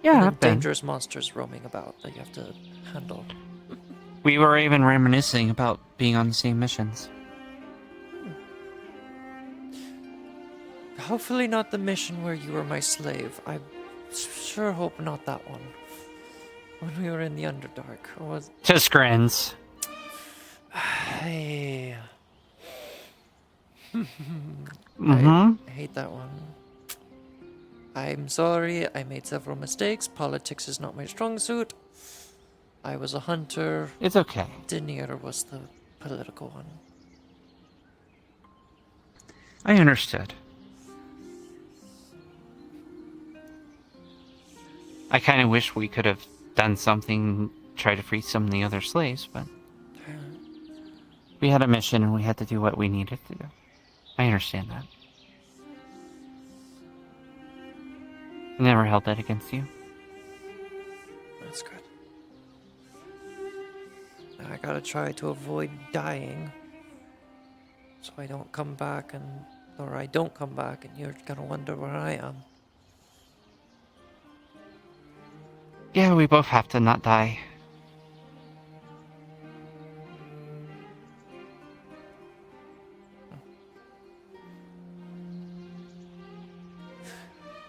[SPEAKER 12] Yeah,
[SPEAKER 1] and dangerous monsters roaming about that you have to handle.
[SPEAKER 12] We were even reminiscing about being on the same missions.
[SPEAKER 1] Hopefully not the mission where you were my slave. I sure hope not that one. When we were in the Underdark. Or was...
[SPEAKER 12] Just grins.
[SPEAKER 1] Hey.
[SPEAKER 12] Mm-hmm.
[SPEAKER 1] I hate that one. I'm sorry, I made several mistakes. Politics is not my strong suit. I was a hunter.
[SPEAKER 12] It's okay.
[SPEAKER 1] Denier was the political one.
[SPEAKER 12] I understood. I kind of wish we could have done something, try to free some of the other slaves, but we had a mission and we had to do what we needed to do. I understand that. I never held that against you.
[SPEAKER 1] That's good. Now I gotta try to avoid dying, so I don't come back or I don't come back and you're gonna wonder where I am.
[SPEAKER 12] Yeah, we both have to not die.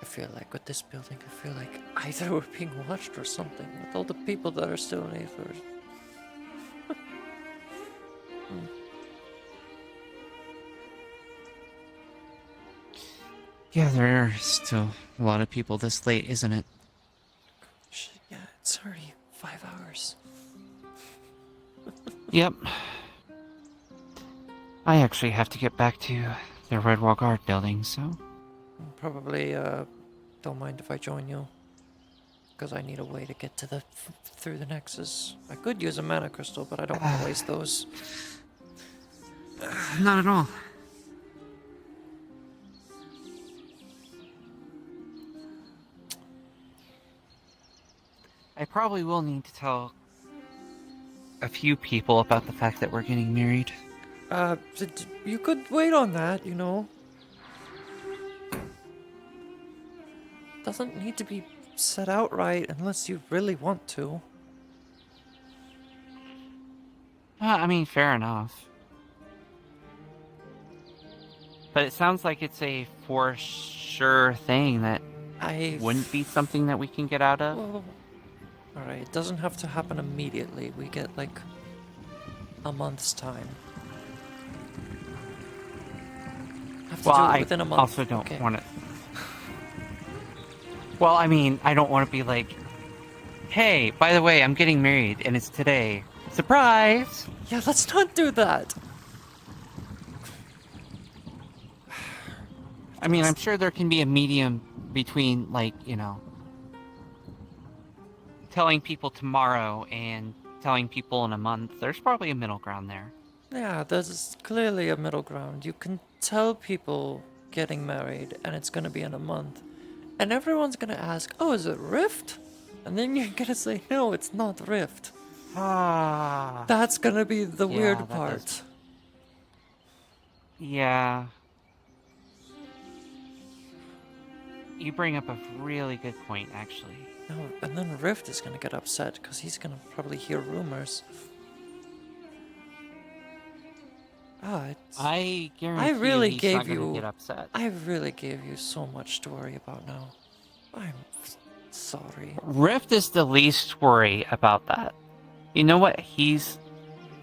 [SPEAKER 1] I feel like with this building, I feel like either we're being watched or something. With all the people that are still in Aether.
[SPEAKER 12] Yeah, there are still a lot of people this late, isn't it?
[SPEAKER 1] Yeah, it's already 5 hours.
[SPEAKER 12] Yep. I actually have to get back to the Red Wall Guard building, so...
[SPEAKER 1] Probably, don't mind if I join you. Because I need a way to get to through the Nexus. I could use a mana crystal, but I don't want to waste those.
[SPEAKER 12] Not at all. I probably will need to tell a few people about the fact that we're getting married.
[SPEAKER 1] You could wait on that, you know. Doesn't need to be said outright unless you really want to.
[SPEAKER 12] I mean, fair enough. But it sounds like it's a for sure thing that wouldn't be something that we can get out of.
[SPEAKER 1] Well, alright, it doesn't have to happen immediately. We get like a month's time. Have to do it within a month.
[SPEAKER 12] I also don't want to... Well, I mean, I don't want to be like, hey, by the way, I'm getting married and it's today. Surprise!
[SPEAKER 1] Yeah, let's not do that.
[SPEAKER 12] I mean, I'm sure there can be a medium between, like, you know, telling people tomorrow and telling people in a month. There's probably a middle ground there.
[SPEAKER 1] Yeah, there's clearly a middle ground. You can tell people getting married and it's going to be in a month. And everyone's going to ask, oh, is it Rift? And then you're going to say, no, it's not Rift. That's going to be the weird part.
[SPEAKER 12] Yeah. You bring up a really good point, actually.
[SPEAKER 1] No, and then Rift is going to get upset because he's going to probably hear rumors.
[SPEAKER 12] I guarantee
[SPEAKER 1] I really
[SPEAKER 12] he's
[SPEAKER 1] gave
[SPEAKER 12] not gonna
[SPEAKER 1] you.
[SPEAKER 12] get upset.
[SPEAKER 1] I really gave you so much to worry about now. I'm sorry.
[SPEAKER 12] Rift is the least worry about that. You know what?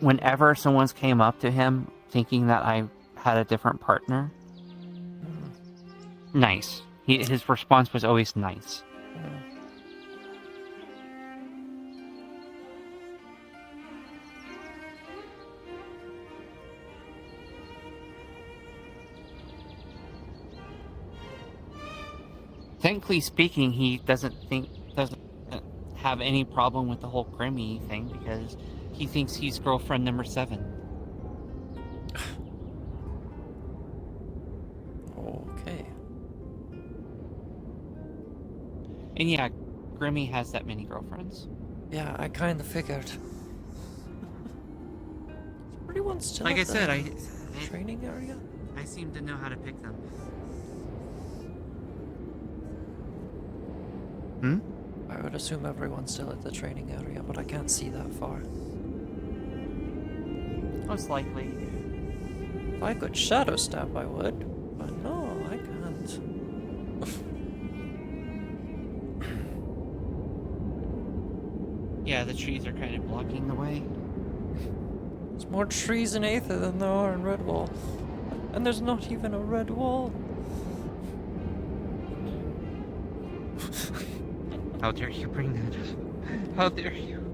[SPEAKER 12] Whenever someone's came up to him thinking that I had a different partner, nice. His response was always nice. Technically speaking, he doesn't have any problem with the whole Grimmy thing because he thinks he's girlfriend number 7.
[SPEAKER 1] Okay.
[SPEAKER 12] And yeah, Grimmy has that many girlfriends.
[SPEAKER 1] Yeah, I kind of figured. Everyone still
[SPEAKER 12] Like I
[SPEAKER 1] at the
[SPEAKER 12] said,
[SPEAKER 1] training area?
[SPEAKER 12] I seem to know how to pick them.
[SPEAKER 1] I would assume everyone's still at the training area, but I can't see that far.
[SPEAKER 12] Most likely.
[SPEAKER 1] If I could shadow step, I would, but no, I can't.
[SPEAKER 12] Yeah, the trees are kind of blocking the way.
[SPEAKER 1] There's more trees in Aether than there are in Red Wall. And there's not even a red wall.
[SPEAKER 12] How dare you bring that up? How dare you?